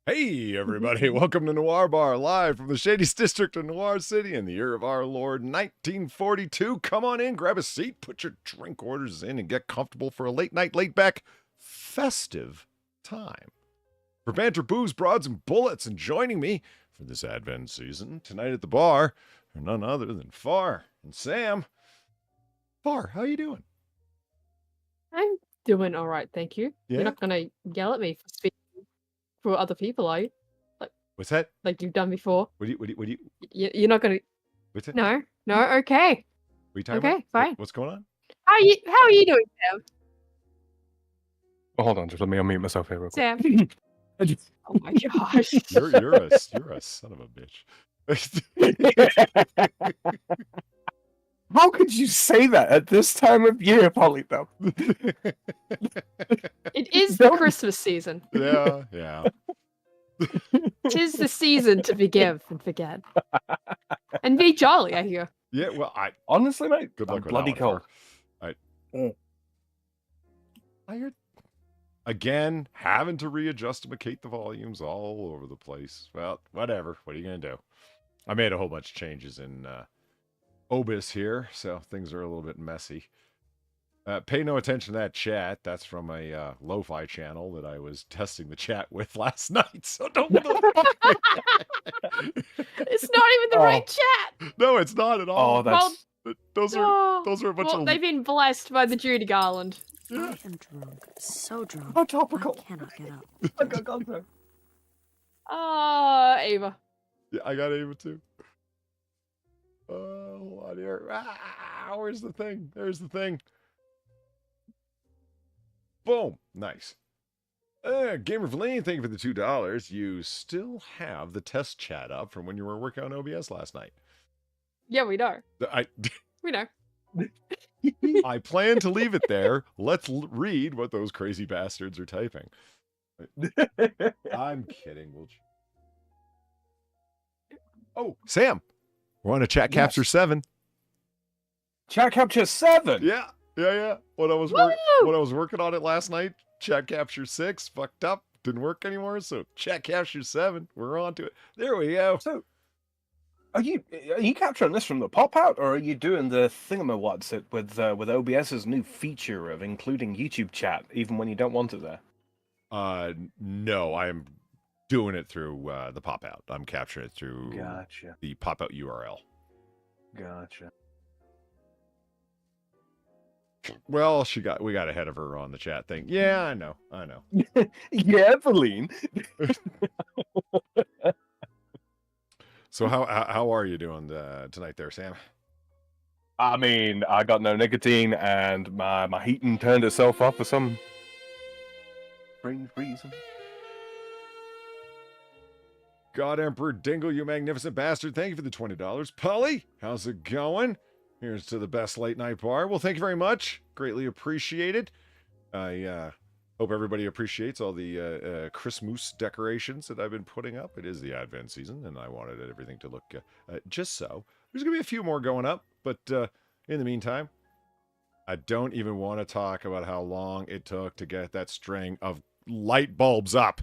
Hey, everybody. Welcome to Noir Bar, live from the shadiest district of Noir City in the year of our Lord, 1942. Come on in, grab a seat, put your drink orders in, and get comfortable for a late night, laid back, festive time. For banter, booze, broads, and bullets, and joining me for this Advent season, tonight at the bar, are none other than Far and Sam. Far, how you doing? I'm doing all right, thank you. Yeah? You're not going to yell at me for speaking for other people, are you? What's that? Like you've done before? What do you, You're not going to... what's that? No, okay. What are you talking Okay, about? fine. What's going on? How are you doing, Sam? Oh, hold on, just let me unmute myself here real quick. Sam? Oh my gosh. You're a son of a bitch. How could you say that at this time of year, Polly, though? It is the Christmas season. Yeah. Tis the season to forgive and forget. And be jolly, I hear. Yeah, well, Honestly, mate, good I'm luck with bloody that one, cold. I heard again having to readjust and macate the volumes all over the place. Well, whatever. What are you gonna do? I made a whole bunch of changes in OBIS here, so things are a little bit messy. Pay no attention to that chat. That's from a lo-fi channel that I was testing the chat with last night. So don't. It's not even the right chat. No, it's not at all. Oh, that's... Those are a bunch well, of. they've been blessed by the Judy Garland. Yeah. I am drunk, so drunk. Oh, topical. I cannot get up. Eva. Yeah, I got Ava too. Hold on here. Where's the thing? There's the thing. Boom. Nice. Gamer Valine, thank you for the $2. You still have the test chat up from when you were working on OBS last night. Yeah, we know. We know. I plan to leave it there. Let's read what those crazy bastards are typing. I'm kidding. Oh, Sam. We're on a chat capture 7. Chat capture 7? Yeah. When I was working on it last night, chat capture 6 fucked up, didn't work anymore. So chat capture 7, we're on to it. There we go. So, are you capturing this from the pop out, or are you doing the thingamawat's it with OBS's new feature of including YouTube chat even when you don't want it there? No, I'm doing it through the pop out. I'm capturing it through the pop out URL. Gotcha. Well, we got ahead of her on the chat thing. Yeah, I know. Yeah, Valine. So how are you doing tonight there, Sam? I mean, I got no nicotine, and my heating turned itself off for some strange reason. God Emperor Dingle, you magnificent bastard. Thank you for the $20. Polly, how's it going? Here's to the best late night bar. Well, thank you very much. Greatly appreciated. I hope everybody appreciates all the Christmas decorations that I've been putting up. It is the Advent season, and I wanted everything to look just so. There's going to be a few more going up, but in the meantime, I don't even want to talk about how long it took to get that string of light bulbs up.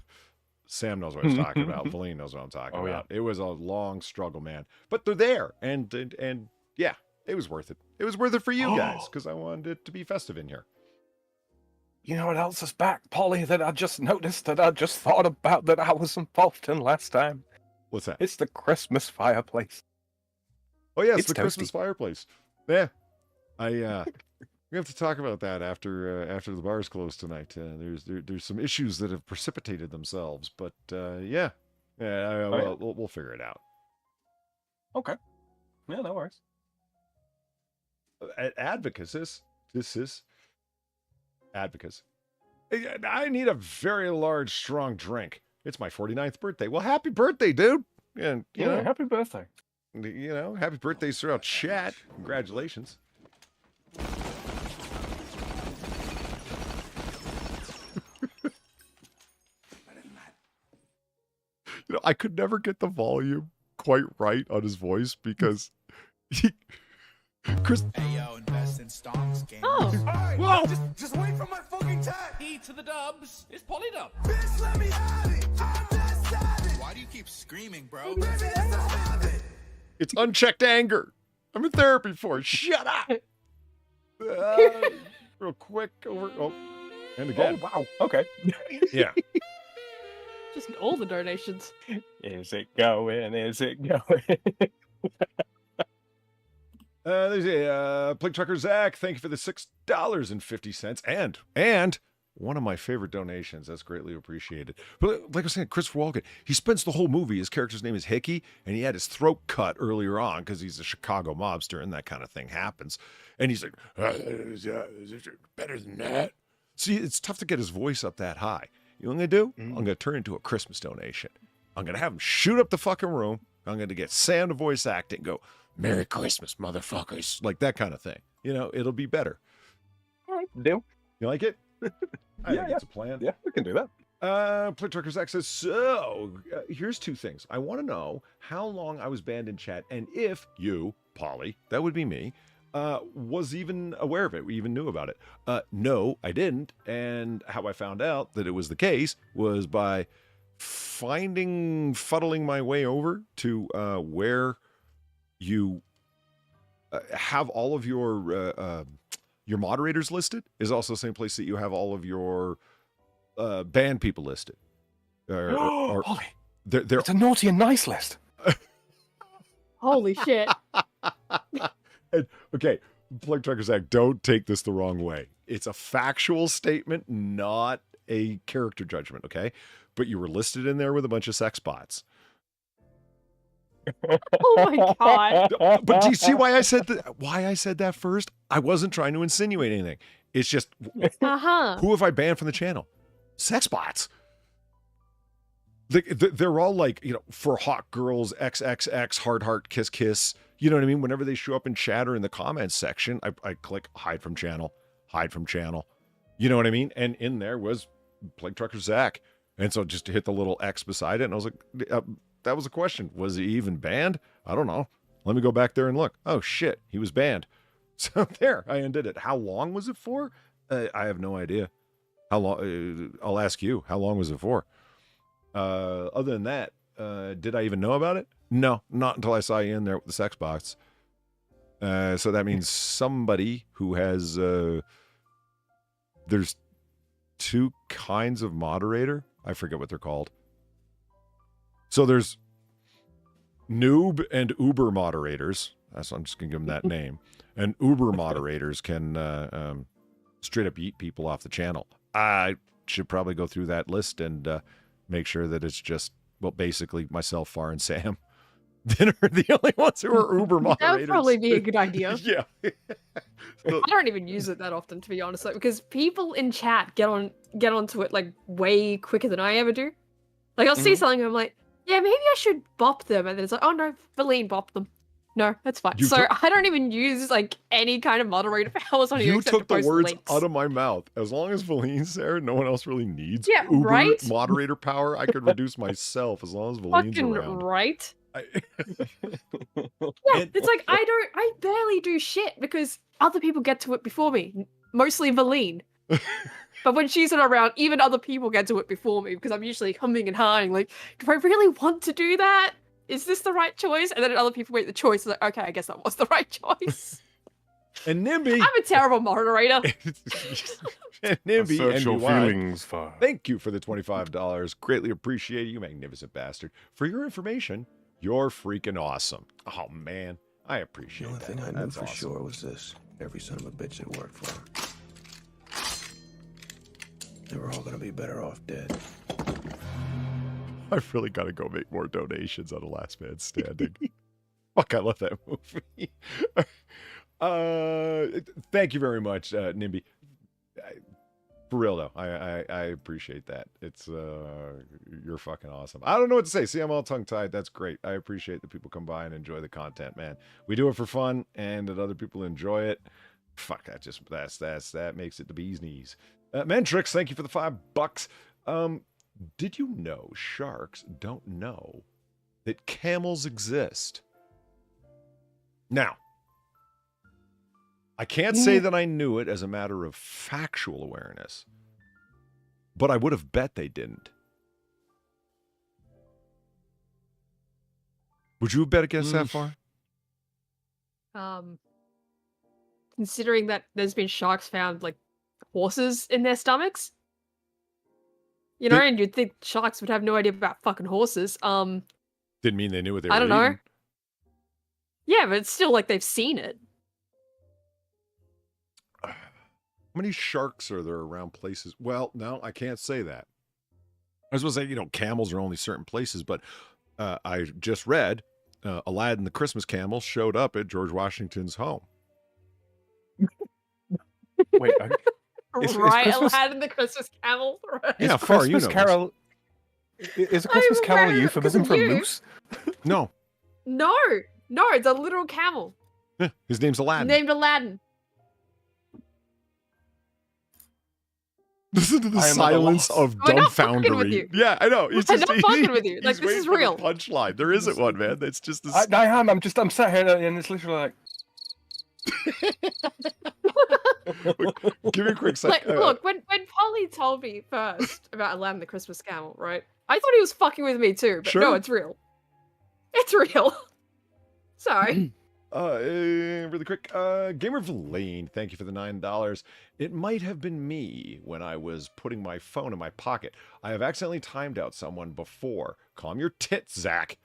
Sam knows what I'm talking about. Valine knows what I'm talking about. Yeah. It was a long struggle, man. But they're there, and yeah, it was worth it. It was worth it for you guys, because I wanted it to be festive in here. You know what else is back, Polly, that I just noticed, that I just thought about, that I was involved in last time? What's that? It's the Christmas fireplace. Oh, yeah, it's the toasty. Christmas fireplace. Yeah. We have to talk about that after the bar's closed tonight. There's some issues that have precipitated themselves, but we'll figure it out. Okay. Yeah, no worries. Advocates, this is Advocates. I need a very large, strong drink. It's my 49th birthday. Well, happy birthday, dude. And you know, happy birthday. You know, happy birthdays throughout chat. Congratulations. You know, I could never get the volume quite right on his voice because Chris. Hey yo, invest in stocks, game. Oh. Alright, Whoa. just wait for my fucking tag. E to the dubs. It's Polydub. Bitch, let me have it. I'm that do you keep screaming, bro? It's unchecked anger. I'm in therapy for it. Shut up. Real quick over. Oh, and again. Oh, wow. Okay. Yeah. Just all the donations. Is it going? Is it going? There's a Plink Trucker Zach. Thank you for the $6.50. And one of my favorite donations. That's greatly appreciated. But like I was saying, Christopher Walken, he spends the whole movie. His character's name is Hickey, and he had his throat cut earlier on because he's a Chicago mobster, and that kind of thing happens. And he's like, is it better than that? See, it's tough to get his voice up that high. You know what I'm going to do? I'm going to turn into a Christmas donation. I'm going to have him shoot up the fucking room. I'm going to get Sam to voice act and go, Merry Christmas, motherfuckers. Like that kind of thing. You know, it'll be better. All right, deal. You like it? I think it's a plan. Yeah, we can do that. Play Trucker Zach says, so here's two things. I want to know how long I was banned in chat and if you, Polly, that would be me, was even aware of it, even knew about it. No, I didn't. And how I found out that it was the case was by fuddling my way over to where you have all of your moderators listed is also the same place that you have all of your banned people listed. Polly, they're it's a naughty and nice list. Holy shit. Okay, Plug Trucker Zach, don't take this the wrong way. It's a factual statement, not a character judgment, okay? But you were listed in there with a bunch of sex bots. Oh my god. But do you see why I said that? Why I said that first? I wasn't trying to insinuate anything. It's just, who have I banned from the channel? Sex bots. They're all like, you know, for hot girls, XXX, hard heart, kiss, kiss. You know what I mean? Whenever they show up in chat or in the comments section, I click hide from channel. You know what I mean? And in there was Plague Trucker Zach. And so just to hit the little X beside it, and I was like, that was a question. Was he even banned? I don't know. Let me go back there and look. Oh, shit. He was banned. So there, I undid it. How long was it for? I have no idea. How long? I'll ask you. How long was it for? Other than that, did I even know about it? No, not until I saw you in there with the sex box. So that means somebody who has, there's two kinds of moderator. I forget what they're called. So there's noob and uber moderators. That's I'm just going to give them that name. And uber moderators can straight up eat people off the channel. I should probably go through that list and make sure that it's just, well, basically myself, Far, and Sam. Then are the only ones who are uber moderators. That would probably be a good idea. Yeah. I don't even use it that often, to be honest, like, because people in chat get onto it like way quicker than I ever do. Like I'll see something and I'm like, yeah, maybe I should bop them, and then it's like, oh no, Valine bopped them. No, that's fine. So I don't even use like any kind of moderator powers on here. You except took to the post words links. out of my mouth. As long as Valine's there, no one else really needs Yeah, uber right? moderator power. I could reduce myself as long as Valine's Fucking around. right. Yeah, It's like I barely do shit because other people get to it before me. Mostly Valine. But when she's not around, even other people get to it before me because I'm usually humming and hawing. Like, do I really want to do that? Is this the right choice? And then other people make the choice. Like, okay, I guess that was the right choice. And Nimby. I'm a terrible moderator. And Nimby, Assert your NBY, feelings, Far. thank you for the $25. Greatly appreciate you, magnificent bastard. For your information, you're freaking awesome. Oh, man. I The appreciate only that. thing I knew That's for awesome. sure was this. Every son of a bitch that worked for him. They were all gonna be better off dead. I've really got to go make more donations on The Last Man Standing. Fuck, I love that movie. Thank you very much, Nimby. For real though, I appreciate that. It's you're fucking awesome. I don't know what to say. See, I'm all tongue tied. That's great. I appreciate that people come by and enjoy the content, man. We do it for fun, and that other people enjoy it. Fuck, that makes it the bee's knees. Mentrix, thank you for the $5. Did you know sharks don't know that camels exist? Now, I can't say that I knew it as a matter of factual awareness, but I would have bet they didn't. Would you bet against that far? Considering that there's been sharks found like horses in their stomachs, you know, and you'd think sharks would have no idea about fucking horses. Didn't mean they knew what they were I don't know. eating. Yeah, but it's still like they've seen it. How many sharks are there around places? Well, no, I can't say that. I was supposed to say, you know, camels are only certain places, but I just read Aladdin the Christmas Camel showed up at George Washington's home. Wait, Right, Christmas- Aladdin the Christmas Camel. Right? Yeah, is far you Christmas know. Carol? Is a Christmas Carol a remember euphemism because for you- moose? No, No, it's a literal camel his name's Aladdin. named Aladdin. Listen to the I am at a silence loss. of We're not fucking with dumbfoundry. you. Yeah, I know. He's I'm just not fucking with you. Like, he's this waiting is for the real. punchline. There isn't one, man. It's just this. I am. I'm sat here and it's literally like. Give me a quick second. Like, look, when Polly told me first about Aladdin the Christmas Camel, right? I thought he was fucking with me too, but no, Sure. it's real. It's real. Sorry. Really quick. Gamer Lane, thank you for the $9. It might have been me when I was putting my phone in my pocket. I have accidentally timed out someone before. Calm your tits, Zach.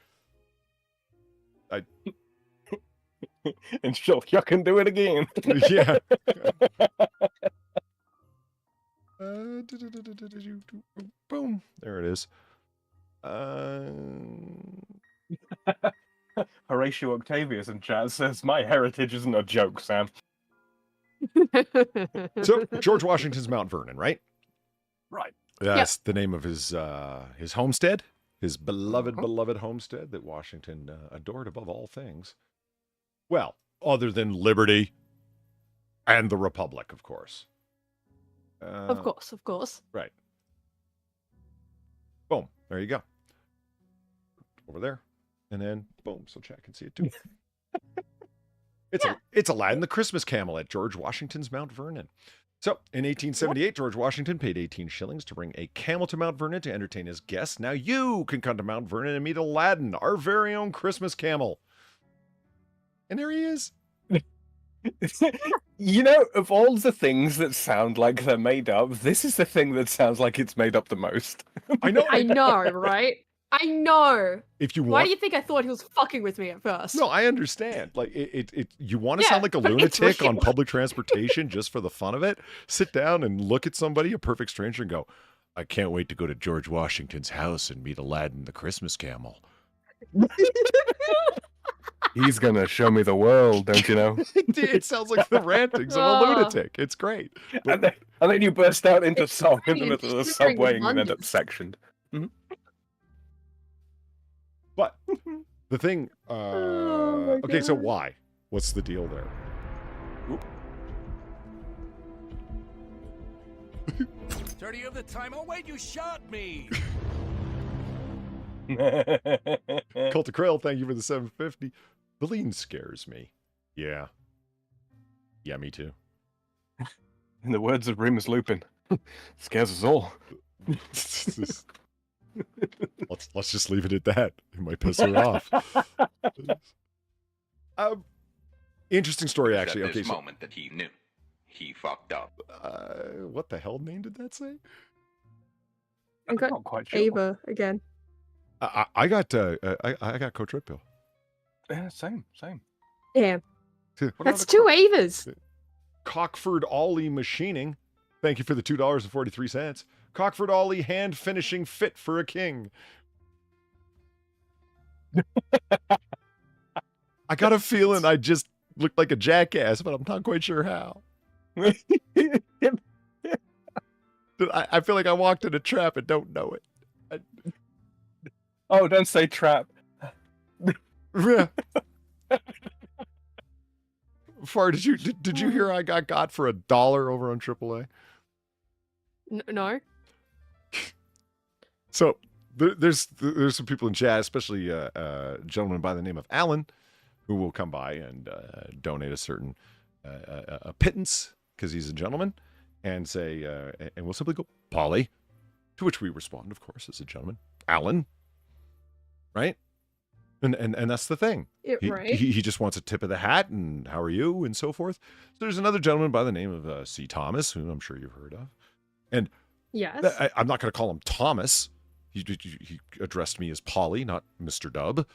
And sure, you can do it again. Yeah. Boom. There it is. Horatio Octavius in chat says, "My heritage isn't a joke, Sam." So George Washington's Mount Vernon, right? Right. That's the name of his homestead, his beloved, Mhm. beloved homestead that Washington adored above all things. Well, other than liberty and the Republic, of course. Of course. Right. Boom. There you go. Over there. And then boom. So chat can see it too. It's Aladdin the Christmas Camel at George Washington's Mount Vernon. So, in 1878, George Washington paid 18 shillings to bring a camel to Mount Vernon to entertain his guests. Now you can come to Mount Vernon and meet Aladdin, our very own Christmas camel. And there he is. You know, of all the things that sound like they're made up, this is the thing that sounds like it's made up the most. I know. I know, right? I know. If you Why want, do you think I thought he was fucking with me at first? no, I understand. Like you want to Yeah, sound like a but it's lunatic on real. public transportation just for the fun of it. Sit down and look at somebody, a perfect stranger, and go, "I can't wait to go to George Washington's house and meet Aladdin the Christmas camel." He's gonna show me the world, don't you know? It sounds like the rantings of a Oh. lunatic. It's great. And then you burst out into It's song in the funny, middle of the it's during subway and you end London. up sectioned. But the thing, Oh my okay, so God. why? What's the deal there? 30 of the time. Oh, wait, you shot me. Cult of Krill, thank you for the 750. The lean scares me. Yeah. Yeah, me too. In the words of Remus Lupin, scares us all. let's just leave it at that. It might piss her off. Interesting story, actually. At Okay, this so moment that he knew, he fucked up. what the hell name did that say? I got Not quite sure. Ava again. I got Coach Red Pill. Yeah, same. Damn. What That's other two Avas. Cockford Ollie Machining. Thank you for the $2.43. Cockford Ollie hand finishing fit for a king. I got a feeling I just looked like a jackass, but I'm not quite sure how. I feel like I walked in a trap and don't know it. Oh, don't say trap. Yeah. Far, did you hear I got for $1 over on AAA? No. So there's some people in chat, especially a gentleman by the name of Alan, who will come by and donate a certain a pittance because he's a gentleman, and say and we'll simply go Polly, to which we respond, of course, as a gentleman, Alan, right? And that's the thing. Right. He just wants a tip of the hat and how are you and so forth. So there's another gentleman by the name of C. Thomas, who I'm sure you've heard of. And Yes. I'm not going to call him Thomas. He addressed me as Polly, not Mr. Dub,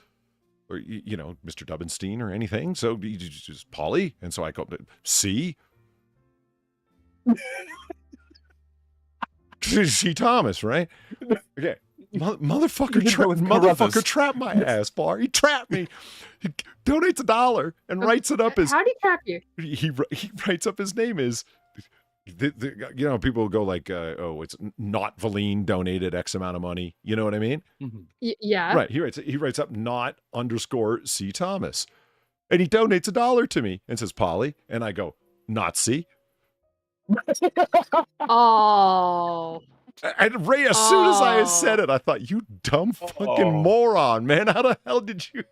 or Mr. Dubbenstein or anything. So he just Polly, and so I called it C. C. Thomas, right? Okay. Motherfucker trapped my ass, Bar. He trapped me. He donates $1 and writes it up as... How do you trap you? He writes up his name as... people go like, it's not Valine donated X amount of money. You know what I mean? Mm-hmm. Yeah. Right. He writes up not _ C. Thomas. And he donates $1 to me and says, Polly. And I go, not C. Oh... And Ray, as soon as I had said it, I thought, you dumb fucking moron, man. How the hell did you...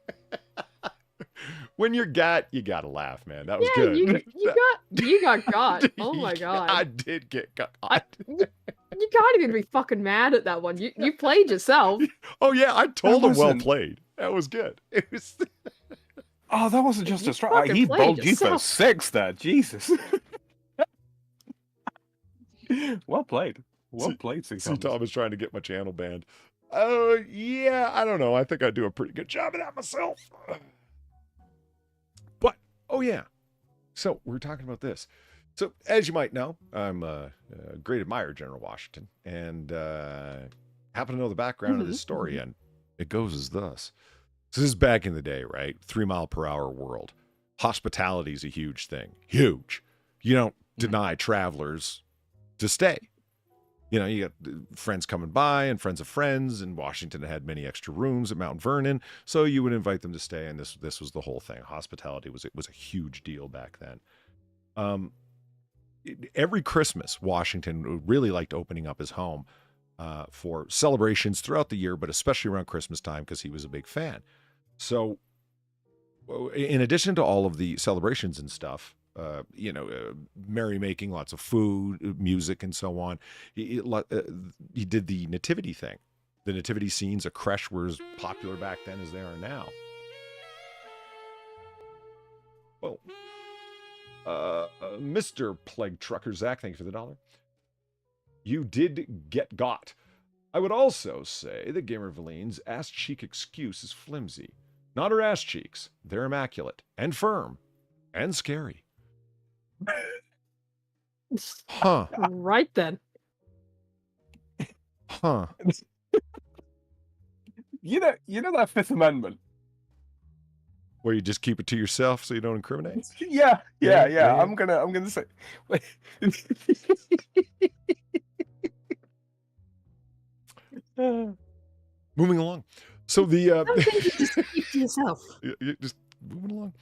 When you're got, you gotta laugh, man. That was good. You got. Oh my god. I did get got. You can't even be fucking mad at that one. You played yourself. Oh yeah, I told him well played. That was good. It was... Oh, that wasn't just a strike. He bowled you for 6 there. Jesus. Well played. Well played, C. Thomas trying to get my channel banned. Oh, yeah, I don't know. I think I do a pretty good job of that myself. But, oh yeah. So, we're talking about this. So, as you might know, I'm a great admirer of General Washington, and happen to know the background of this story, and it goes as thus. So, this is back in the day, right? 3 mile per hour world. Hospitality is a huge thing. Huge. You don't deny travelers to stay. You got friends coming by and friends of friends, and Washington had many extra rooms at Mount Vernon, so you would invite them to stay, and this was the whole thing. Hospitality was a huge deal back then. Every Christmas, Washington really liked opening up his home for celebrations throughout the year, but especially around Christmas time because he was a big fan. So, in addition to all of the celebrations and stuff, merrymaking, lots of food, music, and so on. He did the nativity thing. The nativity scenes, a creche were as popular back then as they are now. Well, Mr. Plague Trucker Zach, thank you for the $1. You did get got. I would also say that Gamer Valine's ass cheek excuse is flimsy. Not her ass cheeks. They're immaculate and firm and scary. Huh. Right then. Huh. You know that Fifth Amendment? Where you just keep it to yourself so you don't incriminate? Yeah. I'm gonna say. Moving along. So the Just keep to yourself. just moving along.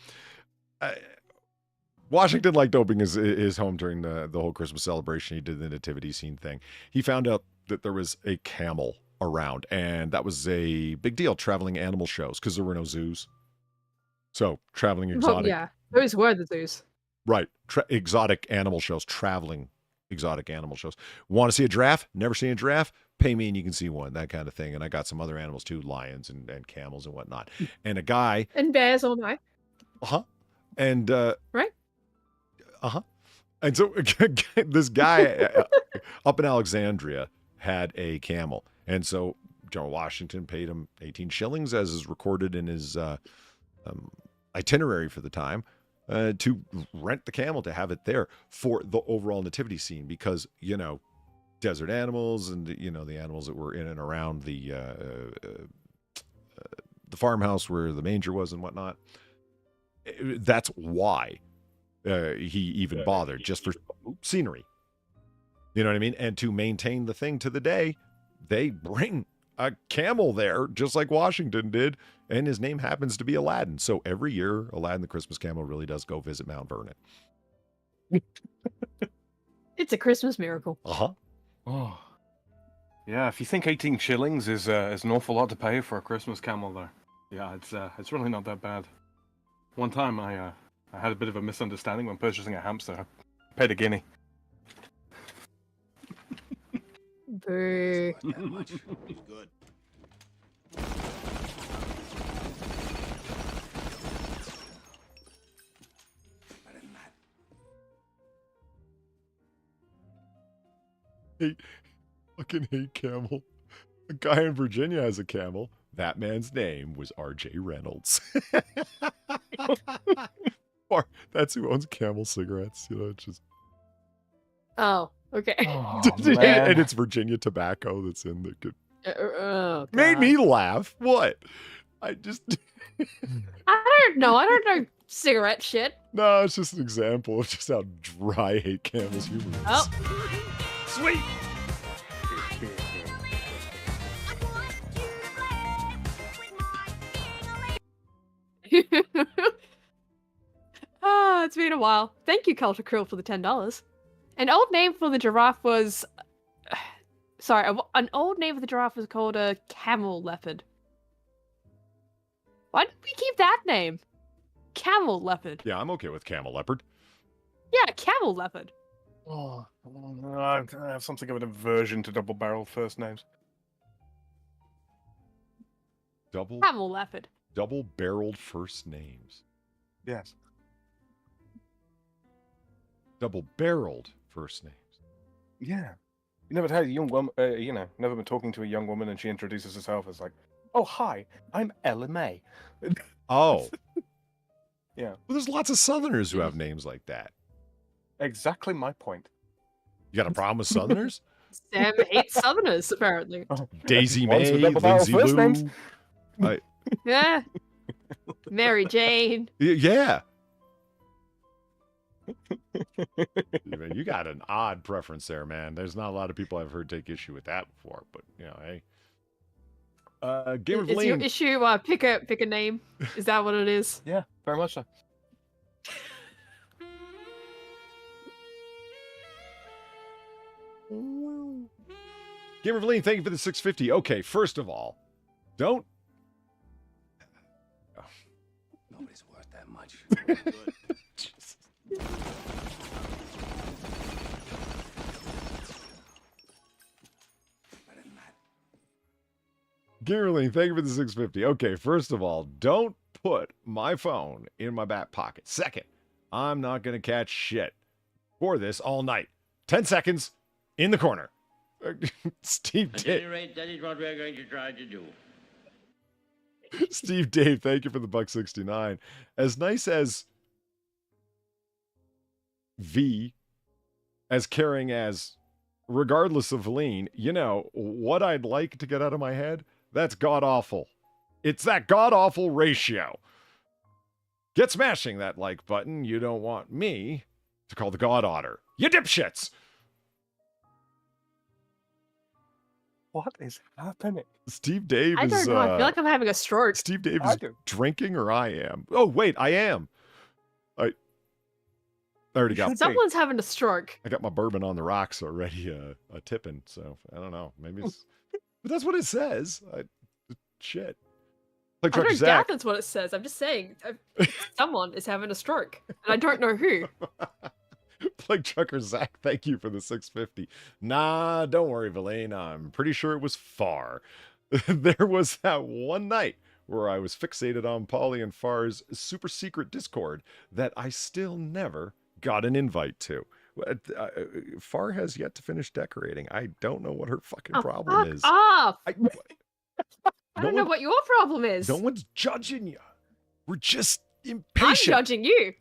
Washington liked opening his home during the whole Christmas celebration. He did the nativity scene thing. He found out that there was a camel around, and that was a big deal, traveling animal shows, because there were no zoos. So, traveling exotic. Oh, yeah, those were the zoos. Right. Exotic animal shows, traveling exotic animal shows. Want to see a giraffe? Never seen a giraffe? Pay me and you can see one, that kind of thing. And I got some other animals too, lions and camels and whatnot. And a guy. And bears all night. Uh-huh. And, right? Uh-huh. And so this guy up in Alexandria had a camel. And so General Washington paid him 18 shillings, as is recorded in his itinerary for the time, to rent the camel, to have it there for the overall nativity scene, because, desert animals and, the animals that were in and around the farmhouse where the manger was and whatnot. That's why he even bothered, just for scenery. You know what I mean? And to maintain the thing to the day, they bring a camel there, just like Washington did, and his name happens to be Aladdin. So every year, Aladdin the Christmas Camel really does go visit Mount Vernon. It's a Christmas miracle. Uh-huh. Oh. Yeah, if you think 18 shillings is an awful lot to pay for a Christmas camel there. Yeah, it's really not that bad. One time I had a bit of a misunderstanding when purchasing a hamster. I paid a guinea. Boo. That much. Good. fucking hate camel. A guy in Virginia has a camel. That man's name was R.J. Reynolds. Or that's who owns Camel cigarettes. You know, it's just. Oh, okay. Oh, And man. it's Virginia tobacco that's in the. Oh, Made God. me laugh. What? I just. I don't know cigarette shit. No, it's just an example of just how dry hate camel's humor is. Oh. Sweet. Ah, it's been a while. Thank you, Culture Krill, for the $10. An old name for the giraffe was... Sorry, an old name for the giraffe was called a camel leopard. Why did we keep that name? Camel leopard. Yeah, I'm okay with camel leopard. Yeah, camel leopard. Oh, I have something of an aversion to double-barreled first names. Camel leopard. Double-barreled first names. Yes. Double-barreled first names. Yeah. You never had a young woman, never been talking to a young woman and she introduces herself as like, oh, hi, I'm Ella May. Oh. Yeah. Well, there's lots of Southerners who have names like that. Exactly my point. You got a problem with Southerners? Sam hates Southerners, apparently. Daisy Ones with May, double-barrel Lindsay first Lou. names. Yeah. Mary Jane. Yeah. You got an odd preference there, man. There's not a lot of people I've heard take issue with that before, but you know, hey. Game of Is your Lean. issue pick a name? Is that what it is? Yeah, very much so. Game of Lean, thank you for the 650. Okay, first of all, don't. Nobody's worth that much. Game of Lean, thank you for the 650. Okay, first of all, don't put my phone in my back pocket. Second, I'm not going to catch shit for this all night. 10 seconds in the corner. Steve At any Dave. rate, that is what we're going to try to do. Steve Dave, thank you for the $1.69. As nice as V, as caring as, regardless of lean, you know, what I'd like to get out of my head, that's god-awful. It's that god-awful ratio. Get smashing that like button. You don't want me to call the god otter. You dipshits! What is happening? Steve Dave I is... don't know. I feel like I'm having a stroke. Steve Dave I is do. drinking, or I am. Oh, wait, I am. I already got... Someone's having a stroke. I got my bourbon on the rocks already tipping, so I don't know. Maybe it's... But that's what it says. Shit. Like I don't Trucker doubt Zach. that's what it says. I'm just saying someone is having a stroke, and I don't know who. Plague Trucker Zach, thank you for the 650. Nah, don't worry, Villain. I'm pretty sure it was far. There was that one night where I was fixated on Polly and Far's super secret Discord that I still never got an invite to. Far has yet to finish decorating. I don't know what her fucking problem fuck is. off! I I don't know what your problem is. No one's judging you. We're just I'm impatient. judging you.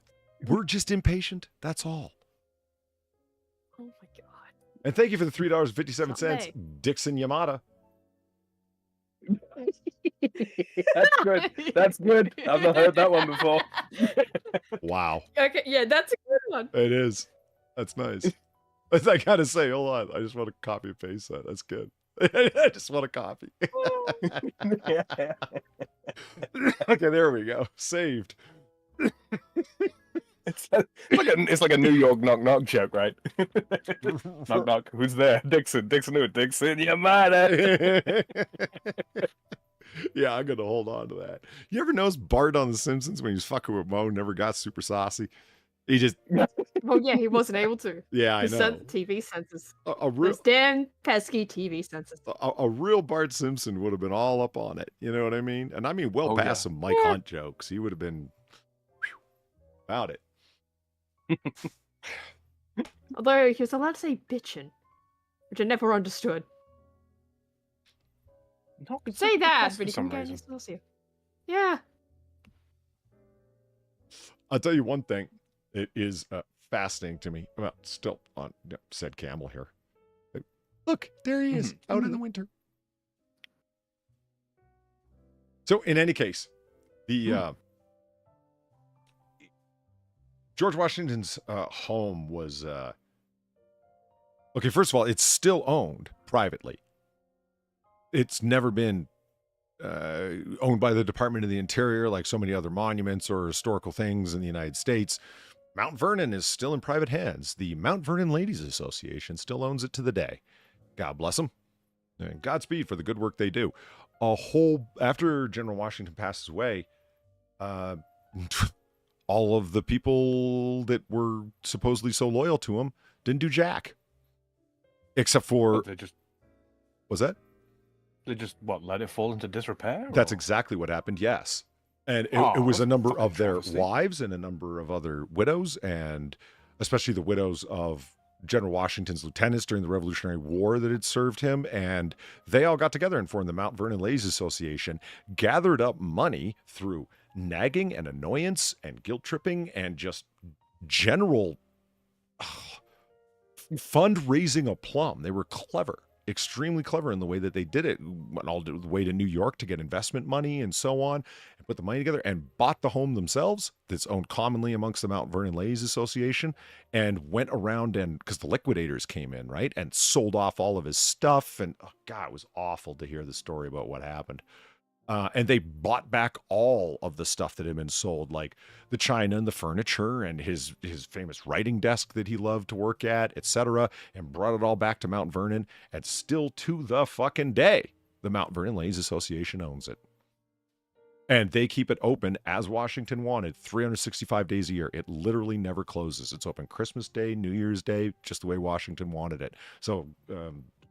We're just impatient. That's all. Oh my god. And thank you for the $3.57, Someday. Dixon Yamada. That's good. That's good. I've not heard that one before. Wow. Okay, yeah, that's a good one. It is. That's nice. I gotta say, hold on. I just want to copy and paste that. That's good. I just want to copy. Okay, there we go. Saved. It's like a New York knock knock joke, right? Knock knock. Who's there? Dixon. Dixon who? Dixon Yamada. Yeah, I'm gonna hold on to that. You ever notice Bart on The Simpsons when he was fucking with Moe never got super saucy? He just Well, yeah, he wasn't able to. yeah, I The know. TV censors. A real Those damn pesky TV censors. a real Bart Simpson would have been all up on it. You know what I mean? And I mean, well Oh, past yeah. some Mike Yeah. Hunt jokes. He would have been about it. Although he was allowed to say bitchin'. which I never understood. No, Could say that, for but he some couldn't get reason. his Celsius. Yeah. I'll tell you one thing. It is fascinating to me. Well, still on said camel here. Look, there he is, out in the winter. So, in any case, the George Washington's home was okay. First of all, it's still owned privately. It's never been owned by the Department of the Interior like so many other monuments or historical things in the United States. Mount Vernon is still in private hands. The Mount Vernon Ladies Association still owns it to the day. God bless them. And Godspeed for the good work they do. After General Washington passes away, all of the people that were supposedly so loyal to him didn't do jack. Except for... Was that? They just, let it fall into disrepair? That's exactly what happened, yes. And it was a number of their wives and a number of other widows, and especially the widows of General Washington's lieutenants during the Revolutionary War that had served him. And they all got together and formed the Mount Vernon Ladies Association, gathered up money through nagging and annoyance and guilt tripping and just general fundraising aplomb. They were clever. Extremely clever in the way that they did it. Went all the way to New York to get investment money and so on, and put the money together and bought the home themselves that's owned commonly amongst the Mount Vernon Ladies Association, and went around and, because the liquidators came in, right, and sold off all of his stuff. And God, it was awful to hear the story about what happened. And they bought back all of the stuff that had been sold, like the china and the furniture and his famous writing desk that he loved to work at, etc., and brought it all back to Mount Vernon. And still to the fucking day, the Mount Vernon Ladies Association owns it. And they keep it open as Washington wanted, 365 days a year. It literally never closes. It's open Christmas Day, New Year's Day, just the way Washington wanted it. So,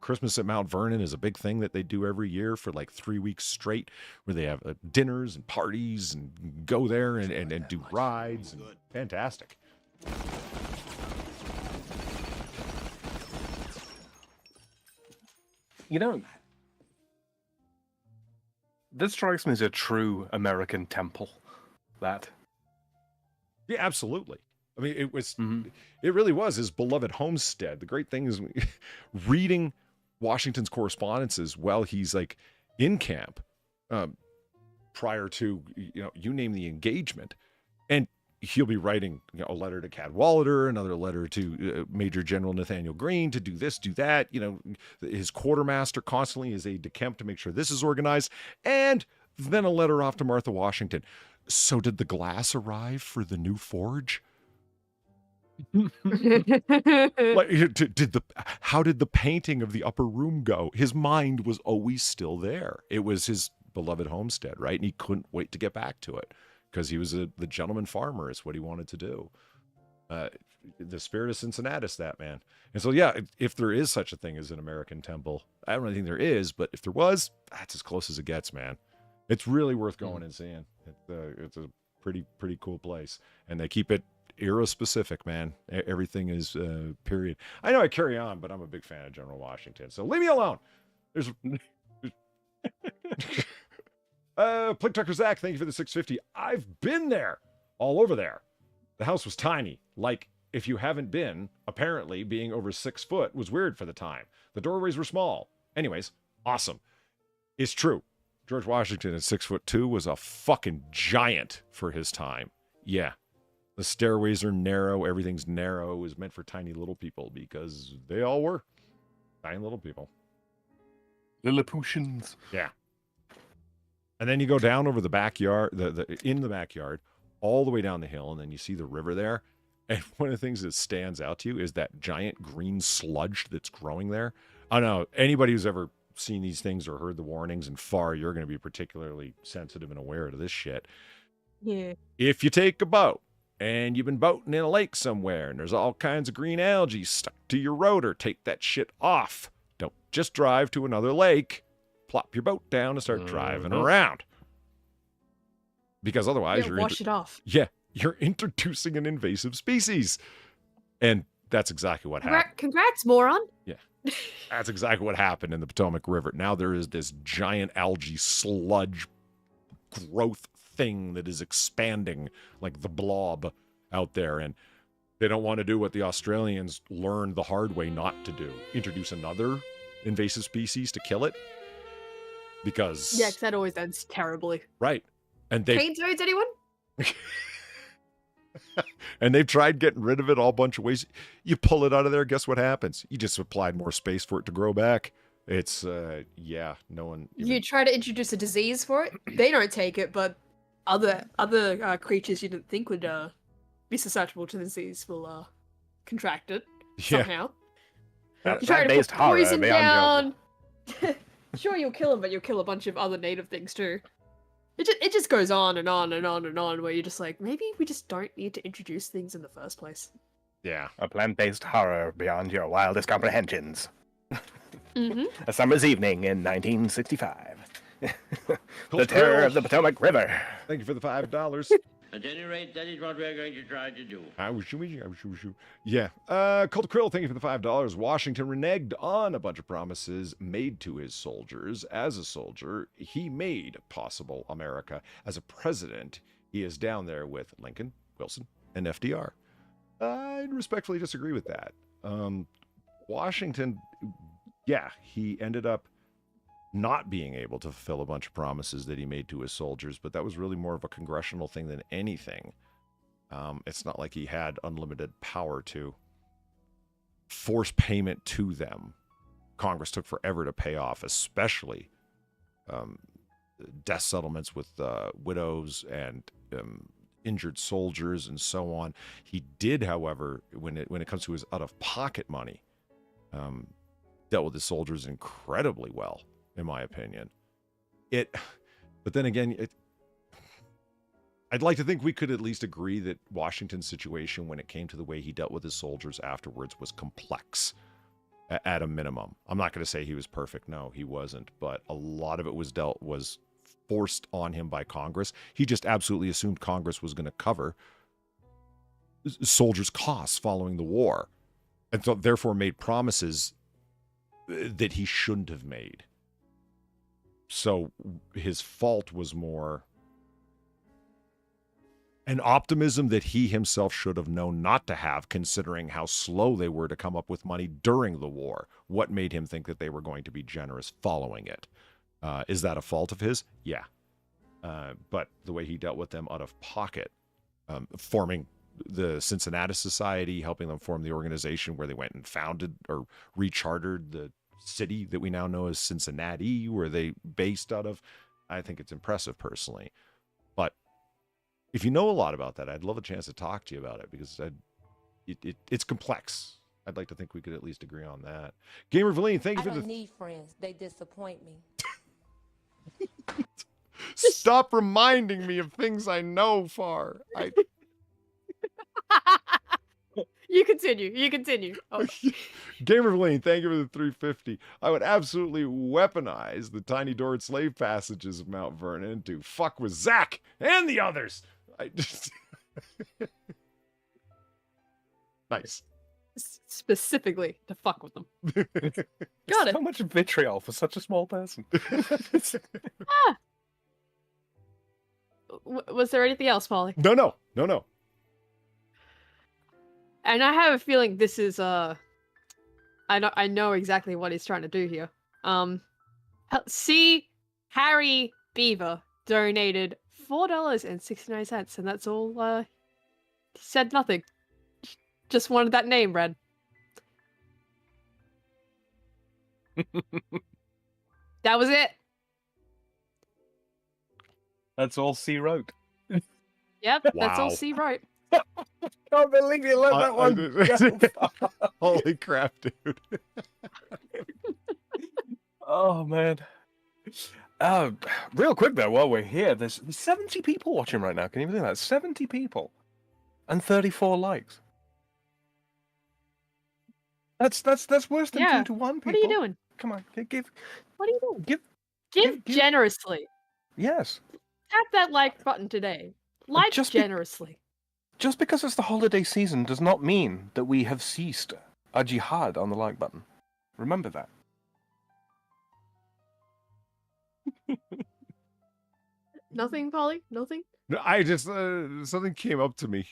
Christmas at Mount Vernon is a big thing that they do every year for like 3 weeks straight, where they have dinners and parties and go there and do rides. And fantastic. You know, this strikes me as a true American temple. That. Yeah, absolutely. I mean, it really was his beloved homestead. The great thing is reading Washington's correspondences while he's like in camp, prior to, you name the engagement, and he'll be writing a letter to Cadwalader, another letter to Major General Nathaniel Greene to do this, do that. His quartermaster constantly, his aide de camp, to make sure this is organized, and then a letter off to Martha Washington. So did the glass arrive for the new forge? Like, how did the painting of the upper room go? His mind was always still there. It was his beloved homestead, right? And he couldn't wait to get back to it because he was the gentleman farmer. Is what he wanted to do. The spirit of Cincinnatus, that man. And so, yeah, if there is such a thing as an American temple, I don't really think there is, but if there was, that's as close as it gets, man. It's really worth going and seeing. It's a pretty cool place, and they keep it era specific, man. Everything is period. I know I carry on, but I'm a big fan of General Washington, so leave me alone. There's Plick Tucker Zach, thank you for the 650. I've been there, all over there. The house was tiny. Like, if you haven't been, apparently being over 6 foot was weird for the time. The doorways were small. Anyways, awesome. It's true. George Washington at 6'2" was a fucking giant for his time. Yeah. The stairways are narrow. Everything's narrow. It was meant for tiny little people because they all were tiny little people. Lilliputians. Yeah. And then you go down over the backyard, in the backyard, all the way down the hill, and then you see the river there. And one of the things that stands out to you is that giant green sludge that's growing there. I don't know. Anybody who's ever seen these things or heard the warnings and far, you're going to be particularly sensitive and aware to this shit. Yeah. If you take a boat and you've been boating in a lake somewhere and there's all kinds of green algae stuck to your rotor, take that shit off. Don't just drive to another lake, plop your boat down and start driving around. Because otherwise wash it off. Yeah, you're introducing an invasive species. And that's exactly what happened. Congrats, moron. Yeah. That's exactly what happened in the Potomac River. Now there is this giant algae sludge growth thing that is expanding like the blob out there, and they don't want to do what the Australians learned the hard way not to do. Introduce another invasive species to kill it. Because... Yeah, because that always ends terribly. Right. And they... Cane toads, anyone? And they've tried getting rid of it all a bunch of ways. You pull it out of there, guess what happens? You just applied more space for it to grow back. It's, yeah, no one... You try to introduce a disease for it, they don't take it, but other creatures you didn't think would be susceptible to the disease will contract it somehow. You try to put poison down. Sure, you'll kill them, but you'll kill a bunch of other native things too. It just goes on and on and on and on, where you're just like, maybe we just don't need to introduce things in the first place. Yeah. A plant-based horror beyond your wildest comprehensions. Mm-hmm. A summer's evening in 1965. The terror of the Potomac River. Thank you for the $5. At any rate, that is what we're going to try to do. Yeah. Cult of Krill, thank you for the $5. Washington reneged on a bunch of promises made to his soldiers. As a soldier, he made possible America. As a president, he is down there with Lincoln, Wilson, and FDR. I respectfully disagree with that. Washington, yeah, he ended up not being able to fulfill a bunch of promises that he made to his soldiers, but that was really more of a congressional thing than anything. It's not like he had unlimited power to force payment to them. Congress took forever to pay off, especially death settlements with widows and injured soldiers and so on. He did, however, when it comes to his out-of-pocket money, dealt with his soldiers incredibly well, in my opinion. But then again, I'd like to think we could at least agree that Washington's situation, when it came to the way he dealt with his soldiers afterwards, was complex at a minimum. I'm not going to say he was perfect. No, he wasn't. But a lot of it was forced on him by Congress. He just absolutely assumed Congress was going to cover soldiers' costs following the war, and so therefore made promises that he shouldn't have made. So his fault was more an optimism that he himself should have known not to have, considering how slow they were to come up with money during the war. What made him think that they were going to be generous following it? Is that a fault of his? Yeah. But the way he dealt with them out of pocket, forming the Cincinnati Society, helping them form the organization where they went and founded or rechartered the city that we now know as Cincinnati, where they based out of. I think it's impressive personally. But if you know a lot about that, I'd love a chance to talk to you about it, because it's complex. I'd like to think we could at least agree on that. Gamer Valine, thank you for the... I don't need friends. They disappoint me. Stop reminding me of things I know, Far. You continue. Oh. Gamer Valine, thank you for the 350. I would absolutely weaponize the tiny doored slave passages of Mount Vernon to fuck with Zach and the others. Nice. Specifically to fuck with them. Got it. So much vitriol for such a small person. Was there anything else, Polly? No. And I have a feeling this is I know exactly what he's trying to do here. See, Harry Beaver donated $4.69, and that's all. He said nothing. Just wanted that name read. That was it. That's all C wrote. Yep, Wow. that's all C wrote. Can't believe you let that one. Holy crap, dude. Oh, man. Real quick, though, while we're here, there's 70 people watching right now. Can you believe that? 70 people. And 34 likes. That's worse than 2 to 1 people. What are you doing? Come on, give. What are you doing? Give generously. Yes. Tap that like button today. Like generously. Just because it's the holiday season does not mean that we have ceased our jihad on the like button. Remember that. Nothing, Polly? Nothing? No, I just something came up to me.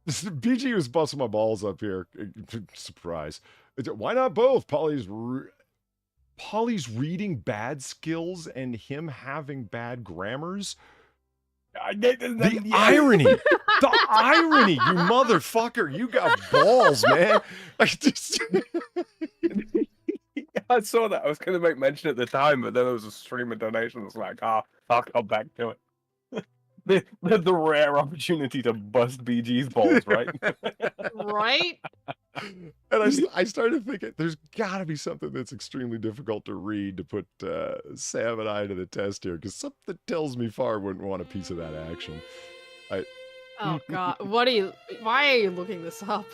BG was busting my balls up here. Surprise! Why not both? Polly's reading bad skills and him having bad grammars. The irony, the irony, you motherfucker! You got balls, man. I just. I saw that. I was going to make mention at the time, but then there was a stream of donations. Like, I'll come back to it. the rare opportunity to bust BG's balls, right? Right? And I started thinking, there's got to be something that's extremely difficult to read to put Sam and I to the test here, because something tells me Far wouldn't want a piece of that action. Oh God, why are you looking this up?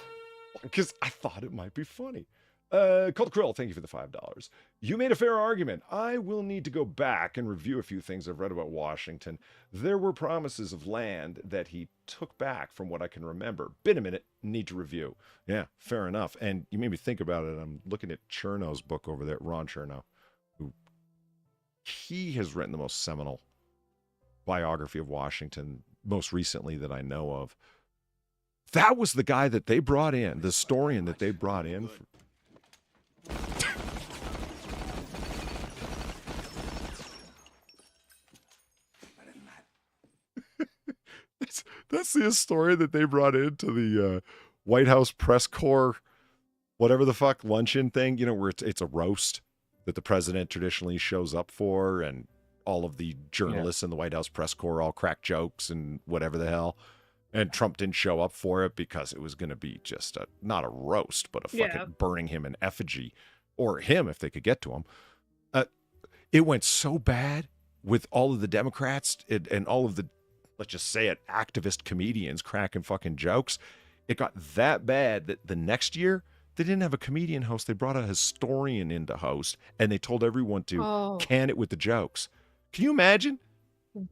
Because I thought it might be funny. Cold Krill, thank you for the $5. You made a fair argument. I will need to go back and review a few things I've read about Washington. There were promises of land that he took back from what I can remember. Been a minute, need to review. Yeah, fair enough. And you made me think about it. I'm looking at Chernow's book over there, Ron Chernow, who he has written the most seminal biography of Washington, most recently that I know of. That was the guy that they brought in, the historian that they brought in. That's the historian that they brought into the White House press corps, whatever the fuck, luncheon thing, you know, where it's a roast that the president traditionally shows up for, and all of the journalists in the White House press corps all crack jokes and whatever the hell. And Trump didn't show up for it because it was going to be just not a roast, but a fucking burning him in effigy, or him if they could get to him. It went so bad with all of the Democrats and all of the, let's just say it, activist comedians cracking fucking jokes. It got that bad that the next year they didn't have a comedian host. They brought a historian in to host, and they told everyone to can it with the jokes. Can you imagine? You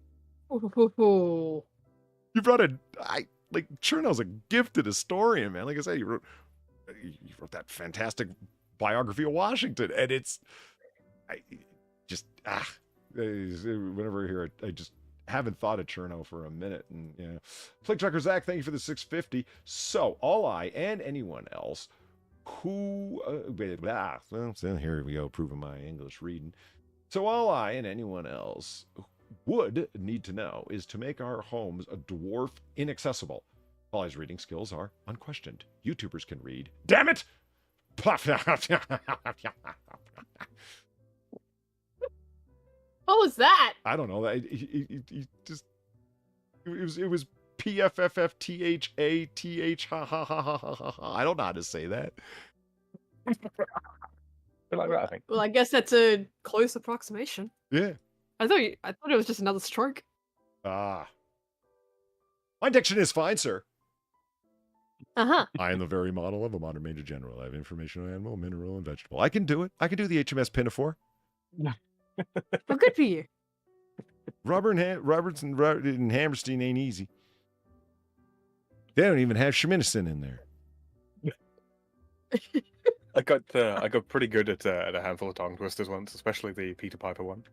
brought Chernow's a gifted historian, man. Like I said, you wrote that fantastic biography of Washington, and whenever I hear it, I just haven't thought of Chernow for a minute. And yeah, Flick Trucker Zach, thank you for the 650. So all I and anyone else who well, here we go, proving my English reading. So all I and anyone else would need to know is to make our homes a dwarf inaccessible. Polly's reading skills are unquestioned. YouTubers can read. Damn it! What was that? I don't know. He just it was PFFFTHATH ha ha ha ha ha ha. I don't know how to say that. Like that, I think. Well, I guess that's a close approximation. Yeah. I thought it was just another stroke. My diction is fine, sir. Uh-huh. I am the very model of a modern major general. I have information on animal, mineral, and vegetable. I can do it. I can do the HMS Pinafore. Well, good for you. Roberts and Hammerstein ain't easy. They don't even have Sheminison in there. I got pretty good at a handful of tongue twisters once, especially the Peter Piper one.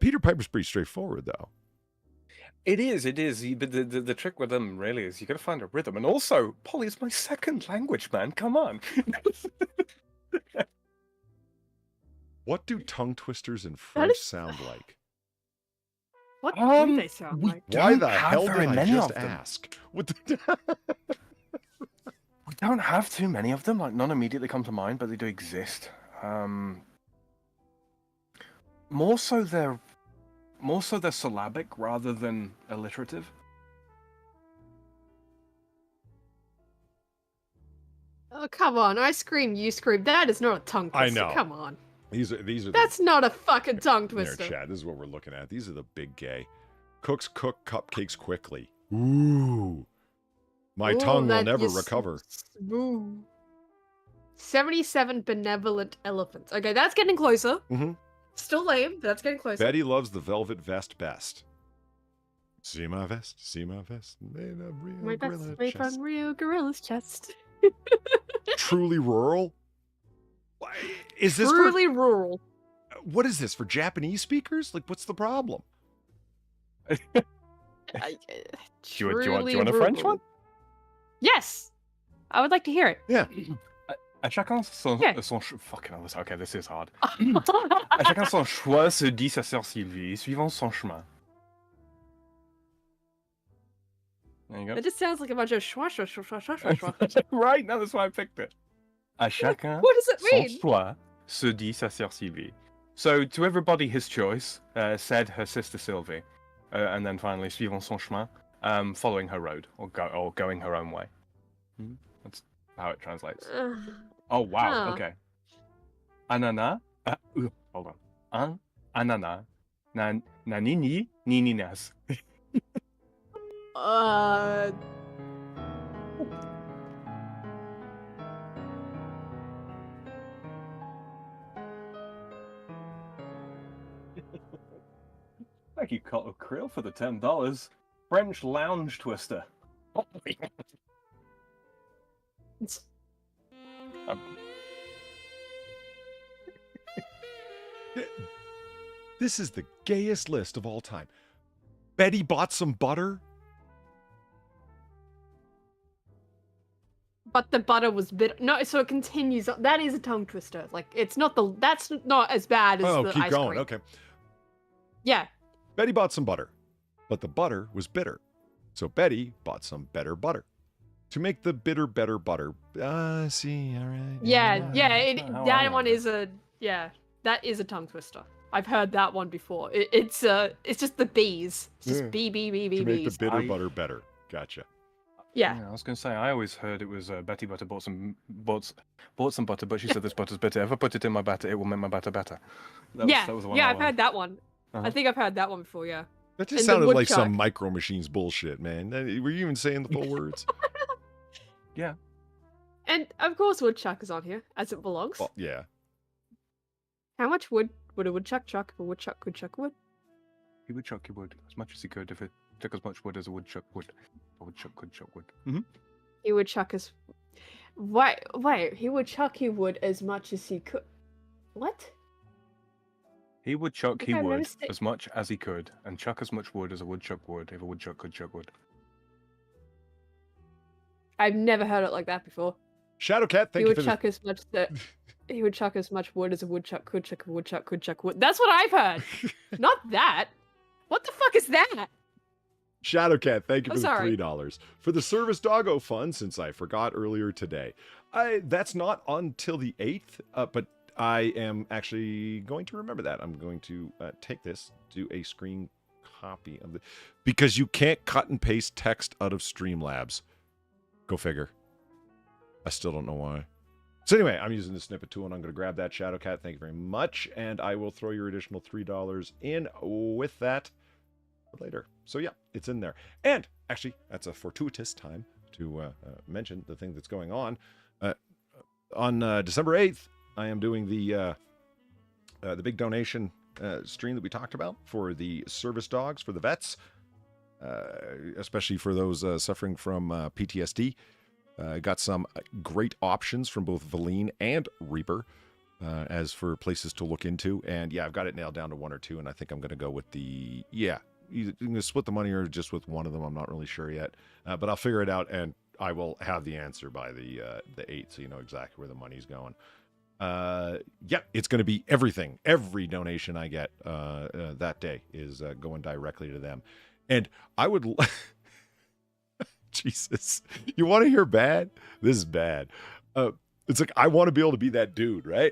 Peter Piper's pretty straightforward, though. It is. But the trick with them really is you got to find a rhythm, and also Polly is my second language, man. Come on. What do tongue twisters in French sound like? What do they sound like? Why the hell did I just ask? What the... We don't have too many of them. Like, none immediately come to mind, but they do exist. More so they're syllabic rather than alliterative. Oh, come on. I scream, you scream. That is not a tongue twister. I know. Come on. These are That's not a fucking tongue twister. There, Chad. This is what we're looking at. These are the big gay. Cooks cook cupcakes quickly. Ooh. My tongue will never recover. Ooh. 77 benevolent elephants. Okay, that's getting closer. Mm-hmm. Still lame, but that's getting closer. Betty loves the velvet vest best. See my vest made of real My gorilla best made chest. from real gorilla's chest. Truly rural? Why- Is this Truly rural. what is this, for Japanese speakers? Like, what's the problem? Do you want a French one? Yes. I would like to hear it. Yeah. À chacun son, Yeah. Fucking hell, okay, this is hard. À chacun son choix, se dit sa sœur Sylvie, suivant son chemin. There you go. It just sounds like a bunch of schwa. Right, now that's why I picked it. À chacun What does it son mean? choix, se dit sa sœur Sylvie. So, to everybody his choice, said her sister Sylvie. And then finally, suivant son chemin, following her road, or going her own way. That's how it translates. Oh, wow, Huh. okay. Anana, hold on. Anana, nanini, nininas. Thank you, Cotto Krill, for the $10. French lounge twister. This is the gayest list of all time. Betty bought some butter. But the butter was bitter. No, so it continues. That is a tongue twister. Like, it's not the. That's not as bad as the Keep ice going. cream. Okay. Yeah. Betty bought some butter, but the butter was bitter. So Betty bought some better butter. To make the bitter better butter. See, all right. Yeah. how That I one know. is a. Yeah. That is a tongue twister. I've heard that one before. It's just the bees. It's just Yeah. B, To make the bees. bitter butter better. Gotcha. Yeah. I was going to say, I always heard it was Betty Butter bought some butter, but she said this butter's bitter. If I put it in my batter, it will make my batter better. That was the one I I've heard that one. Uh-huh. I think I've heard that one before, yeah. That just And the sounded like woodchuck. some Micro Machines bullshit, man. Were you even saying the full words? Yeah. And of course woodchuck is on here, as it belongs. Well, yeah. How much wood would a woodchuck chuck if a woodchuck could chuck wood? He would chuck your wood as much as he could if it took as much wood as a woodchuck would. A woodchuck could chuck wood. He would chuck as... Wait, he would chuck your wood as much as he could... What? He would chuck Okay, I've never wood seen- as much as he could, and chuck as much wood as a woodchuck would if a woodchuck could chuck wood. I've never heard it like that before. Shadowcat, thank He you would for chuck as much that... He would chuck as much wood as a woodchuck could chuck, a woodchuck could chuck wood. That's what I've heard! Not that! What the fuck is that? Shadowcat, thank you I'm for sorry. the $3. For the Service Doggo Fund, since I forgot earlier today. That's not until the 8th, but I am actually going to remember that. I'm going to take this, do a screen copy of the... Because you can't cut and paste text out of Streamlabs. Go figure. I still don't know why. So anyway, I'm using the snippet tool, and I'm going to grab that Shadowcat. Thank you very much. And I will throw your additional $3 in with that later. So yeah, it's in there. And actually, that's a fortuitous time to mention the thing that's going on. On December 8th, I am doing the big donation stream that we talked about for the service dogs, for the vets, especially for those suffering from PTSD. Got some great options from both Valine and Reaper as for places to look into. And yeah, I've got it nailed down to one or two, and I think I'm going to go with the, either I'm going to split the money or just with one of them. I'm not really sure yet, but I'll figure it out, and I will have the answer by the 8th, so you know exactly where the money's going. Yeah, it's going to be everything. Every donation I get that day is going directly to them. And I would... Jesus. You want to hear bad? This is bad. It's like, I want to be able to be that dude, right?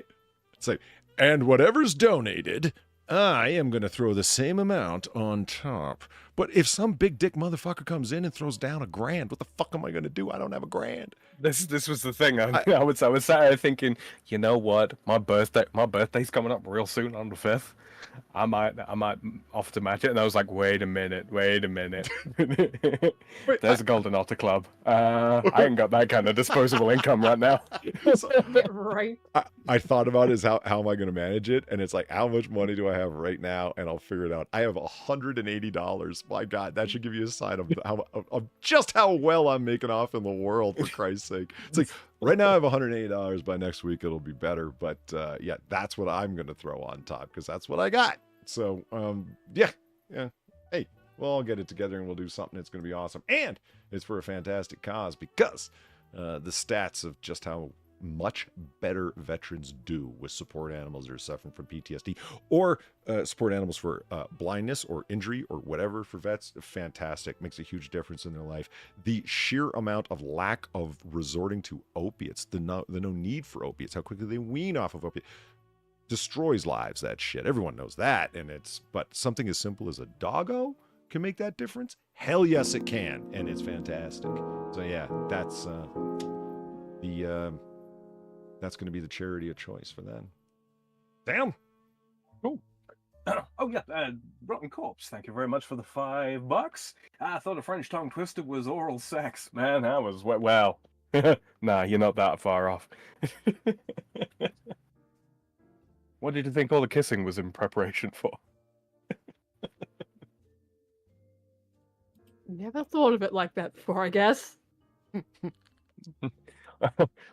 It's like, and whatever's donated, I am going to throw the same amount on top. But if some big dick motherfucker comes in and throws down $1,000, what the fuck am I going to do? I don't have $1,000. This was the thing. I was sat there thinking, you know what? My birthday's coming up real soon on the 5th. I might offer to match it, and I was like, wait a minute. There's a Golden Otter Club. I ain't got that kind of disposable income right now. Right. I thought about it as how am I going to manage it? And it's like, how much money do I have right now? And I'll figure it out. I have $180 My God, that should give you a sign of of just how well I'm making off in the world, for Christ's sake. It's like, right now I have $180. By next week, it'll be better. But yeah, that's what I'm going to throw on top because that's what I got. So, yeah. Hey, we'll all get it together and we'll do something that's going to be awesome. And it's for a fantastic cause because the stats of just how much better veterans do with support animals that are suffering from PTSD or support animals for blindness or injury or whatever for vets, fantastic. Makes a huge difference in their life. The sheer amount of lack of resorting to opiates, the no need for opiates, how quickly they wean off of opiates, destroys lives, that shit. Everyone knows that. But something as simple as a doggo can make that difference? Hell yes, it can. And it's fantastic. So yeah, that's that's going to be the charity of choice for them. Sam? Cool. Oh, yeah. Rotten Corpse, thank you very much for the $5. I thought a French tongue twister was oral sex. Man, that was, well, nah, you're not that far off. What did you think all the kissing was in preparation for? Never thought of it like that before, I guess.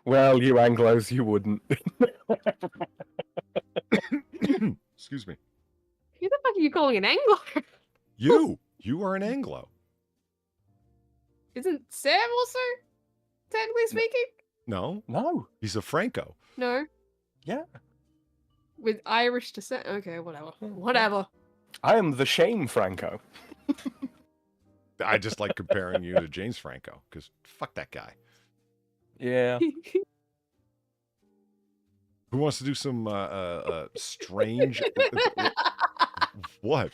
Well, you Anglos, you wouldn't. Excuse me. Who the fuck are you calling an Anglo? You are an Anglo. Isn't Sam also, technically speaking? No. He's a Franco. No. Yeah. With Irish descent. Okay, whatever. I am the shame Franco. I just like comparing you to James Franco because fuck that guy. Yeah. Who wants to do some strange? What?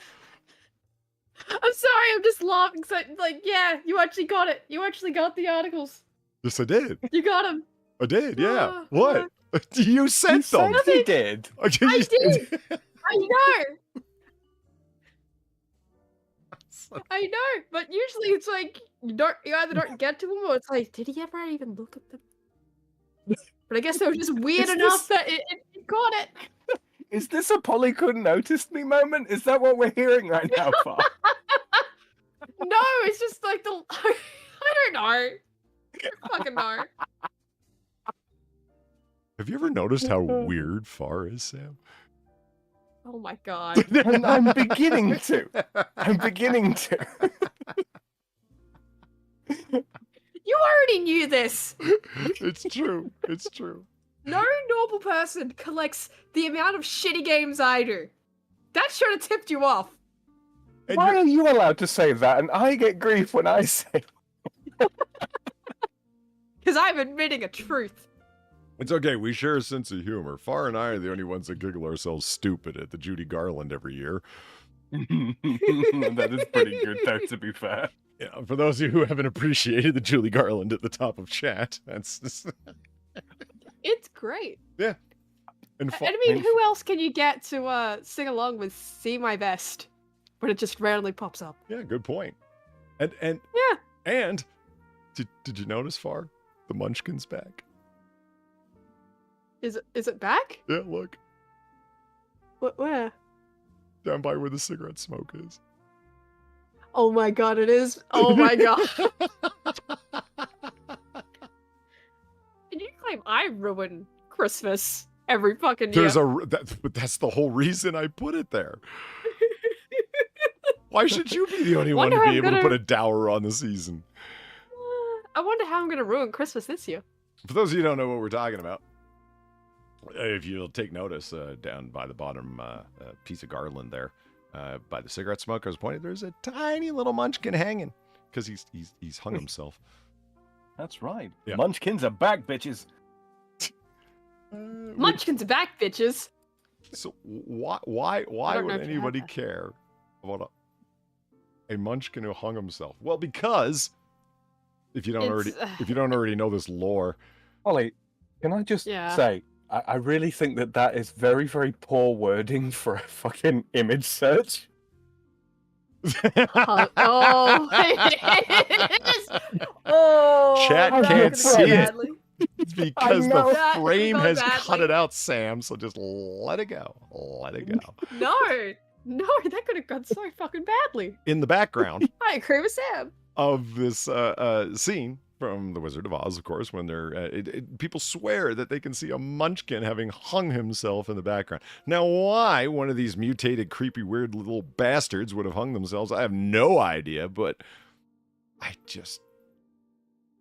I'm sorry, I'm just laughing. So, like, yeah, you actually got it. You actually got the articles. Yes, I did. You got them. I did. Yeah. What? You sent them. He did. I did. I know. I know, but usually it's like you either don't get to them or it's like, did he ever even look at them? But I guess they were just weird enough that it caught it. Is this a Polly couldn't notice me moment? Is that what we're hearing right now, Far? No, it's just like the I don't know. I don't fucking know. Have you ever noticed how weird Far is, Sam? Oh my God. I'm beginning to. I'm beginning to. You already knew this. It's true. It's true. No normal person collects the amount of shitty games I do. That should have tipped you off. And Why are you allowed to say that and I get grief when I say Because I'm admitting a truth. It's okay. We share a sense of humor. Far and I are the only ones that giggle ourselves stupid at the Judy Garland every year. That is pretty good, though, to be fair. Yeah, for those of you who haven't appreciated the Julie Garland at the top of chat, that's just... It's great. Yeah. And I mean, who else can you get to sing along with "See My Best" when it just randomly pops up? Yeah, good point. And yeah. And did you notice, Far? The Munchkin's back. Is it back? Yeah, look. Where? Down by where the cigarette smoke is. Oh my God, it is. Oh my God. And you claim I ruin Christmas every fucking year. But that's the whole reason I put it there. Why should you be the only one to be able to put a dower on the season? I wonder how I'm gonna ruin Christmas this year. For those of you who don't know what we're talking about, if you'll take notice, down by the bottom piece of garland there, by the cigarette smoke I was pointing, there's a tiny little munchkin hanging because he's hung himself. That's right. Yeah. Munchkins are back, bitches. Munchkins are back, bitches. So why would anybody care about a munchkin who hung himself? Well, because if you don't already know this lore, Ollie, can I just say I really think that is very, very poor wording for a fucking image search. Oh, chat can't see it. Badly. It's because the frame has cut it out, Sam. So just let it go. Let it go. No, No, that could have gone so fucking badly. In the background I agree with Sam. of this scene from The Wizard of Oz, of course, when they're people swear that they can see a munchkin having hung himself in the background. Now, why one of these mutated, creepy, weird little bastards would have hung themselves, I have no idea, but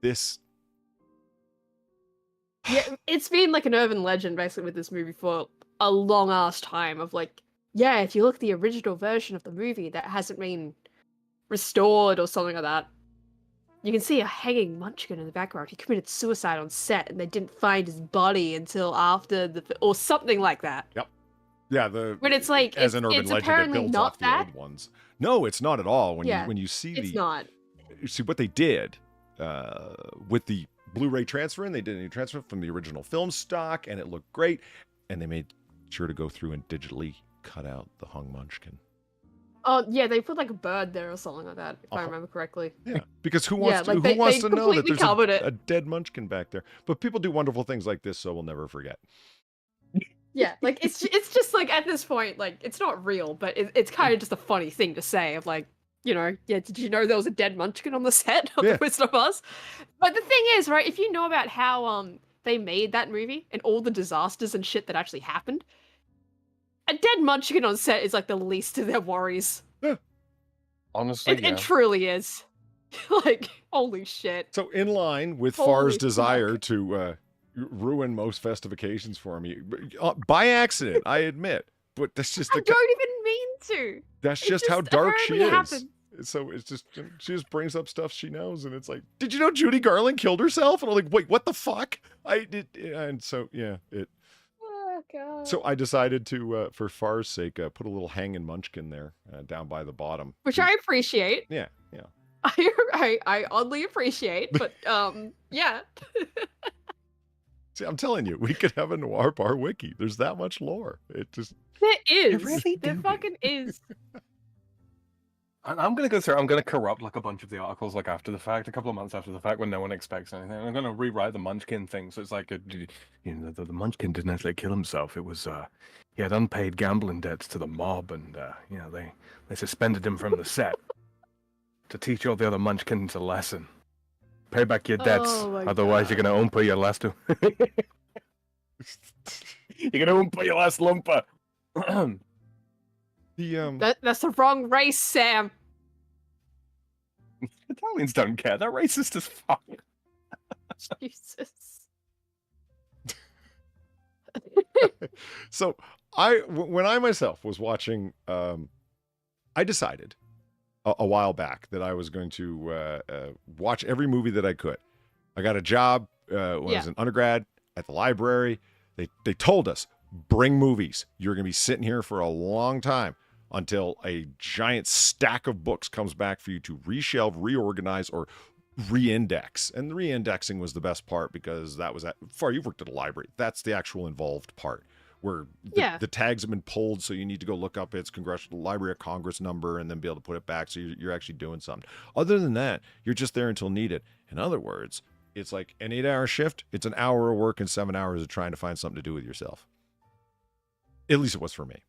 this... Yeah, it's been like an urban legend basically with this movie for a long ass time of like, yeah, if you look at the original version of the movie that hasn't been restored or something like that, you can see a hanging munchkin in the background. He committed suicide on set and they didn't find his body until after or something like that. Yep. Yeah, but it's like as an urban it's legend, apparently it builds not off the that. old ones. No, it's not at all. When you see it's not. You see what they did with the Blu-ray transfer, and they did a transfer from the original film stock, and it looked great. And they made sure to go through and digitally cut out the hung munchkin. Oh yeah, they put like a bird there or something like that, if I remember correctly. Yeah, because who wants to they know that completely there's covered a dead munchkin back there? But people do wonderful things like this, so we'll never forget. Yeah, like it's just like at this point, like it's not real, but it's kind of just a funny thing to say of like, you know, yeah, did you know there was a dead munchkin on the set of The Wizard of Oz? But the thing is, right, if you know about how they made that movie and all the disasters and shit that actually happened, a dead munchkin on set is like the least of their worries. Honestly, it truly is. Like, holy shit. So in line with Holy Far's fuck. desire to ruin most festive occasions for me, by accident, I admit, but that's just I don't even mean to. That's It just how just dark she apparently is. happened. So it's just, she just brings up stuff she knows, and it's like, did you know Judy Garland killed herself? And I'm like, wait, what the fuck? And so yeah, Oh god. So I decided to, for Far's sake, put a little hanging munchkin there down by the bottom. Which I appreciate. Yeah. I oddly appreciate, but yeah. See, I'm telling you, we could have a Noir Bar wiki. There's that much lore. It just... There is. really There do. fucking is. I'm going to go through, I'm going to corrupt like a bunch of the articles like after the fact, a couple of months after the fact when no one expects anything. I'm going to rewrite the munchkin thing. So it's like, the munchkin didn't actually kill himself. It was, he had unpaid gambling debts to the mob and, they suspended him from the set to teach all the other munchkins a lesson. Pay back your debts, otherwise you're going to oompa your last... You're going to oompa your last lumpa. That's the wrong race, Sam. Italians don't care. They're racist as fuck. Jesus. So when I myself was watching, I decided a while back that I was going to watch every movie that I could. I got a job when I was an undergrad at the library. They told us, bring movies. You're going to be sitting here for a long time until a giant stack of books comes back for you to reshelve, reorganize, or reindex. And the reindexing was the best part because that was Far, you've worked at a library. That's the actual involved part where the tags have been pulled, so you need to go look up its Congressional Library of Congress number and then be able to put it back so you're actually doing something. Other than that, you're just there until needed. In other words, it's like an 8-hour shift. It's an hour of work and 7 hours of trying to find something to do with yourself. At least it was for me.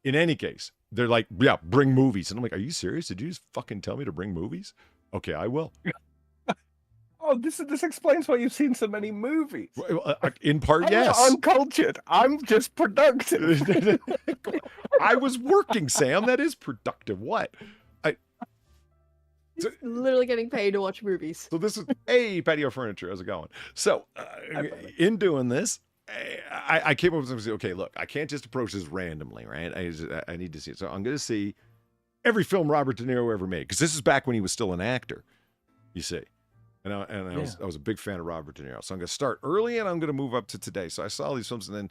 In any case, they're like, yeah, bring movies. And I'm like, are you serious? Did you just fucking tell me to bring movies? Okay, I will. Oh, this explains why you've seen so many movies. In part, I'm yes. not uncultured. I'm just productive. I was working, Sam. That is productive. What? He's literally getting paid to watch movies. So this is, hey, Patio Furniture, how's it going? So in doing this, I came up with something. Okay, look, I can't just approach this randomly, right? I need to see it. So I'm going to see every film Robert De Niro ever made, because this is back when he was still an actor, you see. And I was a big fan of Robert De Niro. So I'm going to start early and I'm going to move up to today. So I saw all these films, and then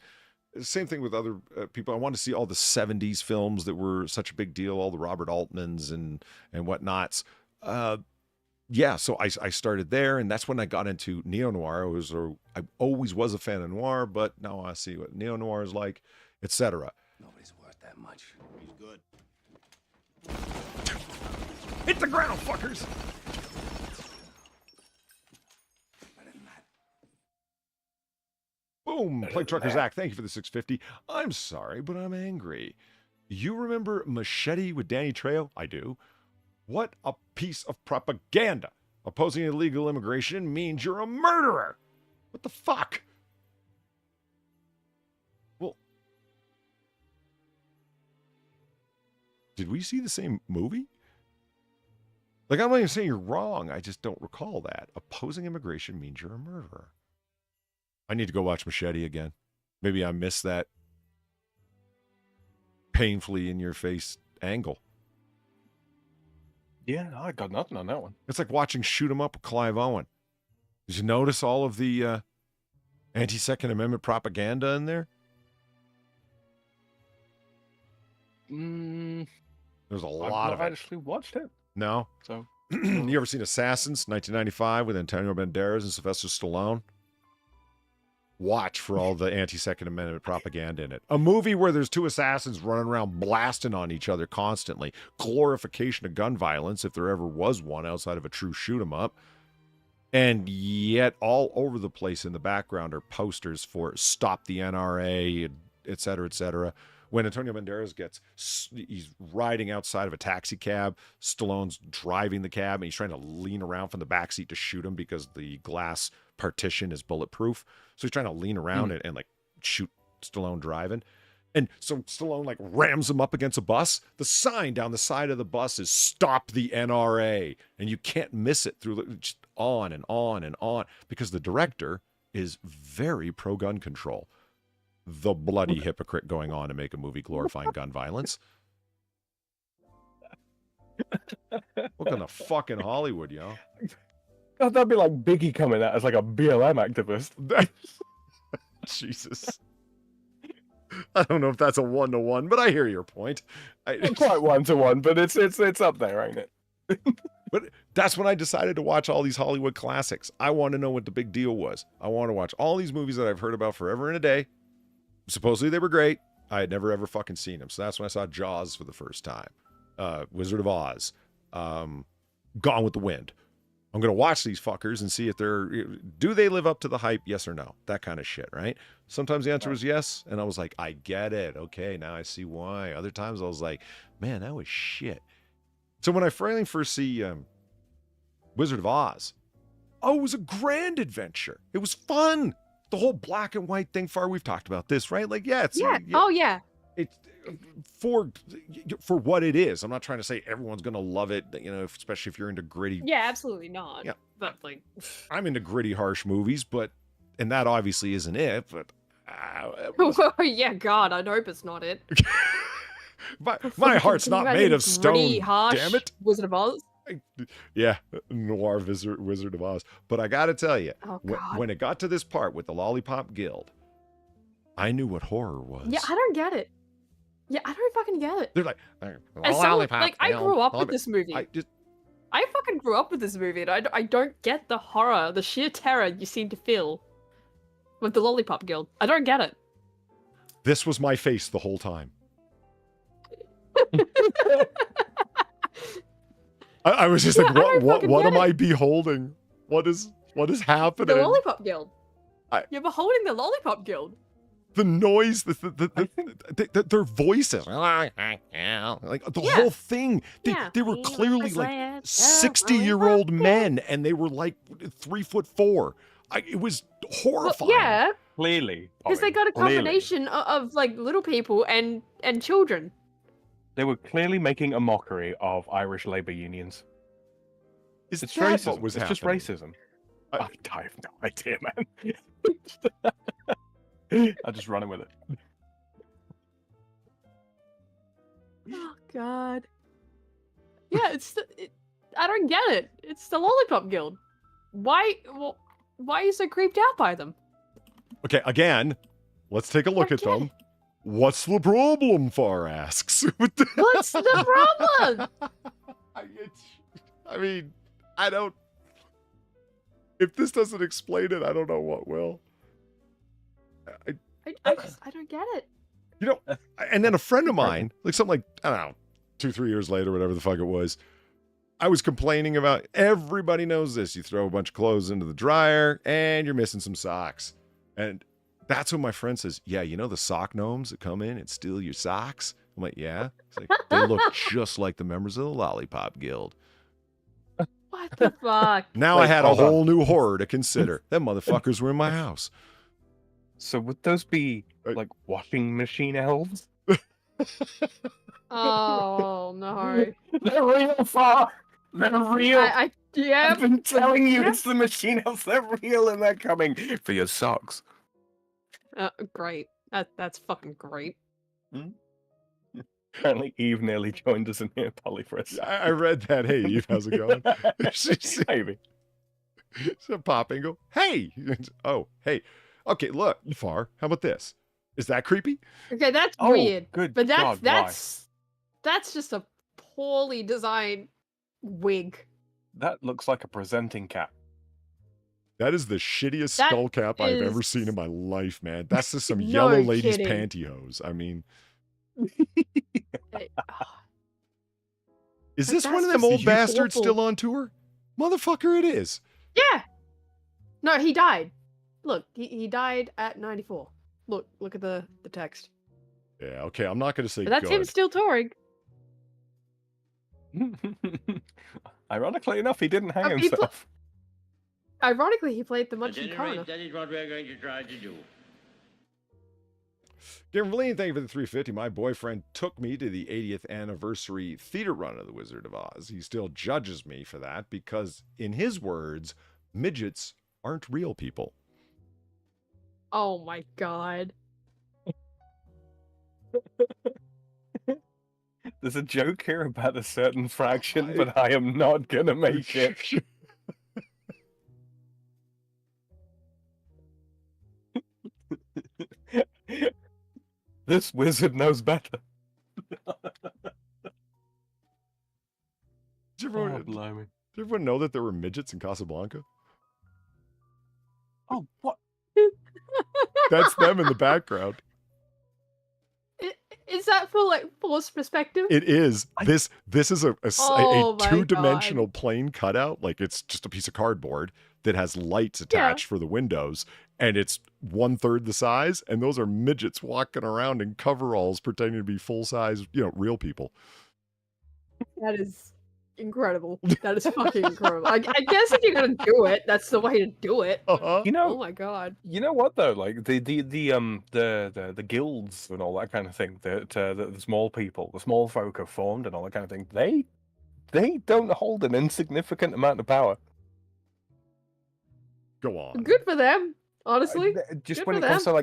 same thing with other people. I wanted to see all the 70s films that were such a big deal, all the Robert Altmans and whatnots. So I started there, and that's when I got into neo-noir. I always was a fan of noir, but now I see what neo-noir is like, etc. Nobody's worth that much. He's good. Hit the ground, fuckers! Boom! Play Trucker Zach, thank you for the 650. I'm sorry, but I'm angry. You remember Machete with Danny Trejo? I do. What a piece of propaganda. Opposing illegal immigration means you're a murderer. What the fuck? Well, did we see the same movie? Like, I'm not even saying you're wrong. I just don't recall that. Opposing immigration means you're a murderer. I need to go watch Machete again. Maybe I missed that painfully in your face angle. Yeah, I got nothing on that one. It's like watching Shoot 'em Up with Clive Owen. Did you notice all of the anti-Second Amendment propaganda in there? There's a lot of it. I've actually watched it. No? So, you ever seen Assassins, 1995, with Antonio Banderas and Sylvester Stallone? Watch for all the anti-Second Amendment propaganda in it. A movie where there's two assassins running around blasting on each other constantly. Glorification of gun violence, if there ever was one outside of a true shoot 'em up. And yet all over the place in the background are posters for Stop the NRA, et cetera, et cetera. When Antonio Banderas he's riding outside of a taxi cab, Stallone's driving the cab, and he's trying to lean around from the backseat to shoot him because the glass partition is bulletproof. So he's trying to lean around and like shoot Stallone driving. And so Stallone like rams him up against a bus. The sign down the side of the bus is "Stop the NRA." And you can't miss it through just on and on and on because the director is very pro-gun control. The bloody hypocrite going on to make a movie glorifying gun violence. Welcome to fucking Hollywood, yo. God, that'd be like Biggie coming out as like a BLM activist. Jesus. I don't know if that's a one-to-one, but I hear your point. Not quite one-to-one, but it's up there, ain't it? But that's when I decided to watch all these Hollywood classics. I want to know what the big deal was. I want to watch all these movies that I've heard about forever and a day. Supposedly they were great. I had never ever fucking seen them. So that's when I saw Jaws for the first time. Wizard of Oz. Gone with the Wind. I'm going to watch these fuckers and see if do they live up to the hype? Yes or no? That kind of shit, right? Sometimes the answer was yes. And I was like, I get it. Okay, now I see why. Other times I was like, man, that was shit. So when I finally first see Wizard of Oz, it was a grand adventure. It was fun. The whole black and white thing, we've talked about this, right? Like, yeah, it's Oh yeah. It's for what it is. I'm not trying to say everyone's gonna love it, especially if you're into gritty. Yeah, absolutely not. Yeah, but like, I'm into gritty, harsh movies, and that obviously isn't it. But yeah, God, I hope it's not it. my heart's not made of stone. Harsh damn it, Wizard of Oz. Yeah, Noir Wizard of Oz. But I got to tell you, when it got to this part with the Lollipop Guild, I knew what horror was. Yeah, I don't get it. Yeah, I don't fucking get it. They're like, I grew up with this movie. I fucking grew up with this movie, and I don't get the horror, the sheer terror you seem to feel with the Lollipop Guild. I don't get it. This was my face the whole time. I was just like, what am I beholding? What is happening? The Lollipop Guild. You're beholding the Lollipop Guild. The noise, their voices, like the whole thing. They were clearly like 60-year-old men, and they were like 3'4". It was horrifying. Well, yeah, clearly, because they got a combination of like little people and children. They were clearly making a mockery of Irish labor unions. It's racism. What was it's happening? Just racism. I have no idea, man. I'm just running with it. Oh God. Yeah, I don't get it. It's the Lollipop Guild. Why are you so creeped out by them? Okay, again, let's take a look at them. What's the problem, Far asks. What's the problem? I mean, I don't... If this doesn't explain it, I don't know what will. I don't get it. And then a friend of mine, like something like, I don't know, 2-3 years later, whatever the fuck it was, I was complaining about, everybody knows this. You throw a bunch of clothes into the dryer and you're missing some socks. And that's when my friend says, yeah, the sock gnomes that come in and steal your socks? I'm like, yeah. He's like, they look just like the members of the Lollipop Guild. What the fuck? Now Wait, I had a hold on. whole new horror to consider. Them motherfuckers were in my house. So would those be like washing machine elves? Oh no. They're real, Far. They're real. Yeah. I've been telling you it's the machine elves. They're real and they're coming for your socks. Great. That's fucking great. Apparently, Eve nearly joined us in here, Polly, for a second. I read that. Hey, Eve, how's it going? Maybe. So pop and go, hey. Oh, hey. Okay, look, Far. How about this? Is that creepy? Okay, that's Oh, weird. good But God, that's just a poorly designed wig. That looks like a presenting cap. That is the shittiest That skull cap I've ever is- seen in my life, man. That's just some No yellow ladies' kidding. pantyhose. I mean, Like, is But this one of that's them just old bastards awful. still on tour? Motherfucker, it is. yeah. No, he died. Look, he died at 94. Look at the text. Yeah, okay, I'm not going to say But that's good. him still touring. Ironically enough, he didn't hang People- himself. Ironically, he played the At Munchkin any Corner. rate, that is what we're going to try to do. Gavin Valine, thank you for the 350. My boyfriend took me to the 80th anniversary theater run of The Wizard of Oz. He still judges me for that because, in his words, midgets aren't real people. Oh my god. There's a joke here about a certain fraction, but I am not gonna make it. This wizard knows better. Did everyone, blimey. did everyone know that there were midgets in Casablanca? Oh, what? That's them in the background. Is that for like forced perspective? It is. This is a Oh my two-dimensional plane cutout. Like it's just a piece of cardboard that has lights attached for the windows, and it's 1/3 the size. And those are midgets walking around in coveralls, pretending to be full-size, real people. That is incredible. That is fucking incredible. I guess if you're gonna do it, that's the way to do it. Uh-huh. You know, Oh my god. you know what though? Like the guilds and all that kind of thing. The small people, the small folk have formed and all that kind of thing. They don't hold an insignificant amount of power. Go on. Good for them, honestly. Just Good when for it comes them.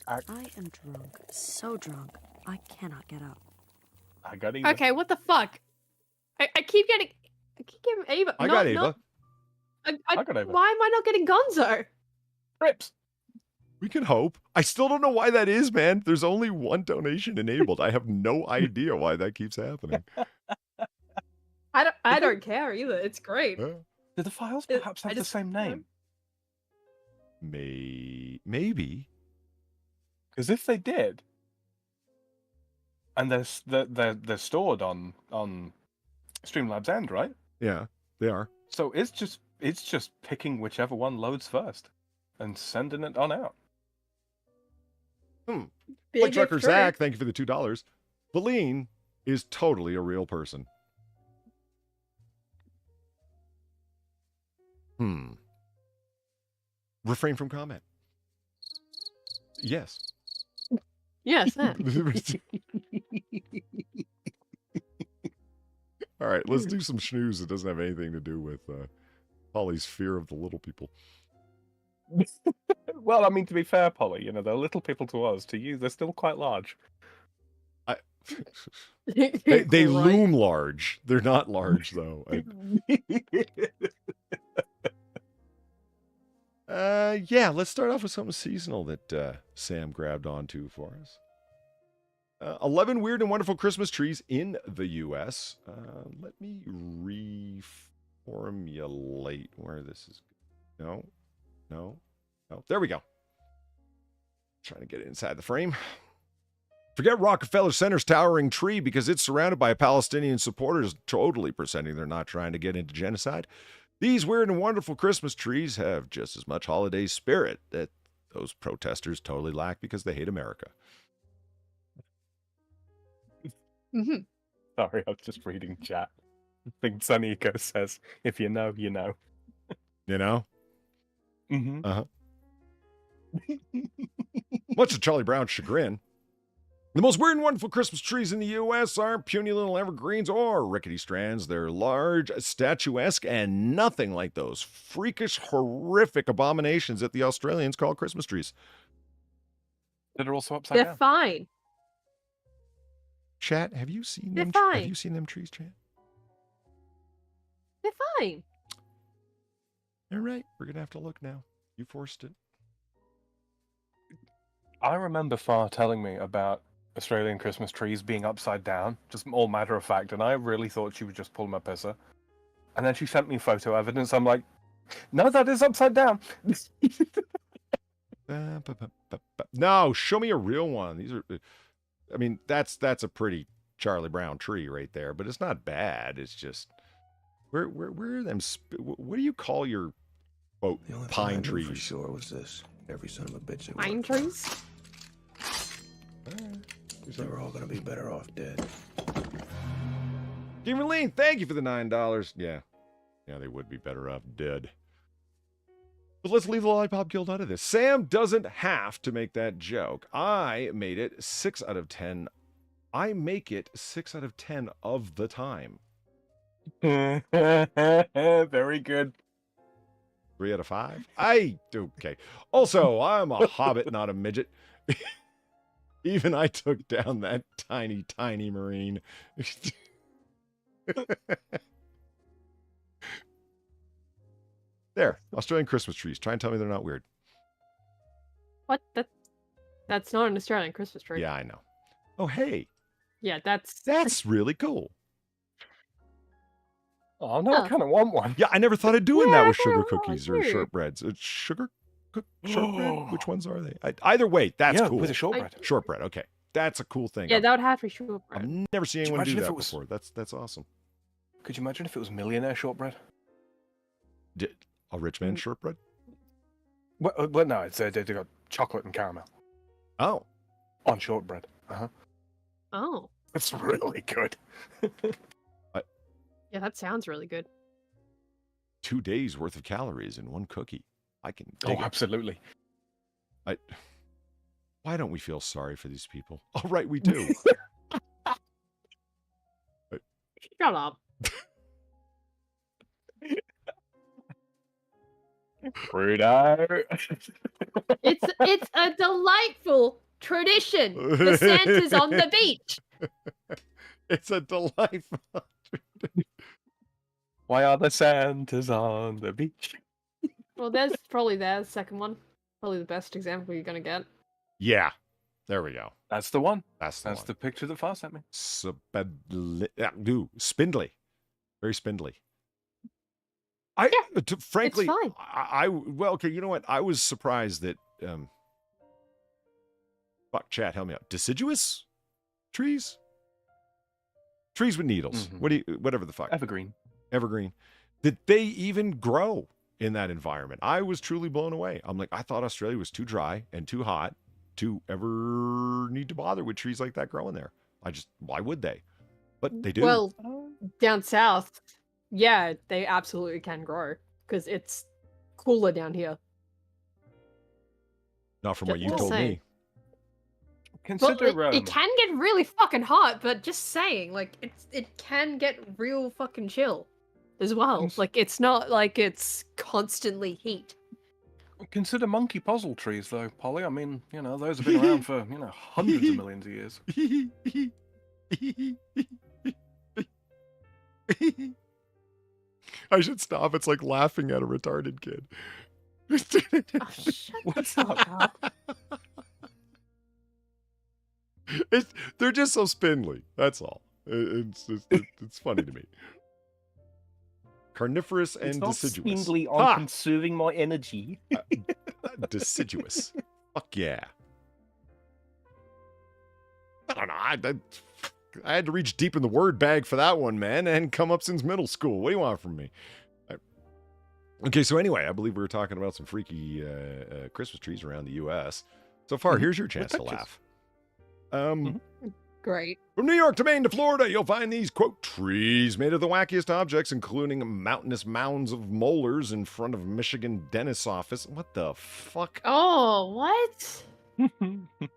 to I am drunk. So drunk. I cannot get up. I got Eva. Okay, what the fuck? I keep getting Eva. I No, got no. Eva. I got Eva. Why am I not getting Gonzo? Rips. We can hope. I still don't know why that is, man. There's only one donation enabled. I have no idea why that keeps happening. I don't care either. It's great. Yeah. Do the files It- perhaps I have the just- same name? Maybe. Because if they did, and they're stored on Streamlabs End, right? Yeah, they are. So it's just picking whichever one loads first and sending it on out. Like Big Trucker if true. Zach, thank you for the $2. Valine is totally a real person. Refrain from comment. Yes. Yes, that. All right, let's do some snooze that doesn't have anything to do with Polly's fear of the little people. Well, I mean, to be fair, Polly, they're little people to us. To you, they're still quite large. They Right. loom large. They're not large, though. Yeah, let's start off with something seasonal that Sam grabbed onto for us. 11 weird and wonderful Christmas trees in the U.S. Let me reformulate where this is. No. There we go. Trying to get it inside the frame. Forget Rockefeller Center's towering tree because it's surrounded by Palestinian supporters totally pretending they're not trying to get into genocide. These weird and wonderful Christmas trees have just as much holiday spirit that those protesters totally lack because they hate America. Mm-hmm. Sorry, I was just reading chat. I think Sunnyco says, if you know, you know. You know? Mm-hmm. Uh-huh. Much to Charlie Brown's chagrin, the most weird and wonderful Christmas trees in the U.S. aren't puny little evergreens or rickety strands. They're large, statuesque, and nothing like those freakish, horrific abominations that the Australians call Christmas trees. That are also upside They're down. fine. Chat, have you seen They're them? fine. Have you seen them trees, Chat? They're fine. All right, we're gonna have to look now. You forced it. I remember Far telling me about Australian Christmas trees being upside down, just all matter of fact, and I really thought she was just pulling my pisser. And then she sent me photo evidence. I'm like, no, that is upside down. No, show me a real one. These are, I mean, that's a pretty Charlie Brown tree right there, but it's not bad. It's just, where are them? What do you call your pine trees? For sure was this. Every son of a bitch. Pine trees? They were all gonna be better off dead. Kimberly, thank you for the $9. Yeah, they would be better off dead. But let's leave the Lollipop Guild out of this. Sam doesn't have to make that joke. I made it 6 out of 10. I make it 6 out of 10 of the time. Very good. 3 out of 5? Okay. Also, I'm a hobbit, not a midget. Even I took down that tiny, tiny marine. There, Australian Christmas trees. Try and tell me they're not weird. What? That's not an Australian Christmas tree. Yeah, I know. Oh, hey. Yeah, that's really cool. Oh, no, I kind of want one. Yeah, I never thought of doing that with sugar that's cookies or weird. shortbreads. Shortbread? Which ones are they? Either way, that's cool. with a shortbread. Shortbread, okay. That's a cool thing. Yeah, that would have to be shortbread. I've never seen Could you anyone do imagine if that it was- before. That's awesome. Could you imagine if it was millionaire shortbread? A rich man shortbread? Well, no, it's they got chocolate and caramel Oh. on shortbread. Oh. It's really good. Yeah, that sounds really good. 2 days worth of calories in one cookie. I can Oh, dig it. absolutely. Why don't we feel sorry for these people? Oh, right, we do. Shut up. Ryder. It's a delightful tradition. The Santa's on the beach. It's a delightful. Why are the Santas on the beach? Well, there's probably the second one. Probably the best example you're gonna get. Yeah. There we go. That's the one. That's That's the picture that Far sent me. Spindly. Very spindly. Frankly, it's fine. well, okay, you know what? I was surprised that, fuck, chat, help me out. Deciduous trees? Trees with needles. Mhm. Whatever the fuck. Evergreen. That they even grow in that environment. I was truly blown away. I'm like, I thought Australia was too dry and too hot to ever need to bother with trees like that growing there. Why would they? But they do. Well, down south, yeah, they absolutely can grow because it's cooler down here. Not from what you just told saying. me. Consider Well, it can get really fucking hot, but just saying, like, it can get real fucking chill as well. Like, it's not like it's constantly heat. Consider monkey puzzle trees, though, Polly. I mean, those have been around for, hundreds of millions of years. I should stop. It's like laughing at a retarded kid. Oh, What's up? They're just so spindly. That's all. It's funny to me. Carnivorous and It's not deciduous. spindly on conserving my energy. Deciduous. Fuck yeah. I don't know. I had to reach deep in the word bag for that one, man, and come up since middle school. What do you want from me? Okay, so anyway, I believe we were talking about some freaky Christmas trees around the U.S. So far, here's your chance to laugh. Go Great. From New York to Maine to Florida, you'll find these, quote, trees made of the wackiest objects, including mountainous mounds of molars in front of Michigan dentist's office. What the fuck? Oh, what?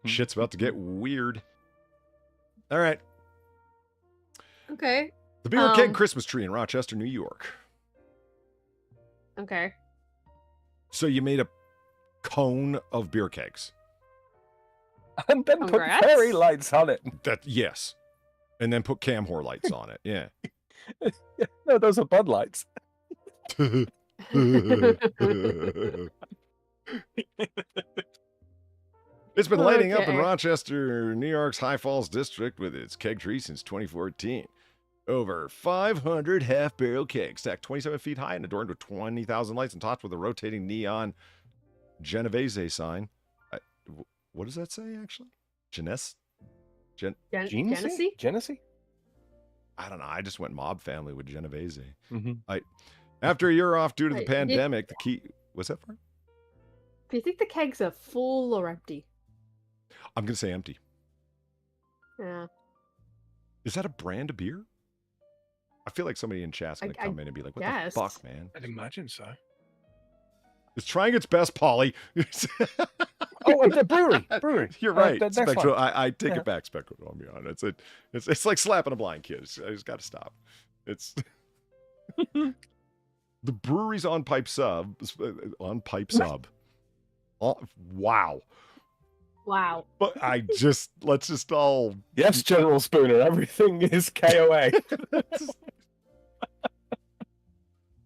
Shit's about to get weird. All right. Okay. The Beer Keg Christmas tree in Rochester, New York. Okay. So you made a cone of beer kegs. And then put Congrats. fairy lights on it. Yes. And then put cam whore lights on it. Yeah. No, those are Bud Lights. It's been lighting up in Okay. Rochester, New York's High Falls district with its keg tree since 2014. Over 500 half-barrel kegs stacked 27 feet high and adorned with 20,000 lights and topped with a rotating neon Genovese sign. What does that say, actually? Genesee? Genesee? I don't know. I just went mob family with Genovese. Mm-hmm. After a year off due to the Wait, pandemic, the key... What's that for? Do you think the kegs are full or empty? I'm going to say empty. Yeah. Is that a brand of beer? I feel like somebody in chat's going to come in and be like, what guess. the fuck, man? I'd imagine so. It's trying its best, Polly. Oh, and the brewery. You're right. That's Spectral. fine. I take Yeah. it back, Spectral. I'll be honest. It's like slapping a blind kid. I just got to stop. It's the brewery's on pipe sub. Oh, wow. Wow. But let's just all. Yes, General Spooner, everything is KOA.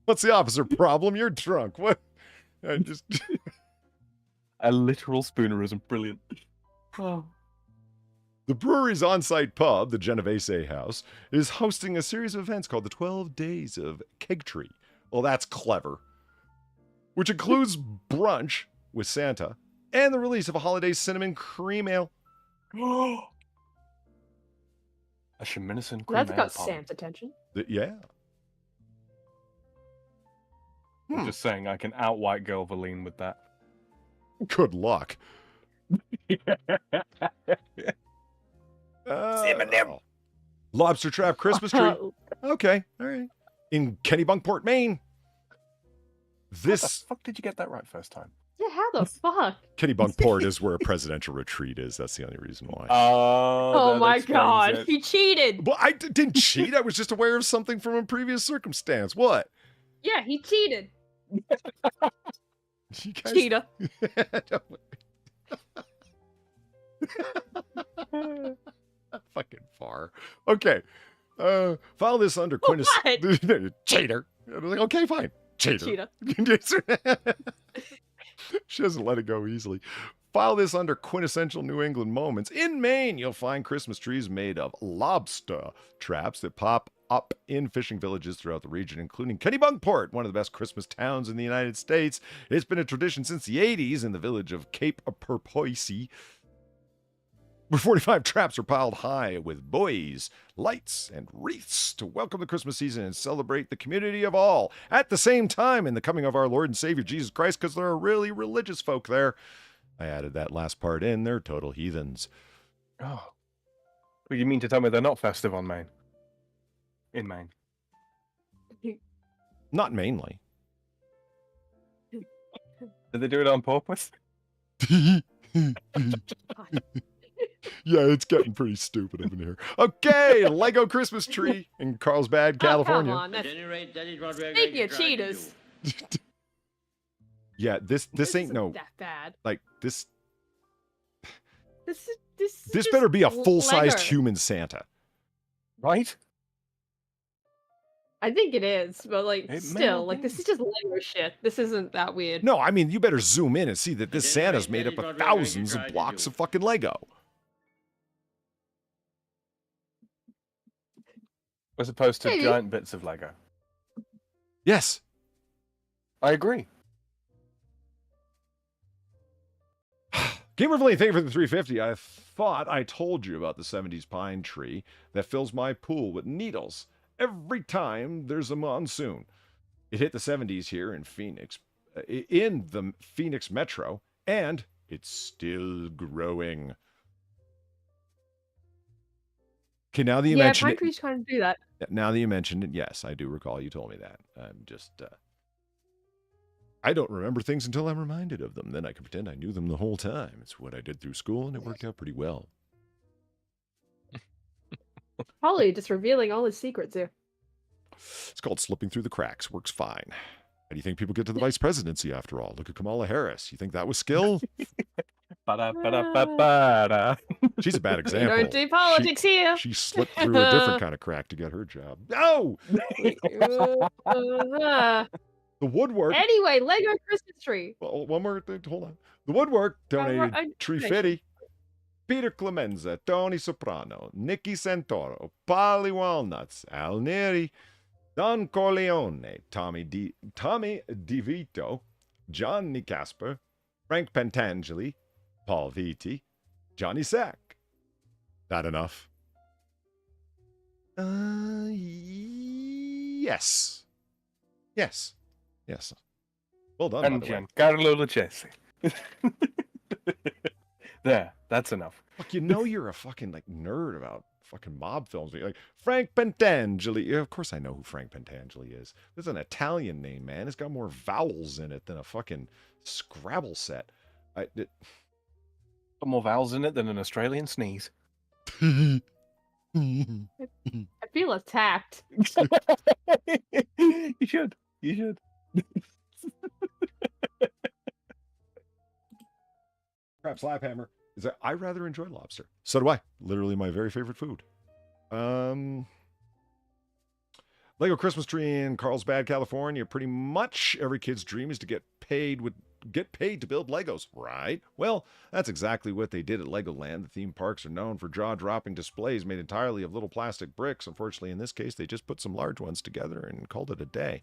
What's the officer problem? You're drunk. What? I just. A literal spoonerism. Brilliant. Oh. The brewery's on-site pub, the Genovese House, is hosting a series of events called the 12 Days of Keg Tree. Well, that's clever. Which includes brunch with Santa and the release of a holiday cinnamon cream ale. A Sheminisson cream That's ale got pong. Sam's attention. Yeah. I'm just saying I can out-white girl Valine with that. Good luck. Lobster Trap Christmas Tree. Okay, all right. In Kennebunkport, Maine. How the This fuck did you get that right first time? Yeah, how the fuck? Kennebunkport is where a presidential retreat is. That's the only reason why. Oh that my explains god, it. he cheated! Well, I didn't cheat. I was just aware of something from a previous circumstance. What? Yeah, he cheated. You guys... Cheater. Fucking far. Okay. File this under Cheater. I was like, okay, fine. Cheater. She doesn't let it go easily. File this under quintessential New England moments. In Maine, you'll find Christmas trees made of lobster traps that pop up in fishing villages throughout the region, including Kennebunkport, one of the best Christmas towns in the United States. It's been a tradition since the 80s in the village of Cape Porpoise, where 45 traps are piled high with buoys, lights, and wreaths to welcome the Christmas season and celebrate the community of all at the same time in the coming of our Lord and Savior Jesus Christ, because there are really religious folk there. I added that last part in. They're total heathens. Oh. Well, you mean to tell me they're not festive on Maine? In Maine. Not mainly. Did they do it on purpose? Yeah, it's getting pretty stupid up in here. Okay, Lego Christmas tree in Carlsbad, California. Oh, come on. At That's... any rate, that is what we're going Speaking to of try to cheaters. do. Yeah, this ain't isn't no that bad. like this. This This better be a full-sized Lego. human Santa. Right? I think it is, but like It may still, not like be. this is just Lego shit. This isn't that weird. No, I mean you better zoom in and see that this At any Santa's rate, made that up is of what we're going to thousands try of to blocks do. of fucking Lego. As opposed to Maybe. giant bits of Lego. Yes. I agree. Gamer Valine, thank you for the 350. I thought I told you about the 70s pine tree that fills my pool with needles every time there's a monsoon. It hit the 70s here in Phoenix, in the Phoenix metro, and it's still growing. Okay, now that you Yeah, mention pine it, trees kind of do that. now that you mentioned it, yes, I do recall you told me that. I'm just, I don't remember things until I'm reminded of them. Then I can pretend I knew them the whole time. It's what I did through school, and it worked out pretty well. Probably just revealing all his secrets here. It's called slipping through the cracks. Works fine. How do you think people get to the vice presidency after all? Look at Kamala Harris. You think that was skill? Ba-da-ba-da-ba-ba-da. She's a bad We example. don't do politics here. She slipped through a different kind of crack to get her job. No! The woodwork. Anyway, Lego Christmas tree. Well, one more thing. Hold on. The woodwork donated Tree Fitty. Peter Clemenza, Tony Soprano, Nicky Santoro, Polly Walnuts, Al Neri, Don Corleone, Tommy DeVito, Johnny Casper, Frank Pentangeli, Paul Vitti, Johnny Sack. Not enough? Yes. Yes. Yes. Well done, And by the way. Giancarlo Lucchesi. There, that's enough. Fuck, you know you're a fucking like nerd about fucking mob films. You're like Frank Pentangeli. Yeah, of course I know who Frank Pentangeli is. This is an Italian name, man. It's got more vowels in it than a fucking Scrabble set. Got more vowels in it than an Australian sneeze. I feel attacked. You should. You should. Crap Slaphammer is that I rather enjoy lobster. So do I. Literally my very favorite food. Lego Christmas tree in Carlsbad, California. Pretty much every kid's dream is to get paid to build Legos, right? Well, that's exactly what they did at Legoland. The theme parks are known for jaw-dropping displays made entirely of little plastic bricks. Unfortunately, in this case, they just put some large ones together and called it a day.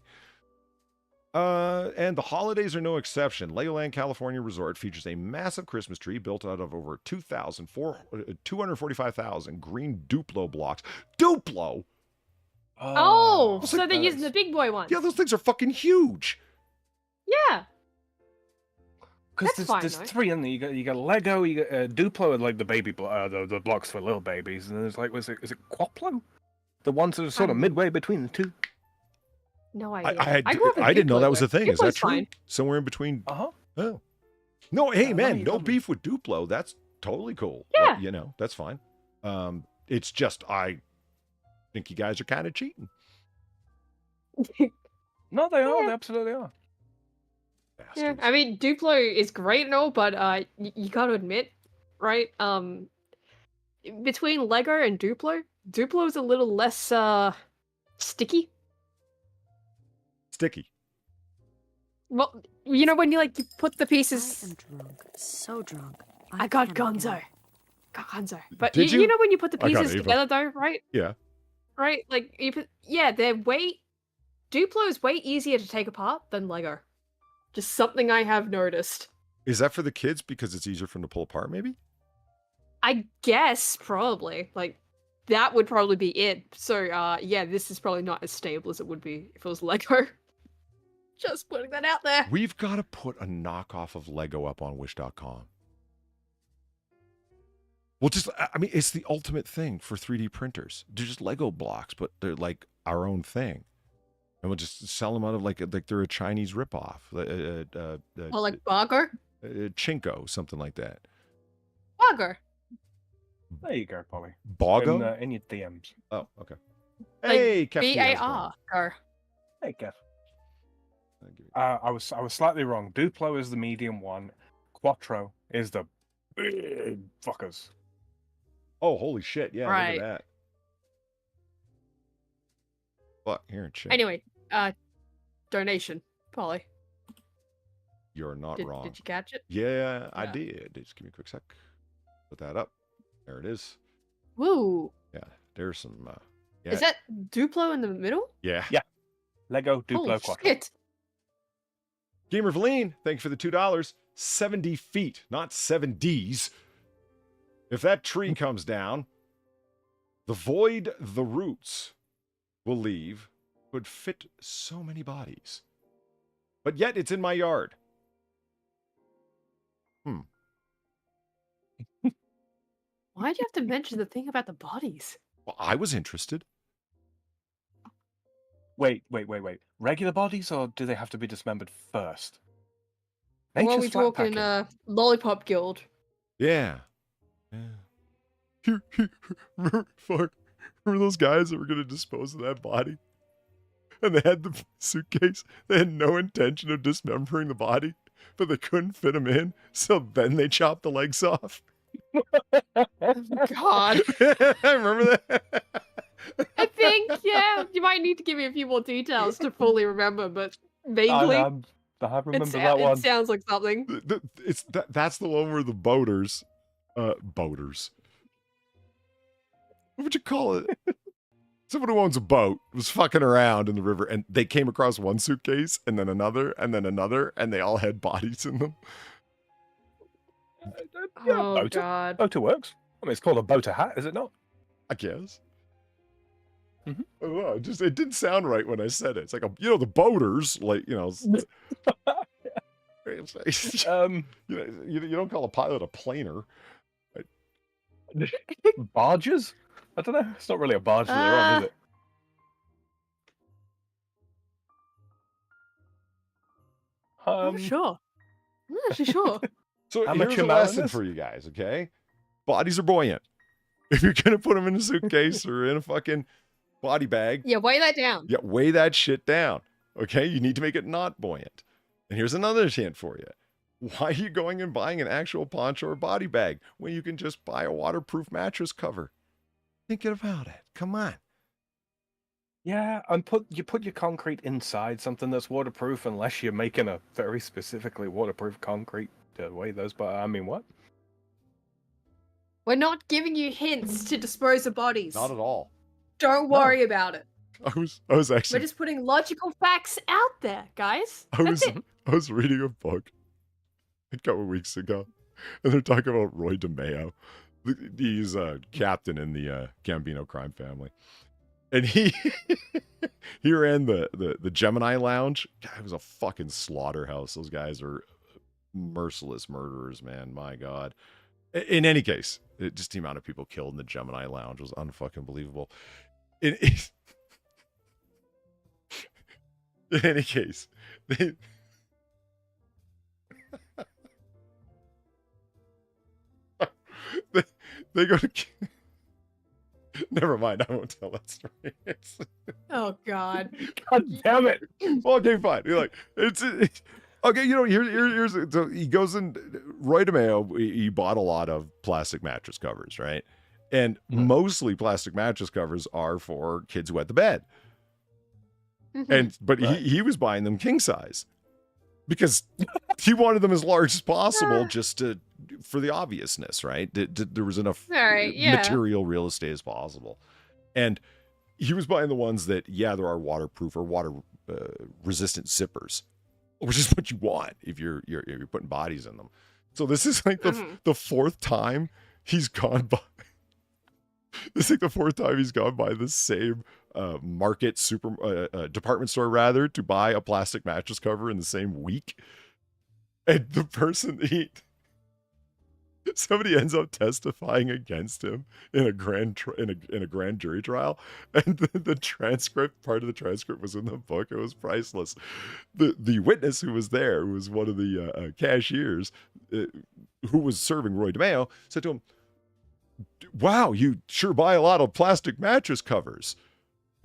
And the holidays are no exception. Legoland California Resort features a massive Christmas tree built out of over 245,000 green Duplo blocks. Duplo! Oh, so they're using the big boy ones. Yeah, those things are fucking huge. Yeah. Because there's three in there. You got Lego, you got Duplo, and like the baby the blocks for little babies, and then there's like is it Quaplo? The ones that are sort of midway between the two. No idea. I didn't know that was a thing. Is that true? Fine. Somewhere in between. Oh. No, hey man, no beef with Duplo. That's totally cool. Yeah. You know, that's fine. It's just I think you guys are kind of cheating. No, they are. They absolutely are. Yeah, I mean, Duplo is great and all, but you got to admit, right? Between Lego and Duplo is a little less sticky. Sticky. Well, you know when you put the pieces. I am drunk, so drunk. I got cannot get Gonzo. up. Got Gonzo. But Did you know when you put the I got pieces Eva. together, though, right? Yeah. Right? Like Duplo is way easier to take apart than Lego. Just something I have noticed. Is that for the kids because it's easier for them to pull apart? Maybe. I guess probably that would probably be it. So yeah, this is probably not as stable as it would be if it was Lego. Just putting that out there. We've got to put a knockoff of Lego up on Wish.com. Well, I mean, it's the ultimate thing for 3D printers. They're just Lego blocks, but they're like our own thing. And we'll just sell them out of like they're a Chinese ripoff. Or like Bagger? Chinko, something like that. Bagger. There you go, Polly. Bogo? In your DMs. Oh, okay. Hey, Kev. B-A-R. Hey, Kev. I was slightly wrong. Duplo is the medium one. Quattro is the big fuckers. Oh, holy shit. Yeah, Right. look at that. What? Here, check. Anyway, donation, Polly. You're not wrong. Did you catch it? Yeah, I did. Just give me a quick sec. Put that up. There it is. Woo. Yeah, there's some. Yeah. Is that Duplo in the middle? Yeah. Yeah. Lego Duplo Holy Quattro. shit. Gamer Valine, thank you for the $2. 70 feet, not 7Ds. If that tree comes down, the void the roots will leave would fit so many bodies. But yet it's in my yard. Why'd you have to mention the thing about the bodies? Well, I was interested. Wait. Regular bodies, or do they have to be dismembered first? Or are Nature's we flat talking packing. Lollipop Guild? Yeah. Remember those guys that were going to dispose of that body? And they had the suitcase. They had no intention of dismembering the body, but they couldn't fit him in. So then they chopped the legs off. God. I remember that. I think, yeah, you might need to give me a few more details to fully remember, but vaguely, I remember that one. it sounds like something. That's the one where the boaters. What would you call it? Someone who owns a boat was fucking around in the river, and they came across one suitcase, and then another, and then another, and they all had bodies in them. Oh, boater. God. Boater works. I mean, it's called a boater hat, is it not? I guess. Mhm. I don't know, it didn't sound right when I said it. It's like, the boaters, like, you don't call a pilot a planer. Barges? I don't know. It's not really a barge that they're on, is it? I'm not sure. I'm not actually sure. So Amateur here's a lesson mariners? for you guys, okay? Bodies are buoyant. If you're going to put them in a suitcase or in a fucking body bag, Yeah, weigh that down. yeah, weigh that shit down, okay? You need to make it not buoyant. And here's another hint for you. Why are you going and buying an actual poncho or body bag when you can just buy a waterproof mattress cover? Thinking about it. Come on. Yeah, and you put your concrete inside something that's waterproof, unless you're making a very specifically waterproof concrete to weigh those. But I mean, what? We're not giving you hints to dispose of bodies. Not at all. Don't worry about it. I was actually We're just putting logical facts out there, guys. I That's was reading a book a couple weeks ago, and they're talking about Roy DeMeo. He's a captain in the Gambino crime family, and he ran the Gemini Lounge. God, it was a fucking slaughterhouse. Those guys are merciless murderers, man. My God. In any case, just the amount of people killed in the Gemini Lounge was unfucking believable. In any case, they go to. Never mind, I won't tell that story. Oh God. God damn it! Well, okay, fine. You're like, it's okay. Here's so he goes in. Roy DeMeo, he bought a lot of plastic mattress covers, right? And mostly plastic mattress covers are for kids who wet the bed. But he was buying them king size because he wanted them as large as possible, just for the obviousness, right? There was enough material real estate as possible, and he was buying the ones that there are waterproof or water resistant zippers, which is what you want if you're putting bodies in them. So this is like the fourth time he's gone by. This is like the fourth time he's gone by the same market department store rather to buy a plastic mattress cover in the same week, and the person somebody ends up testifying against him in a grand jury trial, and the transcript, part of the transcript was in the book. It was priceless. The witness who was there, who was one of the cashiers who was serving Roy DeMeo, said to him, "Wow, you sure buy a lot of plastic mattress covers."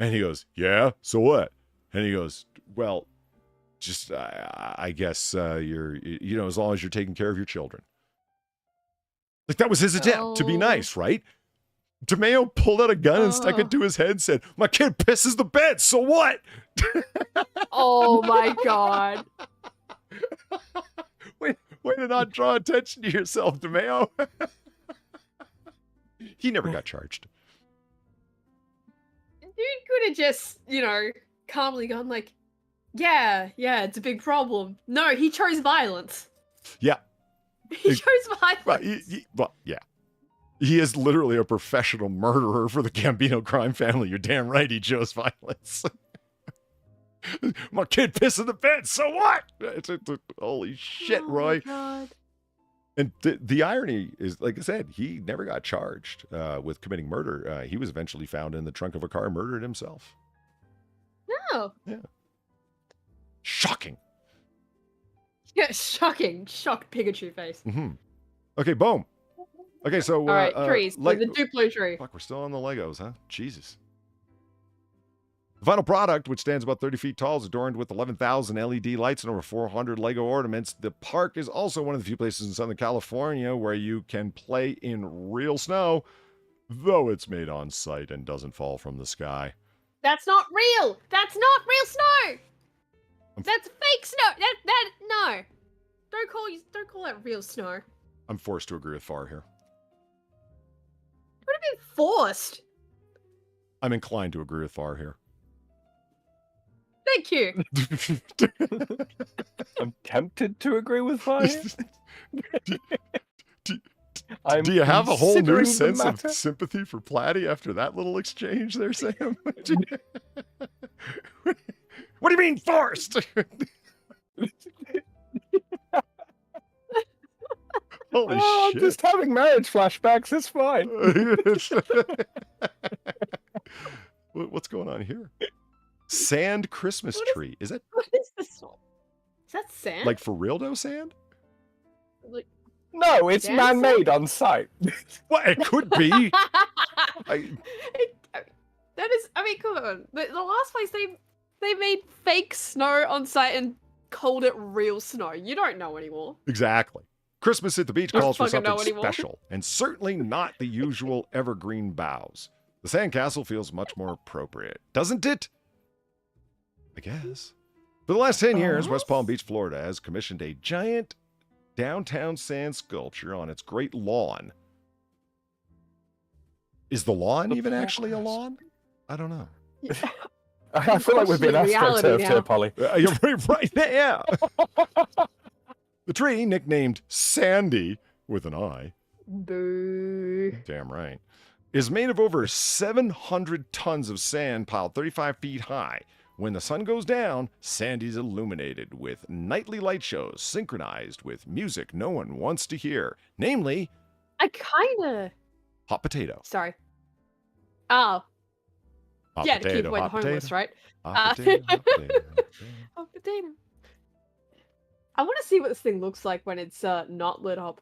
And he goes, "Yeah, so what?" And he goes, "Well, just I guess you're as long as you're taking care of your children." Like, that was his attempt to be nice, right? DeMeo pulled out a gun and stuck it to his head and said, "My kid pisses the bed, so what?" Oh my God. Way to not draw attention to yourself, DeMeo. He never got charged. Dude could have just, calmly gone like, yeah, it's a big problem. No, he chose violence. Yeah. He chose violence. Well, yeah. He is literally a professional murderer for the Gambino crime family. You're damn right he chose violence. My kid pissed in the bed, so what? Holy shit, Roy. God. And the irony is, like I said, he never got charged with committing murder. He was eventually found in the trunk of a car, murdered himself. No. Yeah. Shocking. Yeah, shocking. Shocked Pikachu face. Mm-hmm. Okay, boom. Okay, so... All right, trees. The Duplo tree. Fuck, we're still on the Legos, huh? Jesus. The final product, which stands about 30 feet tall, is adorned with 11,000 LED lights and over 400 Lego ornaments. The park is also one of the few places in Southern California where you can play in real snow, though it's made on site and doesn't fall from the sky. That's not real. That's not real snow. That's fake snow. No. Don't call that real snow. I'm forced to agree with Far here. What do you mean forced? I'm inclined to agree with Far here. Thank you. I'm tempted to agree with Fire. Do you have a whole new sense of sympathy for Platy after that little exchange there, Sam? What do you mean forced? Holy shit. I'm just having marriage flashbacks. It's fine. What's going on here? Sand Christmas tree. Is that? What is this? Is that sand? Like for real though, sand? Like, no, it's man-made on site. Well, it could be. That is. I mean, come on. The last place they made fake snow on site and called it real snow. You don't know anymore. Exactly. Christmas at the beach calls for something anymore. special, and certainly not the usual evergreen boughs. The sandcastle feels much more appropriate, doesn't it? I guess. For the last 10 years, West Palm Beach, Florida has commissioned a giant downtown sand sculpture on its great lawn. Is the lawn even actually a lawn? I don't know. I feel like we've been astroturfed here, Polly. You're right there, yeah. The tree, nicknamed Sandy, with an I. Boo. Damn right. Is made of over 700 tons of sand piled 35 feet high. When the sun goes down, Sandy's illuminated with nightly light shows synchronized with music no one wants to hear. Namely... I kinda... Hot potato. Sorry. Oh. Hot yeah, potato, to keep avoiding hot homeless, potato. right? Hot potato, hot potato. Hot potato. I want to see what this thing looks like when it's not lit up.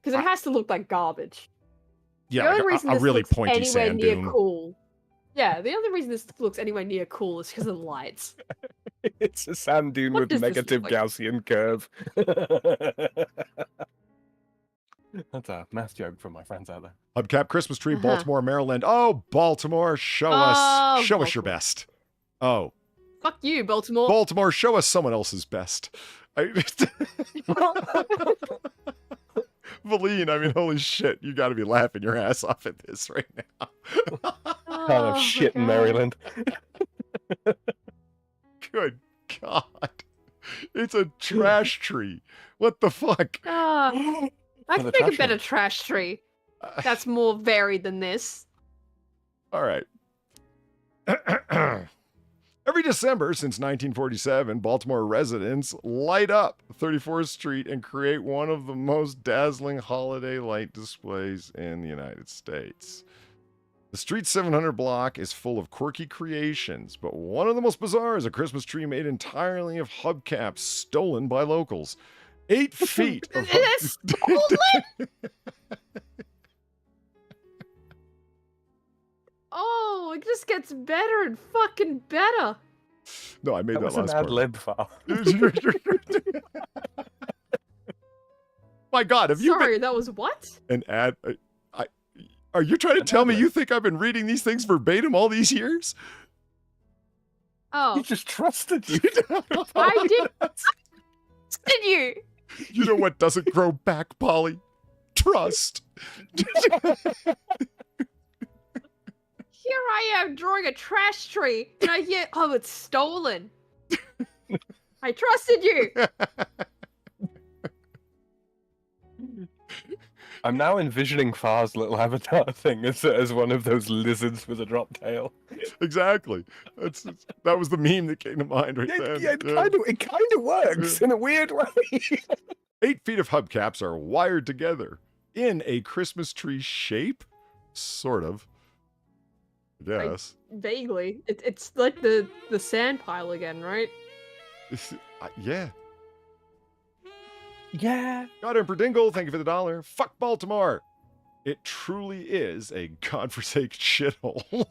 Because it has to look like garbage. Yeah, the only like reason a this really looks pointy anywhere sand near dune. cool. Yeah, the only reason this looks anywhere near cool is because of the lights. It's a sand dune What with does this negative look like? Gaussian curve. That's a math joke from my friends out there. Hubcap Christmas tree, Baltimore, Maryland. Oh, Baltimore, show us your Baltimore. best. Oh, Fuck you, Baltimore. Baltimore, show us someone else's best. Valine, I mean, holy shit, you got to be laughing your ass off at this right now. Kind of shit in Maryland. Good God. It's a trash tree. What the fuck? I can make a better trash tree. That's more varied than this. All right. Every December since 1947, Baltimore residents light up 34th Street and create one of the most dazzling holiday light displays in the United States. The street's 700 block is full of quirky creations, but one of the most bizarre is a Christmas tree made entirely of hubcaps stolen by locals. 8 feet of Oh, it just gets better and fucking better. No, I made that was last an ad part. lib file. My God, have you Sorry, been that was what? an ad? Are you trying to tell me you think I've been reading these things verbatim all these years? Oh, He just trusted you. I did. Did you? You know what doesn't grow back, Polly? Trust. Here I am drawing a trash tree, and I hear, oh, it's stolen. I trusted you. I'm now envisioning Far's little avatar thing as one of those lizards with a drop tail. Exactly. That was the meme that came to mind right then. Yeah, it kind of works in a weird way. 8 feet of hubcaps are wired together in a Christmas tree shape? Sort of. Yes. Vaguely. It's like the sand pile again, right? Yeah. Yeah. God Emperor Dingle, thank you for the $1. Fuck Baltimore. It truly is a godforsaken shithole.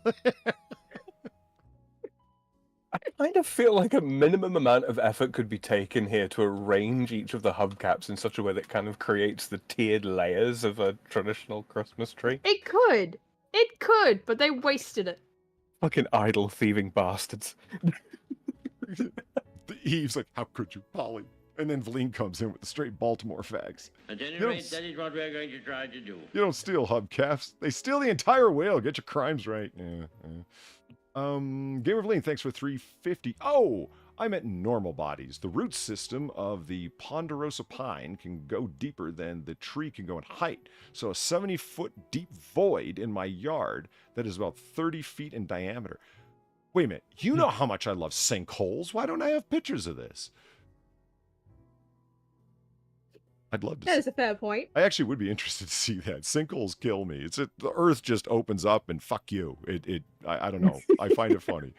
I kind of feel like a minimum amount of effort could be taken here to arrange each of the hubcaps in such a way that kind of creates the tiered layers of a traditional Christmas tree. It could, but they wasted it. Fucking idle thieving bastards. Eve's like, how could you, Polly? And then Valine comes in with the straight Baltimore fags. At any rate, that is what we're going to try to do. You don't steal hubcaps. They steal the entire whale. Get your crimes right. Yeah. Gamer Valine, thanks for $3.50. Oh, I meant normal bodies. The root system of the ponderosa pine can go deeper than the tree can go in height. So a 70-foot deep void in my yard that is about 30 feet in diameter. Wait a minute. You know how much I love sinkholes. Why don't I have pictures of this? I'd love to That see. is a fair point. I actually would be interested to see that. Sinkholes kill me. The earth just opens up and fuck you. I don't know. I find it funny.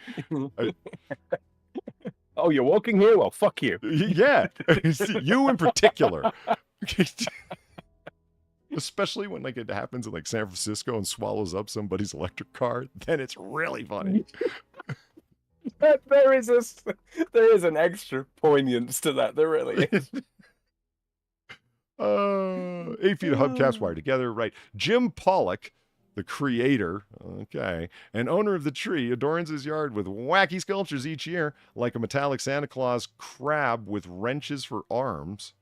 Oh, you're walking here? Well, fuck you. Yeah. You in particular. Especially when like it happens in like San Francisco and swallows up somebody's electric car, then it's really funny. There is an extra poignance to that. There really is. 8 feet of hubcaps wired together, right? Jim Pollock, the creator, okay, and owner of the tree, adorns his yard with wacky sculptures each year, like a metallic Santa Claus crab with wrenches for arms.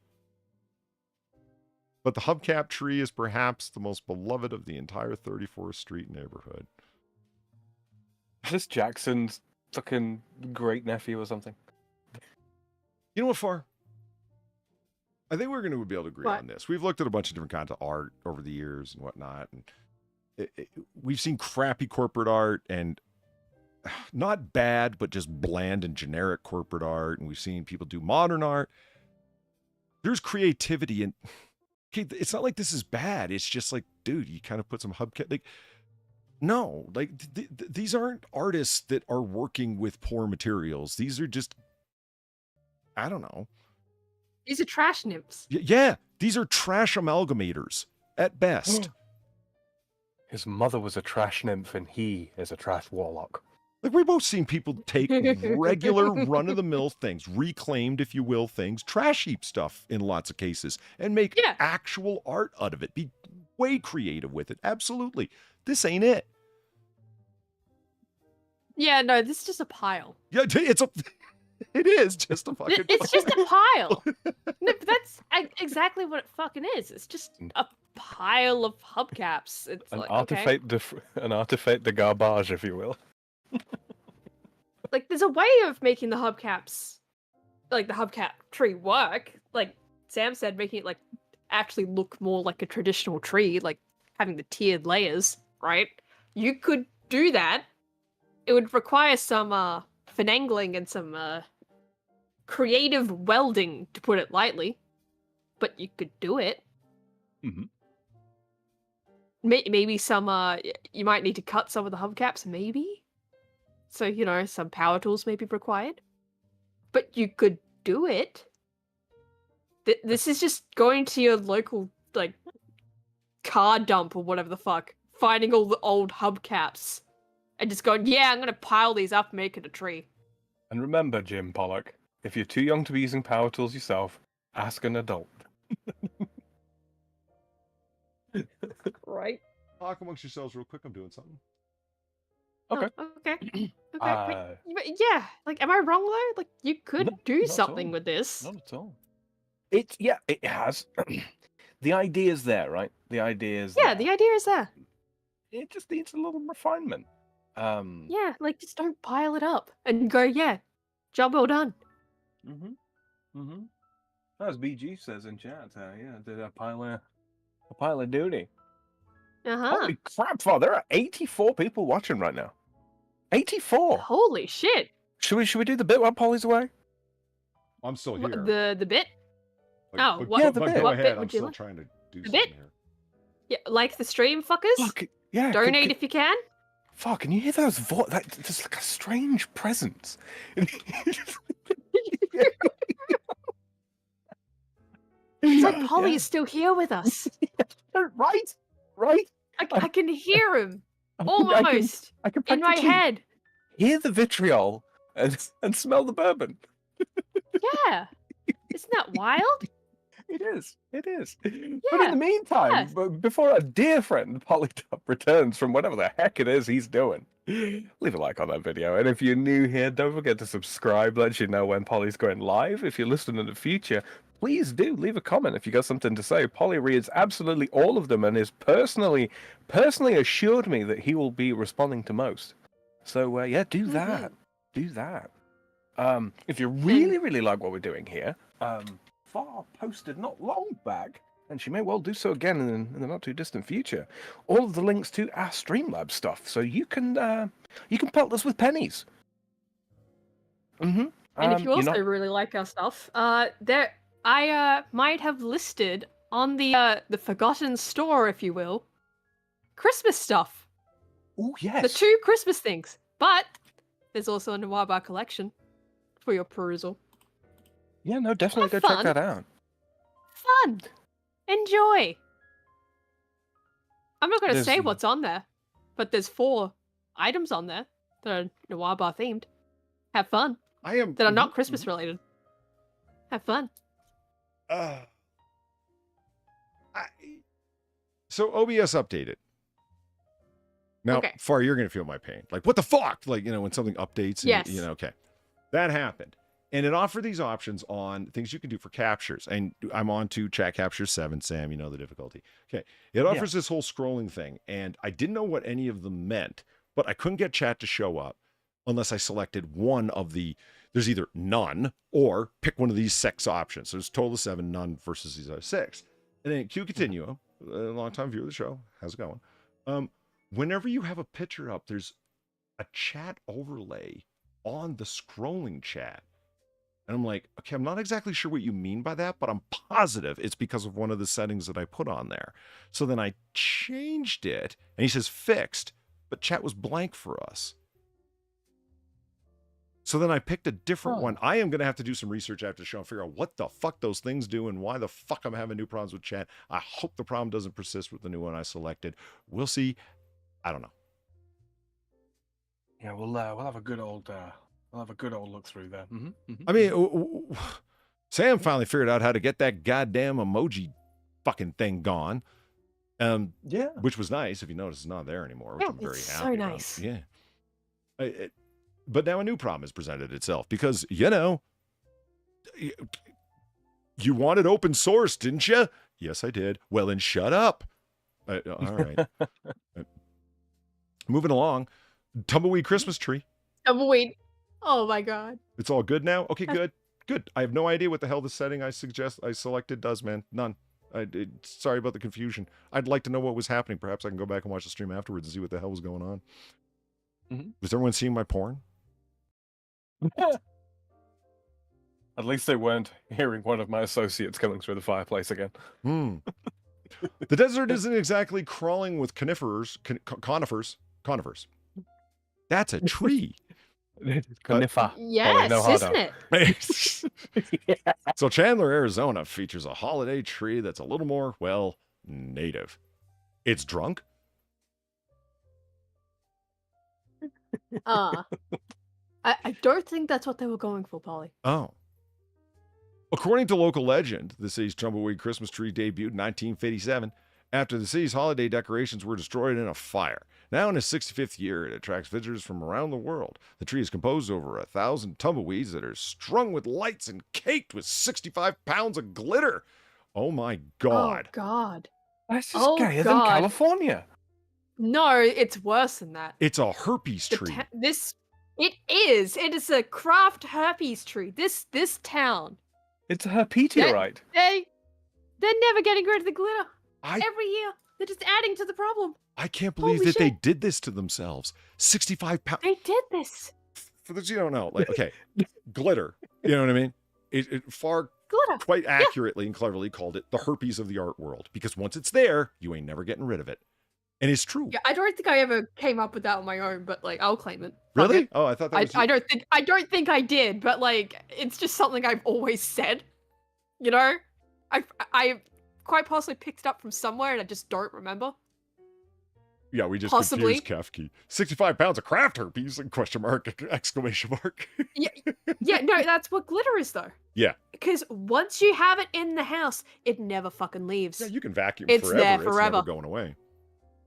But the hubcap tree is perhaps the most beloved of the entire 34th Street neighborhood. Is this Jackson's fucking great nephew or something? You know what, Far? I think we're going to be able to agree on this. We've looked at a bunch of different kinds of art over the years and whatnot, and we've seen crappy corporate art and not bad, but just bland and generic corporate art, and we've seen people do modern art. There's creativity, and okay, it's not like this is bad. It's just like, dude, you kind of put some hubcap. Like, no, like these aren't artists that are working with poor materials. These are just, I don't know. These are trash nymphs. Yeah, these are trash amalgamators at best. His mother was a trash nymph and he is a trash warlock. Like, we've both seen people take regular run-of-the-mill things, reclaimed, if you will, things, trash heap stuff in lots of cases, and make actual art out of it. Be way creative with it. Absolutely. This ain't it. Yeah, no, this is just a pile. Yeah, it is just a fucking It's just a pile. No, but that's exactly what it fucking is. It's just a pile of hubcaps. It's An like, artifact, an artifact de garbage, if you will. Like, there's a way of making the hubcaps, like the hubcap tree work. Like Sam said, making it like actually look more like a traditional tree, like having the tiered layers, right? You could do that. It would require some finagling and some creative welding, to put it lightly, but you could do it. Mm-hmm. Maybe some you might need to cut some of the hubcaps, maybe, so you know, some power tools may be required, but you could do it. This is just going to your local like car dump or whatever the fuck, finding all the old hubcaps and just going, yeah, I'm gonna pile these up and make it a tree. And remember, Jim Pollock, if you're too young to be using power tools yourself, ask an adult. Right. Talk amongst yourselves real quick. I'm doing something. Okay. Oh, okay. But yeah, like, am I wrong though? Like, you could do something with this. Not at all. It has. The idea's there, right? The idea's Yeah, the idea is there. It just needs a little refinement. Yeah, like, just don't pile it up and go, yeah, job well done. As BG says in chat, yeah, did a pile of duty. Holy crap, Father, there are 84 people watching right now. 84. Holy shit. Should we do the bit while Polly's away? I'm still here. The bit? Oh, but what- go, yeah, the but bit. go What ahead. bit I'm would you still like? trying to do The something bit? here. Yeah, like the stream, fuckers. Fuck, yeah. Donate if you can. Fuck, can you hear those there's like a strange presence. It's like Polly is still here with us. Right? Right? I can hear him I can almost in my practically head. hear the vitriol and smell the bourbon. Yeah, isn't that wild? It is. It is. But in Yeah, the meantime, yes. before our dear friend Polytop returns from whatever the heck it is he's doing, leave a like on that video. And if you're new here, don't forget to subscribe. Let you know when Polly's going live. If you're listening in the future, please do leave a comment if you got something to say. Polly reads absolutely all of them and is personally assured me that he will be responding to most. So yeah, do that. Do that. If you really like what we're doing here, Far posted not long back, and she may well do so again in the not too distant future, all of the links to our Streamlabs stuff, so you can pelt us with pennies. And if you also really like our stuff, there I might have listed on the Forgotten Store, if you will, Christmas stuff. Oh yes, The 2 Christmas things, but there's also a Noir Bar collection for your perusal. Yeah, no, definitely Have go check fun. that out. Fun, enjoy. I'm not going to There's say the- what's on there, but there's 4 items on there that are Noir Bar themed. Have fun. I am That are not Christmas related. Have fun. So OBS updated. Now, Okay. Far, you're going to feel my pain. Like, what the fuck? Like, when something updates. And, Yes. Okay. That happened. And it offered these options on things you can do for captures. And I'm on to chat capture 7, Sam. You know the difficulty. Okay. It offers this whole scrolling thing. And I didn't know what any of them meant, but I couldn't get chat to show up unless I selected one of the, there's either none or pick one of these 6 options. So there's a total of 7, none versus these other 6. And then Q Continuo, a long-time viewer of the show. How's it going? Whenever you have a picture up, there's a chat overlay on the scrolling chat. And I'm like, okay, I'm not exactly sure what you mean by that, but I'm positive it's because of one of the settings that I put on there. So then I changed it, and he says fixed, but chat was blank for us. So then I picked a different one. I am going to have to do some research after the show and figure out what the fuck those things do and why the fuck I'm having new problems with chat. I hope the problem doesn't persist with the new one I selected. We'll see. I don't know. Yeah, we'll have a good old look through there. I mean, Sam finally figured out how to get that goddamn emoji fucking thing gone. Yeah, which was nice. If you notice, it's not there anymore, which I'm very it's happy so about. nice. Yeah. But now a new problem has presented itself because, you wanted open source, didn't you? Yes, I did. Well, then shut up. All right. Moving along. Tumbleweed Christmas tree. Tumbleweed. Oh my god. It's all good now? Okay, good. Good. I have no idea what the hell the setting I selected does, man. None. Sorry about the confusion. I'd like to know what was happening. Perhaps I can go back and watch the stream afterwards and see what the hell was going on. Was everyone seeing my porn? At least they weren't hearing one of my associates coming through the fireplace again. The desert isn't exactly crawling with conifers. That's a tree. Conifer. Yes, no, isn't it? So Chandler, Arizona features a holiday tree that's a little more, well, native. It's drunk. I don't think that's what they were going for, Polly. Oh. According to local legend, the city's tumbleweed Christmas tree debuted in 1957 after the city's holiday decorations were destroyed in a fire. Now in its 65th year, it attracts visitors from around the world. The tree is composed of over 1,000 tumbleweeds that are strung with lights and caked with 65 pounds of glitter. Oh my God. Oh God. That's just gayer than California. No, it's worse than that. It's a herpes tree. It is. It is a craft herpes tree. This town. It's a herpetierite. They're never getting rid of the glitter. Every year, they're just adding to the problem. I can't believe that they did this to themselves. 65 pounds. They did this. For those you don't know, like, okay, glitter. You know what I mean? It far glitter. quite accurately and cleverly called it the herpes of the art world, because once it's there, you ain't never getting rid of it. And it's true. Yeah, I don't think I ever came up with that on my own, but like I'll claim it. Fuck Really? it. Oh, I thought that was I don't think I did, but like it's just something I've always said. You know? I quite possibly picked it up from somewhere and I just don't remember. Yeah, we just Possibly. confused Kefki. 65 pounds of craft herpes, question mark, exclamation mark. Yeah, no, that's what glitter is though. Yeah. Because once you have it in the house, it never fucking leaves. Yeah, you can vacuum It's forever. there It's forever. never going away.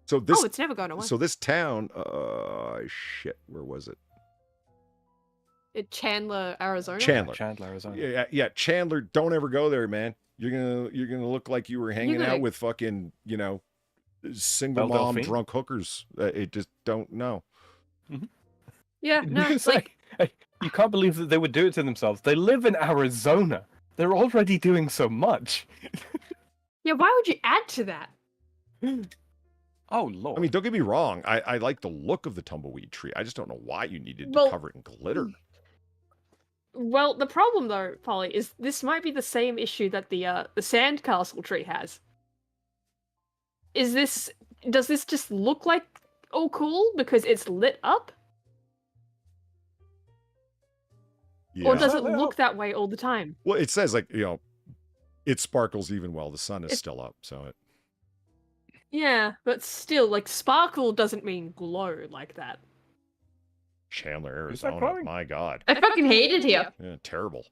So this, Oh, it's never going away. So this town, shit, where was it? Chandler, Arizona. Chandler, Arizona. Yeah, Chandler. Don't ever go there, man. You're gonna look like you were hanging out with fucking, single Belle mom Delphine? drunk hookers. It just don't know. Yeah, no, It's like, you can't believe that they would do it to themselves. They live in Arizona. They're already doing so much. yeah. Why would you add to that? Oh lord. I mean, don't get me wrong. I like the look of the tumbleweed tree. I just don't know why you needed to Well, cover it in glitter. Well, the problem though, Polly, is this might be the same issue that the sandcastle tree has. Does this just look like all cool because it's lit up? Yeah. Or does it look that way all the time? Well, it says like, it sparkles even while the sun is still up. So it. Yeah, but still, like, sparkle doesn't mean glow like that. Chandler, Is that Arizona. glowing? My God. I fucking hate it here. Yeah, terrible.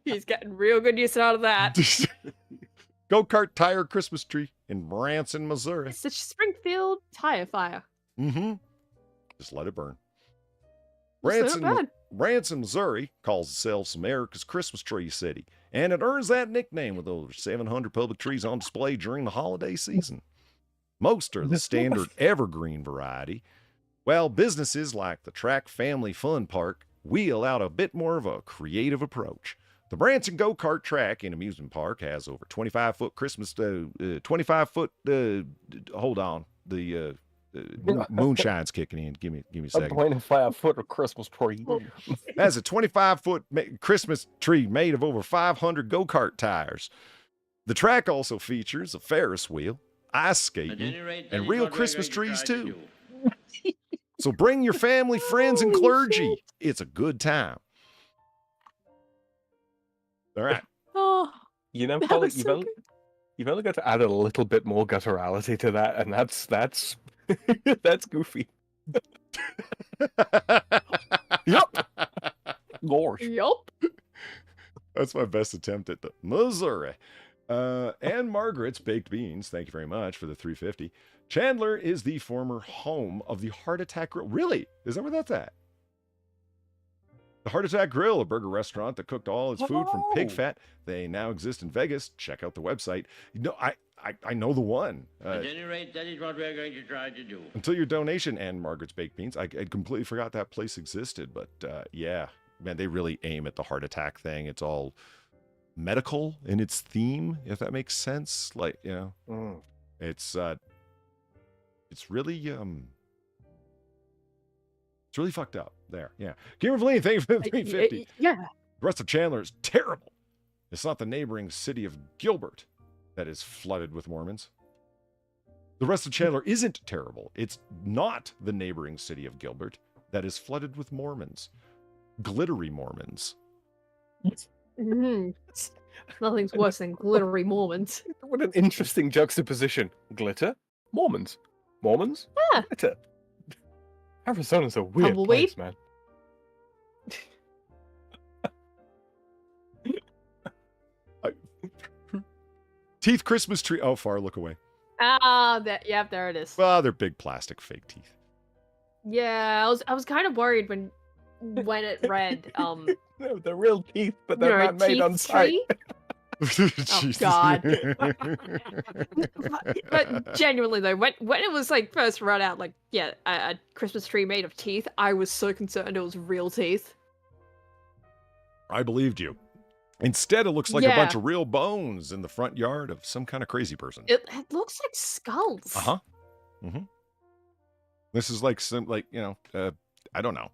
He's getting real good use out of that. Go-kart tire Christmas tree in Branson, Missouri. It's the Springfield tire fire. Mm-hmm. Just let it burn. It's not bad. Branson, Missouri calls itself America's Christmas tree city, and it earns that nickname with over 700 public trees on display during the holiday season. Most are the standard evergreen variety, while businesses like the Track Family Fun Park wheel out a bit more of a creative approach. The Branson Go-Kart Track and Amusement Park has over 25-foot Christmas, 25-foot, hold on, the moonshine's kicking in. Give me a A second. 25-foot of Christmas tree. Has a 25-foot Christmas tree made of over 500 go-kart tires. The track also features a Ferris wheel, ice skating, and real Christmas trees too. So bring your family, friends, and clergy. It's a good time. All right. Oh, You know, that Polly, was so good. you've only got to add a little bit more gutturality to that, and that's that's goofy. Yup. Gosh. Yup. That's my best attempt at the Missouri. And Margaret's Baked Beans, thank you very much for the 350. Chandler is the former home of the Heart Attack Grill. Really? Is that where that's at? The Heart Attack Grill, a burger restaurant that cooked all its food from pig fat. They now exist in Vegas. Check out the website. I know the one. At any rate, that is what we're going to try to do. Until your donation and Margaret's Baked Beans, I'd completely forgot that place existed. But yeah, man, they really aim at the heart attack thing. It's all medical in its theme, if that makes sense. Like, it's really it's really fucked up there. Yeah. Kimberly, thank you for the 350. Yeah. The rest of Chandler is terrible. It's not the neighboring city of Gilbert that is flooded with Mormons. The rest of Chandler isn't terrible. It's not the neighboring city of Gilbert that is flooded with Mormons. Glittery Mormons. Mm-hmm. Nothing's worse than glittery Mormons. What an interesting juxtaposition. Glitter, Mormons. Mormons, Yeah. glitter. Arizona's a weird Tumbleweed? place, man. Teeth Christmas tree. Oh, far, look away. Yep, there it is. Well, they're big plastic fake teeth. Yeah, I was kind of worried when it read No, they're real teeth, but they're you know, not made on teeth site. tree. Jesus. God. But genuinely though, when it was like first read out, like, yeah, a Christmas tree made of teeth, I was so concerned it was real teeth. I believed you. Instead, it looks like a bunch of real bones in the front yard of some kind of crazy person. It looks like skulls. Uh-huh. Mm-hmm. This is like some, I don't know.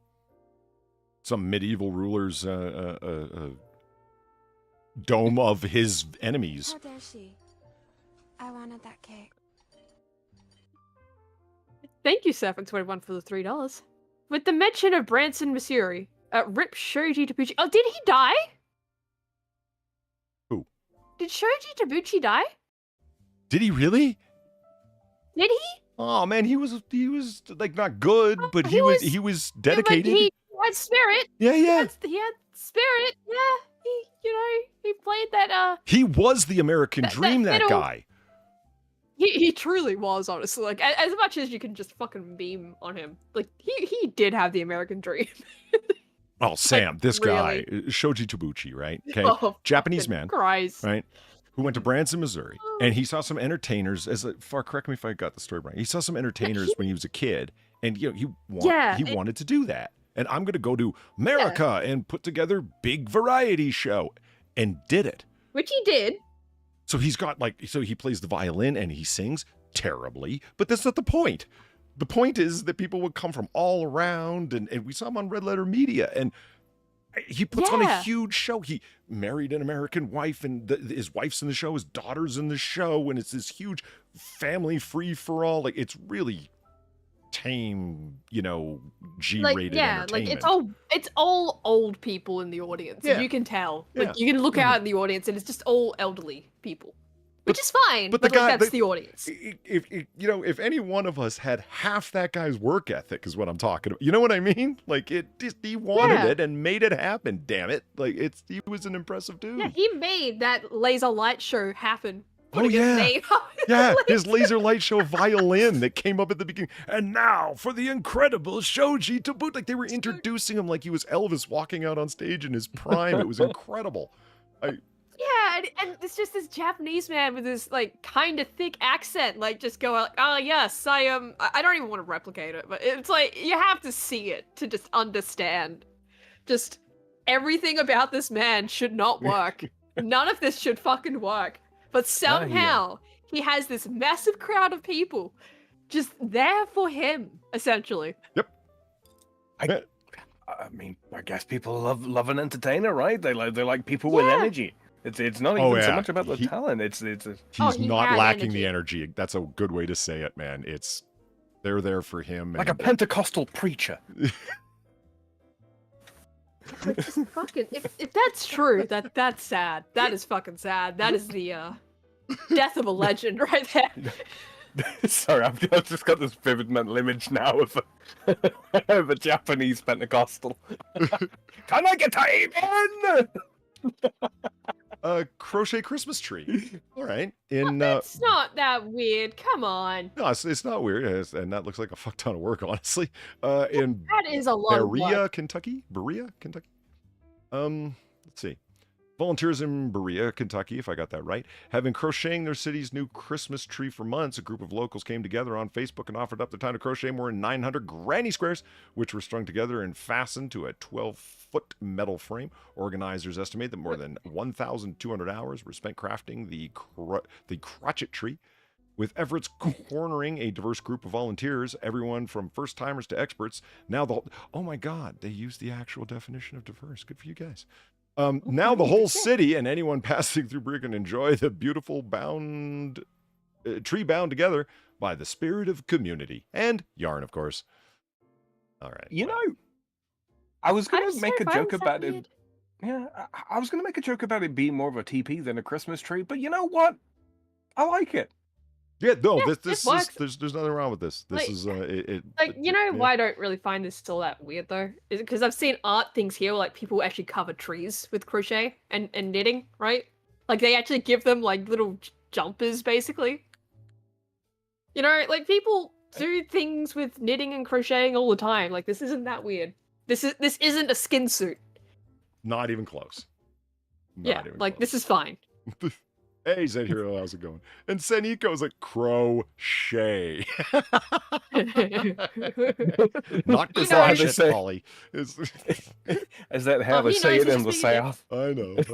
some medieval ruler's dome of his enemies. How dare she? I wanted that cake. Thank you, Serpent21, for the $3. With the mention of Branson, Missouri, Rip Shoji Tabuchi. Oh, did he die? Who? Did Shoji Tabuchi die? Did he really? Did he? Oh man, he was like not good, but he was dedicated. Yeah, he had spirit. Yeah. He had spirit. Yeah, he played that. He was the American dream. That guy. He truly was, honestly. Like, as much as you can just fucking beam on him, like he did have the American dream. Oh, Sam, like, this really? guy, Shoji Tabuchi, right? Okay, Oh, Japanese man, Christ. right? Who went to Branson, Missouri, and he saw some entertainers. Correct me if I got the story right. He saw some entertainers when he was a kid, and he wanted to do that. And I'm going to go to America and put together big variety show, and did it. Which he did. So he's got he plays the violin and he sings terribly, but that's not the point. The point is that people would come from all around, and we saw him on Red Letter Media, and he puts on a huge show. He married an American wife, and his wife's in the show, his daughter's in the show, and it's this huge family free-for-all. Like, it's really tame, G-rated entertainment. Like, it's all old people in the audience. Yeah. You can tell. Yeah. Like, you can look out in the audience, and it's just all elderly people. Which is fine, but but the guy, that's the audience. If any one of us had half that guy's work ethic, is what I'm talking about. You know what I mean? Like, he wanted it and made it happen. Damn it! Like, he was an impressive dude. Yeah, he made that laser light show happen. Oh yeah, his laser light show violin that came up at the beginning. And now for the incredible Shoji Tabuchi. Like, they were introducing him like he was Elvis walking out on stage in his prime. It was incredible. Yeah, and it's just this Japanese man with this, like, kind of thick accent, like, just go like, oh, yes, I don't even want to replicate it, but it's like, you have to see it to just understand. Just everything about this man should not work. None of this should fucking work. But somehow, he has this massive crowd of people just there for him, essentially. Yep. I mean, I guess people love an entertainer, right? They like people with energy. It's not even so much about the talent. He's not lacking the energy. That's a good way to say it, man. They're there for him. Like a Pentecostal preacher. Like, just fucking, if that's true, that's sad. That is fucking sad. That is the death of a legend right there. Sorry, I've just got this vivid mental image now of a Japanese Pentecostal. Can I get in? Crochet Christmas tree. All right. It's not that weird. Come on. No, it's not weird, and that looks like a fuck ton of work, honestly. In that is a lot of work. Kentucky. Let's see. Volunteers in Berea, Kentucky, if I got that right, have been crocheting their city's new Christmas tree for months. A group of locals came together on Facebook and offered up their time to crochet more than 900 granny squares, which were strung together and fastened to a 12-foot metal frame. Organizers estimate that more than 1,200 hours were spent crafting the crotchet tree, with efforts cornering a diverse group of volunteers, everyone from first-timers to experts. Now oh my God, they used the actual definition of diverse. Good for you guys. Now the whole city and anyone passing through Brea can enjoy the beautiful tree bound together by the spirit of community and yarn, of course. All right. I was going to make a joke about it. Yeah, I was going to make a joke about it being more of a teepee than a Christmas tree, but you know what? I like it. Yeah, no, this works. There's nothing wrong with this. This is why I don't really find this still that weird though, is because I've seen art things here where, like, people actually cover trees with crochet and knitting, right? Like, they actually give them like little jumpers, basically. Like, people do things with knitting and crocheting all the time. Like, this isn't that weird. This isn't a skin suit. Not even close. This is fine. Hey, Zen Hero, how's it going? And Seniko is like, crochet. Not crochet, Polly. Is that how they say it in the South? I know. Is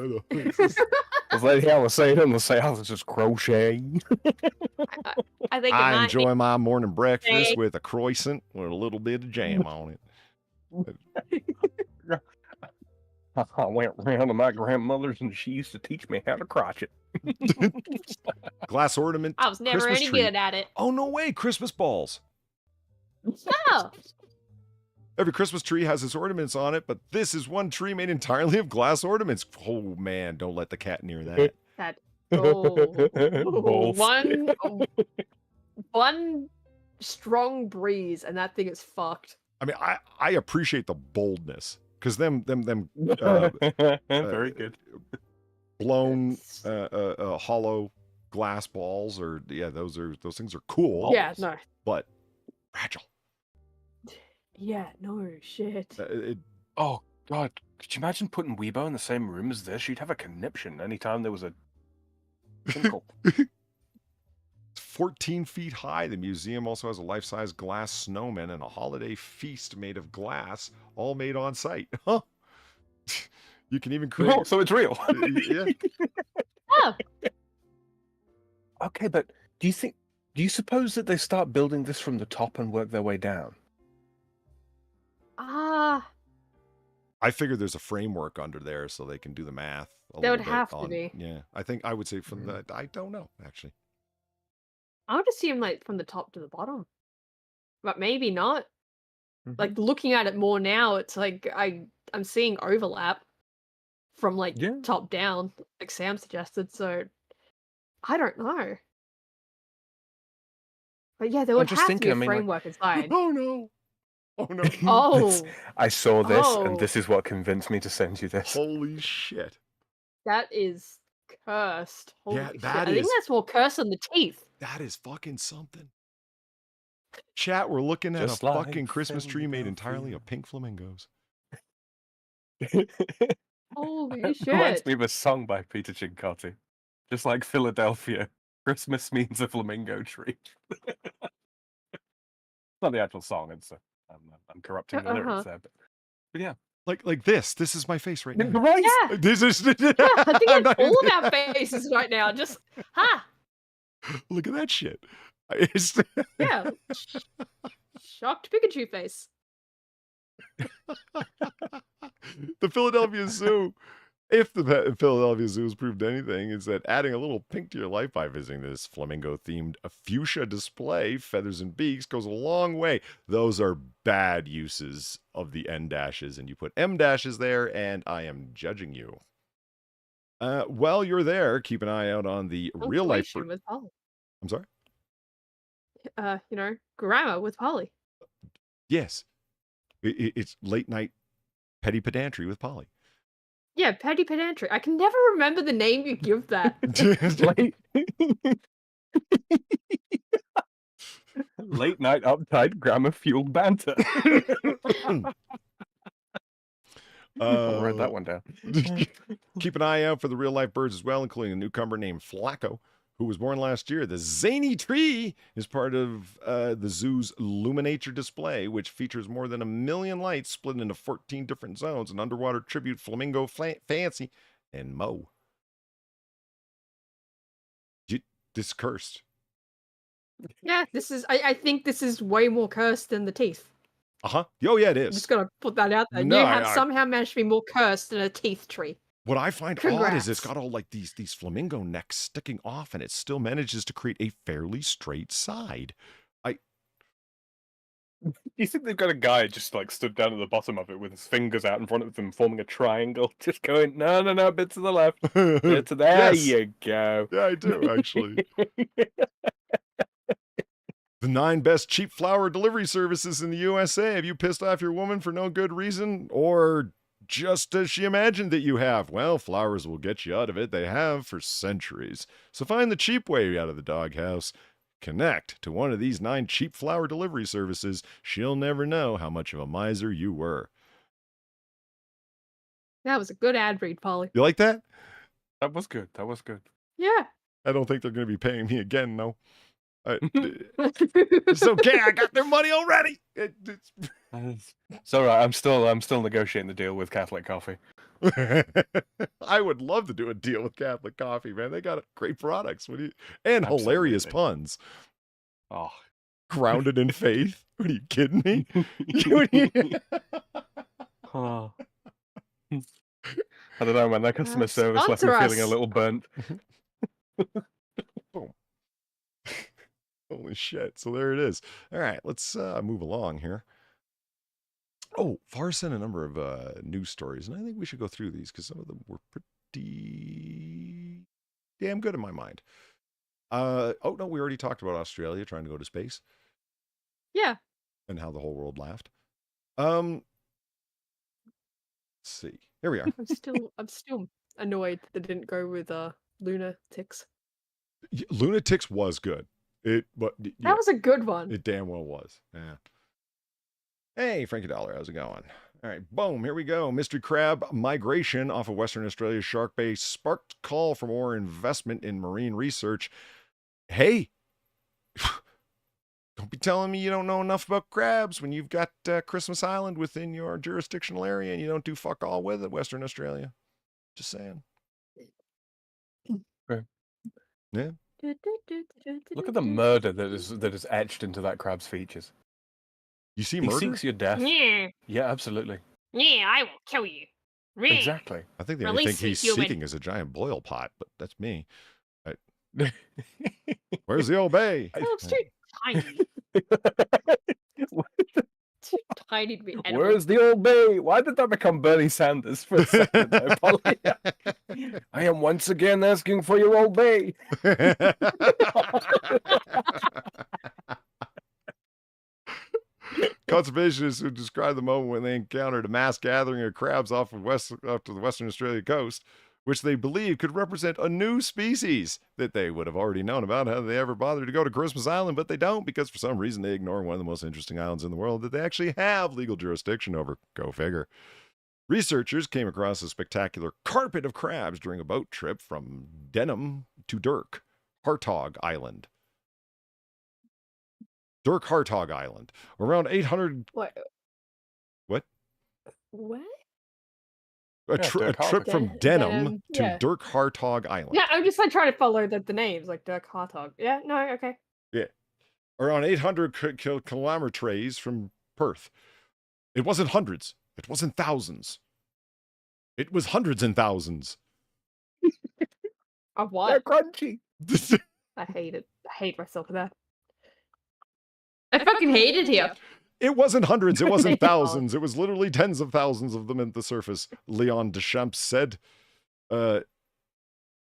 that how they say it in the South? It's just crochet. I think I enjoy my morning breakfast with a croissant with a little bit of jam on it. I went round to my grandmother's and she used to teach me how to crotch it. Glass ornament. I was never Christmas any tree. good at it. Oh, no way. Christmas balls. Oh, Every Christmas tree has its ornaments on it, but this is one tree made entirely of glass ornaments. Oh, man. Don't let the cat near that. that. Oh, Balls. one strong breeze, and that thing is fucked. I mean, I appreciate the boldness because them Very good. blown hollow glass balls those things are cool. Yeah, no. But fragile. Yeah, no shit. Oh, God. Could you imagine putting Weibo in the same room as this? She'd have a conniption anytime there was a tinkle. It's 14 feet high. The museum also has a life-size glass snowman and a holiday feast made of glass, all made on site. Huh? You can even create. Oh, so it's real. Yeah. Oh, Okay, but do you suppose that they start building this from the top and work their way down? I figured there's a framework under there so they can do the math. There would have to be. Yeah, I would say from the. I don't know actually. I would assume like from the top to the bottom, but maybe not. Mhm. Like looking at it more now, it's like I'm seeing overlap from like Yeah. top down, like Sam suggested. So I don't know. But yeah, there I'm would just have thinking, to I be a mean, like- framework inside. Oh no! Oh no! Oh, I saw this, Oh. and this is what convinced me to send you this. Holy shit! that is cursed. Holy Yeah, shit. that I think is- that's more cursed than the teeth. That is fucking something. Chat, we're looking at Just a like fucking Christmas tree made entirely Philadelphia. of pink flamingos. Holy Reminds shit. me of a song by Peter Cincotti. Just like Philadelphia, Christmas means a flamingo tree. Not the actual song. I'm corrupting the Uh-huh. lyrics there, but yeah. Like this. This is my face right now. Right. Yeah. This is. Yeah, I think I'm that's not- all of our faces right now. Just Look at that shit. It's- yeah. Shocked Pikachu face. the Philadelphia Zoo. If the Philadelphia Zoo has proved anything, is that adding a little pink to your life by visiting this flamingo-themed fuchsia display, feathers and beaks, goes a long way. Those are bad uses of the N dashes, and you put M dashes there, and I am judging you. While you're there, keep an eye out on the real life. Punctuation with Polly. I'm sorry. Grammar with Polly. Yes, it's late night petty pedantry with Polly. Yeah, petty pedantry. I can never remember the name you give that. Late night uptight grammar fueled banter. I'll write that one down. Keep an eye out for the real life birds as well, including a newcomer named Flacco, who was born last year. The zany tree is part of the zoo's Luminature display, which features more than 1 million lights split into 14 different zones, an underwater tribute, flamingo fancy, and Mo. This cursed. Yeah, this is. I think this is way more cursed than the teeth. Oh yeah, it I'm is. just gonna put that out there. No, you have I- somehow managed to be more cursed than a teeth tree. What I find odd is it's Congrats. got all like these flamingo necks sticking off, and it still manages to create a fairly straight side. Do you think they've got a guy just like stood down at the bottom of it with his fingers out in front of them, forming a triangle, just going, no, bit to the left, bit to there Yes. you go. Yeah, I do actually. The 9 best cheap flower delivery services in the USA. Have you pissed off your woman for no good reason? Or just as she imagined that you have? Well, flowers will get you out of it. They have for centuries. So find the cheap way out of the doghouse. Connect to one of these 9 cheap flower delivery services. She'll never know how much of a miser you were. That was a good ad read, Polly. You like that? That was good. Yeah. I don't think they're going to be paying me again, no. It's okay. I got their money already. It's all right. I'm still negotiating the deal with Catholic Coffee. I would love to do a deal with Catholic Coffee, man. They got great products. And hilarious Absolutely. puns. Oh, Grounded in faith. What are you kidding me? oh. I don't know, man. That customer service left me sponsor feeling a us. little burnt. Boom. Holy shit. So there it is. All right, let's move along here. Oh, Far sent a number of news stories, and I think we should go through these because some of them were pretty damn good in my mind. Oh, no, we already talked about Australia trying to go to space Yeah. and how the whole world laughed. Let's see. Here we are. I'm still annoyed that they didn't go with lunatics. Lunatics was good. But That yeah, was a good one. it damn well was. Yeah. Hey, Frankie Dollar, how's it going? All right, boom, here we go. Mystery crab migration off of Western Australia's Shark Bay sparked call for more investment in marine research. Hey, don't be telling me you don't know enough about crabs when you've got Christmas Island within your jurisdictional area and you don't do fuck all with it, Western Australia. Just saying. Okay. Yeah. Look at the murder that is etched into that crab's features. You see He murder? seeks your death. Yeah. Yeah, absolutely. Yeah, I will kill you. Yeah. Exactly. I think the only Release thing he's the human. seeking is a giant boil pot, but that's me. Where's the old bay? Oh, it's too tiny. Too tiny to be edible. Where's the old bay? Why did that become Bernie Sanders for a second there, Polly? I am once again asking for your old bay. Conservationists who describe the moment when they encountered a mass gathering of crabs off to the Western Australia coast, which they believe could represent a new species that they would have already known about had they ever bothered to go to Christmas Island, but they don't because for some reason they ignore one of the most interesting islands in the world that they actually have legal jurisdiction over. Go figure. Researchers came across a spectacular carpet of crabs during a boat trip from Denham to Dirk Hartog Island. Dirk Hartog Island. Around 800... What? What? What? A Yeah, trip Dirk from Hartog. Denham to Yeah. Dirk Hartog Island. Yeah, I'm just like trying to follow the names, like Dirk Hartog. Yeah, no, okay. Yeah. Around 800 kilometers from Perth. It wasn't hundreds. It wasn't thousands. It was hundreds and thousands. Of They're what? crunchy. I hate it. I hate myself for that. I fucking hate it here. It wasn't hundreds. It wasn't Oh. thousands. It was literally tens of thousands of them at the surface, Leon Deschamps said.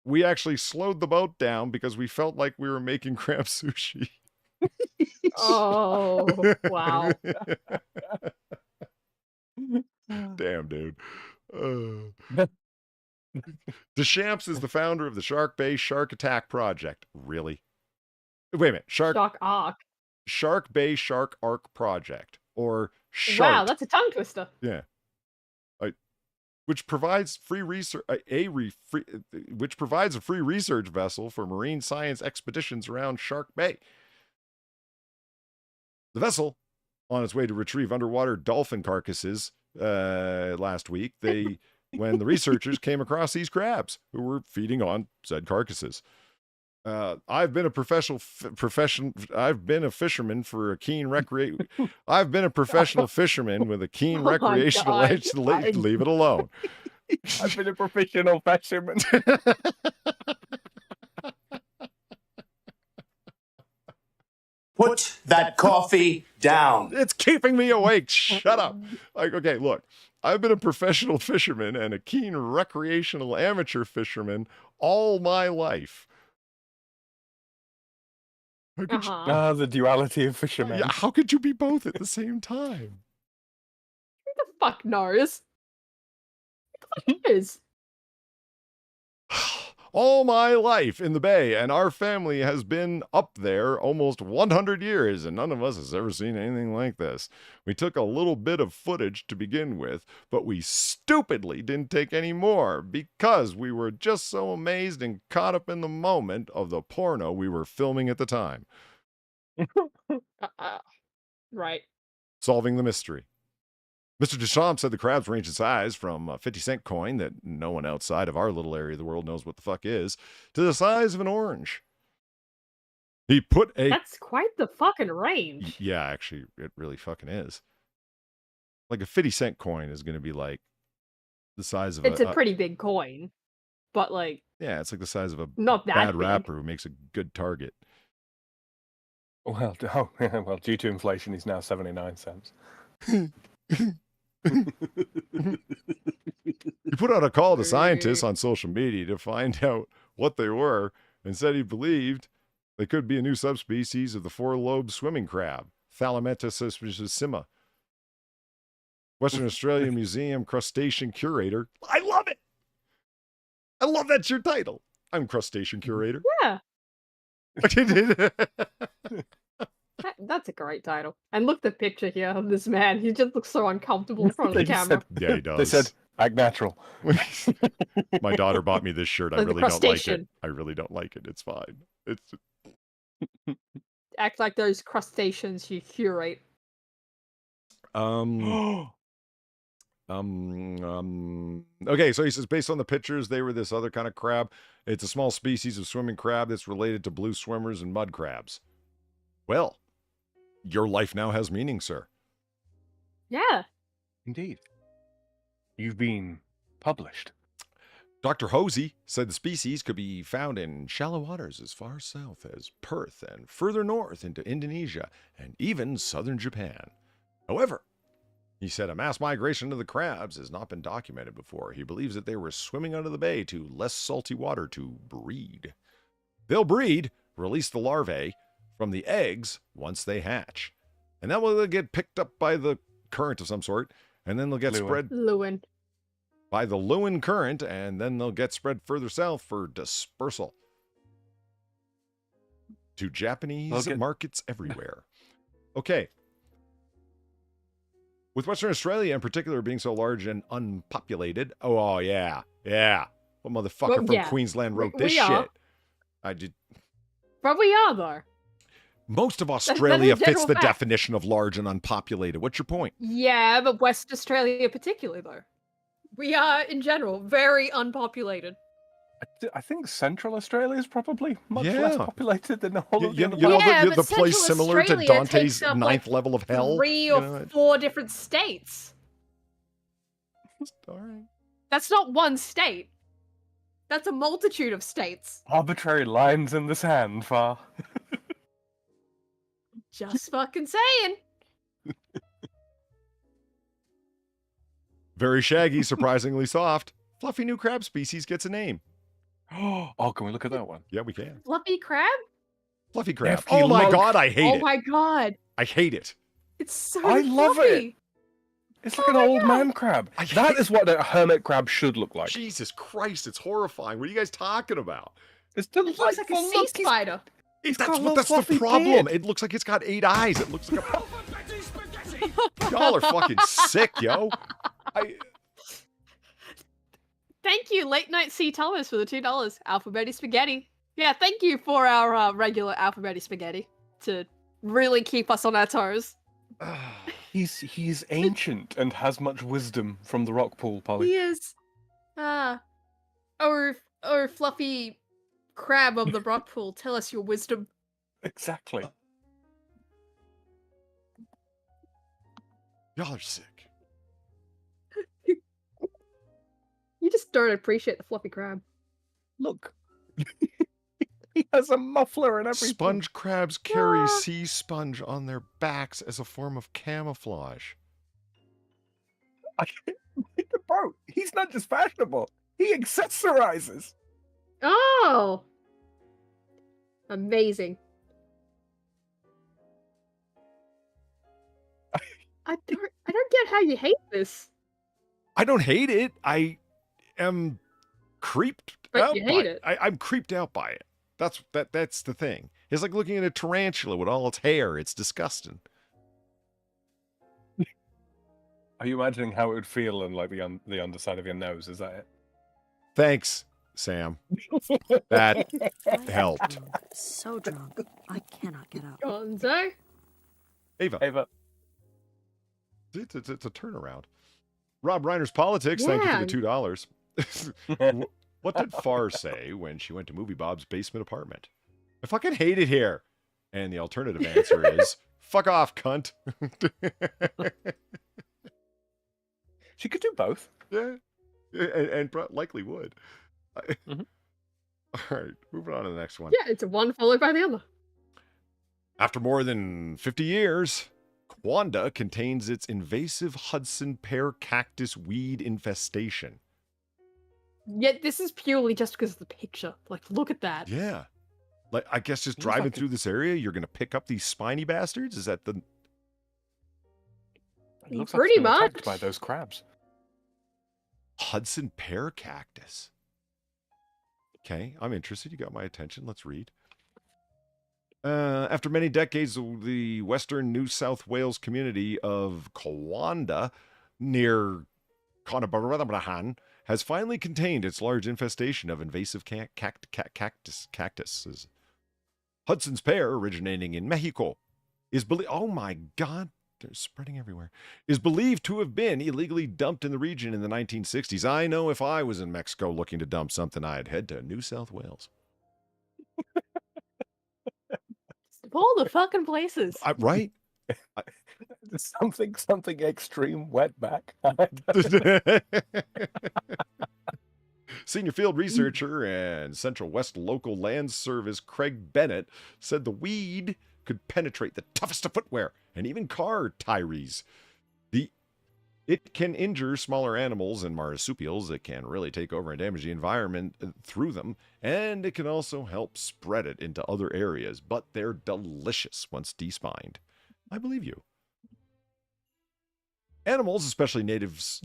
We actually slowed the boat down because we felt like we were making crab sushi. Oh, wow. Damn, dude. Deschamps is the founder of the Shark Bay Shark Attack Project. Really? Wait a minute. Shock arc. Shark Bay Shark Arc Project, or SHART. Wow, that's a tongue twister. Yeah. Which provides free research, which provides a free research vessel for marine science expeditions around Shark Bay. The vessel, on its way to retrieve underwater dolphin carcasses last week, when the researchers came across these crabs who were feeding on said carcasses. I've been a professional fisherman for a keen recreation. I've been a professional fisherman with a keen Oh my recreational God. edge. Leave it alone. I've been a professional fisherman. Put that coffee down. It's keeping me awake. Shut up. Like, okay, look, I've been a professional fisherman and a keen recreational amateur fisherman all my life. How could, Uh-huh. The duality of fishermen. yeah, how could you be both at the same time? Who the fuck knows? Who knows? All my life in the Bay, and our family has been up there almost 100 years, and none of us has ever seen anything like this. We took a little bit of footage to begin with, but we stupidly didn't take any more because we were just so amazed and caught up in the moment of the porno we were filming at the time. Right. Solving the mystery. Mr. Deschamps said the crabs range in size from a 50-cent coin that no one outside of our little area of the world knows what the fuck is, to the size of an orange. He put a... That's quite the fucking range. Yeah, actually, it really fucking is. Like a 50-cent coin is going to be like the size of It's a pretty big coin, but like yeah, it's like the size of a not that bad big. rapper who makes a good target. Well, well, due to inflation, he's now 79 cents. He put out a call to scientists on social media to find out what they were and said he believed they could be a new subspecies of the four-lobed swimming crab, Thalametasima. Western Australia Museum crustacean curator. I love it. I love that's your title. I'm crustacean curator. Yeah. That's a great title. And look at the picture here of this man. He just looks so uncomfortable in front of the camera. Yeah, he does. They said, act natural. My daughter bought me this shirt. I Like the really don't like it. crustacean. I really don't like it. It's fine. It's Act like those crustaceans you curate. Okay, so he says based on the pictures, they were this other kind of crab. It's a small species of swimming crab that's related to blue swimmers and mud crabs. Well, your life now has meaning, sir. Yeah. Indeed. You've been published. Dr. Hosey said the species could be found in shallow waters as far south as Perth and further north into Indonesia and even southern Japan. However, he said a mass migration of the crabs has not been documented before. He believes that they were swimming out of the bay to less salty water to breed. They'll breed, release the larvae from the eggs once they hatch. And then they'll get picked up by the current of some sort, and then they'll get spread Lewin. by the Lewin current, and then they'll get spread further south for dispersal to Japanese markets everywhere. Okay. With Western Australia in particular being so large and unpopulated, oh yeah. What motherfucker from Queensland wrote this shit? I did. But we are, though. Most of Australia fits the fact. definition of large and unpopulated. What's your point? Yeah, but West Australia particularly, though. We are, in general, very unpopulated. I think Central Australia is probably much Yeah. less populated than the whole of the other You know, Yeah, the but place Central similar to Australia Dante's takes up, ninth like, level of hell. 3 you or know? 4 different states. All right. That's not one state. That's a multitude of states. Arbitrary lines in the sand, Far. Just fucking saying. Very shaggy, surprisingly soft. Fluffy new crab species gets a name. Oh, can we look at that one? Yeah, we can. Fluffy crab? Fluffy crab. F Oh you my love- god, I hate Oh it. my god. I hate it. It's so I love fluffy. It's like an old man crab. That is what a hermit crab should look like. Jesus Christ, it's horrifying. What are you guys talking about? It's It looks like a delightful. sea Look, spider. That's the problem. It looks like it's got 8 eyes. It looks like a... Y'all are fucking sick, yo. Thank you, Late Night C. Thomas, for the $2. Alphabeti Spaghetti. Yeah, thank you for our regular Alphabeti Spaghetti to really keep us on our toes. He's ancient and has much wisdom from the rock pool, Polly. He is. Or fluffy crab of the rock pool, tell us your wisdom. Exactly. Y'all are sick. You just don't appreciate the fluffy crab. Look. He has a muffler and everything. Sponge crabs carry sea sponge on their backs as a form of camouflage. Bro, he's not just fashionable. He accessorizes. Oh! Amazing. I don't get how you hate this. I don't hate it. I am creeped But out you by hate it. I'm creeped out by it. That's the thing. It's like looking at a tarantula with all its hair. It's disgusting. Are you imagining how it would feel in like the underside of your nose? Is that it? Thanks, Sam. That helped. So drunk, I cannot get up. Gonzo? Ava. It's a turnaround. Rob Reiner's Politics, thank you for the $2. What did Far say when she went to Movie Bob's basement apartment? I fucking hate it here. And the alternative answer is, fuck off, cunt. She could do both. Yeah. and likely would. Mhm. All right, moving on to the next one. Yeah, it's one followed by the other. After more than 50 years, Kwanda contains its invasive Hudson pear cactus weed infestation. Yet this is purely just because of the picture. Like, look at that. Yeah. Like, I guess just Looks driving like through this area, you're going to pick up these spiny bastards? Is that the... It looks Pretty like it's been attacked much. by those crabs. Hudson pear cactus? Okay, I'm interested. You got my attention. Let's read. After many decades, the western New South Wales community of Kwanda, near Conabrahan, has finally contained its large infestation of invasive cactuses. Hudson's pear, originating in Mexico, is believed... Oh my God, they're spreading everywhere. Is believed to have been illegally dumped in the region in the 1960s. I know if I was in Mexico looking to dump something, I'd head to New South Wales. Of all the fucking places. Right? Something extreme wetback. Senior field researcher and Central West Local Land Service Craig Bennett said the weed could penetrate the toughest of footwear and even car tires. It can injure smaller animals and marsupials. It can really take over and damage the environment through them, and it can also help spread it into other areas, but they're delicious once despined. I believe you. Animals, especially natives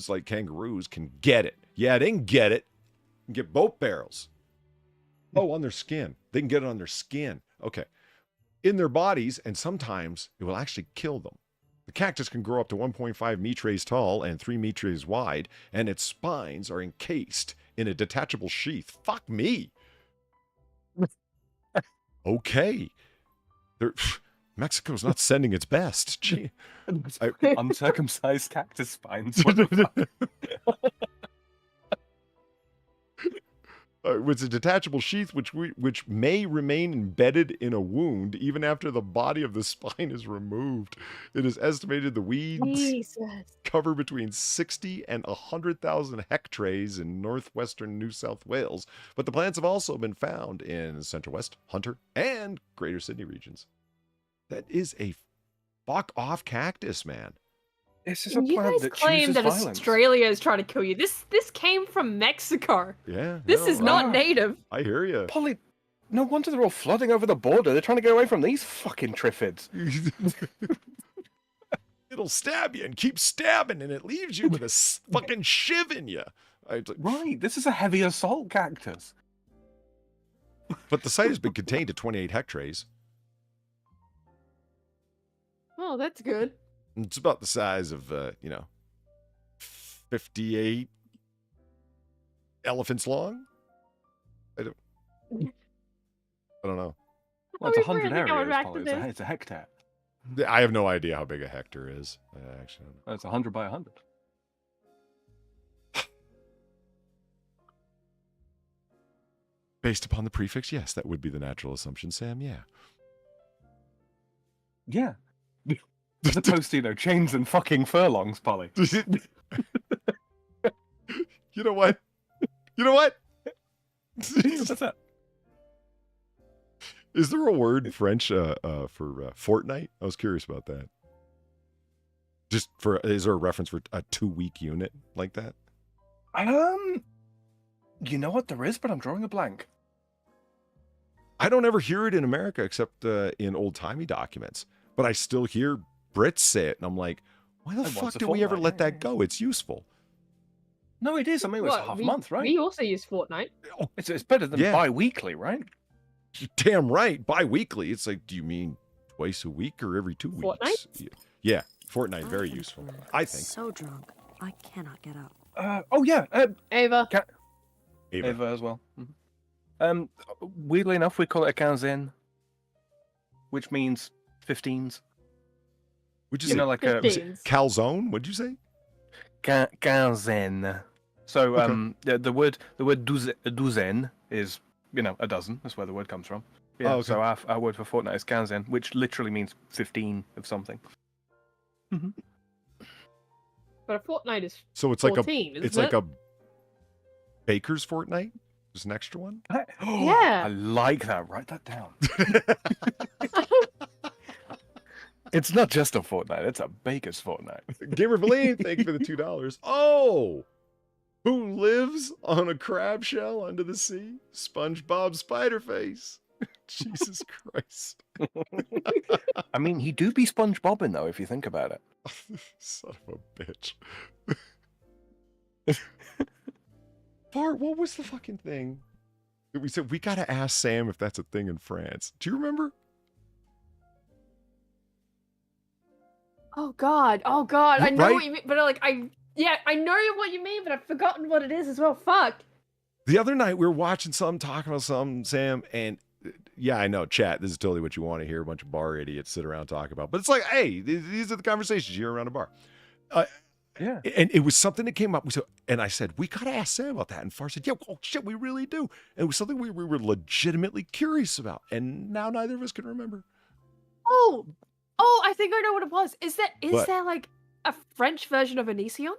like kangaroos, can get it. Yeah, they can get it. They can get both barrels. Oh, on their skin. They can get it on their skin. Okay. In their bodies, and sometimes it will actually kill them. The cactus can grow up to 1.5 meters tall and 3 meters wide, and its spines are encased in a detachable sheath. Fuck me. Okay. Mexico's not sending its best. Gee. Uncircumcised cactus spines. What the fuck? It's a detachable sheath which may remain embedded in a wound even after the body of the spine is removed. It is estimated the weeds Jesus. cover between 60 and 100,000 hectares in northwestern New South Wales, but the plants have also been found in Central West, Hunter, and Greater Sydney regions. That is a fuck-off cactus, man. This is a You plant guys that claim chooses that violence. Australia is trying to kill you. This came from Mexico. Yeah. This no, is not native. I hear you. Polly, no wonder they're all flooding over the border. They're trying to get away from these fucking triffids. It'll stab you and keep stabbing, and it leaves you with a fucking shiv in you. Right, this is a heavy assault cactus. But the site has been contained to 28 hectares. Oh, that's good. It's about the size of, 58 elephants long. I don't know. Well, it's Are we 100 really going areas, back to Polly. this? It's a hectare. I have no idea how big a hectare is. I actually don't know. It's 100 by 100. Based upon the prefix, yes, that would be the natural assumption, Sam. Yeah. Yeah. As opposed to, chains and fucking furlongs, Polly. You know what? What's that? Is there a word in French for fortnight? I was curious about that. Is there a reference for a 2-week unit like that? You know what there is, but I'm drawing a blank. I don't ever hear it in America except in old-timey documents. But I still hear Brits say it, and I'm like, why the fuck do we ever let that go? It's useful. No, it is. I mean, it's half a month, right? We also use fortnight. Oh, it's better than bi-weekly, right? You're damn right. Bi-weekly. It's like, do you mean twice a week or every 2 weeks? Fortnight? Yeah, fortnight. Very useful, I think. So drunk, I cannot get up. Eva. Eva as well. Mm-hmm. Weirdly enough, we call it a quinzaine, which means 15s. Would you say like a calzone? What'd you say? Quinzaine. So the word douzaine is a dozen. That's where the word comes from. Yeah. Oh, okay. So our word for fortnight is quinzaine, which literally means 15 of something. Mm-hmm. But a fortnight is So it's 14, like isn't it? a baker's fortnight. There's an extra one. Yeah. I like that. Write that down. It's not just a fortnight, it's a baker's fortnight. Gamer Valine, thank you for the $2. Oh, who lives on a crab shell under the sea? SpongeBob Spiderface. Jesus Christ. I mean, he do be SpongeBobbing though, if you think about it. Son of a bitch. Bart, what was the fucking thing that we said we gotta ask Sam if that's a thing in France? Do you remember? Oh god. I know Right? what you mean, but I know what you mean, but I've forgotten what it is as well. Fuck. The other night we were watching something, talking about something, Sam, and yeah, I know, chat, this is totally what you want to hear, a bunch of bar idiots sit around talking about. But it's like, hey, these are the conversations you hear around a bar. Yeah. And it was something that came up. And I said, we got to ask Sam about that. And Far said, yeah, oh shit, we really do. And it was something we were legitimately curious about. And now neither of us can remember. Oh, I think I know what it was. Is there like a French version of Onision?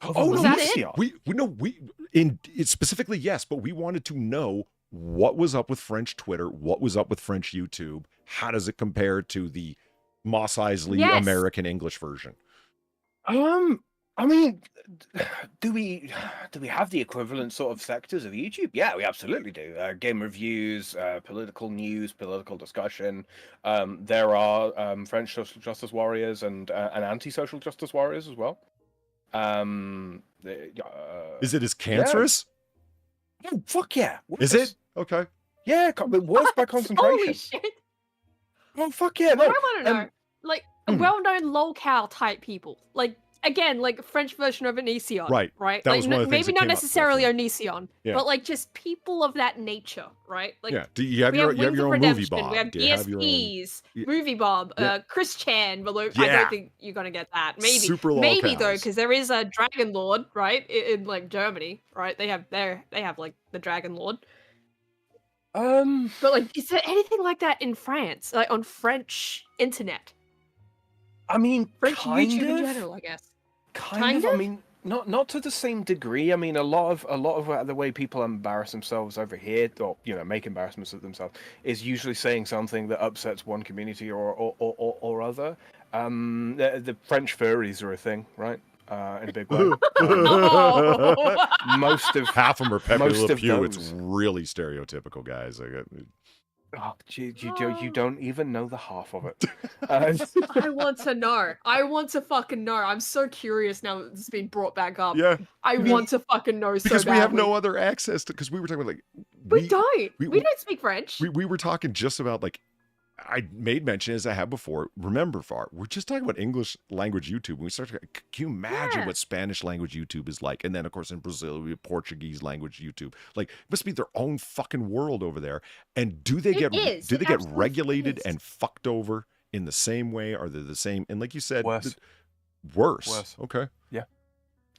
Oh, Was no, that it? Specifically, yes, but we wanted to know what was up with French Twitter, what was up with French YouTube, how does it compare to the Mos Eisley American English version? I mean, do we have the equivalent sort of sectors of YouTube? Yeah, we absolutely do. Game reviews, political news, political discussion. There are French social justice warriors and anti-social justice warriors as well. Is it as cancerous? Yeah. Oh, fuck yeah. Is it? Okay. Yeah, worse by concentration. Holy shit. Oh, fuck yeah. What I want to know, like, well-known lolcow type people. Like, again, like, French version of Onision. Right. Right? That like, was one of the things maybe that not came up, necessarily definitely. Onision, Yeah. but, like, just people of that nature, right? Like, Yeah. Do you have we your, have you have Wings your of own movie Redemption, Bob? we have Do you have your own- DSPs, Yeah. Movie Bob, Yeah. Chris Chan, although I Yeah. don't think you're gonna get that. Maybe, Super maybe though, lolcows. because there is a Dragon Lord, right? In like Germany, right? They have like the Dragon Lord. But like, is there anything like that in France, like on French internet? I mean, French kind YouTube of. in general, I guess. Kind of. I mean, not to the same degree. I mean, a lot of the way people embarrass themselves over here, or make embarrassments of themselves, is usually saying something that upsets one community or other. The French furries are a thing, right? In a big way. Most of half of them are Pepe most Le of Pew. It's those. really stereotypical, guys. Oh, you don't even know the half of it. I want to know. I want to fucking know. I'm so curious now that it's been brought back up. Yeah. I want to fucking know so Because we have badly. no other access to, because we were talking about, like, We don't. we- We don't speak French. we were talking just about, like, I made mention, as I have before, remember, Far, we're just talking about English language YouTube. When we start to, can you imagine what Spanish language YouTube is like? And then, of course, in Brazil, we have Portuguese language YouTube. Like, it must be their own fucking world over there. And do they get regulated and fucked over in the same way? Are they the same? And like you said, Worse. Worse. Okay.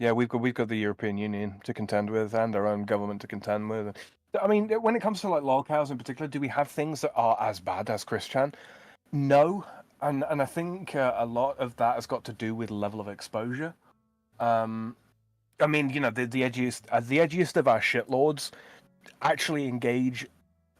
Yeah, we've got the European Union to contend with and our own government to contend with. I mean, when it comes to like lolcows in particular, do we have things that are as bad as Chris Chan? No, and I think a lot of that has got to do with level of exposure. I mean, the edgiest of our shitlords actually engage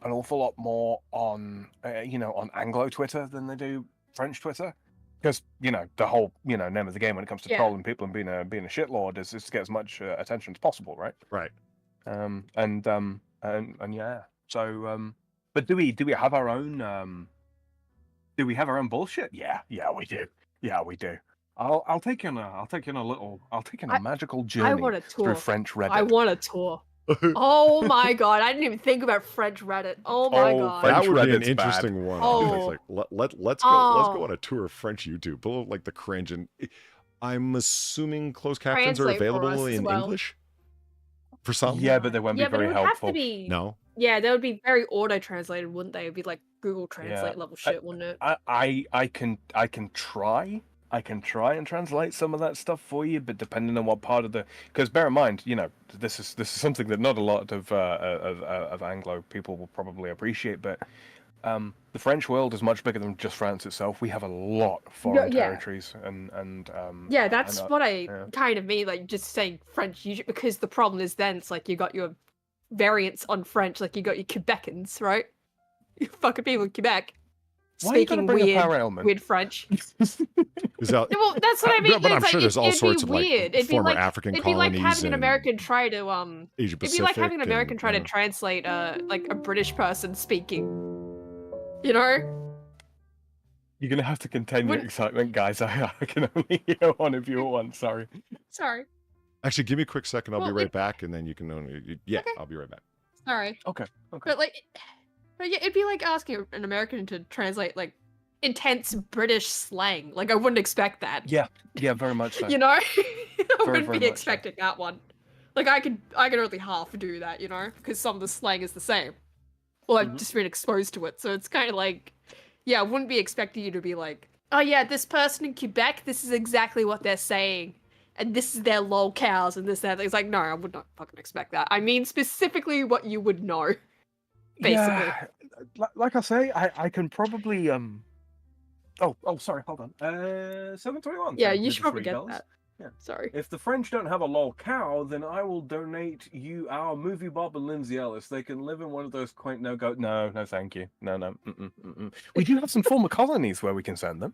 an awful lot more on on Anglo Twitter than they do French Twitter. Because the whole name of the game when it comes to trolling people and being a shitlord is to get as much attention as possible, right? Right. And yeah. So, but do we have our own? Do we have our own bullshit? Yeah, we do. Yeah, we do. I'll take you on a magical journey want a tour. through French Reddit. I want a tour. Oh my god, I didn't even think about French Reddit. Oh my god. That would be an Reddit's interesting one. Oh. It's like, let's go on a tour of French YouTube. Below, like, the cringe. And I'm assuming closed captions are Translate for available us as in well. English for some. Yeah, but they won't be Yeah, but it very would helpful. have to be. No. Yeah, they would be very auto-translated, wouldn't they? It'd be like Google Translate Yeah. level shit, wouldn't it? I can try. I can try and translate some of that stuff for you, but depending on what part of the, because bear in mind, this is something that not a lot of Anglo people will probably appreciate, but the French world is much bigger than just France itself. We have a lot of foreign Yeah. territories, and Yeah, that's what I yeah. kind of mean, like just saying French usually, because the problem is then it's like you got your variants on French, like you got your Quebecans, right? You fucking people in Quebec Why you gotta speaking bring up our ailment? weird French. Is that, Well, that's what I mean. but I'm it's sure like, there's all it'd sorts be of weird. like It'd be former like African it'd be like colonies having an and American try to Asia it'd be Pacific. like having an American try to translate like a British person speaking. You know? You're gonna have to contain your Wouldn't- excitement, guys. I can only hear one of you at once. Sorry. Sorry. Actually, give me a quick second. I'll be Well, right back, and then you can only. Yeah, Okay. I'll be right back. Sorry. Okay. But yeah, it'd be like asking an American to translate like intense British slang. Like I wouldn't expect that. Yeah, very much so. You know? I very wouldn't be much so. expecting that one. Like I could only half do that, you know, because some of the slang is the same. Well, I've just been exposed to it, so it's kind of like, yeah, I wouldn't be expecting you to be like, oh yeah, this person in Quebec, this is exactly what they're saying, and this is their lolcows and this that. It's like, no, I would not fucking expect that. I mean specifically what you would know, basically. Yeah, like I say, I can probably Oh, sorry, hold on. 721. Yeah, thank you should probably $3. get that. Yeah. Sorry. If the French don't have a lol cow, then I will donate you our movie Bob and Lindsay Ellis. They can live in one of those quaint no, thank you. No. We do have some former colonies where we can send them.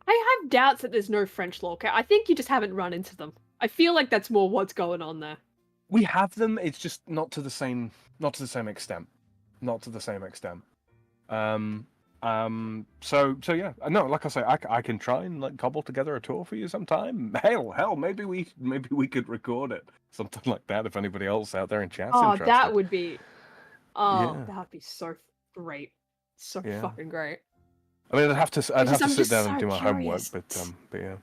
I have doubts that there's no French lolcow. I think you just haven't run into them. I feel like that's more what's going on there. We have them. It's just not to the same extent. So yeah, no, like I say, I can try and like cobble together a tour for you sometime. Hell, maybe we could record it, something like that. If anybody else out there in chat's interested. That would be, Yeah. that'd be so great, so Yeah. fucking great. I mean, I'd have to sit I'm down just and so do my homework, curious. but yeah.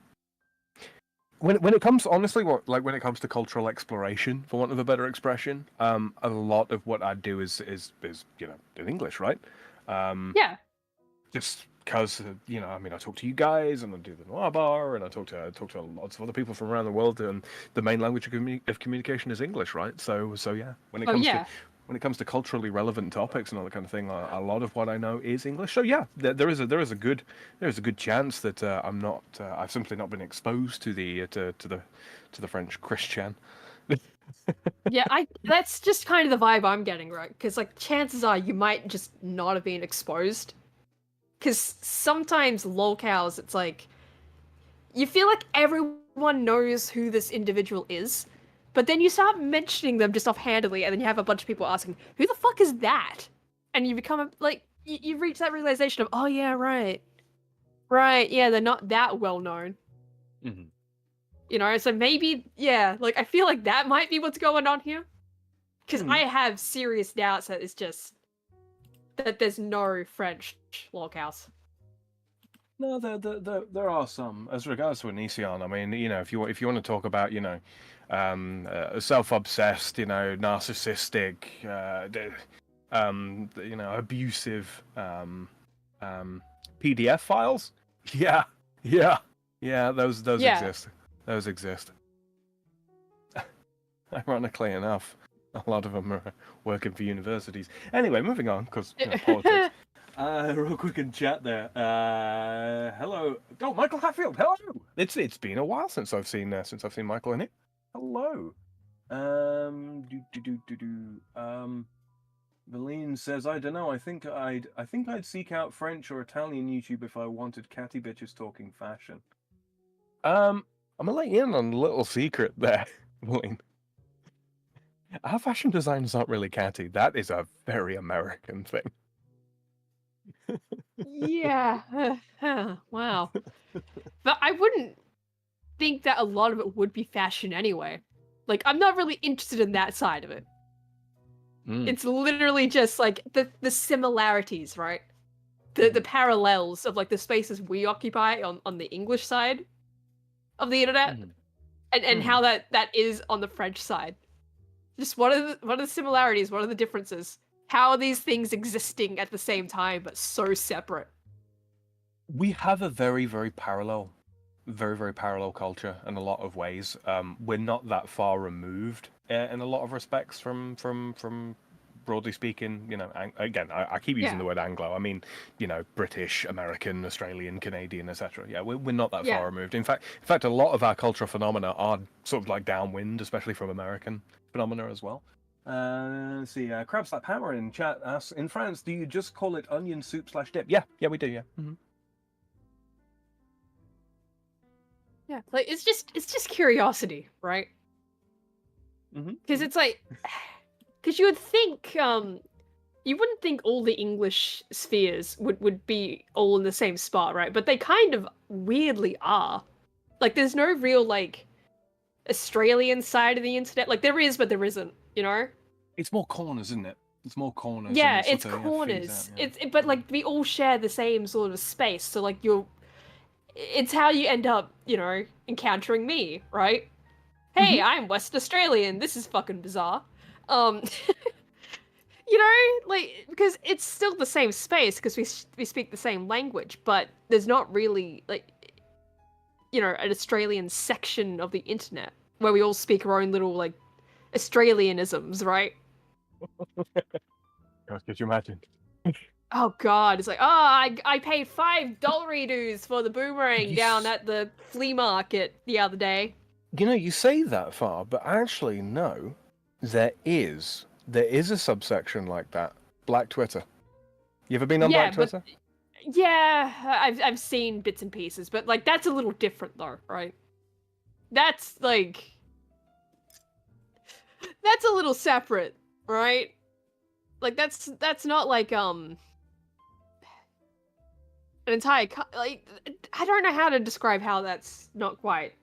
When it comes, honestly, when it comes to cultural exploration, for want of a better expression, a lot of what I do is in English, right? Yeah. Just because I mean, I talk to you guys, and I do the Noir Bar, and I talk to lots of other people from around the world, and the main language of communication is English, right? So yeah, when it comes to culturally relevant topics and all that kind of thing, a lot of what I know is English. So yeah, there is a good chance that I've simply not been exposed to the French Christian. Yeah, that's just kind of the vibe I'm getting, right? Because like chances are you might just not have been exposed. Because sometimes lolcows, it's like you feel like everyone knows who this individual is, but then you start mentioning them just offhandedly, and then you have a bunch of people asking, "Who the fuck is that?" And you become like you reach that realization of, "Oh yeah, right, yeah, they're not that well known." Mm-hmm. You know, so maybe, yeah, like, I feel like that might be what's going on here. Because I have serious doubts that it's just that there's no French lolcows. No, there are some. As regards to Onision, I mean, if you want to talk about, self-obsessed, narcissistic, abusive, PDF files. Yeah, those exist. Those exist. Ironically enough, a lot of them are working for universities. Anyway, moving on, because politics. Real quick in chat there. Hello. Oh, Michael Hatfield. Hello. It's been a while since I've seen Michael in it. Hello. Valine says, I don't know. I think I'd seek out French or Italian YouTube if I wanted catty bitches talking fashion. I'm gonna let you in on a little secret there, Valine. Our fashion design is not really catty. That is a very American thing. Yeah. Wow. But I wouldn't think that a lot of it would be fashion anyway. Like, I'm not really interested in that side of it. It's literally just like the similarities, right? The parallels of like the spaces we occupy on the English side of the internet, and how that is on the French side. Just what are the similarities? What are the differences? How are these things existing at the same time but so separate? We have a very, very parallel culture in a lot of ways. We're not that far removed in a lot of respects from broadly speaking, you know, again, I keep using Yeah. the word Anglo. I mean, you know, British, American, Australian, Canadian, etc. Yeah, we're not that Yeah. far removed. In fact, a lot of our cultural phenomena are sort of like downwind, especially from American phenomena as well. Let's see. Crab Slap Hammer in chat asks, in France, do you just call it onion soup / dip? Yeah, we do. Yeah. Mm-hmm. Yeah, like it's just curiosity, right? Because it's like, because you would think, you wouldn't think all the English spheres would be all in the same spot, right? But they kind of weirdly are. Like, there's no real like Australian side of the internet. Like there is, but there isn't. You know? It's more corners, isn't it? It's more corners. Yeah, and it's sort of, corners. feeds out, yeah. But like we all share the same sort of space. So like it's how you end up, you know, encountering me, right? Hey, I'm West Australian. This is fucking bizarre. You know, like, because it's still the same space because we speak the same language, but there's not really like, you know, an Australian section of the internet where we all speak our own little like Australianisms, right? God, could you imagine? Oh god, it's like, oh, I paid $5 dues for the boomerang down at the flea market the other day. You know, you say that far, but actually, no. There is a subsection like that. Black Twitter. You ever been on Black Twitter? Yeah, I've seen bits and pieces, but like that's a little different though, right? That's like that's a little separate, right? Like that's not like an entire like I don't know how to describe how that's not quite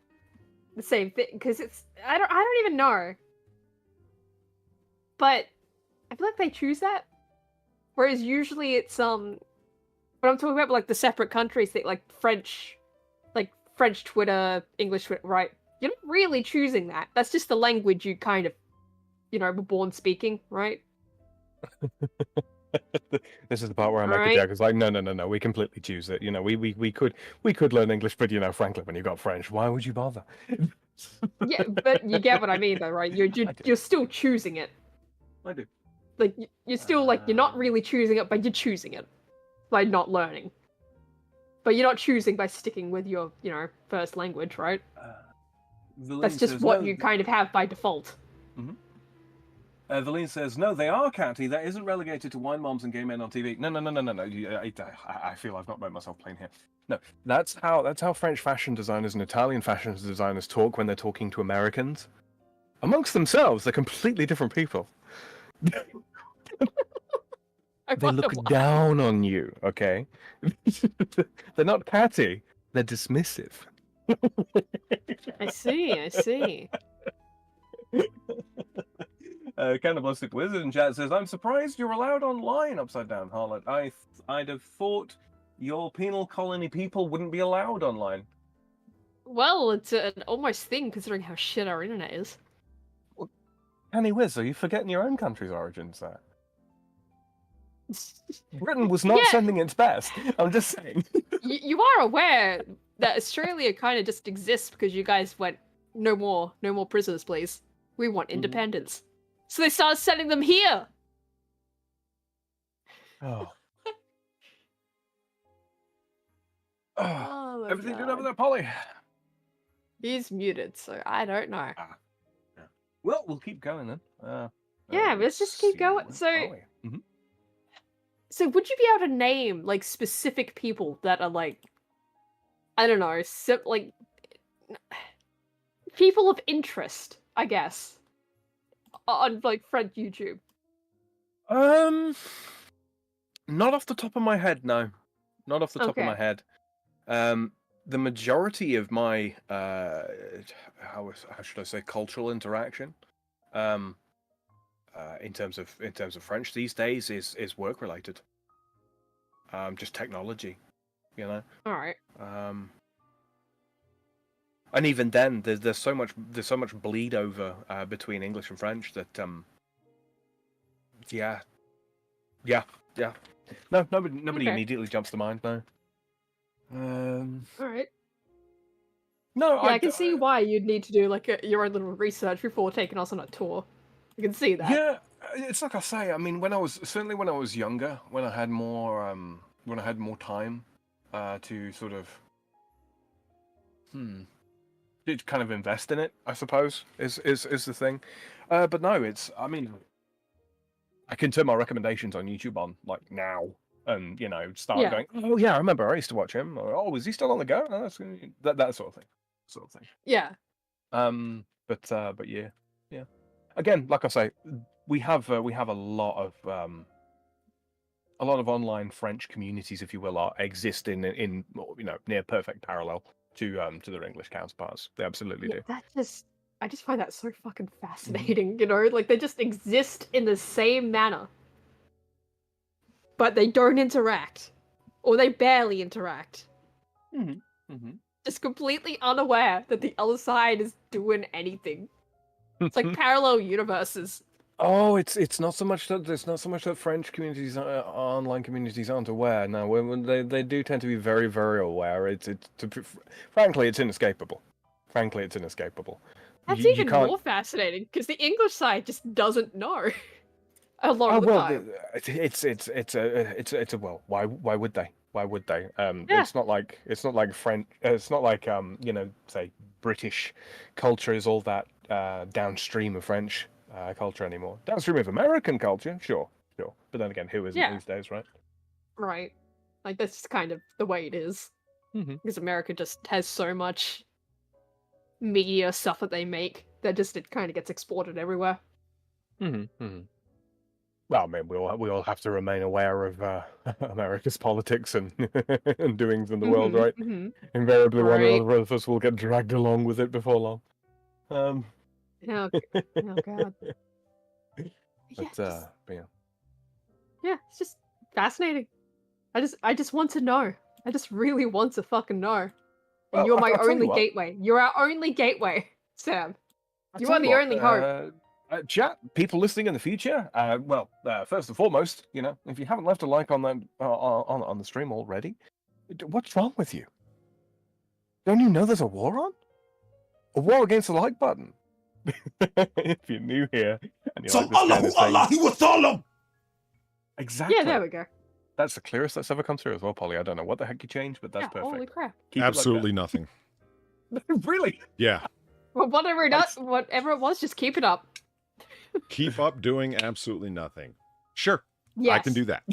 the same thing because it's I don't even know. But I feel like they choose that, whereas usually it's when I'm talking about like the separate countries that like French Twitter, English Twitter, right? You're not really choosing that. That's just the language you kind of, you know, were born speaking, right? This is the part where I make a joke. It's like, no, we completely choose it. You know, we could learn English, but you know, frankly, when you got French, why would you bother? Yeah, but you get what I mean, though, right? You're still choosing it. I do. Like you're still like you're not really choosing it, but you're choosing it by not learning. But you're not choosing by sticking with your, you know, first language, right? That's just what you kind of have by default. Mm-hmm. Valine says, no, they are catty. That isn't relegated to wine moms and gay men on TV. No. I feel I've not made myself plain here. No, that's how French fashion designers and Italian fashion designers talk when they're talking to Americans. Amongst themselves, they're completely different people. They look down on you, okay? They're not catty. They're dismissive. I see. Cannibalistic Wizard in chat says, I'm surprised you're allowed online, Upside Down Harlot. I'd have thought your penal colony people wouldn't be allowed online. Well, it's an almost thing considering how shit our internet is. Well, Canny Wiz, are you forgetting your own country's origins there? Britain was not sending its best. I'm just saying. You are aware that Australia kind of just exists because you guys went, no more prisoners, please. We want independence. So they started sending them here. Oh. Oh my Everything God. good over there, Polly? He's muted, so I don't know. Yeah. Well, we'll keep going then. Yeah, let's just keep going. So, so would you be able to name like specific people that are like, I don't know, like people of interest, I guess, on like French YouTube? Not off the top of my head, no. Not off the top of my Okay. head. The majority of my how should I say cultural interaction, in terms of French these days is work related. Just technology, you know. All right. And even then, there's so much bleed over between English and French that yeah. No, nobody Okay. immediately jumps to mind. No. All right. No, Yeah, I can see why you'd need to do like your own little research before taking us on a tour. I can see that. Yeah, It's like I say. I mean, when I was younger, when I had more time to sort of to kind of invest in it, I suppose is the thing. But no, I mean, I can turn my recommendations on YouTube on like now, and start going. Oh yeah, I remember I used to watch him. Or, oh, is he still on the go? Oh, that sort of thing. Yeah. But yeah. Again, like I say, we have a lot of online French communities, if you will, are exist in near perfect parallel to their English counterparts. They absolutely do. I just find that so fucking fascinating. Like they just exist in the same manner, but they don't interact, or they barely interact. Just completely unaware that the other side is doing anything. It's like parallel universes. Oh, it's not so much that French communities, online communities aren't aware. No, when they do tend to be very, very aware. Frankly, it's inescapable. That's even more fascinating because the English side just doesn't know. A lot of the time. It's a well. Why would they? Why would they? Yeah. It's not like French. It's not like say British culture is all that downstream of French culture anymore. Downstream of American culture, sure. But then again, who isn't these days, right? Right. Like that's just kind of the way it is. Because America just has so much media stuff that they make that it kind of gets exported everywhere. Well, I mean, we all have to remain aware of America's politics and and doings in the world, right? Invariably, one or other of us will get dragged along with it before long. Oh God. Yeah, it's just fascinating. I just want to know. I just really want to fucking know. And you're my only gateway. You're our only gateway, Sam. You are the only hope. Chat, people listening in the future. First and foremost, if you haven't left a like on that on the stream already, what's wrong with you? Don't you know there's a war on? A war against the like button. If you're new here and you like this kind of thing. Exactly. Yeah, there we go. That's the clearest that's ever come through as well, Polly. I don't know what the heck you changed, but that's perfect. Holy crap. Absolutely nothing. Really? Yeah. Well, whatever it was, just keep it up. Keep up doing absolutely nothing. Sure. Yes. I can do that.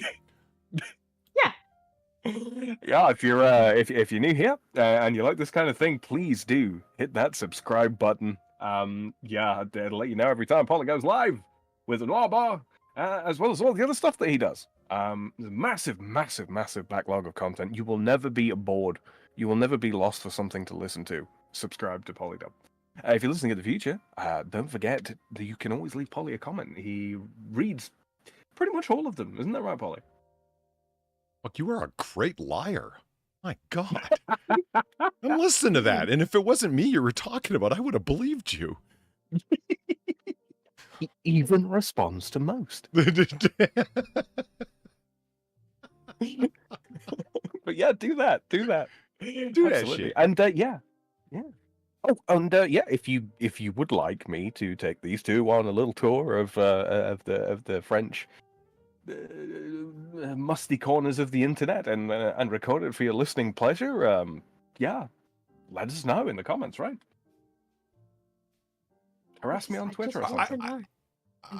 Yeah, if you're new here and you like this kind of thing, please do hit that subscribe button. It'll let you know every time Polly goes live with the Noir Bar, as well as all the other stuff that he does. There's a massive backlog of content. You will never be bored. You will never be lost for something to listen to. Subscribe to Polydub. If you're listening in the future, don't forget that you can always leave Polly a comment. He reads pretty much all of them. Isn't that right, Polly? Look, you are a great liar. My God. I'm listening to that. And if it wasn't me you were talking about, I would have believed you. He even responds to most. But yeah, do that. Do that shit. And yeah. Oh, and if you would like me to take these two on a little tour of the French musty corners of the internet and record it for your listening pleasure, let us know in the comments, right? Harass me on Twitter or something. I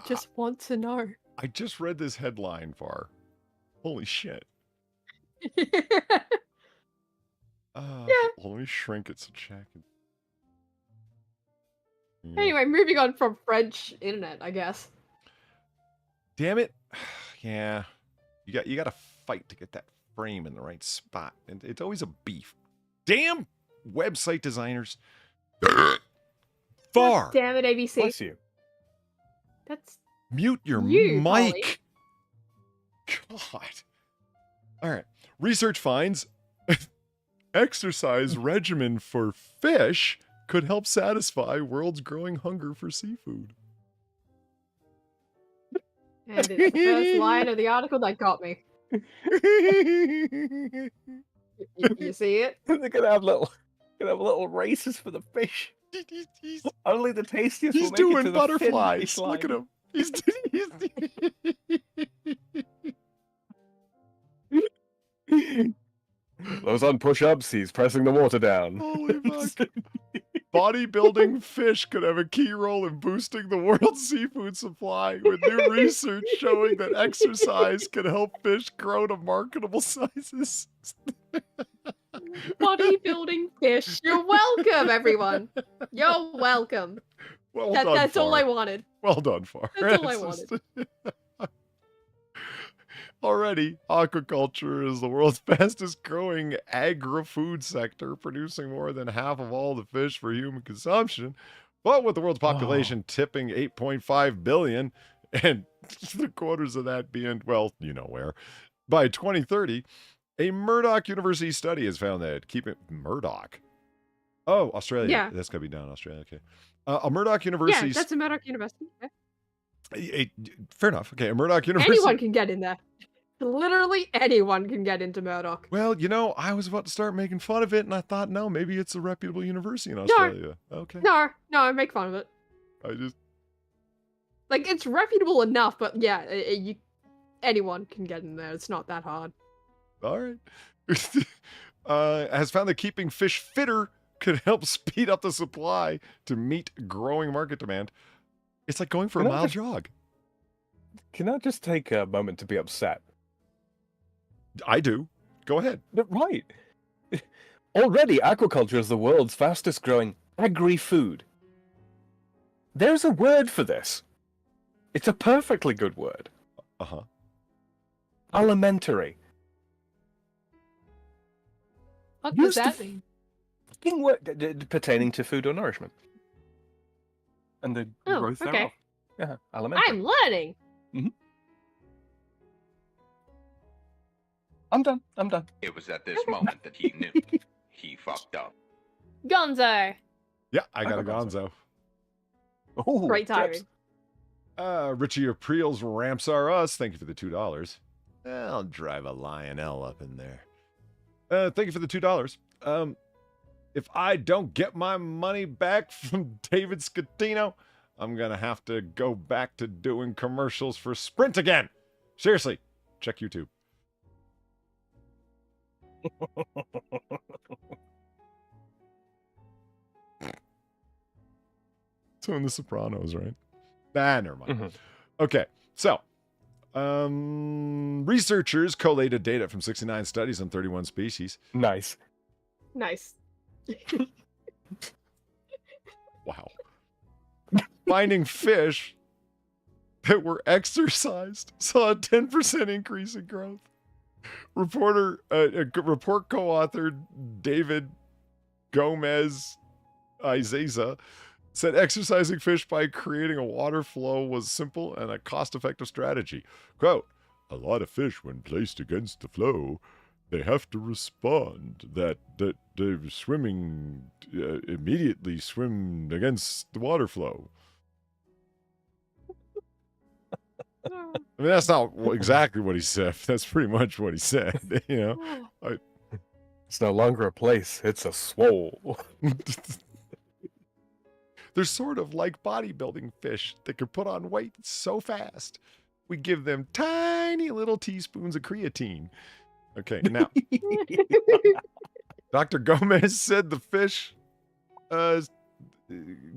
just want to know. I just read this headline, Far. Holy shit. Let me shrink it so Jack can... Anyway, moving on from French internet, I guess. Damn it. Yeah. You got to fight to get that frame in the right spot. And it's always a beef. Damn website designers. Far. Damn it, ABC. Bless you. That's mute your you, mic. God. All right. Research finds exercise regimen for fish could help satisfy world's growing hunger for seafood. And it's the first line of the article that got me. You see it? They're gonna have little races for the fish. Only the tastiest. He's will make doing it to butterflies. the Look at him. He's Those on push-ups, he's pressing the water down. Holy fuck. Bodybuilding fish could have a key role in boosting the world's seafood supply, with new research showing that exercise can help fish grow to marketable sizes. Bodybuilding fish. You're welcome, everyone. You're welcome. Well done, That's all Far. I wanted. Well done, Far. That's all I It's just- wanted. Already, aquaculture is the world's fastest growing agri-food sector, producing more than half of all the fish for human consumption. But with the world's population tipping 8.5 billion, and 3/4 of that being, well, you know where, by 2030, a Murdoch University study has found that keeping Murdoch. Oh, Australia. Yeah. That's got to be down in Australia. Okay. A Murdoch University. Yeah, that's a Murdoch University. Yeah. Fair enough. Okay, a Murdoch University. Anyone can get in there. Literally anyone can get into Murdoch. Well, you know, I was about to start making fun of it, and I thought, no, maybe it's a reputable university in Australia. Okay. No, I make fun of it. I just. Like, it's reputable enough, but yeah, anyone can get in there. It's not that hard. All right. Has found that keeping fish fitter could help speed up the supply to meet growing market demand. It's like going for a Can I mile just- jog. Can I just take a moment to be upset? I do. Go ahead. But right. Already, aquaculture is the world's fastest growing agri-food. There's a word for this. It's a perfectly good word. Uh-huh. Alimentary. What does Used to that mean? Fucking word pertaining to food or nourishment. And the Oh, growth okay. thereof. Yeah, alimentary. I'm learning. I'm done. It was at this moment that he knew. He fucked up. Gonzo. Yeah, I got a got gonzo. Ooh, Great trips. timing. Richie Apriel's Ramps Are Us. Thank you for the $2. I'll drive a Lionel up in there. Thank you for the $2. If I don't get my money back from David Scatino, I'm going to have to go back to doing commercials for Sprint again. Seriously, check YouTube. So in The Sopranos, right? Never mind. Okay, so researchers collated data from 69 studies on 31 species. Nice. Nice. Wow. Finding fish that were exercised saw a 10% increase in growth. Report co-authored David Gomez Izeza said exercising fish by creating a water flow was simple and a cost-effective strategy. Quote, a lot of fish, when placed against the flow, they have to respond that they're swimming, immediately swim against the water flow. I mean, that's not exactly what he said. That's pretty much what he said, you know. It's no longer a place, it's a swole. They're sort of like bodybuilding fish that can put on weight so fast. We give them tiny little teaspoons of creatine. Okay, now, Dr. Gomez said the fish,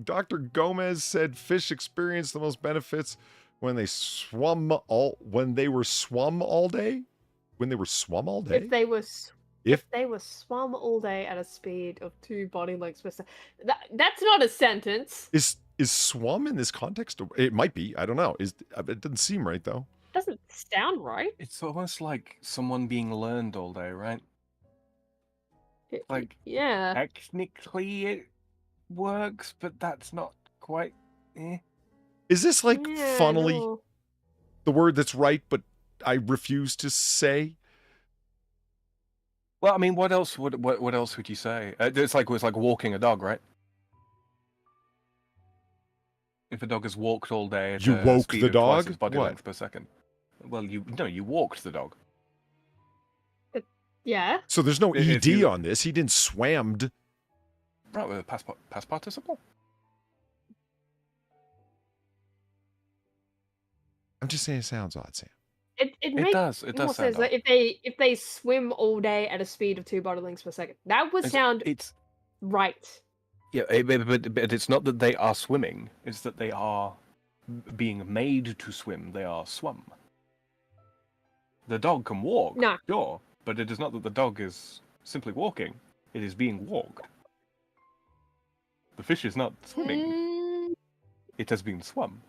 Dr. Gomez said fish experienced the most benefits when they were swum all day? When they were swum all day? If they were swum all day at a speed of 2 body lengths per second. That's not a sentence. Is swum in this context? It might be. I don't know. It doesn't seem right, though. Doesn't sound right. It's almost like someone being learned all day, right? Like, yeah. Technically it works, but that's not quite. Is this like Yeah, funnily no. the word that's right, but I refuse to say? Well, I mean, what else would you say? It's like walking a dog, right? If a dog has walked all day, at You a woke speed the of twice dog? its body What? length per second. Well, you walked the dog. Yeah. So there's no If ED you- on this. He didn't swammed. Right, with a past participle. I'm just saying it sounds odd, Sam. It makes It more does sense. sound Like if they swim all day at a speed of 2 bottlings per second, that would sound It's right. yeah, but it's not that they are swimming. It's that they are being made to swim. They are swum. The dog can walk, No. sure, but it is not that the dog is simply walking. It is being walked. The fish is not swimming. It has been swum.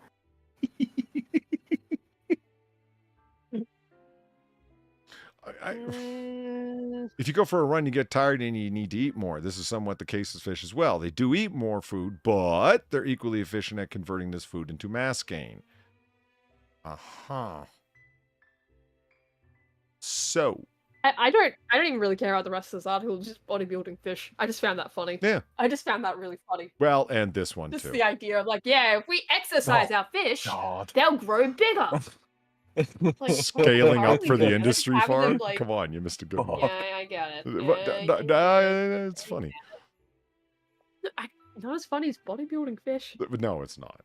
If you go for a run, you get tired and you need to eat more. This is somewhat the case with fish as well. They do eat more food, but they're equally efficient at converting this food into mass gain. So, I don't even really care about the rest of this article. Just bodybuilding fish. I just found that funny. yeah. I just found that really funny. Well, and this one Just too. the idea of like, yeah, if we exercise our fish, they'll grow bigger. Like, Scaling up holy for the shit, industry having them, farm? like- Come on, you missed a good one. Yeah, I get it. It's funny. Not as funny as bodybuilding fish. No, it's not.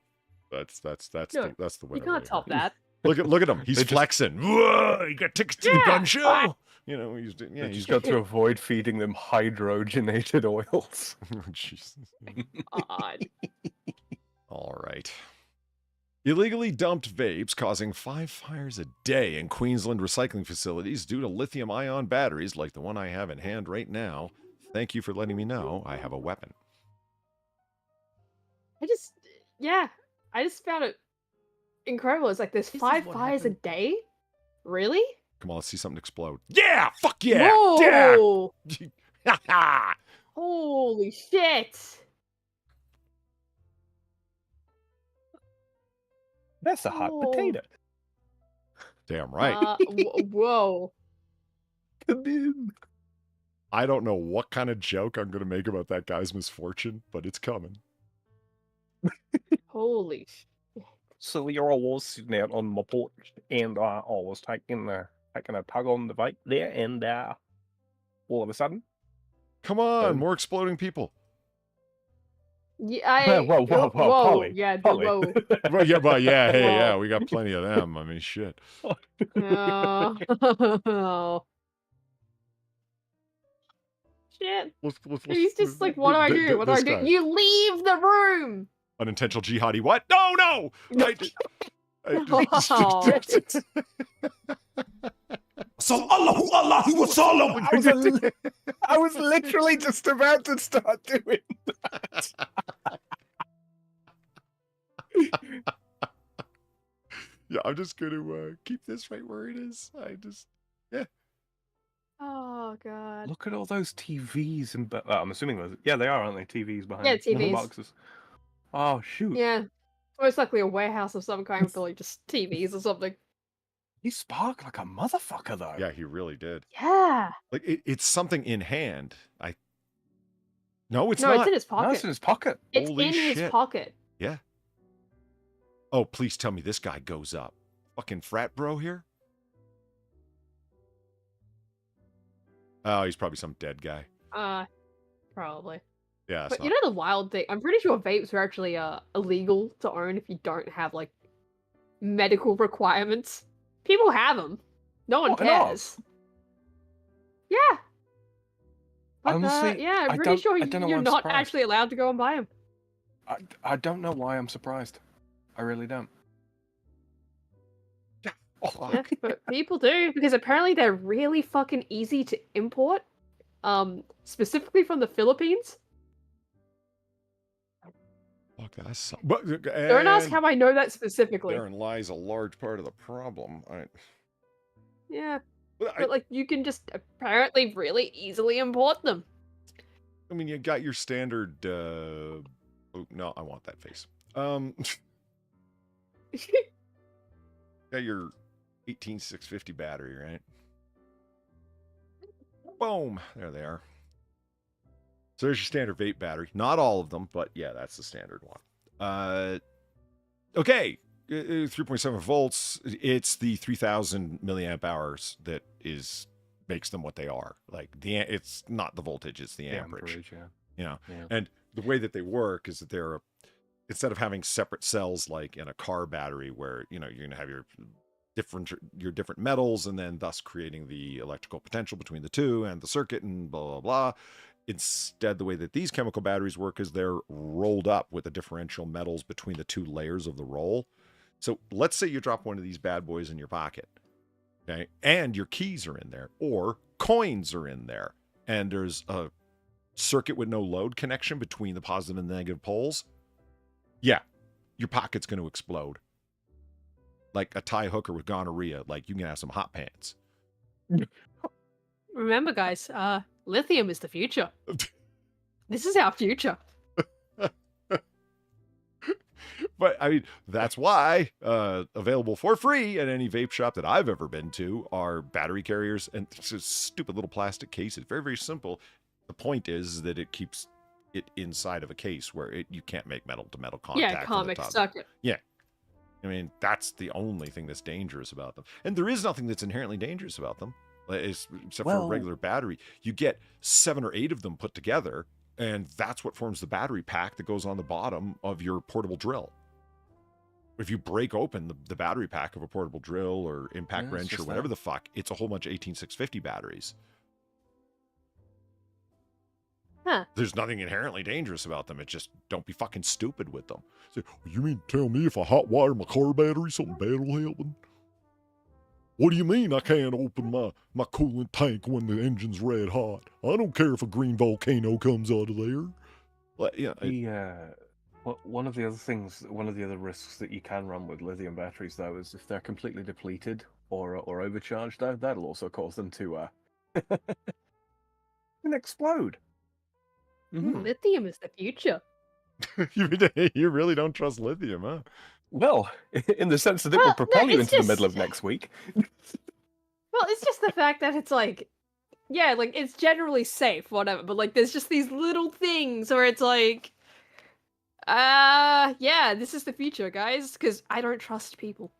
That's No, the way. You can't top that. Look at him. He's flexing. Whoa, he got tickets to the gun show. You know, he's He's got to avoid feeding them hydrogenated oils. Jesus. Odd. All right. Illegally dumped vapes causing 5 fires a day in Queensland recycling facilities due to lithium-ion batteries like the one I have in hand right now. Thank you for letting me know I have a weapon. I just found it incredible. It's like there's 5 fires a day? Really? Come on, let's see something explode. Yeah! Fuck yeah! Whoa! Yeah! Holy shit! That's a hot potato. Damn right. Whoa. Kaboom. I don't know what kind of joke I'm going to make about that guy's misfortune, but it's coming. Holy shit. So you're all sitting out on my porch, and I was taking a tug on the vape there, and all of a sudden, Come on, more exploding people. Yeah, whoa, Polly, yeah, Polly. whoa. Well, yeah, hey, Whoa. yeah, we got plenty of them. I mean, shit. Oh. Shit. He's just like, what do I do? What do I do? You leave the room! Unintentional jihadi. What? No! So Allah, he was solemn. I was literally just about to start doing that. Yeah, I'm just going to keep this right where it is. Oh, God. Look at all those TVs and I'm assuming those. Yeah, they are, aren't they? TVs behind Yeah, the TVs. boxes. Oh shoot! Yeah. Most likely a warehouse of some kind for like just TVs or something. He sparked like a motherfucker though. Yeah, he really did. Yeah. Like it's something in hand. No, it's No, not. it's in his pocket. No, it's in his pocket. It's Holy in shit. his pocket. Yeah. Oh, please tell me this guy goes up. Fucking frat bro here? Oh, he's probably some dead guy. Probably. Yeah. But you know the wild thing? I'm pretty sure vapes are actually illegal to own if you don't have like medical requirements. People have them. No one cares. Yeah. But, Honestly, yeah, I I'm pretty sure don't know why you're I'm not surprised. actually allowed to go and buy them. I don't know why I'm surprised. I really don't. Yeah, but people do because apparently they're really fucking easy to import. Specifically from the Philippines. Fuck, that's Don't ask how I know that specifically. Therein lies a large part of the problem. Yeah. But like you can just apparently really easily import them. I mean, you got your standard. Oh, no, I want that face. Got your 18650 battery, right? Boom! There they are. So there's your standard vape battery. Not all of them, but yeah, that's the standard one. Okay, 3.7 volts. It's the 3000 milliamp hours that makes them what they are. Like it's not the voltage, it's the amperage. Yeah. You know, Yeah. and the way that they work is that they're instead of having separate cells like in a car battery where, you're going to have your different metals and then thus creating the electrical potential between the two and the circuit and blah, blah, blah. Instead, the way that these chemical batteries work is they're rolled up with the differential metals between the two layers of the roll. So let's say you drop one of these bad boys in your pocket, okay, and your keys are in there, or coins are in there, and there's a circuit with no load connection between the positive and the negative poles. Yeah, your pocket's going to explode. Like a tie hooker with gonorrhea, like you can have some hot pants. Remember, guys, lithium is the future. This is our future. But I mean, that's why available for free at any vape shop that I've ever been to are battery carriers, and it's just stupid little plastic cases. Very, very simple. The point is that it keeps it inside of a case where you can't make metal to metal contact. Yeah, comic socket. Yeah. I mean, that's the only thing that's dangerous about them. And there is nothing that's inherently dangerous about them, except for a regular battery. You get 7 or 8 of them put together, and that's what forms the battery pack that goes on the bottom of your portable drill. If you break open the battery pack of a portable drill or impact wrench or whatever the fuck, it's a whole bunch of 18650 batteries. Huh. There's nothing inherently dangerous about them. It's just don't be fucking stupid with them. So, you mean to tell me if I hot wire my car battery, something bad will happen? What do you mean I can't open my coolant tank when the engine's red hot? I don't care if a green volcano comes out of there. Like, one of the other risks that you can run with lithium batteries, though, is if they're completely depleted or overcharged, that'll also cause them to explode. Mm-hmm. Lithium is the future. You really don't trust lithium, huh? Well, in the sense that it will propel you into the middle of next week. Well, it's just the fact that it's like, yeah, like it's generally safe, whatever, but like there's just these little things where it's like, yeah, this is the future, guys, because I don't trust people.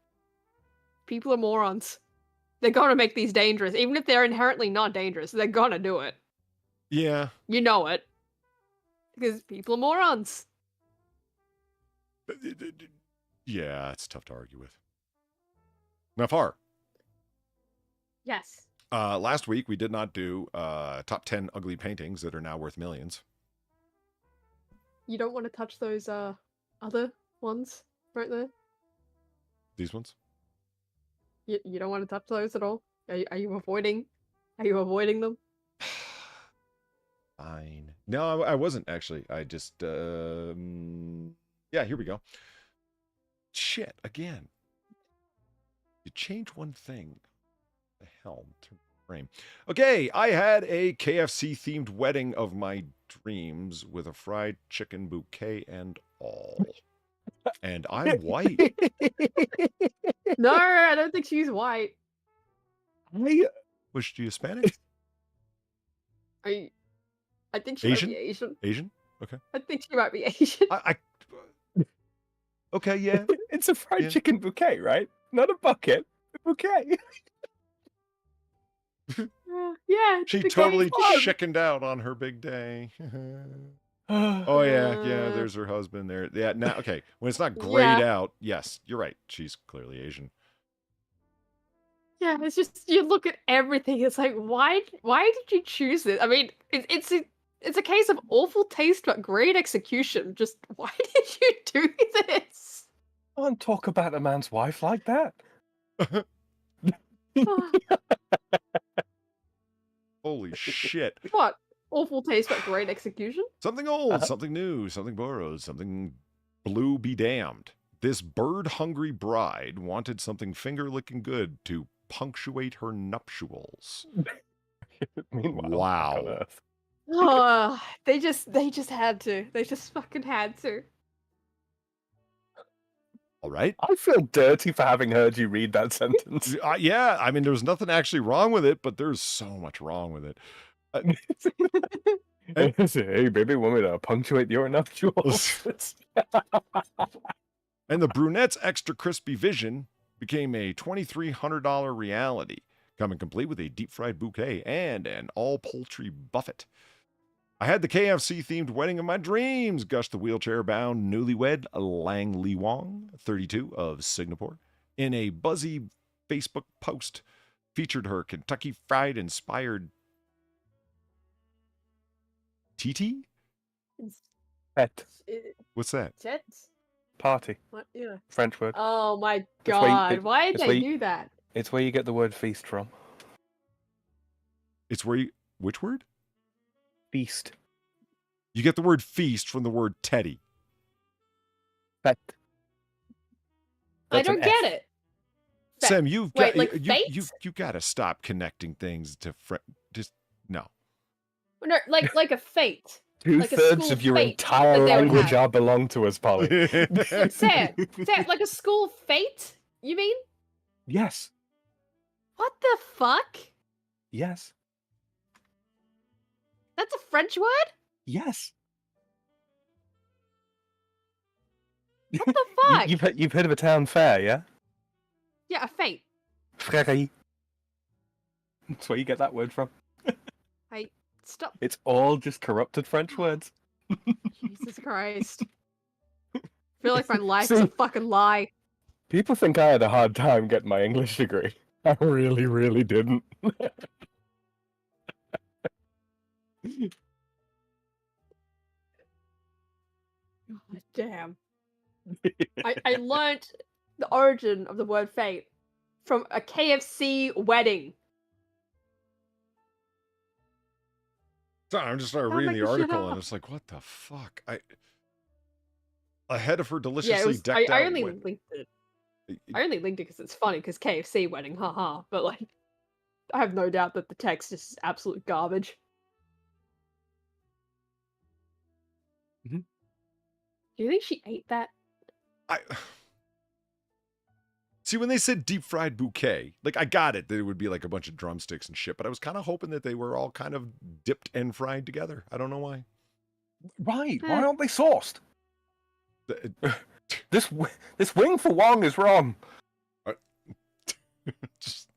People are morons. They're gonna make these dangerous, even if they're inherently not dangerous. They're gonna do it. Yeah. You know it. Because people are morons. Yeah, it's tough to argue with. Now, Far. Yes. Last week, we did not do top 10 ugly paintings that are now worth millions. You don't want to touch those other ones right there? These ones? You don't want to touch those at all? Are you avoiding? Are you avoiding them? Fine. No, I wasn't actually. I just, yeah, here we go. Shit, again. You change one thing. The hell? Turn frame. Okay, I had a KFC themed wedding of my dreams with a fried chicken bouquet and all. And I'm white. No, I don't think she's white. Was she Hispanic? I think she might be Asian. Asian? Okay. I think she might be Asian. Okay, yeah. It's a fried chicken bouquet, right? Not a bucket. A bouquet. Yeah. She totally chickened out on her big day. Oh, yeah. There's her husband there. Yeah, now, okay. When it's not grayed out, yes, you're right. She's clearly Asian. Yeah, it's just, you look at everything. It's like, why did you choose this? I mean, it's a case of awful taste but great execution. Just, why did you do this? Don't talk about a man's wife like that. Holy shit. What? Awful taste but great execution? Something old, something new, something borrowed, something blue be damned. This bird-hungry bride wanted something finger-licking good to punctuate her nuptials. Wow. Oh, they just had to. They just fucking had to. All right. I feel dirty for having heard you read that sentence. Yeah, I mean, there's nothing actually wrong with it, but there's so much wrong with it. Hey, baby, want me to punctuate your nuptials? And the brunette's extra crispy vision became a $2,300 reality, coming complete with a deep-fried bouquet and an all-poultry buffet. I had the KFC-themed wedding of my dreams, gushed the wheelchair-bound newlywed Lang Li Wong, 32, of Singapore, in a buzzy Facebook post. Featured her Kentucky Fried-inspired TT? Pet. What's that? Jets? Party. What? Yeah. French word. Oh my It's where you- god! Why did it's where they you- do that? It's where you get the word feast from. It's where you... Which word? Feast. You get the word feast from the word teddy. Pet. I That's an don't get F. it. Sam, you've Wait, got like you fate? you got to stop connecting things to just no. No, like a fate. Like a Two-thirds school of your fate entire that they would language have. are belong to us, Polly. Sam, like a school fate? You mean? Yes. What the fuck? Yes. That's a French word? Yes. What the fuck? You've heard of a town fair, yeah? Yeah, a fate. Frère. That's where you get that word from. Stop. It's all just corrupted French words. Jesus Christ. I feel like my life's a See- fucking lie. People think I had a hard time getting my English degree. I really, really didn't. God damn. I learnt the origin of the word fate from a KFC wedding. So I just started Sound reading like the the shit article up. and it's like, what the fuck? Ahead of her Yeah, deliciously I decked out. only linked it. I only linked it because it's funny, because KFC wedding, haha. But like, I have no doubt that the text is absolute garbage. Mhm. Do you think she ate that? See, when they said deep fried bouquet, like I got it that it would be like a bunch of drumsticks and shit, but I was kind of hoping that they were all kind of dipped and fried together. I don't know why. Right, why aren't they sauced? The- This wing for Wong is wrong. just-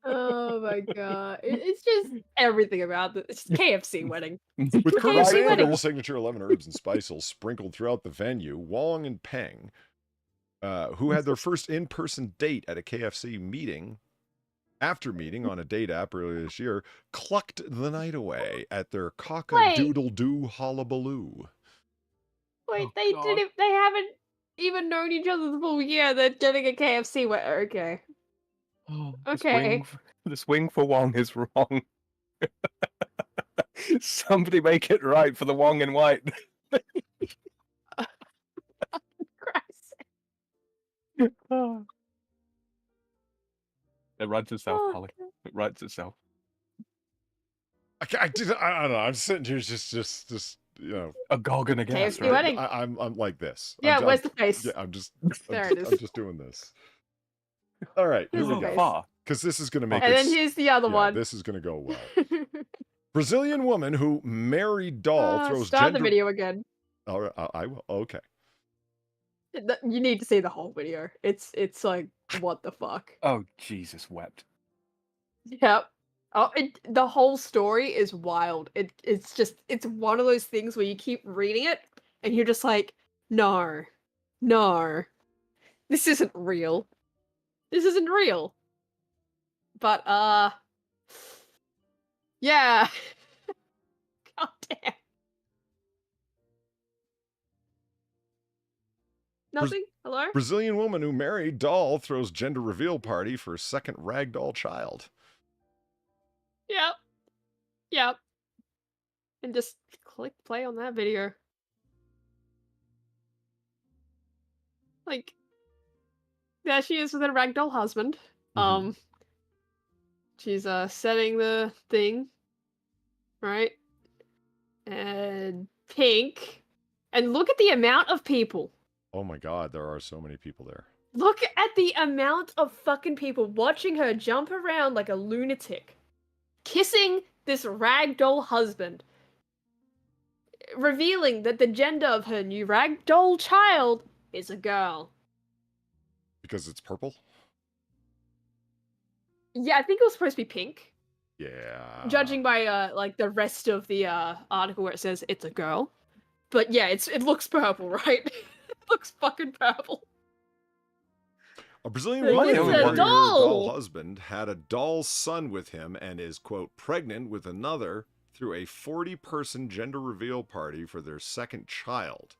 Oh my god. It's just everything about this. It's KFC wedding. With KFC currency wedding. and her signature 11 herbs and spices sprinkled throughout the venue, Wong and Peng, who had their first in-person date at a KFC meeting, after meeting on a date app earlier this year, clucked the night away at their cock-a-doodle-doo hullabaloo. Wait, Oh, they God. didn't. They haven't even known each other the full year. They're getting a KFC wedding. Okay. Oh, Okay. This wing for Wong is wrong. Somebody make it right for the Wong in white. Christ. It writes itself, Oh, Polly. It writes itself. I don't know. I'm sitting here just you know. A gog and a gas, KFC right? wedding. I'm like this. Yeah, I'm, where's the face? Yeah, I'm just There it I'm is. just doing this. All right, here Here's we the go. face. Far. Because this is going to make And it. then here's the other yeah, one. This is going to go well. Brazilian woman who married doll throws Start gender. the video again. All right, I will. Okay. You need to see the whole video. It's like, what the fuck? Oh, Jesus wept. Yep. Oh, the whole story is wild. It's one of those things where you keep reading it and you're just like, no, this isn't real. This isn't real. But yeah. God damn. Nothing? Hello? Brazilian woman who married doll throws gender reveal party for second ragdoll child. Yep. And just click play on that video. Like, there she is with her ragdoll husband. She's setting the thing, right? And pink. And look at the amount of people. Oh my God, there are so many people there. Look at the amount of fucking people watching her jump around like a lunatic, kissing this ragdoll husband, revealing that the gender of her new ragdoll child is a girl. Because it's purple? Yeah, I think it was supposed to be pink. Yeah. Judging by like the rest of the article where it says it's a girl. But yeah, it looks purple, right? It looks fucking purple. A Brazilian Like, woman it's who a married her doll! doll husband had a doll son with him and is, quote, pregnant with another through a 40-person gender reveal party for their second child.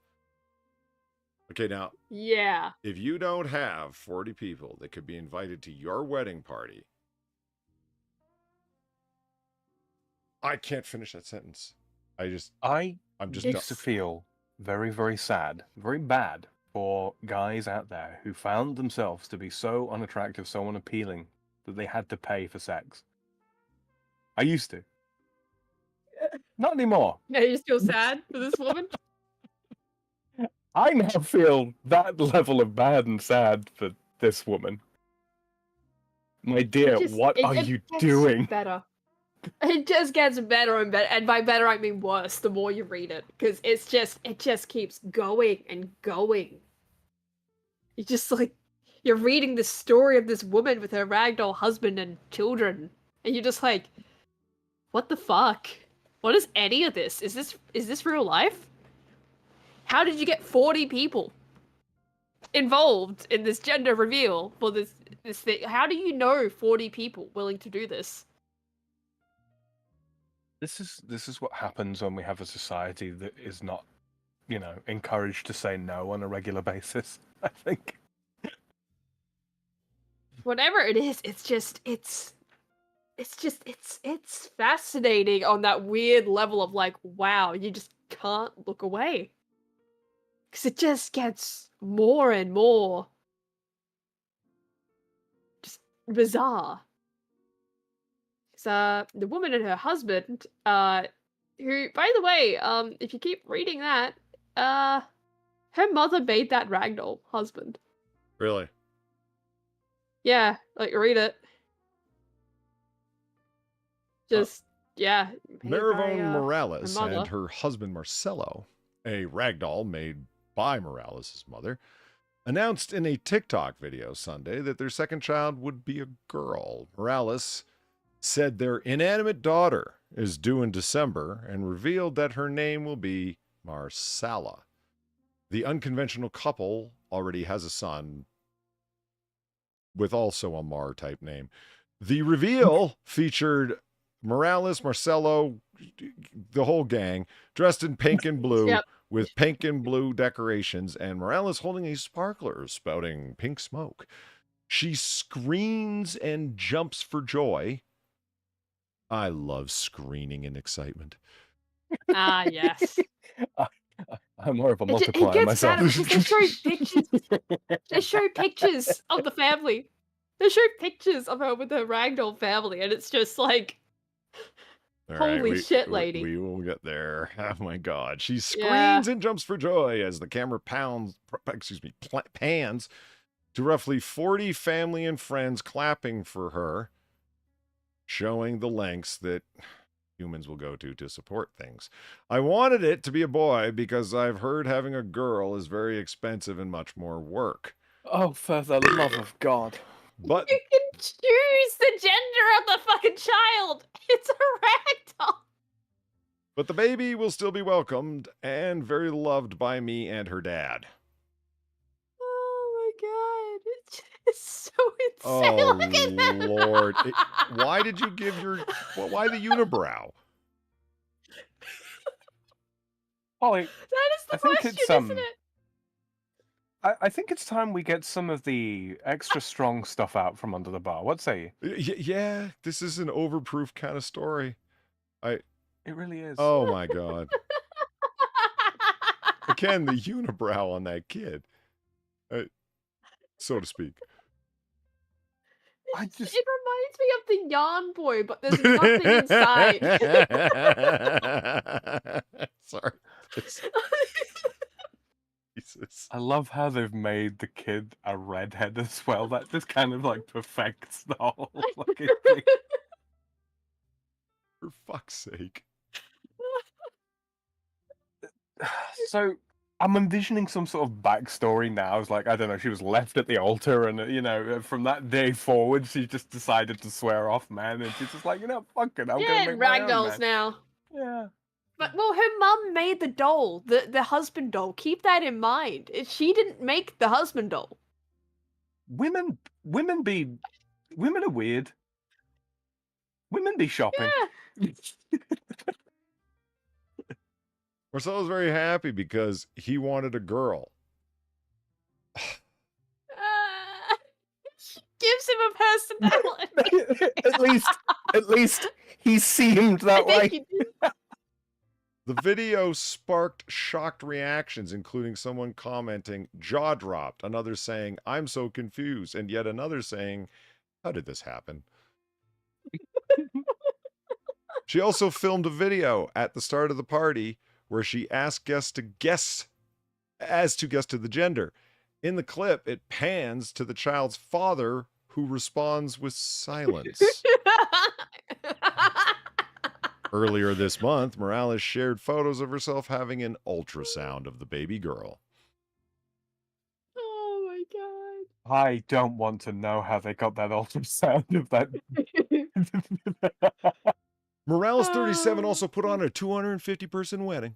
Okay, now, Yeah. if you don't have 40 people that could be invited to your wedding party, I can't finish that sentence. I'm just used to feel very, very sad, very bad for guys out there who found themselves to be so unattractive, so unappealing that they had to pay for sex. I used to. Not anymore. Now you just feel sad for this woman? I now feel that level of bad and sad for this woman. My dear, what are you doing? Better. It just gets better and better, and by better I mean worse. The more you read it, because it just keeps going and going. You just like you're reading the story of this woman with her ragdoll husband and children, and you're just like, what the fuck? What is any of this? Is this real life? How did you get 40 people involved in this gender reveal for this thing? How do you know 40 people willing to do this? This is what happens when we have a society that is not, encouraged to say no on a regular basis, I think. Whatever it is, it's fascinating on that weird level of like, wow, you just can't look away. Because it just gets more and more just bizarre. So the woman and her husband, who, by the way, if you keep reading that, her mother made that ragdoll husband. Really? Yeah, like read it. Just yeah. Maravone Morales her and her husband Marcelo, a ragdoll made by Morales' mother, announced in a TikTok video Sunday that their second child would be a girl. Morales said their inanimate daughter is due in December and revealed that her name will be Marsala. The unconventional couple already has a son with also a Mar-type name. The reveal featured Morales, Marcelo, the whole gang, dressed in pink and blue with pink and blue decorations, and Morales holding a sparkler spouting pink smoke. She screams and jumps for joy. I love screaming in excitement. Ah, yes. I'm more of a multiplier myself. They show pictures. They show pictures of the family. They show pictures of her with her ragdoll family, and it's just like, holy shit, lady. We will get there. Oh my god. She screams and jumps for joy as the camera pans to roughly 40 family and friends clapping for her, showing the lengths that humans will go to support things. I wanted it to be a boy because I've heard having a girl is very expensive and much more work. Oh, for the love of God. But you can choose the gender of the fucking child. It's a ragdoll. But the baby will still be welcomed and very loved by me and her dad. Oh my god. It's so insane. Oh, Look at that. Lord. Why did you give why the unibrow? Polly, that is the question, isn't it? I think it's time we get some of the extra strong stuff out from under the bar. What say you? Yeah, this is an overproof kind of story. It really is. Oh my god. Again, the unibrow on that kid. So to speak. It reminds me of the Yarn Boy, but there's nothing inside. Sorry. Jesus. I love how they've made the kid a redhead as well. That just kind of like perfects the whole fucking thing. For fuck's sake. So, I'm envisioning some sort of backstory now. It's like, I don't know, she was left at the altar, and from that day forward, she just decided to swear off, man. And she's just like, fuck it, I'm gonna make my own, ragdolls man. now. Yeah. But her mum made the doll, the husband doll. Keep that in mind. She didn't make the husband doll. Women are weird. Women be shopping. Yeah. Marcelo's very happy because he wanted a girl. Gives him a personality. at least he seemed that way. The video sparked shocked reactions, including someone commenting, jaw dropped, another saying, I'm so confused, and yet another saying, how did this happen? She also filmed a video at the start of the party where she asked guests to guess to the gender. In the clip, it pans to the child's father, who responds with silence. Earlier this month, Morales shared photos of herself having an ultrasound of the baby girl. Oh my god. I don't want to know how they got that ultrasound of that. Morales 37 also put on a 250-person wedding.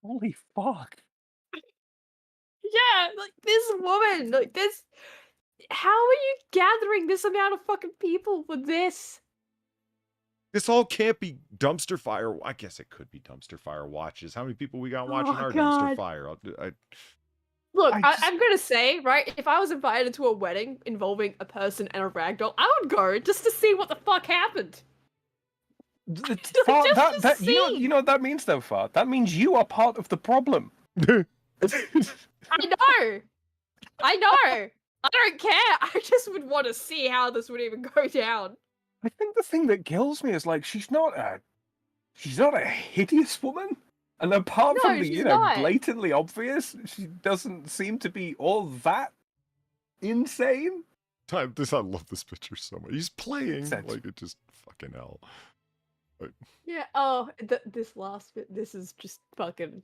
Holy fuck. Yeah, like this woman, like this. How are you gathering this amount of fucking people for this? This all can't be dumpster fire. I guess it could be dumpster fire watches. How many people we got watching our dumpster fire? Look, I'm gonna say, right, if I was invited to a wedding involving a person and a ragdoll, I would go just to see what the fuck happened. You know what that means, though, Far? That means you are part of the problem. I know. I don't care. I just would want to see how this would even go down. I think the thing that kills me is, like, she's not a hideous woman. And apart from the, blatantly obvious, she doesn't seem to be all that insane. I love this picture so much. He's playing like it just fucking hell. Yeah. Oh, this last bit. This is just fucking.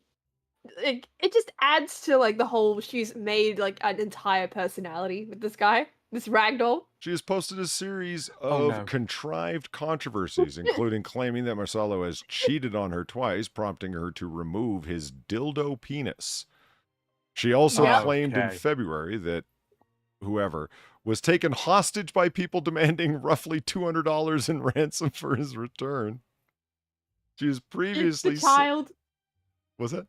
It just adds to like the whole. She's made like an entire personality with this guy, this ragdoll. She has posted a series of contrived controversies, including claiming that Marcelo has cheated on her twice, prompting her to remove his dildo penis. She also claimed in February that whoever was taken hostage by people demanding roughly $200 in ransom for his return. She has previously... It's the child. Was it?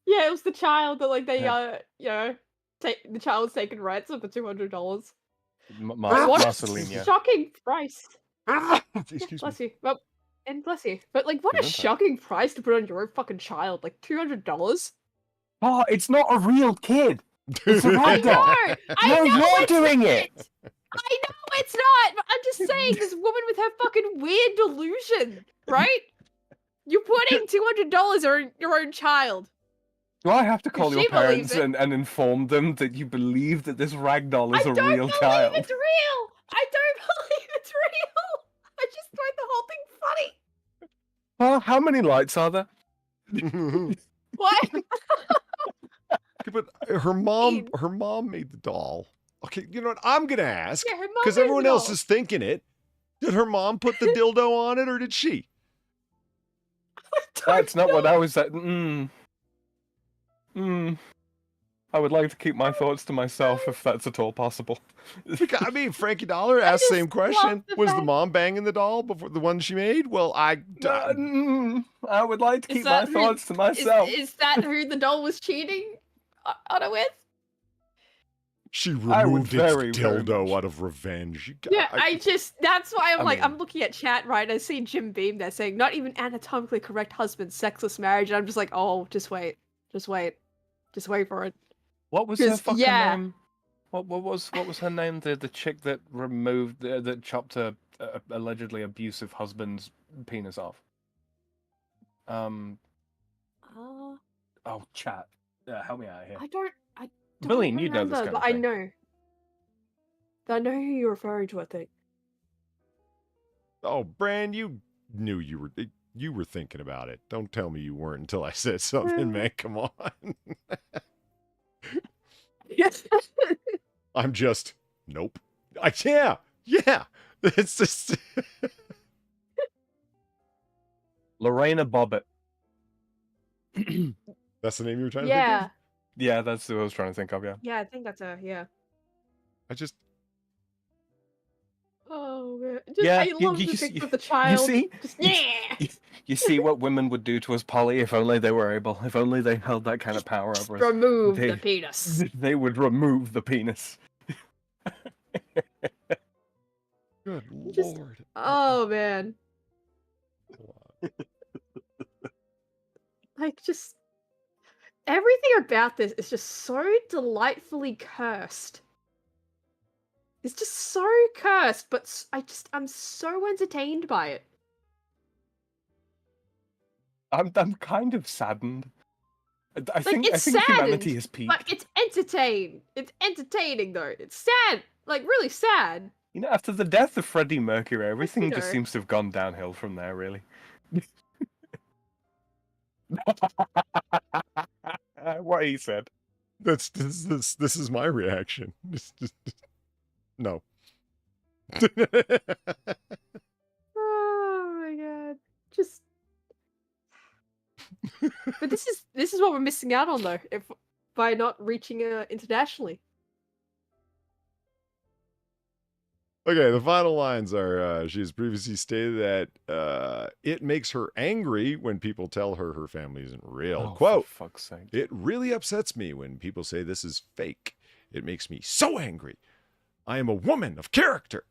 Yeah, it was the child that like they the child was taken ransom for $200. What a shocking price. Bless you. Well, and bless you. But like, what a shocking price to put on your own fucking child. Like $200. Oh, it's not a real kid. It's a ragdoll. I know you're doing it. I know it's not. But I'm just saying, this woman with her fucking weird delusion, right? You're putting $200 on your own child. Do I have to call your parents and inform them that you believe that this ragdoll is a real child? I don't believe it's real! I don't believe it's real! I just find the whole thing funny! How many lights are there? What? But her mom made the doll. Okay, you know what? I'm going to ask, Yeah, her mom because made everyone the else doll. is thinking it. Did her mom put the dildo on it, or did she? That's not what I was at. I would like to keep my thoughts to myself if that's at all possible. I mean, Frankie Dollar asked the same question. Was the mom banging the doll before the one she made? Well, I would like to keep my thoughts to myself. Is that who the doll was cheating on it with? She removed its dildo out of revenge. Yeah, that's why I'm looking at chat, right? I see Jim Beam there saying, not even anatomically correct husband, sexless marriage. And I'm just like, oh, just wait. Just wait for it. What was her fucking name? What was her name? The chick that that chopped a allegedly abusive husband's penis off. Oh, chat. Help me out here. I don't Billion, you know this kind but of thing. I know who you're referring to, I think. Oh, Bran, you knew you were... you were thinking about it. Don't tell me you weren't until I said something, man. Come on. I'm just, nope. Yeah. It's just. Lorena Bobbitt. That's the name you were trying to think of? Yeah, that's who I was trying to think of, yeah. Yeah, I think that's a, yeah. I just. Oh, man. Yeah, I love the picture of the You child. see? Just, yeah! You see what women would do to us, Polly, if only they were able, if only they held that kind of power over us. Remove the penis. They would remove the penis. Good Just- lord. Oh, man. Like, just... Everything about this is just so delightfully cursed. It's just so cursed, but I'm so entertained by it. I'm kind of saddened. I think it's humanity saddened, has peaked. but it's entertaining. It's entertaining though. It's sad, like really sad. You know, after the death of Freddie Mercury, everything just know. seems to have gone downhill from there, really. What he said. This is my reaction. No. Oh my god. Just But this is what we're missing out on though, if by not reaching internationally. Okay, the final lines are, she has previously stated that it makes her angry when people tell her her family isn't real. Oh, Quote, for fuck's sake. it really upsets me when people say this is fake. It makes me so angry. I am a woman of character.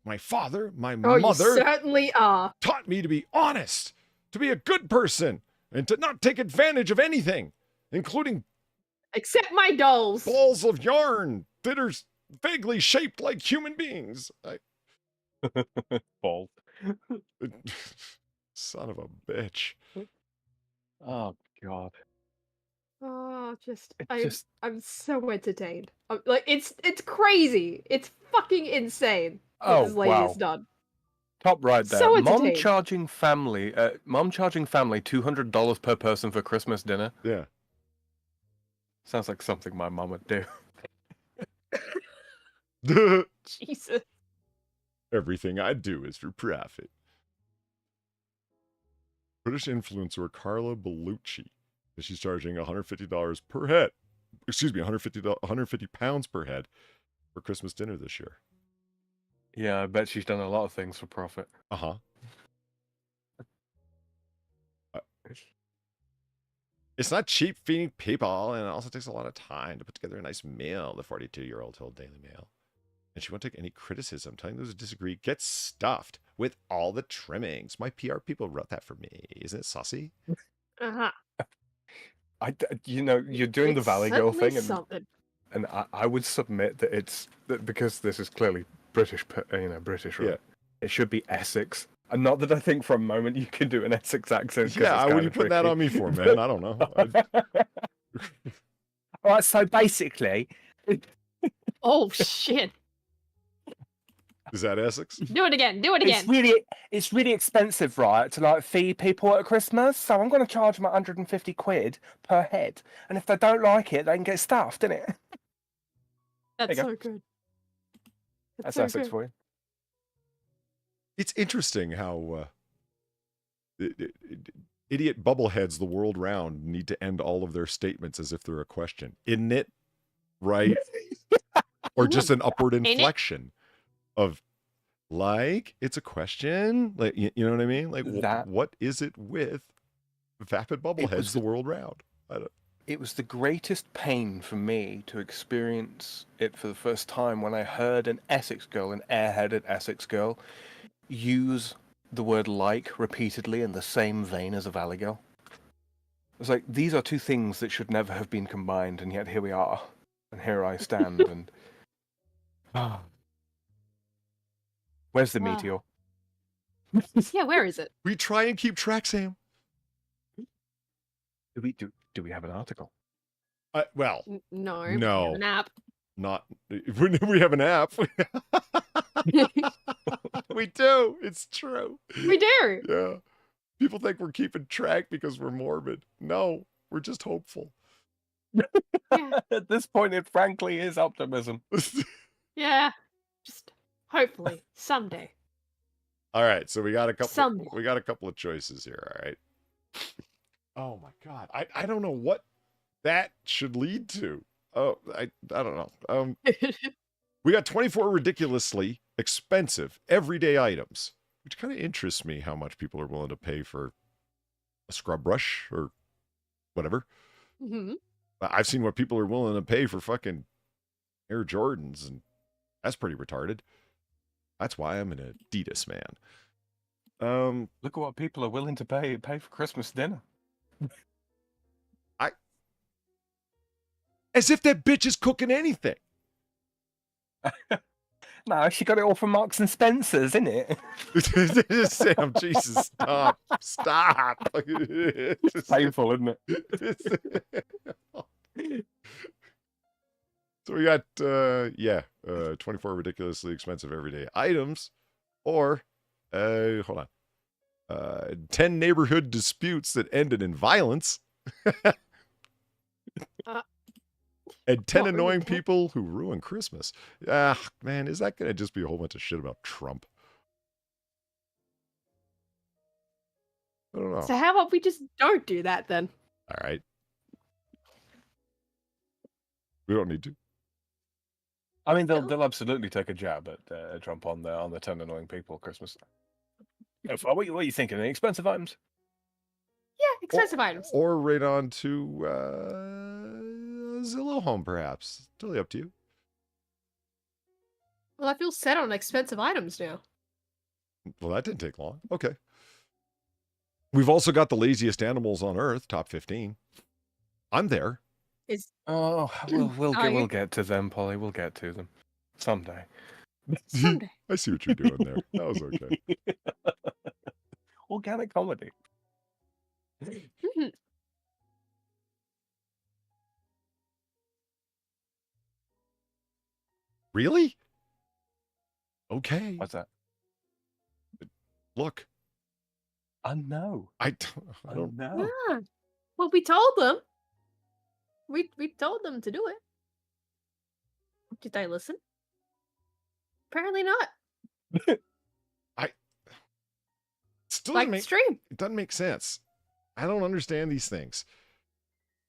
My father, my Oh, mother, you certainly are. taught me to be honest, to be a good person, and to not take advantage of anything, including Except my dolls. balls of yarn that are vaguely shaped like human beings. Bald. Son of a bitch. Oh, God. Oh, Just- I'm so entertained. Like it's crazy. It's fucking insane what Oh, this lady wow. has done. Top right there. So Mom entertained. charging family $200 per person for Christmas dinner. Yeah. Sounds like something my mom would do. Jesus. Everything I do is for profit. British influencer Carla Bellucci. She's charging $150 per head. Excuse me, 150 pounds per head for Christmas dinner this year. Yeah, I bet she's done a lot of things for profit. Uh-huh. It's not cheap feeding people, and it also takes a lot of time to put together a nice meal, the 42-year-old told Daily Mail. And she won't take any criticism. Telling those who disagree, get stuffed with all the trimmings. My PR people wrote that for me. Isn't it saucy? Uh-huh. You're doing the It's Valley Girl certainly thing, something. and I would submit that it's that because this is clearly British, British, right? Yeah. It should be Essex. And not that I think for a moment you can do an Essex accent. 'cause Yeah, it's what are you kinda putting that tricky. on me for, man? I don't know. All right, so basically, Oh shit. Is that Essex? Do it again. Do it again. it's really expensive, right, to like feed people at Christmas. So I'm going to charge them 150 quid per head, and if they don't like it, they can get stuffed, innit? That's you so good. That's so Essex good. for you. It's interesting how idiot bubbleheads the world round need to end all of their statements as if they're a question. Isn't it? Right? Or just an upward inflection of like, it's a question? Like, you know what I mean? Like, what is it with vapid bubbleheads the world round? It was the greatest pain for me to experience it for the first time when I heard an Essex girl, an airheaded Essex girl, use the word like repeatedly in the same vein as a Valley Girl. It's like, these are two things that should never have been combined, and yet here we are. And here I stand, and... Where's the Wow. meteor? Yeah, where is it? We try and keep track, Sam. Do we have an article? Well, No. No. We have an app. not... We have an app. We do. It's true. We do. Yeah. People think we're keeping track because we're morbid. No, we're just hopeful. Yeah. At this point, it frankly is optimism. Yeah. Just hopefully someday. All right, so we got a couple. Someday. We got a couple of choices here. All right. Oh my god, I don't know what that should lead to. Oh, I don't know. We got 24 ridiculously expensive everyday items, which kind of interests me how much people are willing to pay for a scrub brush or whatever. Mm-hmm. I've seen what people are willing to pay for fucking Air Jordans, and that's pretty retarded. That's why I'm an Adidas man. Look at what people are willing to pay for Christmas dinner. As if that bitch is cooking anything. No, she got it all from Marks and Spencer's, isn't it? Sam, Jesus, stop. Stop. It's painful, isn't it? So we got, 24 ridiculously expensive everyday items, or, hold on, 10 neighborhood disputes that ended in violence, and 10 annoying people who ruin Christmas. Man, is that going to just be a whole bunch of shit about Trump? I don't know. So how about we just don't do that then? All right. We don't need to. I mean, they'll absolutely take a jab at Trump on the 10 annoying people Christmas. What are you thinking? Any expensive items? Yeah, expensive items. Or right on to Zillow Home, perhaps. Totally up to you. Well, I feel set on expensive items now. Well, that didn't take long. Okay. We've also got the laziest animals on Earth, top 15. I'm there. We'll get to them, Polly. We'll get to them someday. Someday. I see what you're doing there. That was okay. Organic comedy. Really? Okay. What's that? Look. I know. I don't know. Yeah. Well, we told them. We told them to do it. Did they listen? Apparently not. Still Like the stream. It doesn't make sense. I don't understand these things.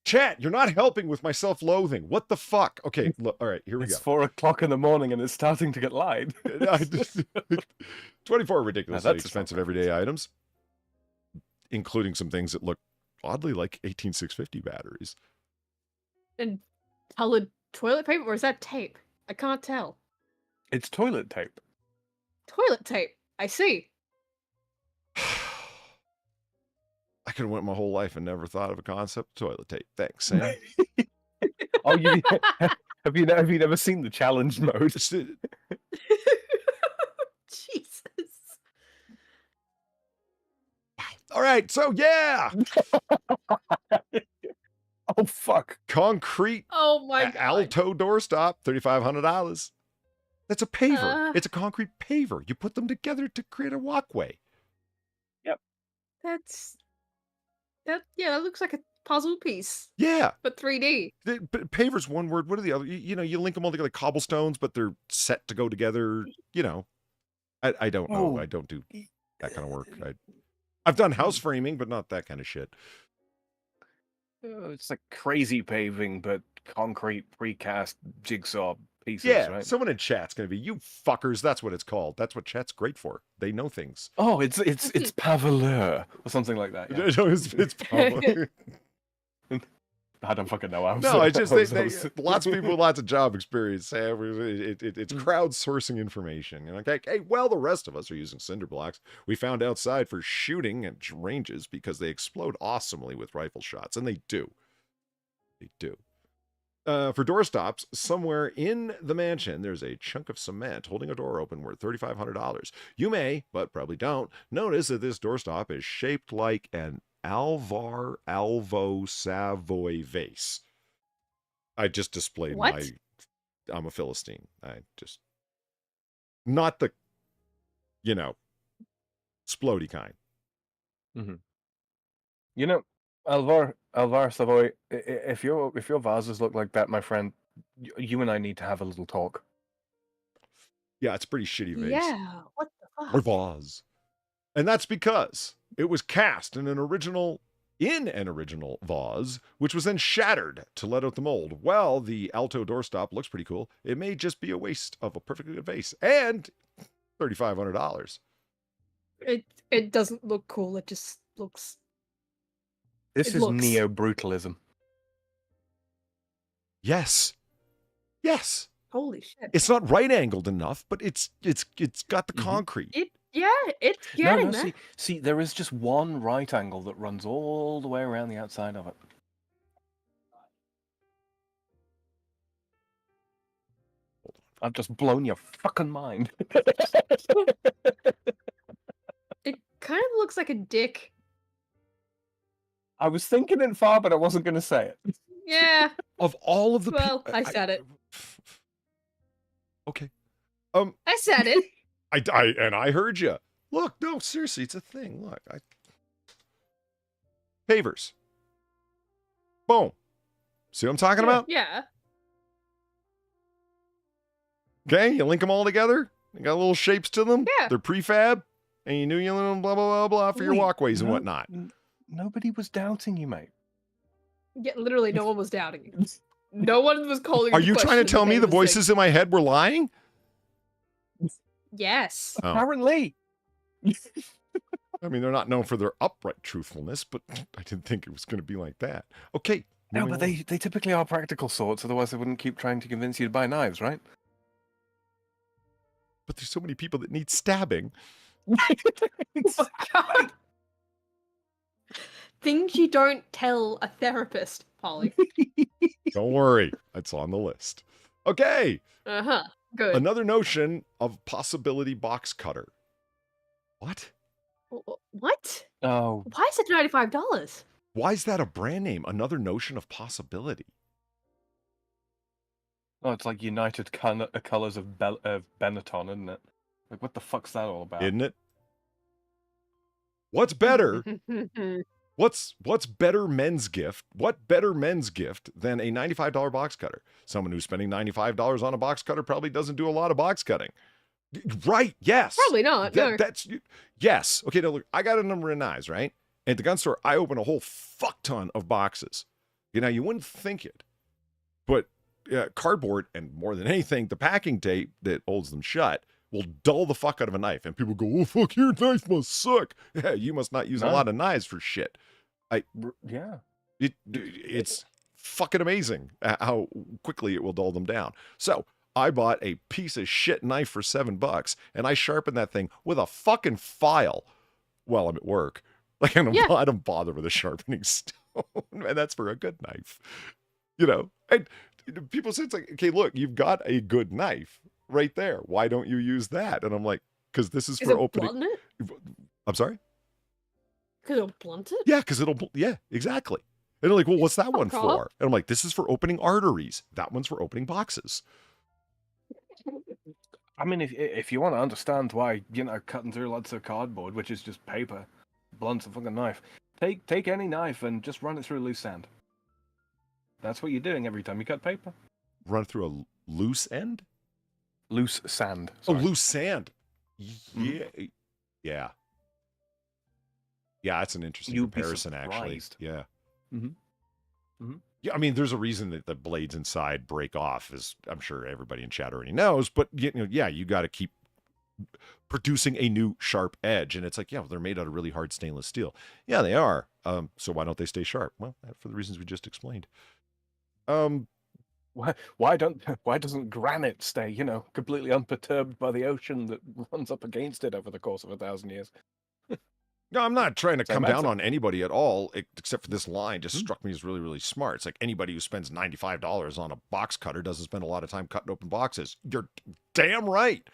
Chat, you're not helping with my self-loathing. What the fuck? Okay, look, all right, here we go. It's 4 o'clock in the morning and it's starting to get light. 24 ridiculously that's expensive everyday items, including some things that look oddly like 18650 batteries. And colored toilet paper, or is that tape? I can't tell. It's toilet tape. Toilet tape. I see. I could have went my whole life and never thought of a concept of toilet tape. Thanks, Sam. Oh, have you never seen the challenge mode? Jesus. All right, so yeah. Oh fuck. Concrete. Oh my god. Alto doorstop, $3,500. That's a paver. It's a concrete paver. You put them together to create a walkway. Yep. That looks like a puzzle piece. Yeah. But 3D. But paver's one word. What are the other? You link them all together, cobblestones, but they're set to go together. I don't know. Oh. I don't do that kind of work. I've done house framing, but not that kind of shit. It's like crazy paving, but concrete precast jigsaw pieces, Yeah, right? someone in chat's gonna be, you fuckers. That's what it's called. That's what chat's great for. They know things. Oh, it's paveleur or something like that. Yeah. It's probably. I don't fucking know. Lots of people with lots of job experience. It's crowdsourcing information. You're like, hey, well, the rest of us are using cinder blocks. We found outside for shooting at ranges because they explode awesomely with rifle shots, and they do. They do. For doorstops, somewhere in the mansion, there's a chunk of cement holding a door open worth $3,500. You may, but probably don't, notice that this doorstop is shaped like an Alvo Savoy vase. I just displayed I'm a Philistine. Not the, splody kind. You know, Alvar Savoy, if your vases look like that, my friend, you and I need to have a little talk. Yeah, it's a pretty shitty vase. Yeah, what the Or fuck? vase. And that's because it was cast in an original vase, which was then shattered to let out the mold. Well, the alto doorstop looks pretty cool. It may just be a waste of a perfectly good vase. And $3,500. It doesn't look cool. It just looks. This is neo-brutalism. Yes. Yes. Holy shit. It's not right angled enough, but it's got the concrete. It's getting there. See, there is just one right angle that runs all the way around the outside of it. I've just blown your fucking mind. It kind of looks like a dick. I was thinking it far, but I wasn't going to say it. Yeah. Of all of the Well, I said it. Okay. I said it. I heard you. Look, no, seriously, it's a thing. Look, pavers. Boom. See what I'm talking about? Yeah. Okay, you link them all together. They got little shapes to them. Yeah. They're prefab, and you knew you blah blah blah blah for your walkways and whatnot. Nobody was doubting you, mate. Yeah, literally, no one was doubting you. No one was calling. Are you trying to tell me the voices in my head were lying? Yes. Oh. Apparently. I mean, they're not known for their upright truthfulness, but I didn't think it was going to be like that. Okay. No, but they typically are practical sorts, otherwise they wouldn't keep trying to convince you to buy knives, right? But there's so many people that need stabbing. Oh, God. Things you don't tell a therapist, Polly. Don't worry. It's on the list. Okay. Uh-huh. Good. Another notion of possibility box cutter. What? What? Oh. Why is it $95? Why is that a brand name? Another notion of possibility. Oh, it's like United Colors of Benetton, isn't it? Like, what the fuck's that all about? Isn't it? What's better? What's better men's gift? What better men's gift than a $95 box cutter? Someone who's spending $95 on a box cutter probably doesn't do a lot of box cutting. Right, yes. Probably not, no. Yes. Okay, now look, I got a number of knives, right? At the gun store, I open a whole fuck ton of boxes. You know, you wouldn't think it. But cardboard, and more than anything, the packing tape that holds them shut will dull the fuck out of a knife. And people go, oh, fuck, your knife must suck. Yeah, you must not use a lot of knives for shit. Yeah. It's fucking amazing how quickly it will dull them down. So I bought a piece of shit knife for $7, and I sharpened that thing with a fucking file while I'm at work. Like, I don't bother with a sharpening stone, and that's for a good knife. You know, and people say, it's like, okay, look, you've got a good knife right there. Why don't you use that? And I'm like, because this is for opening. Blunt it? I'm sorry? Because it'll blunt it? Yeah, because exactly. And they're like, well, what's that one for? And I'm like, this is for opening arteries. That one's for opening boxes. I mean, if you want to understand why, cutting through lots of cardboard, which is just paper, blunts a fucking knife, take any knife and just run it through loose sand. That's what you're doing every time you cut paper. Run it through a loose end? Loose sand. Sorry. Oh, loose sand. Yeah. Yeah. Yeah, that's an interesting comparison, actually. Yeah. Yeah, I mean, there's a reason that the blades inside break off, as I'm sure everybody in chat already knows. But you got to keep producing a new sharp edge, and it's like, yeah, well, they're made out of really hard stainless steel. Yeah, they are. So why don't they stay sharp? Well, for the reasons we just explained. Why doesn't granite stay, completely unperturbed by the ocean that runs up against it over the course of 1,000 years? No, I'm not trying to come down on anybody at all, except for this line just struck me as really, really smart. It's like anybody who spends $95 on a box cutter doesn't spend a lot of time cutting open boxes. You're damn right.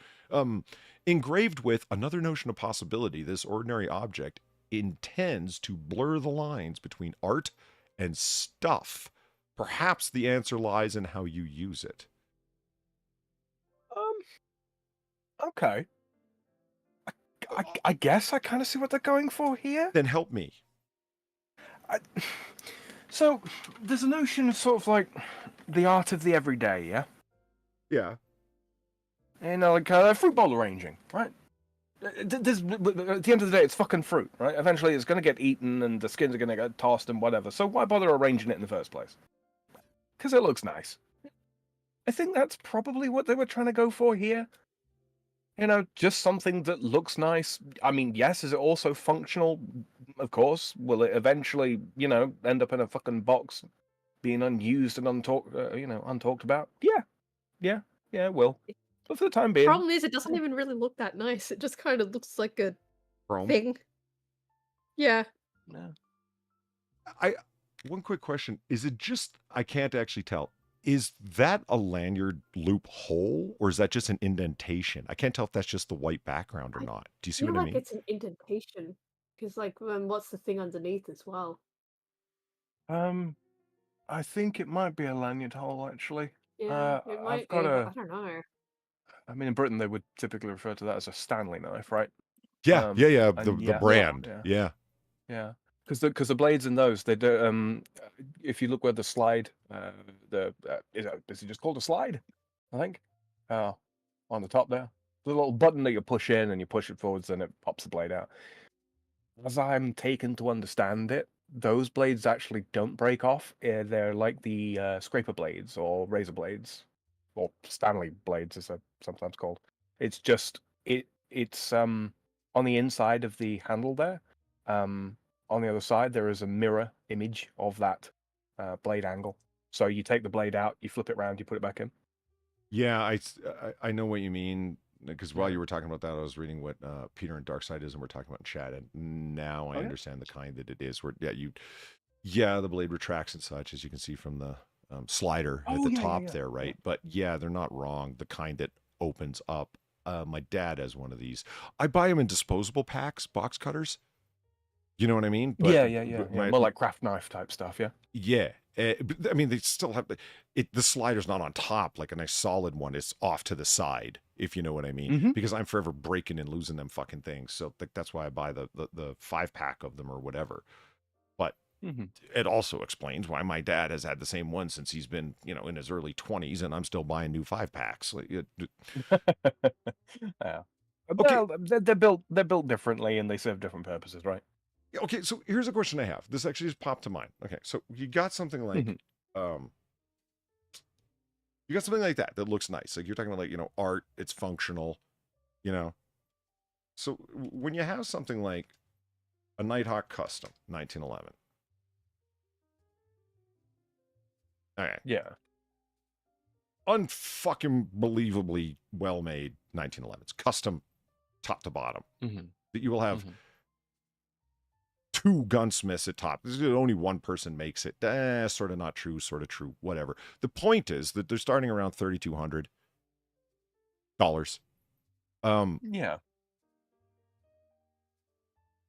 Engraved with another notion of possibility, this ordinary object intends to blur the lines between art and stuff. Perhaps the answer lies in how you use it. Okay. I guess I kind of see what they're going for here. Then help me. So there's a notion of sort of like the art of the everyday, yeah? Yeah. You know, like fruit bowl arranging, right? At the end of the day, it's fucking fruit, right? Eventually it's going to get eaten and the skins are going to get tossed and whatever. So why bother arranging it in the first place? Because it looks nice. I think that's probably what they were trying to go for here. You know, just something that looks nice. I mean, yes, is it also functional? Of course. Will it eventually, you know, end up in a fucking box being unused and untalked about? Yeah, it will. But for the time being... Problem is, it doesn't even really look that nice. It just kind of looks like a thing. Yeah. One quick question. Is it just... I can't actually tell. Is that a lanyard loop hole, or is that just an indentation? I can't tell if that's just the white background or not. Do you see what I mean? It's an indentation. Because, like, what's the thing underneath as well? I think it might be a lanyard hole, actually. Yeah, it might be. I don't know. I mean, in Britain, they would typically refer to that as a Stanley knife, right? Yeah, the brand. Yeah. Because the blades in those, they do. If you look where the slide, is it just called a slide? I think. On the top there, the little button that you push in and you push it forwards, and it pops the blade out. As I'm taken to understand it, those blades actually don't break off. They're like the scraper blades or razor blades, or Stanley blades, as they're sometimes called. It's just it's on the inside of the handle there. On the other side, there is a mirror image of that blade angle. So you take the blade out, you flip it around, you put it back in. Yeah, I know what you mean. Because while you were talking about that, I was reading what Peter and Darkseidism were talking about in chat, and now I understand the kind that it is. Where the blade retracts and such, as you can see from the slider at the top there, right? But yeah, they're not wrong. The kind that opens up. My dad has one of these. I buy them in disposable packs, box cutters. You know what I mean? But, More like craft knife type stuff, yeah. Yeah. But, I mean, they still have the slider's not on top like a nice solid one. It's off to the side, if you know what I mean. Because I'm forever breaking and losing them fucking things. So that's why I buy the 5-pack of them or whatever. But it also explains why my dad has had the same one since he's been, in his early 20s, and I'm still buying new 5-packs. Yeah. Well, they're built differently and they serve different purposes, right? Okay, so here's a question I have. This actually just popped to mind. Okay, so you got something like, you got something like that looks nice. Like you're talking about, like, art. It's functional, So when you have something like a Nighthawk Custom 1911, all right, yeah, unfucking believably well made 1911s, custom top to bottom. That you will have. 2 gunsmiths at top. Only one person makes it. Sort of not true, sort of true, whatever. The point is that they're starting around $3,200. Yeah.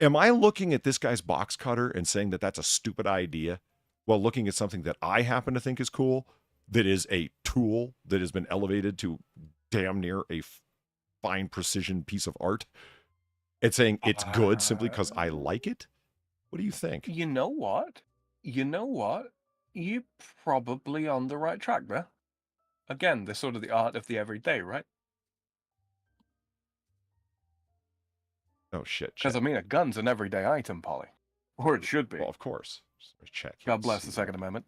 Am I looking at this guy's box cutter and saying that that's a stupid idea while looking at something that I happen to think is cool, that is a tool that has been elevated to damn near a fine precision piece of art, and saying it's good simply because I like it? What do you think? You know what? You're probably on the right track there. Again, they're sort of the art of the everyday, right? Oh, shit. Because, I mean, a gun's an everyday item, Polly. Or it should be. Well, of course. Check. God bless the Second Amendment.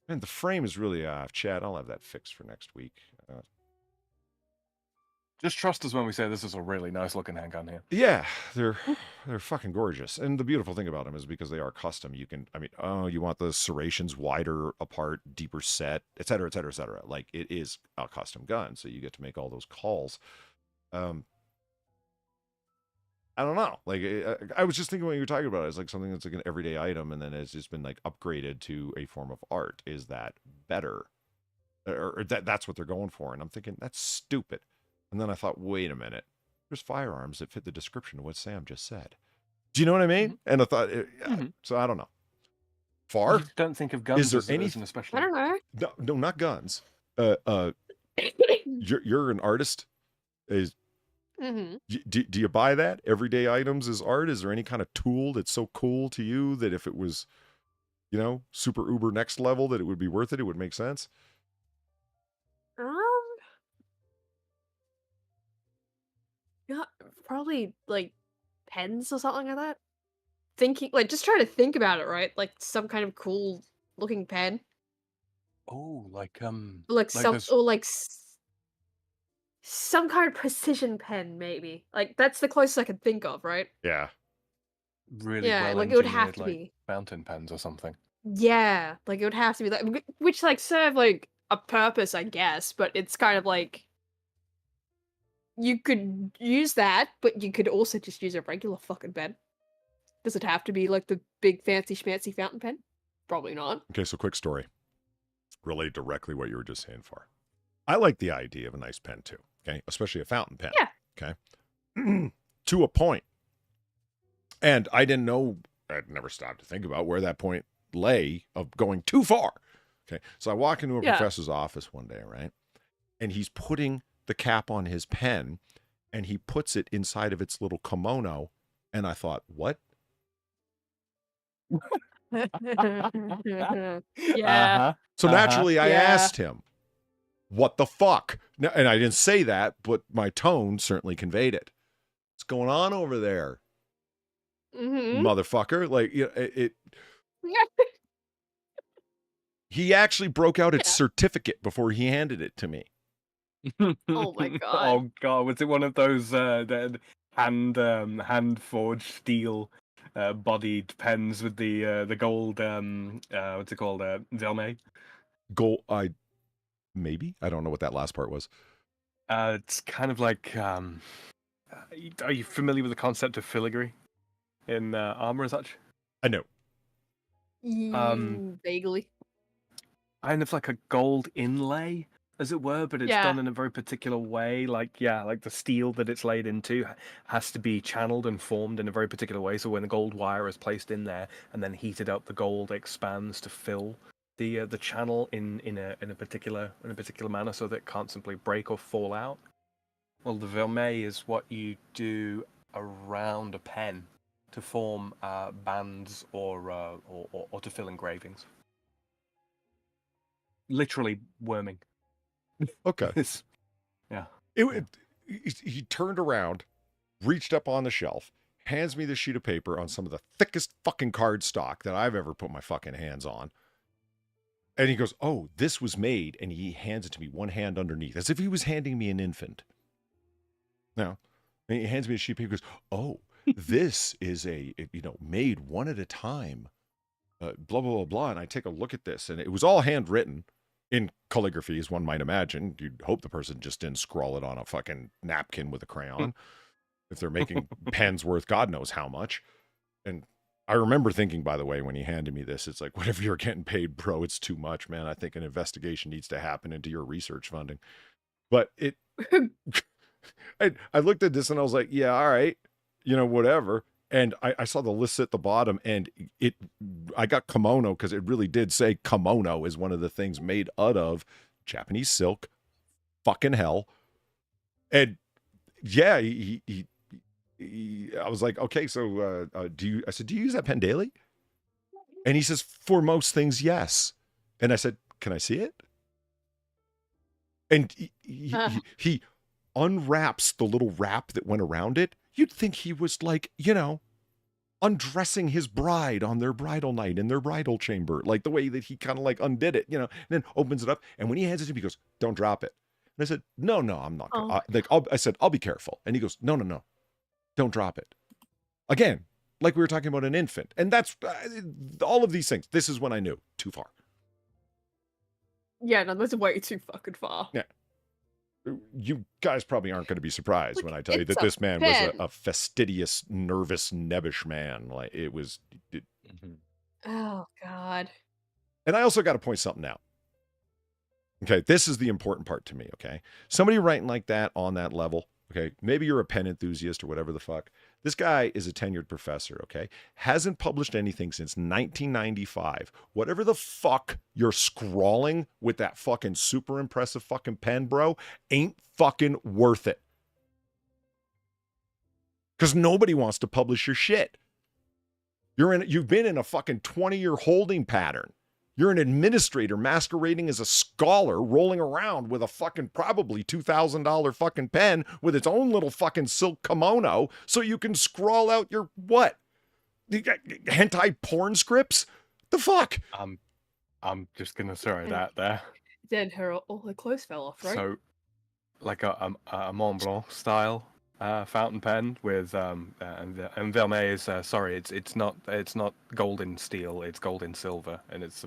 Man, the frame is really off. Chad, I'll have that fixed for next week. Just trust us when we say this is a really nice looking handgun here. Yeah, they're fucking gorgeous. And the beautiful thing about them is because they are custom, you can, you want the serrations wider apart, deeper set, et cetera, et cetera, et cetera. Like, it is a custom gun, so you get to make all those calls. I don't know. Like, I was just thinking when you were talking about it, it's like something that's like an everyday item, and then it's just been like upgraded to a form of art. Is that better? Or that's what they're going for? And I'm thinking, that's stupid. And then I thought, wait a minute. There's firearms that fit the description of what Sam just said. Do you know what I mean? And I thought, so I don't know. Far? I don't think of guns as anything especially. I don't know. No, not guns. You're an artist. Is Mm-hmm. do you buy that? Everyday items as art? Is there any kind of tool that's so cool to you that if it was, you know, super uber next level, that it would be worth it? It would make sense. Yeah, probably like pens or something like that. Thinking, like, just trying to think about it, right? Like some kind of cool looking pen, Oh, like like like some, those. or like some kind of precision pen, maybe. Like that's the closest I could think of, right? Yeah. Really Yeah, well like it would have engineered, to like be. fountain pens or something. Yeah, like it would have to be like, which like serve like a purpose, I guess. But it's kind of like you could use that, but you could also just use a regular fucking pen. Does it have to be like the big fancy schmancy fountain pen? Probably not. Okay, so quick story. Related directly what you were just saying, Far. I like the idea of a nice pen too, okay? Especially a fountain pen. Yeah. Okay? To a point. And I didn't know, I'd never stopped to think about where that point lay of going too far. Okay, so I walk into a professor's office one day, right? And he's putting the cap on his pen, and he puts it inside of its little kimono. And I thought, what? Yeah. So naturally, I Yeah. asked him, what the fuck? Now, and I didn't say that, but my tone certainly conveyed it. What's going on over there, motherfucker? Like, you know, it he actually broke out its certificate before he handed it to me. Oh my god. Oh god, was it one of those the hand forged steel bodied pens with the gold what's it called, Velme? Gold, maybe? I don't know what that last part was. It's kind of like are you familiar with the concept of filigree in armor and such? I know. Vaguely. Kind of like a gold inlay, as it were, but it's Yeah. done in a very particular way. Like the steel that it's laid into has to be channeled and formed in a very particular way. So when the gold wire is placed in there and then heated up, the gold expands to fill the channel in a particular manner, so that it can't simply break or fall out. Well, the vermeil is what you do around a pen to form bands or to fill engravings. Literally worming. Okay. Yeah. He turned around, reached up on the shelf, hands me the sheet of paper on some of the thickest fucking card stock that I've ever put my fucking hands on. And he goes, oh, this was made, and he hands it to me, one hand underneath, as if he was handing me an infant. Now, and he hands me a sheet of paper, goes, oh, this is made one at a time, blah, blah, blah, blah. And I take a look at this, and it was all handwritten in calligraphy, as one might imagine. You'd hope the person just didn't scrawl it on a fucking napkin with a crayon if they're making pens worth God knows how much. And I remember thinking, by the way, when he handed me this, it's like, whatever you're getting paid, bro, it's too much, man. I think an investigation needs to happen into your research funding. But it, I looked at this and I was like, yeah, all right, whatever. And I saw the list at the bottom, and I got kimono because it really did say kimono is one of the things made out of Japanese silk, fucking hell. And yeah, I was like, okay, so do you use that pen daily? And he says, for most things, yes. And I said, can I see it? And he unwraps the little wrap that went around it. You'd think he was like, undressing his bride on their bridal night in their bridal chamber, like the way that he kind of like undid it, and then opens it up. And when he hands it to me, he goes, don't drop it. And I said, no, I'm not. I said, I'll be careful. And he goes, no, don't drop it. Again, like we were talking about an infant. And that's all of these things. This is when I knew too far. Yeah, no, that's way too fucking far. Yeah. You guys probably aren't going to be surprised Look, when I tell you that this man was a fastidious, nervous, nebbish man. Like it was. Oh God. And I also got to point something out. Okay, this is the important part to me. Okay, somebody writing like that on that level. Okay, maybe you're a pen enthusiast or whatever the fuck. This guy is a tenured professor. Okay, hasn't published anything since 1995. Whatever the fuck you're scrawling with that fucking super impressive fucking pen, bro, ain't fucking worth it. because nobody wants to publish your shit. You've been in a fucking 20-year holding pattern. You're an administrator masquerading as a scholar rolling around with a fucking probably $2,000 fucking pen with its own little fucking silk kimono so you can scrawl out your what? Hentai porn scripts? The fuck? I'm just gonna throw it out there. Then all her clothes fell off, right? So, like a Mont Blanc style fountain pen with and Vermeil is sorry, it's not gold in steel, it's gold in silver, and it's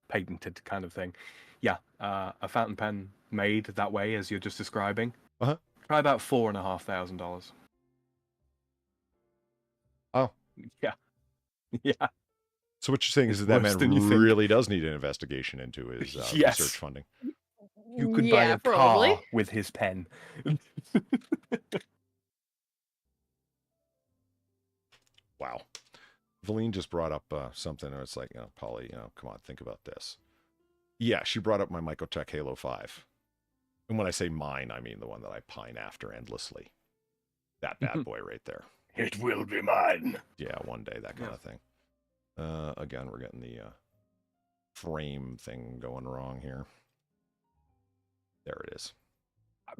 patented kind of thing. Yeah, a fountain pen made that way as you're just describing. Uh-huh. Try about $4,500. Oh, yeah, yeah. So what you're saying is It's that worse man than you think. really does need an investigation into his Yes. research funding. You could buy a probably. car with his pen. Wow. Valine just brought up something, and it's like, Polly, come on, think about this. Yeah, she brought up my Microtech Halo 5. And when I say mine, I mean the one that I pine after endlessly. That bad boy right there. It will be mine. Yeah, one day, that kind of thing. Again, we're getting the frame thing going wrong here. There it is.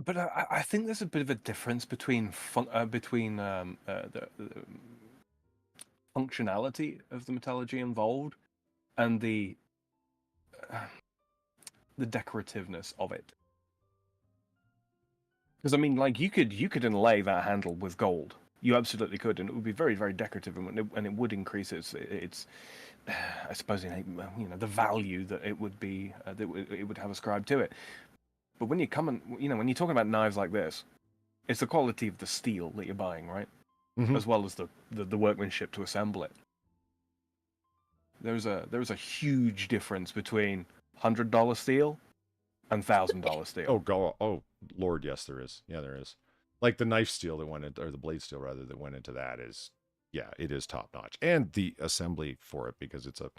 But I think there's a bit of a difference between the functionality of the metallurgy involved and the decorativeness of it. Because I mean, like you could inlay that handle with gold. You absolutely could, and it would be very, very decorative, and it would increase its I suppose the value that it would be that it would have ascribed to it. But when you when you're talking about knives like this, it's the quality of the steel that you're buying, right? Mm-hmm. As well as the workmanship to assemble it. There's a huge difference between $100 steel and $1,000 steel. Oh, Lord, yes, there is. Yeah, there is. Like the knife steel that went into, or the blade steel rather, that went into that is, yeah, it is top notch. And the assembly for it, because it's a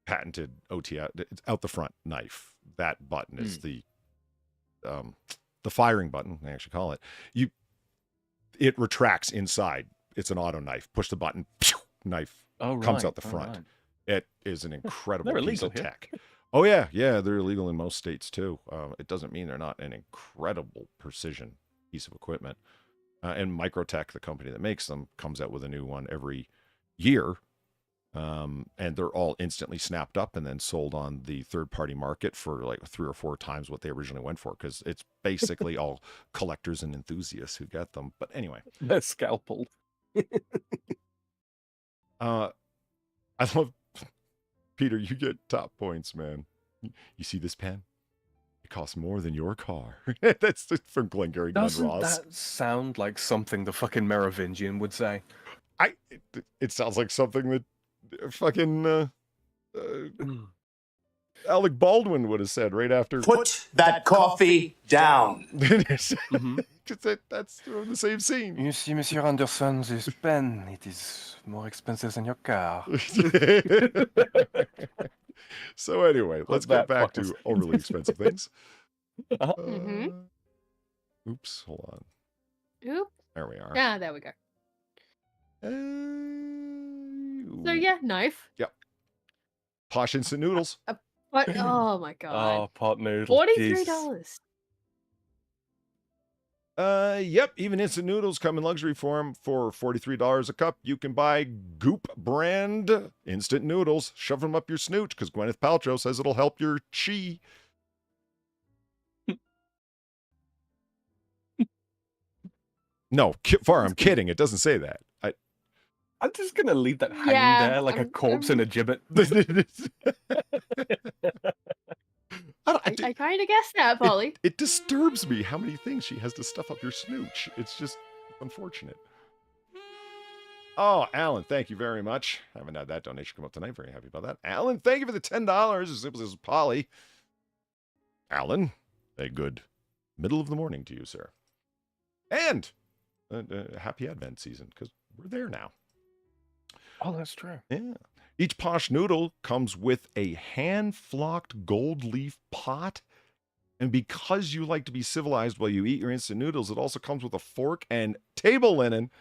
patented OTTER, it's out the front knife. That button is the firing button, they actually call it. It retracts inside. It's an auto knife. Push the button, knife comes out the front. Right. It is an incredible They're piece illegal of here. tech. Oh yeah, they're illegal in most states too. It doesn't mean they're not an incredible precision piece of equipment. And Microtech, the company that makes them, comes out with a new one every year. And they're all instantly snapped up and then sold on the third-party market for like 3 or 4 times what they originally went for, because it's basically all collectors and enthusiasts who get them. But anyway, They're scalpeled. I love Peter. You get top points, man. You see this pen? It costs more than your car. That's from Glengarry Glen Doesn't Ross. that sound like something the fucking Merovingian would say? It sounds like something that fucking Alec Baldwin would have said right after. Put that coffee down. Mm-hmm. That's from the same scene. You see, Monsieur Anderson, this pen, it is more expensive than your car. So anyway, let's get back to overly expensive things. Oops, hold on. Oop. There we are. Yeah, there we go. So yeah, knife. Yep. Posh instant noodles. What? Oh my god. Oh, pot noodle. $43. Yep. Even instant noodles come in luxury form for $43 a cup. You can buy Goop brand instant noodles. Shove them up your snooch because Gwyneth Paltrow says it'll help your chi. No, Far, I'm kidding. It doesn't say that. I'm just gonna leave that hanging there like a corpse in a gibbet. I kind of guessed that, Polly. It disturbs me how many things she has to stuff up your snooch. It's just unfortunate. Oh, Alan, thank you very much. Haven't had that donation come up tonight. Very happy about that. Alan, thank you for the $10. As simple as Polly. Alan, a good middle of the morning to you, sir. And happy Advent season, because we're there now. Oh, that's true. Yeah. Each posh noodle comes with a hand-flocked gold leaf pot And because you like to be civilized while you eat your instant noodles, it also comes with a fork and table linen.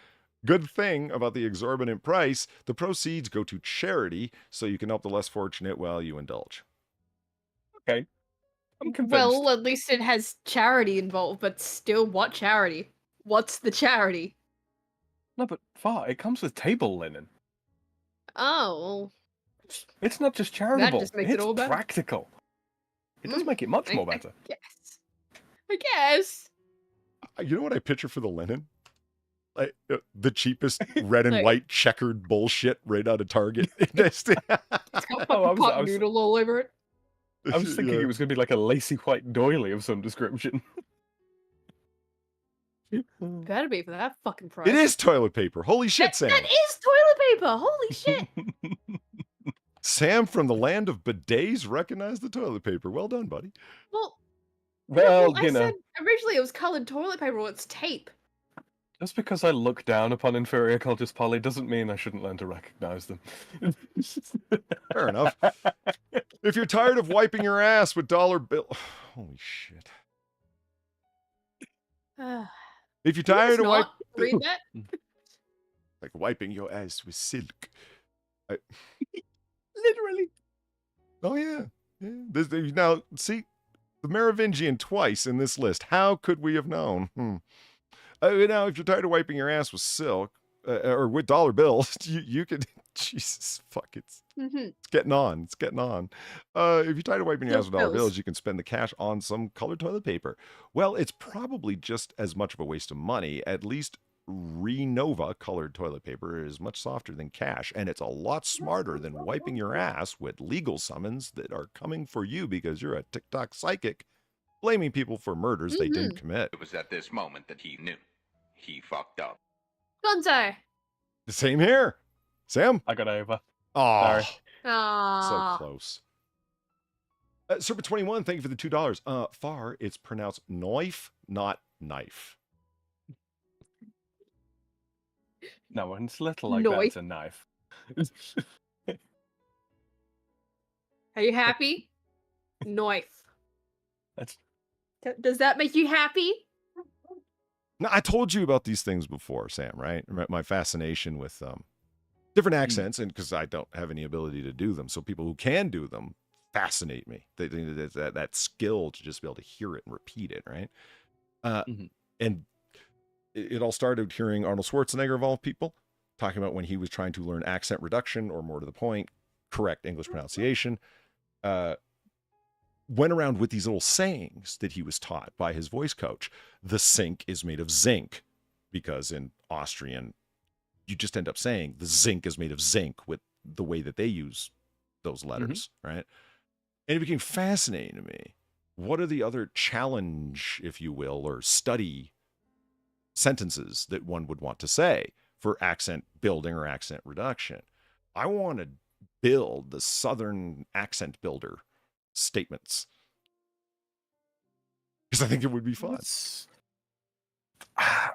Good thing about the exorbitant price, the proceeds go to charity, so you can help the less fortunate while you indulge. Okay. I'm convinced. Well, at least it has charity involved, but still, what charity? What's the charity? No, but Far, it comes with table linen. Oh, It's not just charitable. just makes it it's all better. practical. It does make it much more better. I guess. You know what I picture for the linen? Like the cheapest red and Like- white checkered bullshit right out of Target. It's got Oh, I fucking was- pot noodle all over it. I was thinking Yeah. it was going to be like a lacy white doily of some description. Better be for that fucking price. It is toilet paper. Holy shit, Sam. That is toilet paper. Holy shit. Sam from the land of bidets recognized the toilet paper. Well done, buddy. Well, Well, I you know, said originally it was colored toilet paper. Well, it's tape. just because I look down upon inferior cultures, Polly, doesn't mean I shouldn't learn to recognize them. Fair enough. If you're tired of wiping your ass with dollar bill... Holy shit. If you're tired of not read that. like wiping your ass with silk. Literally. Oh, yeah. Now, see, the Merovingian twice in this list. How could we have known? Now, if you're tired of wiping your ass with silk, or with dollar bills, you could... Jesus, fuck, it's getting on. It's getting on. If you're tired of wiping your ass with dollar bills, you can spend the cash on some colored toilet paper. Well, it's probably just as much of a waste of money. At least Renova colored toilet paper is much softer than cash, and it's a lot smarter than wiping your ass with legal summons that are coming for you because you're a TikTok psychic, blaming people for murders they didn't commit. It was at this moment that he knew. He fucked up. Gonzo. The same here. Sam? I got over. Oh, Sorry. Aww. so close. Serpent21, thank you for the $2. Far, it's pronounced knife, not knife. No, when it's little like that, it's a knife. Are you happy? Knife. That's... Does that make you happy? Now, I told you about these things before, Sam, right? My fascination with different accents, and because I don't have any ability to do them, so people who can do them fascinate me. That skill to just be able to hear it and repeat it, right? And it all started hearing Arnold Schwarzenegger, of all people, talking about when he was trying to learn accent reduction, or more to the point, correct English pronunciation. Went around with these little sayings that he was taught by his voice coach. The sink is made of zinc, because in Austrian, you just end up saying the zinc is made of zinc with the way that they use those letters, right? And it became fascinating to me. What are the other challenge, if you will, or study sentences that one would want to say for accent building or accent reduction? I want to build the Southern accent builder statements, because I think it would be fun.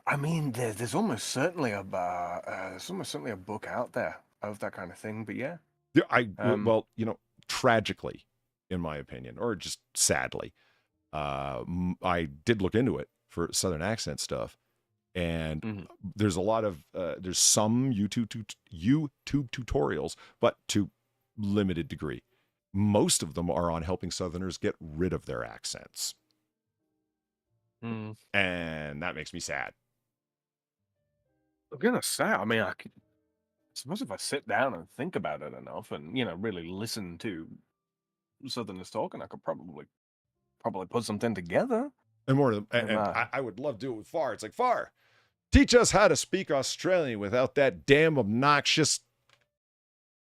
I mean, there's almost certainly a book out there of that kind of thing. But yeah, well, tragically, in my opinion, or just sadly, I did look into it for Southern accent stuff, and there's a lot of there's some YouTube tutorials, but to limited degree. Most of them are on helping Southerners get rid of their accents. And that makes me sad. I'm gonna say, I mean, I suppose if I sit down and think about it enough, and really listen to Southerners talking, I could probably put something together. And more, and I would love to do it with Far. It's like, Far, teach us how to speak Australian without that damn obnoxious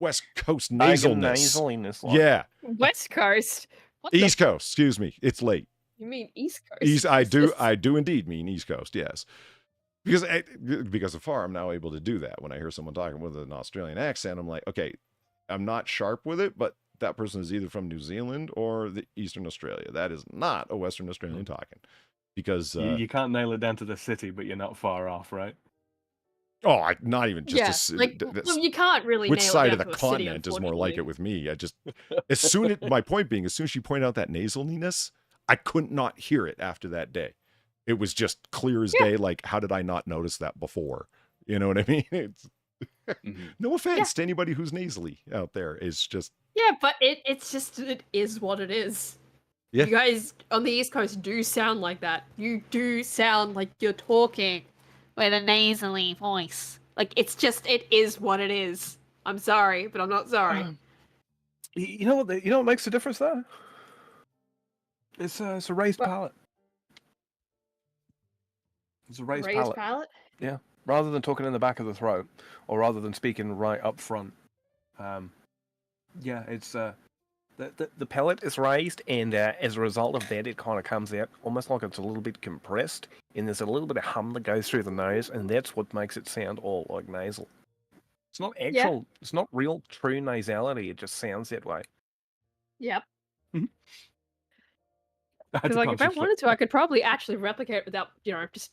West Coast nasalness. Yeah. West Coast. East Coast. Excuse me. It's late. You mean East Coast? I do indeed mean East Coast. Yes, because of Far, I'm now able to do that. When I hear someone talking with an Australian accent, I'm like, okay, I'm not sharp with it, but that person is either from New Zealand or the Eastern Australia. That is not a Western Australian talking, because you can't nail it down to the city, but you're not far off, right? Oh, not even just you can't really. Which nail side it of down the to a city, continent is more like it with me? I just as soon as she pointed out that nasaliness, I couldn't not hear it after that day. It was just clear as day. Like, how did I not notice that before? You know what I mean? It's no offense to anybody who's nasally out there. It's just but it is what it is. Yeah. You guys on the East Coast do sound like that. You do sound like you're talking with a nasally voice. Like it is what it is. I'm sorry, but I'm not sorry. You know what makes the difference there? It's a raised palate. It's a raised palate. Yeah. Rather than talking in the back of the throat, or rather than speaking right up front. It's the palate is raised, and as a result of that, it kind of comes out almost like it's a little bit compressed, and there's a little bit of hum that goes through the nose, and that's what makes it sound all like nasal. It's not actual. It's not real, true nasality. It just sounds that way. Yep. Mm-hmm. Because if I wanted to, I could probably actually replicate it without, just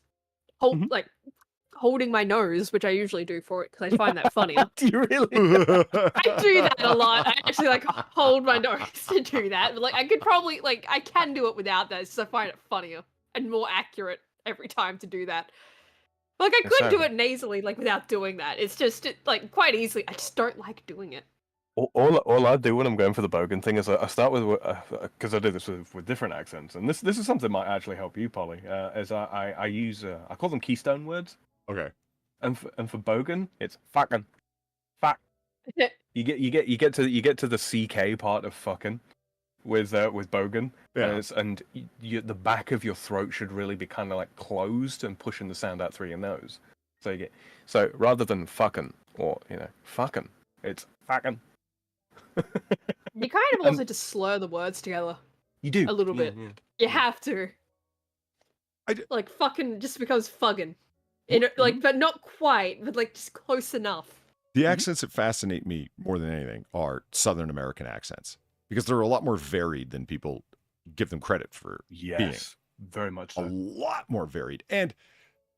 holding my nose, which I usually do for it because I find that funnier. Do you really? I do that a lot. I actually hold my nose to do that. But I could probably I can do it without that, because I find it funnier and more accurate every time to do that. I could do it nasally, without doing that. It's just quite easily. I just don't like doing it. All I do when I'm going for the bogan thing is I start with, because I do this with different accents, and this is something that might actually help you, Polly. Is I use I call them keystone words. Okay. And for bogan, it's fucking, fuck. You get to the CK part of fucking with bogan, and the back of your throat should really be kind of closed and pushing the sound out through your nose. So rather than fucking or fucking, it's fucking. You kind of also just slur the words together. You do a little bit. Yeah. You have to. Fucking just becomes fuggin'. But not quite, but just close enough. The accents that fascinate me more than anything are Southern American accents, because they're a lot more varied than people give them credit for being. Very much so. A lot more varied. And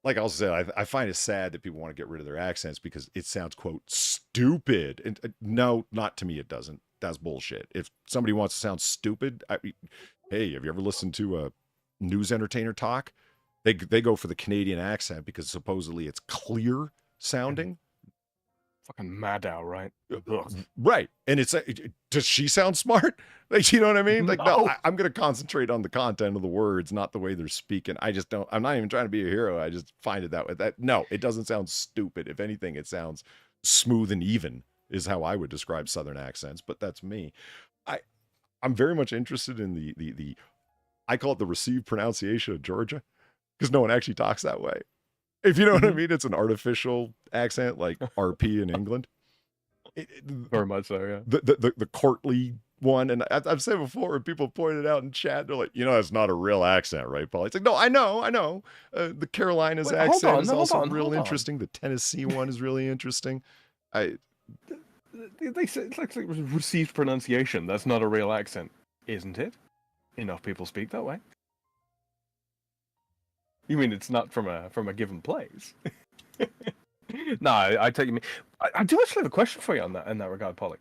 like I also said, I find it sad that people want to get rid of their accents because it sounds, quote, stupid. And no, not to me it doesn't. That's bullshit. If somebody wants to sound stupid, hey, have you ever listened to a news entertainer talk? They go for the Canadian accent because supposedly it's clear sounding. Fucking Maddow, right? Right. And it's does she sound smart? You know what I mean? No, I'm going to concentrate on the content of the words, not the way they're speaking. I'm not even trying to be a hero. I just find it that way. No, it doesn't sound stupid. If anything, it sounds smooth and even is how I would describe Southern accents, but that's me. I'm very much interested in the I call it the received pronunciation of Georgia, because no one actually talks that way. If you know what I mean, it's an artificial accent like RP in England. Very much so, yeah. The courtly one, and I've said before, when people pointed out in chat, they're like, that's not a real accent, right, Paul? It's like, no, I know. The Carolinas accent is also real interesting. The Tennessee one is really interesting. They say it's like received pronunciation. That's not a real accent, isn't it? Enough people speak that way. You mean it's not from a given place? No, I take you. I do actually have a question for you in that regard, Polly.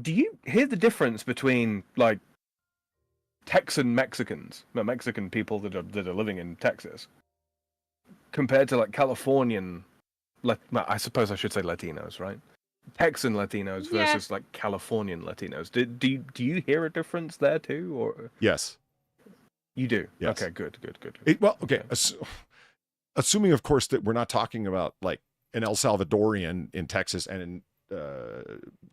Do you hear the difference between Texan Mexicans, Mexican people that are living in Texas, compared to Californian? I suppose I should say Latinos, right? Texan Latinos versus Californian Latinos. Do you hear a difference there too, or yes? You do? Yes. Okay, good. Okay. Assuming, of course, that we're not talking about an El Salvadorian in Texas and in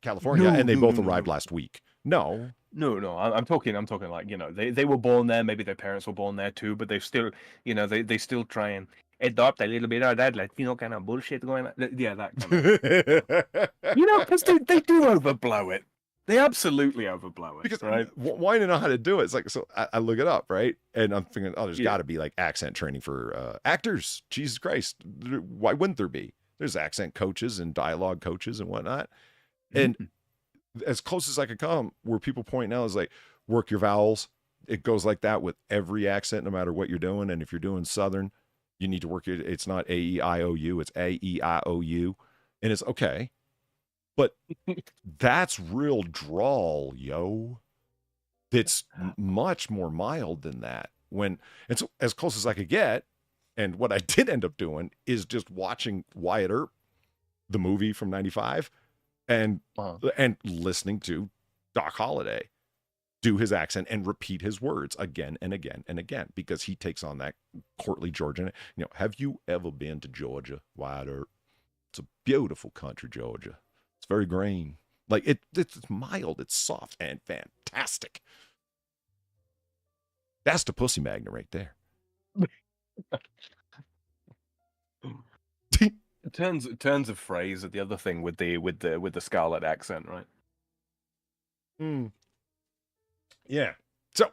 California, and they both arrived last week. No. I'm talking they were born there. Maybe their parents were born there too, but they still, they still try and adopt a little bit of that Latino kind of bullshit going on. Yeah, that kind of. Because they do overblow it. They absolutely overblow it. Because right? Why do you know how to do it? It's so I look it up, right? And I'm thinking, there's got to be accent training for actors. Jesus Christ. Why wouldn't there be? There's accent coaches and dialogue coaches and whatnot. And as close as I could come, where people point now is work your vowels. It goes like that with every accent, no matter what you're doing. And if you're doing Southern, you need to work it. It's not A-E-I-O-U, it's A-E-I-O-U. And it's okay. But that's real drawl, yo. that's much more mild than that. When it's as close as I could get, and what I did end up doing is just watching Wyatt Earp, the movie from '95, and listening to Doc Holliday do his accent and repeat his words again and again and again, because he takes on that courtly Georgian. You know, have you ever been to Georgia, Wyatt Earp? It's a beautiful country, Georgia. It's very green. Like it's mild, it's soft and fantastic. That's the pussy magnet right there. turns of phrase are the other thing with the Scarlet accent, right? Yeah. So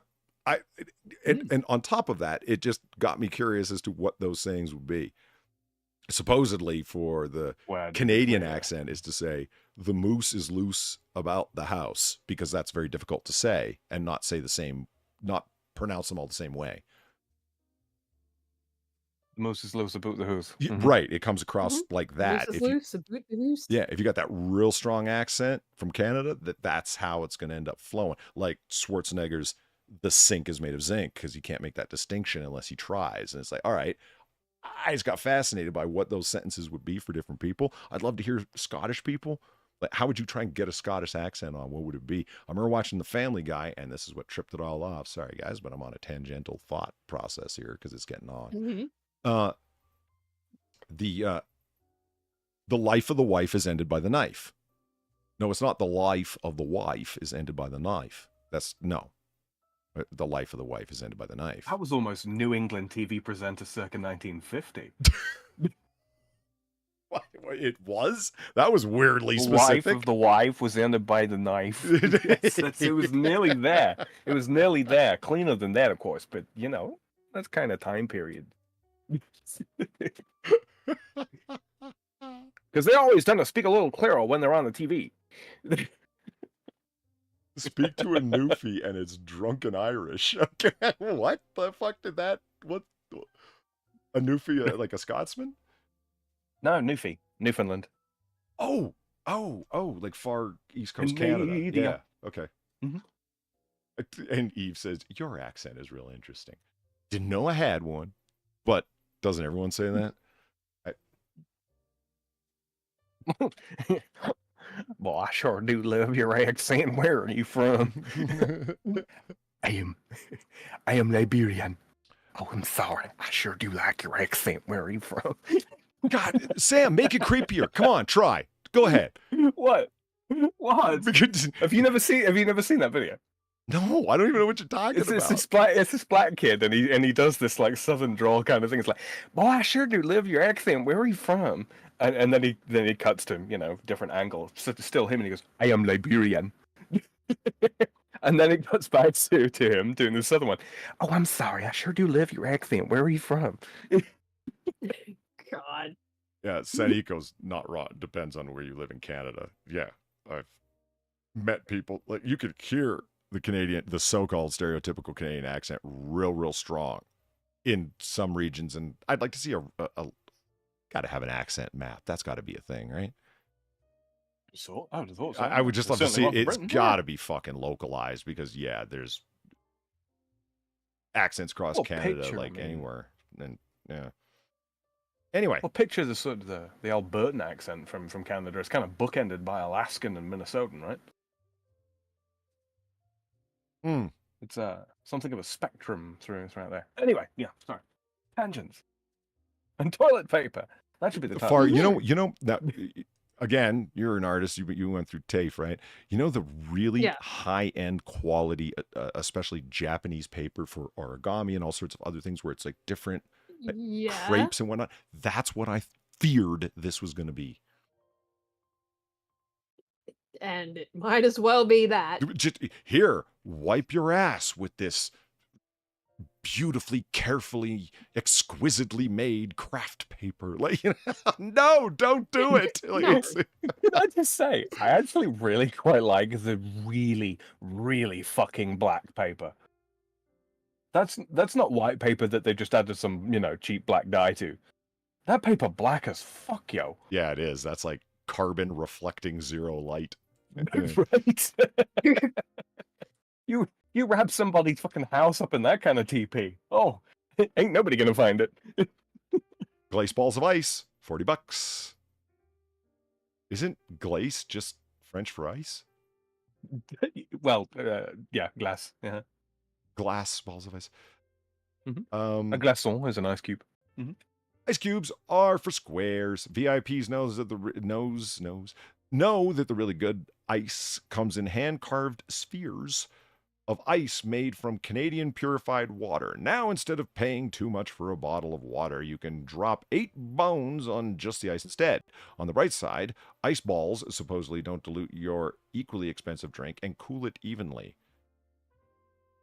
and on top of that, it just got me curious as to what those sayings would be. Supposedly for the Canadian accent is to say the moose is loose about the house, because that's very difficult to say and not say the same, not pronounce them all the same way. Moose is loose about the hoose. Right. It comes across like that. Moose is loose about the hoose. Yeah. If you got that real strong accent from Canada, that's how it's going to end up flowing. Like Schwarzenegger's The Sink is Made of Zinc, because you can't make that distinction unless he tries. And it's like, all right, I just got fascinated by what those sentences would be for different people. I'd love to hear Scottish people. Like, how would you try and get a Scottish accent on? What would it be? I remember watching The Family Guy, and this is what tripped it all off. Sorry, guys, but I'm on a tangential thought process here because it's getting on. The life of the wife is ended by the knife. No, it's not the life of the wife is ended by the knife. No. The life of the wife is ended by the knife. That was almost New England TV presenter circa 1950. It was? That was weirdly the specific. Life of the wife was ended by the knife. It was nearly there. It was nearly there. Cleaner than that, of course, but you know, that's kind of time period. Because they always tend to speak a little clearer when they're on the TV. Speak to a newfie and it's drunken Irish. Okay, what the fuck did that? What? A newfie, like a Scotsman? No, newfie, Newfoundland. Oh, like far East Coast Canada. Yeah, okay. And Eve says, your accent is real interesting. Didn't know I had one, but doesn't everyone say that? Well, I sure do love your accent. Where are you from? I am Liberian. Oh, I'm sorry. I sure do like your accent. Where are you from? God, Sam, make it creepier. Come on, try. Go ahead. What? Have you never seen that video? No, I don't even know what you're talking about. It's this black kid, and he does this like southern drawl kind of thing. It's like, boy, I sure do love your accent. Where are you from? And then he cuts to him, you know, different angle. Still him, and he goes, I am Liberian. And then it cuts back to him doing the southern one. Oh, I'm sorry. I sure do love your accent. Where are you from? God. Yeah, Saniko's not wrong. Depends on where you live in Canada. Yeah, I've met people, like, you could hear the so-called stereotypical Canadian accent real strong in some regions, and I'd like to see a got to have an accent map. That's got to be a thing, right? So I would have thought so. I would just love to see it. It's got to be fucking localized, because yeah, there's accents across Canada, like anywhere, and yeah. Anyway, well, picture the sort of the Albertan accent from Canada. It's kind of bookended by Alaskan and Minnesotan, right? It's something of a spectrum throughout there. Anyway, yeah, sorry. Tangents. And toilet paper. That should be the title. You know that, again, you're an artist. You went through TAFE, right? You know the really high-end quality, especially Japanese paper for origami and all sorts of other things, where it's like different crepes and whatnot. That's what I feared this was going to be. And it might as well be that. Just here, wipe your ass with this beautifully, carefully, exquisitely made craft paper. Like, no, don't do it. Like, No. Can I just say, I actually really quite like the really, really fucking black paper. That's not white paper that they just added some, cheap black dye to. That paper black as fuck, yo. Yeah, it is. That's like carbon reflecting zero light. Right. You wrap somebody's fucking house up in that kind of TP. Oh, ain't nobody gonna find it. Glace balls of ice, $40. Isn't glace just French for ice? Well, yeah, glass. Yeah. Glass balls of ice. A glaçon is an ice cube. Ice cubes are for squares. VIPs know that the really good ice comes in hand-carved spheres of ice made from Canadian purified water. Now, instead of paying too much for a bottle of water, you can drop 8 bones on just the ice instead. On the bright side, ice balls supposedly don't dilute your equally expensive drink and cool it evenly.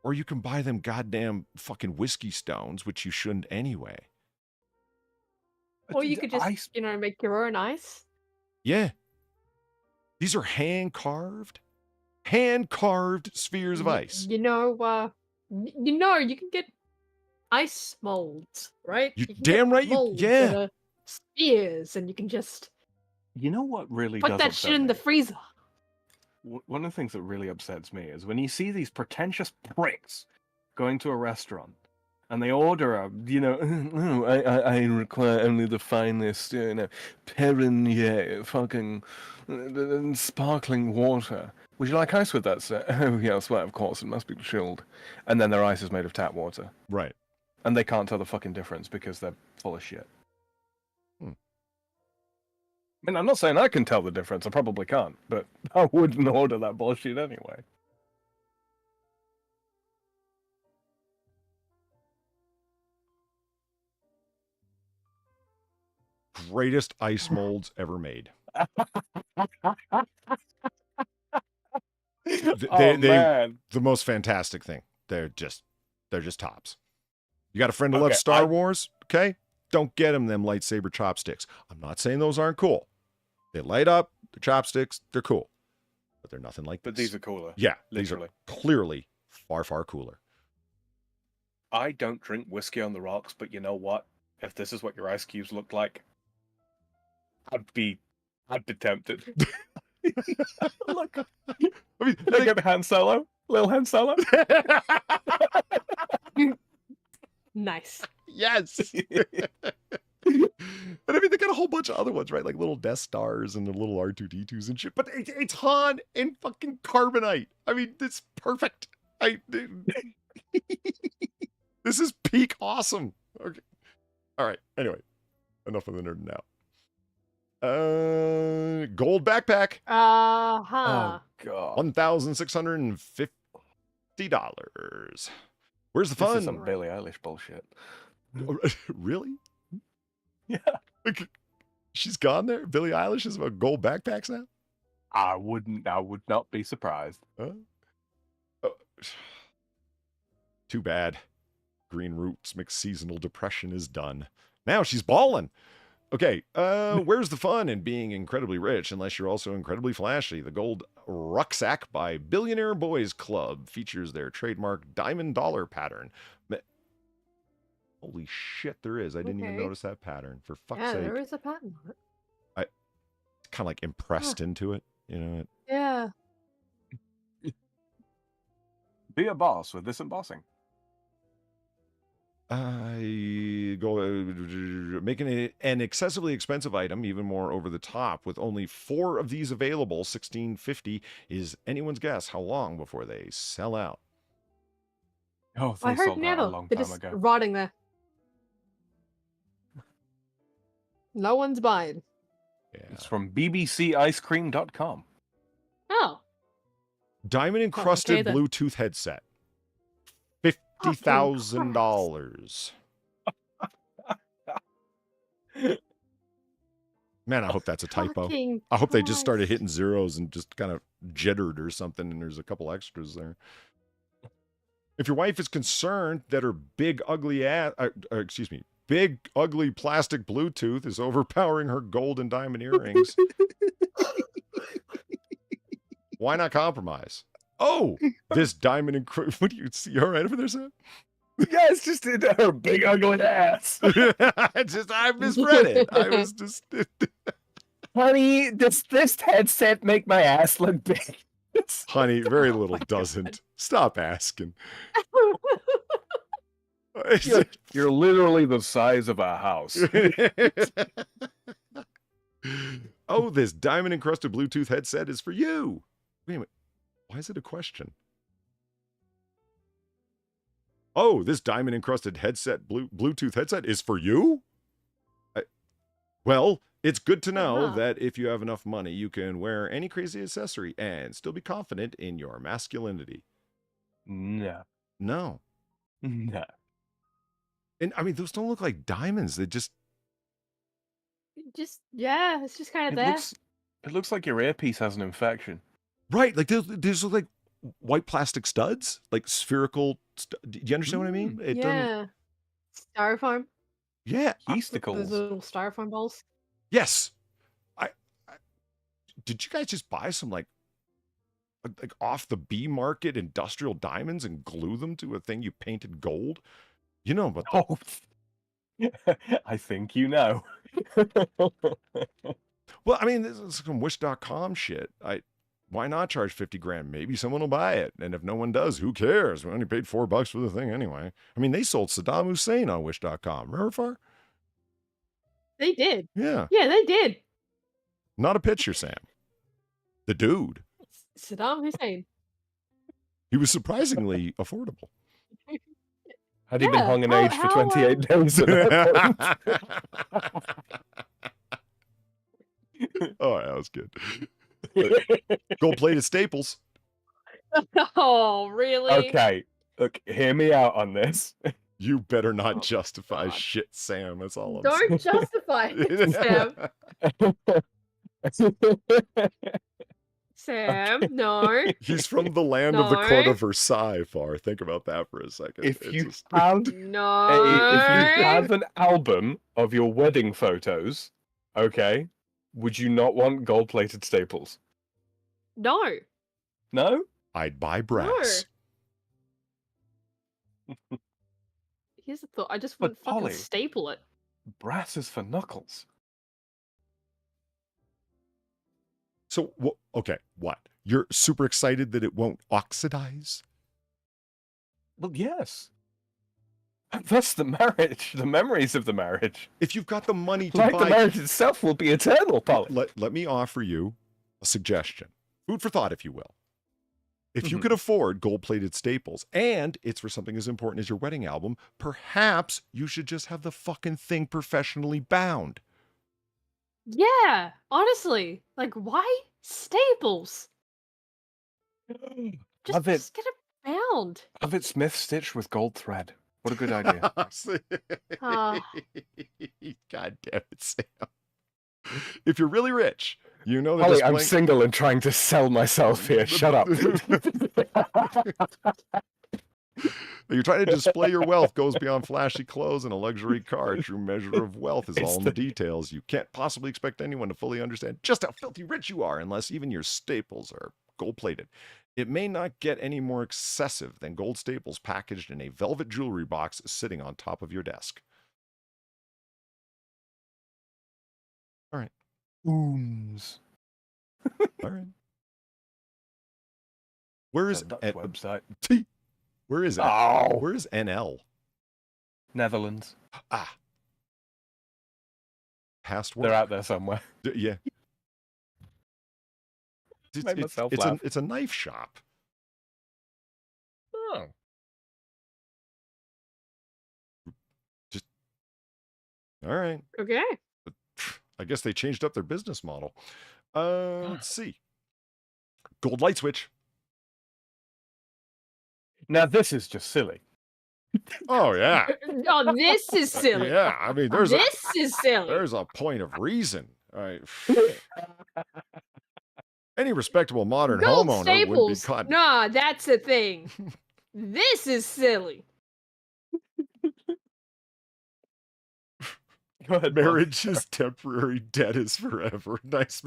Or you can buy them goddamn fucking whiskey stones, which you shouldn't anyway. Or you could just, make your own ice. Yeah. These are hand-carved spheres of ice. You can get ice molds, right? You can damn get right you- molds yeah. that are spheres, and you can just You know what really put does that upset shit in me? the freezer. One of the things that really upsets me is when you see these pretentious pricks going to a restaurant and they order I require only the finest, Perrier, fucking sparkling water. Would you like ice with that, sir? Oh, yes, well, of course, it must be chilled. And then their ice is made of tap water. Right. And they can't tell the fucking difference because they're full of shit. I mean, I'm not saying I can tell the difference. I probably can't, but I wouldn't order that bullshit anyway. Greatest ice molds ever made. Man. The most fantastic thing. They're just tops. You got a friend who loves Star Wars? Okay. Don't get him them lightsaber chopsticks. I'm not saying those aren't cool. They light up, the chopsticks, they're cool. But they're nothing like this. But these are cooler. Yeah, literally. These are clearly far, far cooler. I don't drink whiskey on the rocks, but you know what? If this is what your ice cubes look like, I'd be tempted. Look, I mean, they get the hand solo, little hand solo. Nice. Yes. And I mean, they got a whole bunch of other ones, right? Like little Death Stars and the little R2D2s and shit. But it's Han and fucking Carbonite. I mean, it's perfect. This is peak awesome. Okay. All right. Anyway, enough of the nerding out. Gold backpack. Oh God. $1,650. Where's the fun? This is some Billie Eilish bullshit. Really? Yeah. Like, she's gone there? Billie Eilish is about gold backpacks now? I would not be surprised. Too bad. Green Roots mixed seasonal depression is done. Now she's balling. Okay, where's the fun in being incredibly rich unless you're also incredibly flashy? The Gold Rucksack by Billionaire Boys Club features their trademark diamond dollar pattern. Holy shit, there is. I didn't even notice that pattern. For fuck's sake. Yeah, there is a pattern on it. It's kind of like impressed into it, Yeah. Be a boss with this embossing. I go making an excessively expensive item even more over the top with only 4 of these available. 1650 is anyone's guess how long before they sell out. Oh, I heard never. They're just rotting there. No one's buying. Yeah. It's from bbcicecream.com. Oh. Diamond encrusted then. Bluetooth headset. $50,000. Man, I hope that's a typo. I hope they just started hitting zeros and just kind of jittered or something, and there's a couple extras there. If your wife is concerned that her big ugly plastic Bluetooth is overpowering her gold and diamond earrings, why not compromise? Oh, this diamond what do you see? All right over there, Sam? Yeah, it's just her big ugly ass. I misread it. I was just Honey, does this headset make my ass look big? Honey, very little doesn't. Stop asking. You're literally the size of a house. Oh, this diamond-encrusted Bluetooth headset is for you. Wait a minute. Why is it a question? Oh, this diamond-encrusted headset, Bluetooth headset is for you? Well, it's good to know that if you have enough money, you can wear any crazy accessory and still be confident in your masculinity. No. No. No. And, I mean, those don't look like diamonds. They just... Yeah, it's just kind of there. It looks like your earpiece has an infection. Right, like these look like white plastic studs, like spherical. Do you understand what I mean? It doesn't. Styrofoam. Yeah, Easticles. Those little styrofoam balls. Yes. I did you guys just buy some like off the B market industrial diamonds and glue them to a thing you painted gold? You know, but oh, I think you know. Well, I mean, this is some Wish.com shit. Why not charge 50 grand? Maybe someone will buy it. And if no one does, who cares? We only paid $4 for the thing anyway. I mean, they sold Saddam Hussein on Wish.com. Remember, Far? They did. Yeah. Yeah, they did. Not a picture, Sam. The dude. Saddam Hussein. He was surprisingly affordable. Had he been hung in age for 28 days? Oh, that was good. Gold-plated staples. Oh, really? Okay, look, hear me out on this. You better not justify shit, Sam. That's all I'm Don't saying. justify it, Sam. Sam, no. He's from the land of the court of Versailles, Far. Think about that for a second. If It's you just- have No. if you have an album of your wedding photos, okay, would you not want gold-plated staples? No. No? I'd buy brass. Here's the thought. I just But wouldn't fucking Polly- staple it. Brass is for knuckles. So, okay, what? You're super excited that it won't oxidize? Well, yes. That's the marriage, the memories of the marriage. If you've got the money to Like buy... the marriage itself will be eternal, Polly. Let me offer you a suggestion. Food for thought, if you will. If you could afford gold-plated staples, and it's for something as important as your wedding album, perhaps you should just have the fucking thing professionally bound. Yeah, honestly. Like, why staples? Have it- Just get it bound. Have it Smith stitched with gold thread. What a good idea. Ah. God damn it, Sam. If you're really rich, you know that Polly, I'm displaying- single and trying to sell myself here. Shut up. You're trying to display your wealth goes beyond flashy clothes and a luxury car. A true measure of wealth is all in the details. You can't possibly expect anyone to fully understand just how filthy rich you are unless even your staples are gold-plated. It may not get any more excessive than gold staples packaged in a velvet jewelry box sitting on top of your desk. All right. Ooms. All right. Where is That website? Where is it? Oh. Where is NL? Netherlands. Ah. Past They're work. out there somewhere. Yeah. Made myself laugh. It's a knife shop. Oh. All right. Okay. I guess they changed up their business model. Let's see. Gold light switch. Now this is just silly. Oh yeah. Oh, this is silly. Yeah. I mean, This is silly. there's a point of reason. All right. Any respectable modern Gold homeowner would be staples. caught. Nah, that's a thing. This is silly. Go ahead, Bob. Marriage is temporary, debt is forever. Nice,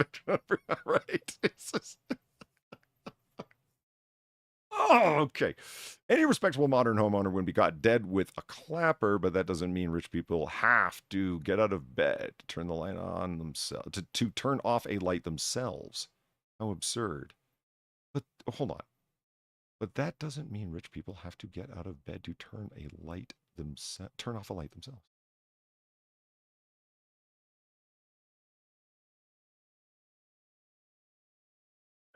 right? It's just... Oh, okay. Any respectable modern homeowner wouldn't be caught dead with a clapper, but that doesn't mean rich people have to get out of bed to turn the light on themselves, to turn off a light themselves. How absurd. But hold on. But that doesn't mean rich people have to get out of bed to turn off a light themselves.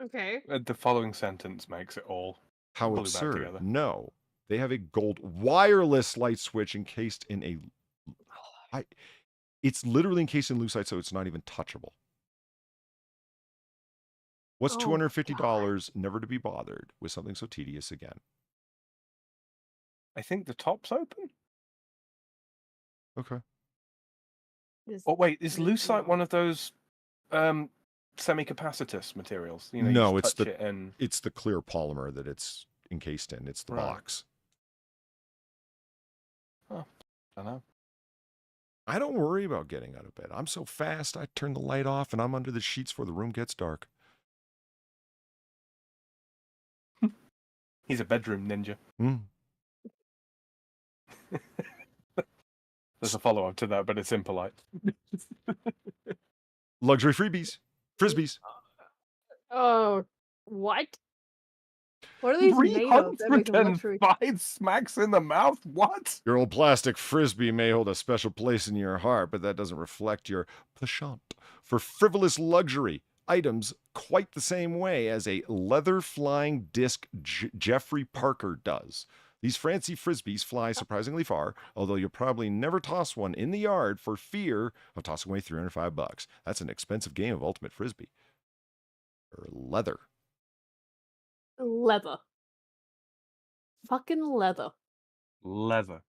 Okay. The following sentence makes it all How glue back absurd. together. No. They have a gold wireless light switch encased in it's literally encased in lucite, so it's not even touchable. What's Oh, $250 never to be bothered with something so tedious again? I think the top's open. Okay. Oh wait, is lucite one of those semi-capacitous materials? You know, No, you it's touch it and it's the clear polymer that it's encased in. It's the Right. box. Oh, I don't know. I don't worry about getting out of bed. I'm so fast, I turn the light off and I'm under the sheets before the room gets dark. He's a bedroom ninja. Mm. There's a follow-up to that, but it's impolite. Luxury freebies. Frisbees. Oh, what? What are these made of that make them luxury? 305 smacks in the mouth? What? Your old plastic frisbee may hold a special place in your heart, but that doesn't reflect your penchant for frivolous luxury items quite the same way as a leather flying disc Jeffrey Parker does. These fancy frisbees fly surprisingly far, although you'll probably never toss one in the yard for fear of tossing away $305. That's an expensive game of ultimate frisbee. Or leather. Leather. Fucking leather. Leather.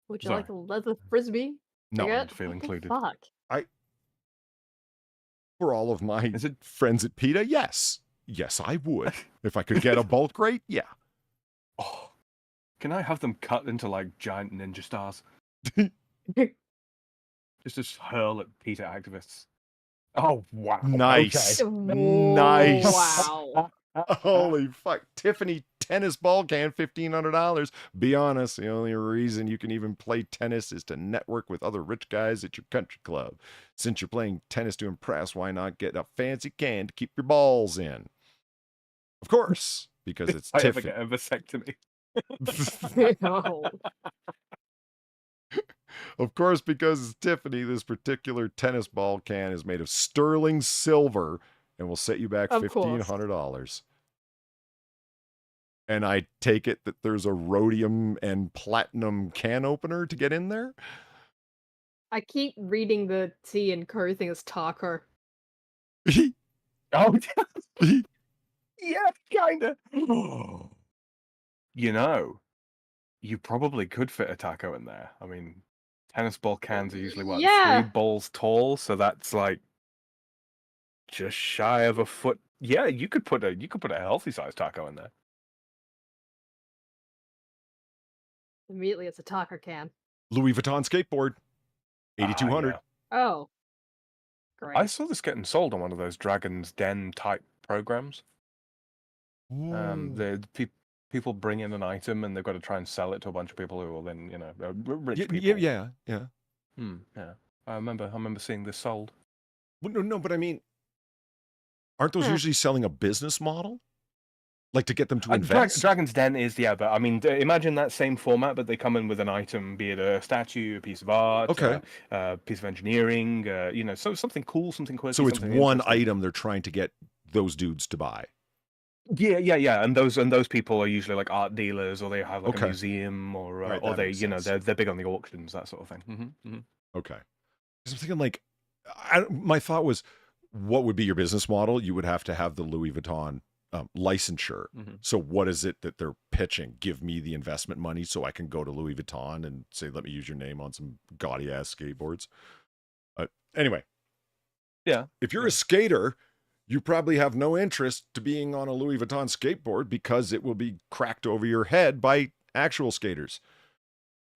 Would you Sorry. like a leather frisbee? No, Take I it? don't feel What the included. Fuck. For all of my friends at PETA, yes. Yes, I would. If I could get a bulk rate, yeah. Oh, can I have them cut into like giant ninja stars? just hurl at PETA activists. Oh wow! Nice. Okay. Nice. Wow. Holy fuck. Tiffany tennis ball can, $1,500. Be honest, the only reason you can even play tennis is to network with other rich guys at your country club. Since you're playing tennis to impress, why not get a fancy can to keep your balls in? Of course, because it's I ever Tiffany. get a vasectomy. No. Of course, because it's Tiffany, this particular tennis ball can is made of sterling silver and will set you back Of course. $1,500. And I take it that there's a rhodium and platinum can opener to get in there? I keep reading the T and Co thing as taco. Oh, yeah, kinda. You know, you probably could fit a taco in there. I mean, tennis ball cans are usually what, Yeah. 3 balls tall, so that's like just shy of a foot. Yeah, you could put a healthy sized taco in there. Immediately, it's a taco can. Louis Vuitton skateboard, $8,200. Yeah. Oh. Great. I saw this getting sold on one of those Dragon's Den type programs. The people bring in an item and they've got to try and sell it to a bunch of people who will then, you know, rich people. Yeah. Yeah. I remember seeing this sold. Well, no, but I mean, aren't those usually selling a business model? Like to get them to invest? Dragon's Den is, but I mean, imagine that same format, but they come in with an item, be it a statue, a piece of art, Okay. a piece of engineering, you know, so something cool, something quirky. So it's something one interesting. item they're trying to get those dudes to buy. Yeah, and those people are usually like art dealers, or they have like Okay. a museum, or Right, or that they, makes you know, sense. they're big on the auctions, that sort of thing. Okay. Because I'm thinking like, my thought was, what would be your business model? You would have to have the Louis Vuitton licensure. So what is it that they're pitching? Give me the investment money so I can go to Louis Vuitton and say, let me use your name on some gaudy ass skateboards. Anyway. Yeah. If you're a skater, you probably have no interest to being on a Louis Vuitton skateboard because it will be cracked over your head by actual skaters.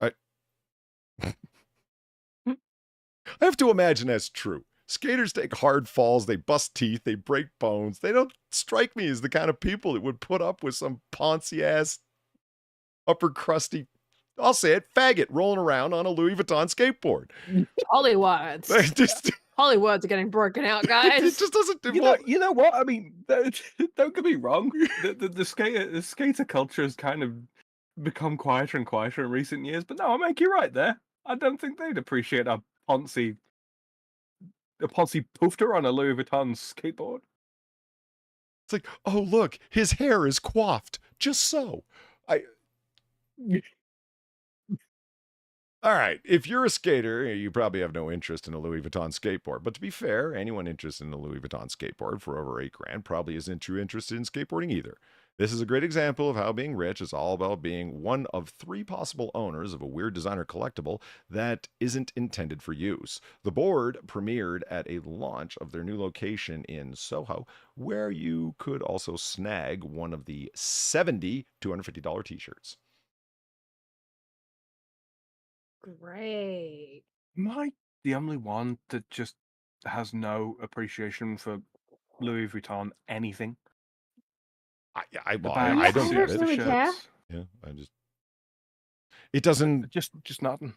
I have to imagine that's true. Skaters take hard falls, they bust teeth, they break bones. They don't strike me as the kind of people that would put up with some poncy-ass, upper crusty, I'll say it, faggot rolling around on a Louis Vuitton skateboard. Hollywood. Just Holy words are getting broken out, It guys. just doesn't. You know what? I mean, don't get me wrong. The skater culture has kind of become quieter and quieter in recent years. But no, I make you right there. I don't think they'd appreciate a Ponzi poofter on a Louis Vuitton skateboard. It's like, oh look, his hair is coiffed just so. All right, if you're a skater, you probably have no interest in a Louis Vuitton skateboard. But to be fair, anyone interested in a Louis Vuitton skateboard for over $8,000 probably isn't too interested in skateboarding either. This is a great example of how being rich is all about being one of 3 possible owners of a weird designer collectible that isn't intended for use. The board premiered at a launch of their new location in Soho, where you could also snag one of the 70 $250 t-shirts. Great. Am I the only one that just has no appreciation for Louis Vuitton anything? I I don't don't get it. really care. Yeah, it doesn't. Just nothing.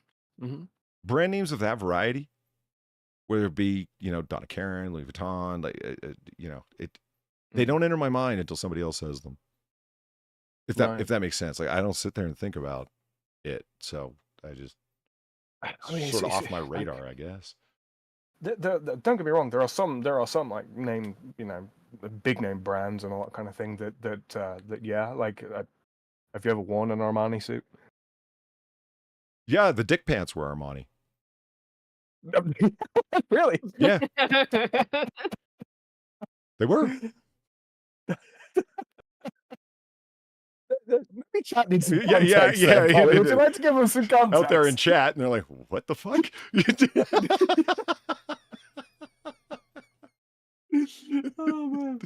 Brand names of that variety, whether it be, Donna Karan, Louis Vuitton, they don't enter my mind until somebody else says them. If that makes sense. Like, I don't sit there and think about it, so sort of off my radar, I guess. Don't get me wrong. There are some like name, big name brands and all that kind of thing that yeah. Like, have you ever worn an Armani suit? Yeah, the Dick Pants were Armani. Really? Yeah, they were. Maybe chat needs some Yeah. context there, Polly. Would you like to give them some context? Out there in chat, and they're like, "What the fuck?" Oh man.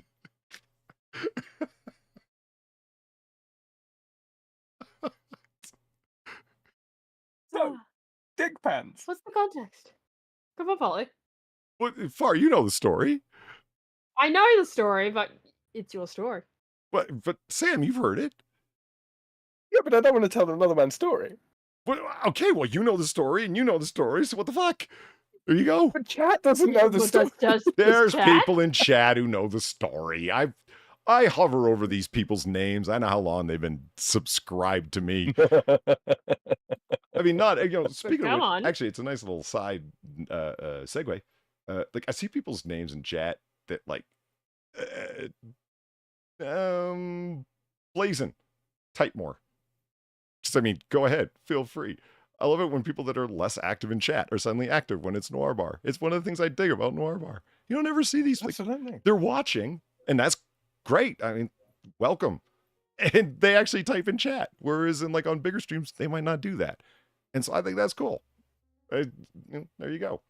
So, Dick Pants. What's the context? Come on, Polly. What, Far, you know the story. I know the story, but it's your story. But Sam, you've heard it. Yeah, but I don't want to tell another man's story. Well, okay, well, you know the story, and you know the story, so what the fuck? There you go. But chat doesn't know the story. There's people in chat who know the story. I hover over these people's names. I know how long they've been subscribed to me. I mean, speaking of which, actually, it's a nice little side segue. Like, I see people's names in chat that, like, Blazin', type more. Go ahead, feel free. I love it when people that are less active in chat are suddenly active when it's Noir Bar. It's one of the things I dig about Noir Bar. You don't ever see these. Absolutely. They're watching, and that's great. I mean, welcome. And they actually type in chat, whereas on bigger streams, they might not do that. And so I think that's cool. There you go.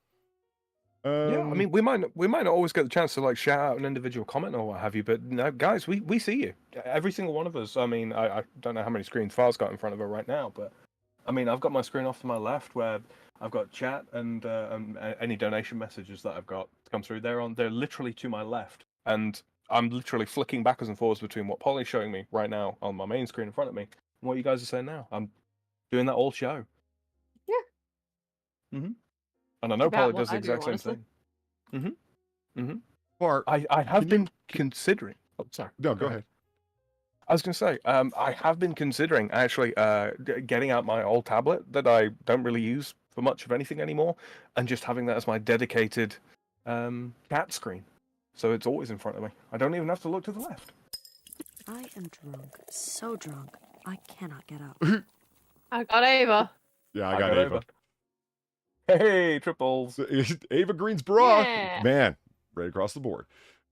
Yeah, I mean, we might not always get the chance to shout out an individual comment or what have you, but no, guys, we see you, every single one of us. I mean, I don't know how many screens Far's got in front of her right now, but I mean, I've got my screen off to my left where I've got chat and any donation messages that I've got come through. They're literally to my left, and I'm literally flicking backwards and forwards between what Polly's showing me right now on my main screen in front of me and what you guys are saying now. I'm doing that all show. Yeah. And I know Polly does the exact same thing. Or I have been considering. Oh, sorry. No, go ahead. I was going to say, I have been considering actually getting out my old tablet that I don't really use for much of anything anymore, and just having that as my dedicated cat screen. So it's always in front of me. I don't even have to look to the left. I am drunk, so drunk, I cannot get up. I got Eva. Yeah, I got Eva. Hey, triples. Eva Green's bra. Yeah. Man, right across the board.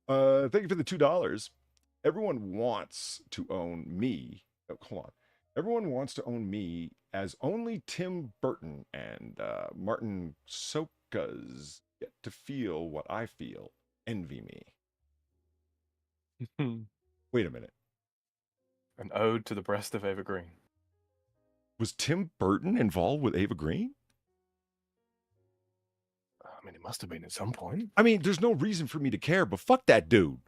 Thank you for the $2. Everyone wants to own me. Oh, hold on. Everyone wants to own me as only Tim Burton and Martin Sokas get to feel what I feel. Envy me. Wait a minute. An ode to the breast of Eva Green. Was Tim Burton involved with Eva Green? I mean, it must have been at some point. I mean, there's no reason for me to care, but fuck that dude.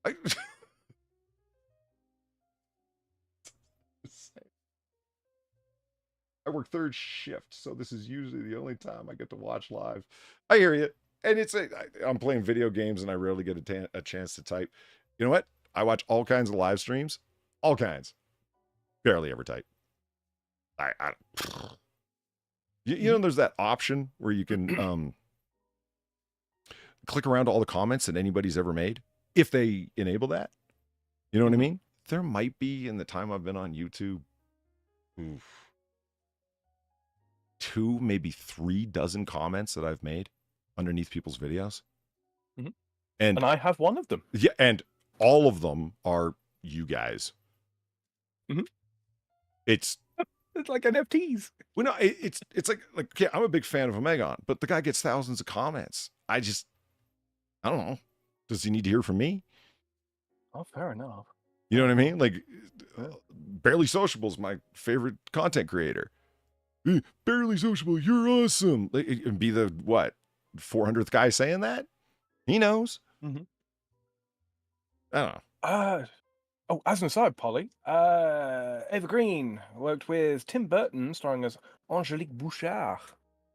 I I work third shift, so this is usually the only time I get to watch live. I hear you. And I'm playing video games and I rarely get a chance to type. You know what? I watch all kinds of live streams. All kinds. Barely ever type. You know, there's that option where you can click around to all the comments that anybody's ever made. If they enable that. You know what I mean? There might be, in the time I've been on YouTube, 2, maybe 3 dozen comments that I've made underneath people's videos. Mhm. And I have one of them. Yeah, and all of them are you guys. Mhm. It's like NFTs. Well, no, it's like yeah, I'm a big fan of Omegon, but the guy gets thousands of comments. I don't know. Does he need to hear from me? Oh, fair enough. You know what I mean? Like, Barely Sociable's my favorite content creator. Barely Sociable, you're awesome. And be the, what, 400th guy saying that? He knows. Mm-hmm. I don't know. Oh, as an aside, Polly, Eva Green worked with Tim Burton, starring as Angelique Bouchard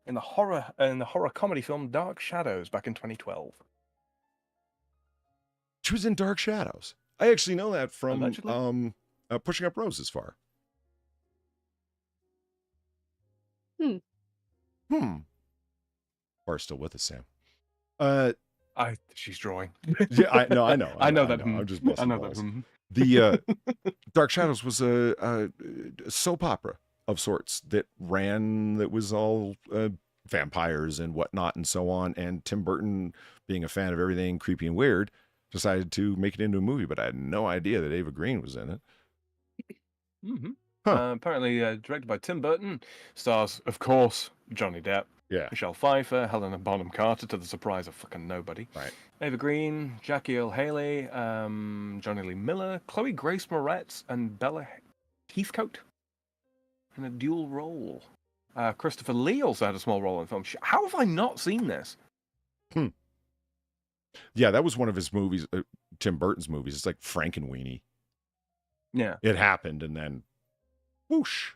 in the horror comedy film Dark Shadows back in 2012. She was in Dark Shadows. I actually know that from Allegedly? Pushing Up Roses far. Bar's still with us, Sam. She's drawing. Yeah, I know. I know that. I'm just messing I know balls. that. The Dark Shadows was a soap opera of sorts that was all vampires and whatnot and so on. And Tim Burton, being a fan of everything creepy and weird, decided to make it into a movie. But I had no idea that Eva Green was in it. Mm-hmm. Huh. Apparently directed by Tim Burton, stars, of course, Johnny Depp, Michelle Pfeiffer, Helena Bonham Carter, to the surprise of fucking nobody. Right. Eva Green, Jackie Earle Haley, Johnny Lee Miller, Chloe Grace Moretz, and Bella Heathcote in a dual role. Christopher Lee also had a small role in the film. How have I not seen this? Yeah, that was one of his movies, Tim Burton's movies. It's like Frankenweenie. Yeah. It happened and then whoosh.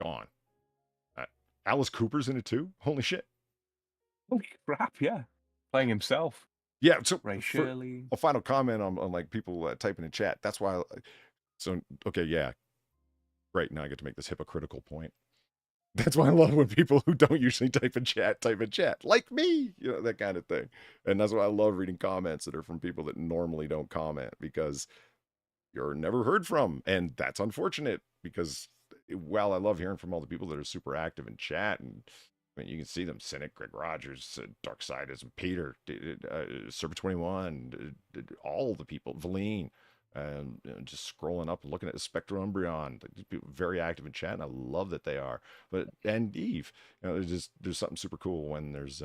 Gone. Alice Cooper's in it too? Holy shit. Holy crap, yeah. Playing himself. Yeah, so Ray Shirley. A final comment on like people typing in chat. That's why. Okay, yeah. Right, now I get to make this hypocritical point. That's why I love when people who don't usually type in chat, like me, you know, that kind of thing. And that's why I love reading comments that are from people that normally don't comment, because you're never heard from. And that's unfortunate, because while I love hearing from all the people that are super active in chat, and I mean, you can see them: Cynic, Greg Rogers, Darksiders, Peter, Server 21, all the people, Valine, and just scrolling up and looking at the Spectral Umbreon, very active in chat, and I love that they are. And Eve, you know, there's something super cool when there's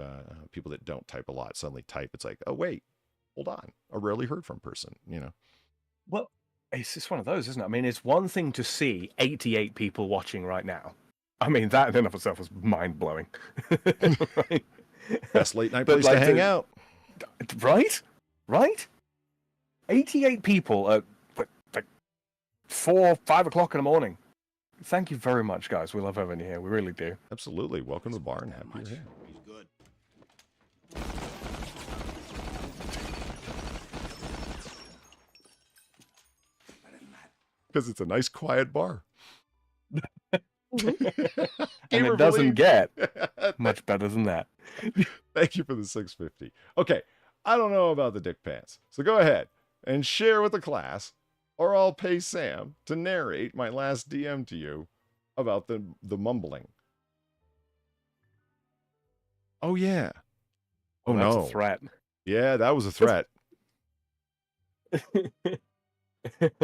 people that don't type a lot suddenly type. It's like, oh wait, hold on, a rarely heard from person, you know. Well, it's just one of those, isn't it? I mean, it's one thing to see 88 people watching right now. I mean, that in and of itself was mind-blowing. Right? Best late night place to hang out. Right? 88 people at like 4, 5 o'clock in the morning. Thank you very much, guys. We love having you here. We really do. Absolutely. Welcome to the bar and happy you're here. He's good. Because it's a nice, quiet bar. And it doesn't get much better than that. Thank you for the 650. Okay, I don't know about the dick pants, so go ahead and share with the class, or I'll pay Sam to narrate my last DM to you about the mumbling. Oh yeah. Oh That's no. a threat. Yeah, that was a threat. It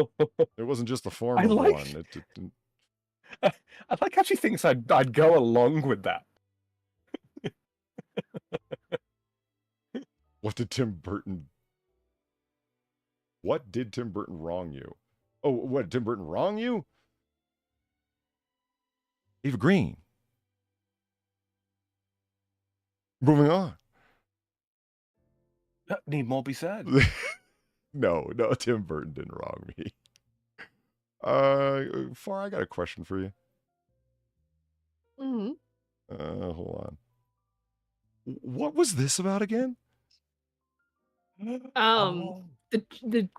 wasn't just the form of one. I like how she thinks I'd go along with that. What did Tim Burton wrong you? Oh, what did Tim Burton wrong you? Eva Green. Moving on. Need more be said. No, Tim Burton didn't wrong me. Far, I got a question for you. What was this about again? Oh. The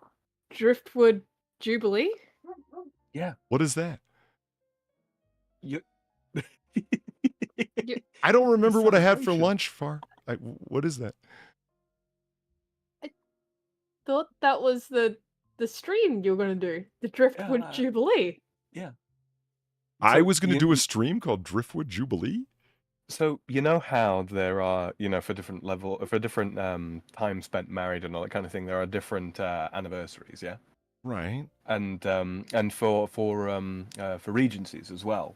Driftwood Jubilee. Yeah. What is that? You... I don't remember what I had for celebration. lunch, Far. What is that? Thought that was the stream you were gonna do. The Driftwood Jubilee. Yeah. I So, was going to you- do a stream called Driftwood Jubilee. So you know how there are, for different time spent married and all that kind of thing, there are different anniversaries, yeah. Right. And for regencies as well,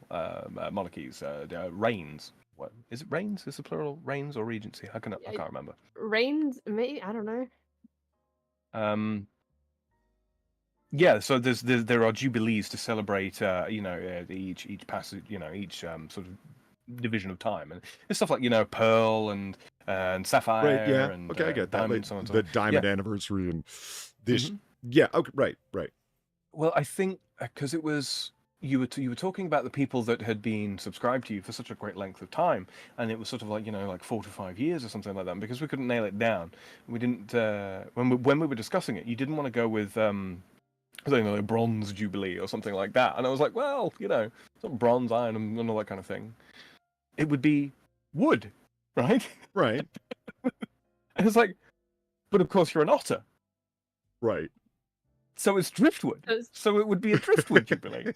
monarchies, reigns. What is it? Reigns is the plural? Reigns or regency? I can't remember. Reigns, maybe, I don't know. Yeah, so there are jubilees to celebrate, each passage, each sort of division of time, and it's stuff like pearl and sapphire. Right. Yeah. And, Okay, I get that. diamond, Like, so on and so the on. diamond Yeah. anniversary and this. Yeah. Okay. Right. Right. Well, I think because it was you were talking about the people that had been subscribed to you for such a great length of time, and it was sort of like like 4 to 5 years or something like that. And because we couldn't nail it down, we didn't. When we were discussing it, you didn't want to go with like bronze jubilee or something like that. And I was like, well, some bronze, iron, and all that kind of thing. It would be wood, right? Right. And it's like, but of course you're an otter. Right. So it's driftwood. So it would be a driftwood jubilee.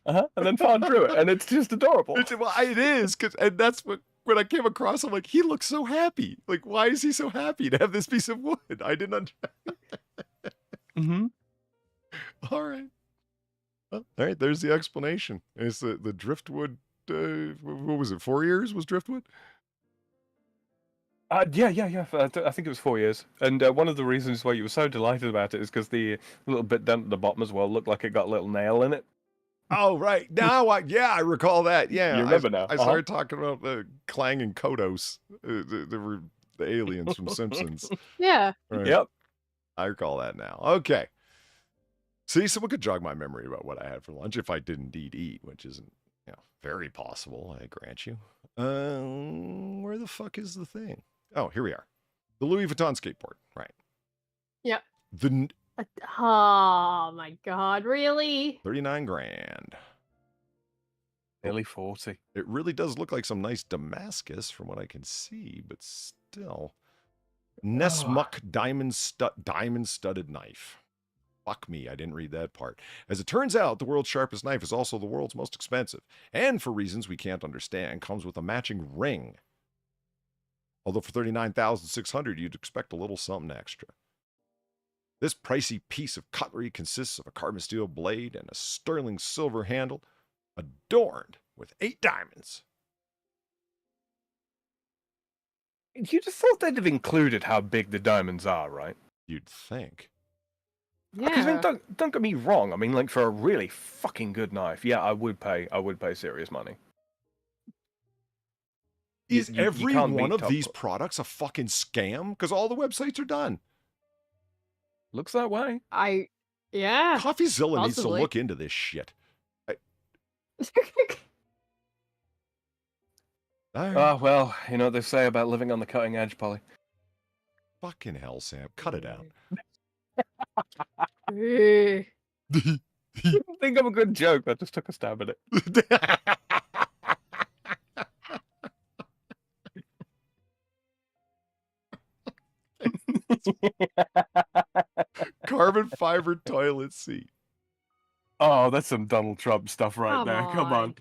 And then Far drew it, and it's just adorable. It is, and that's what when I came across, I'm like, he looks so happy. Like, why is he so happy to have this piece of wood? I didn't understand. All right. Well, all right, there's the explanation. It's the driftwood. What was it? 4 years was driftwood. Yeah. I think it was 4 years. And one of the reasons why you were so delighted about it is because the little bit down at the bottom as well looked like it got a little nail in it. Oh, right. Now, I recall that. Yeah, You remember now. I started talking about Clang and Kodos. They were the aliens from Simpsons. Yeah. Right. Yep. I recall that now. Okay. See, someone could jog my memory about what I had for lunch if I did indeed eat, which isn't, very possible, I grant you. Where the fuck is the thing? Oh, here we are. The Louis Vuitton skateboard. Right. Yep. The Oh my god, really? 39 grand. Nearly 40. It really does look like some nice Damascus from what I can see, but still. Nesmuck diamond studded knife. Fuck me, I didn't read that part. As it turns out, the world's sharpest knife is also the world's most expensive, and for reasons we can't understand, comes with a matching ring. Although for $39,600, you'd expect a little something extra. This pricey piece of cutlery consists of a carbon steel blade and a sterling silver handle, adorned with 8 diamonds. You just thought they'd have included how big the diamonds are, right? You'd think. Because don't get me wrong. I mean, like for a really fucking good knife, yeah, I would pay serious money. Is You every can't one beat of top these quality. products a fucking scam? Because all the websites are done. Looks that way. Yeah. CoffeeZilla needs to possibly. look into this shit. Ah, well, you know what they say about living on the cutting edge, Polly. Fucking hell, Sam. Cut it out. Eh. Think of a good joke. I just took a stab at it. Carbon fiber toilet seat. Oh, that's some Donald Trump stuff right Come there. Come on. on.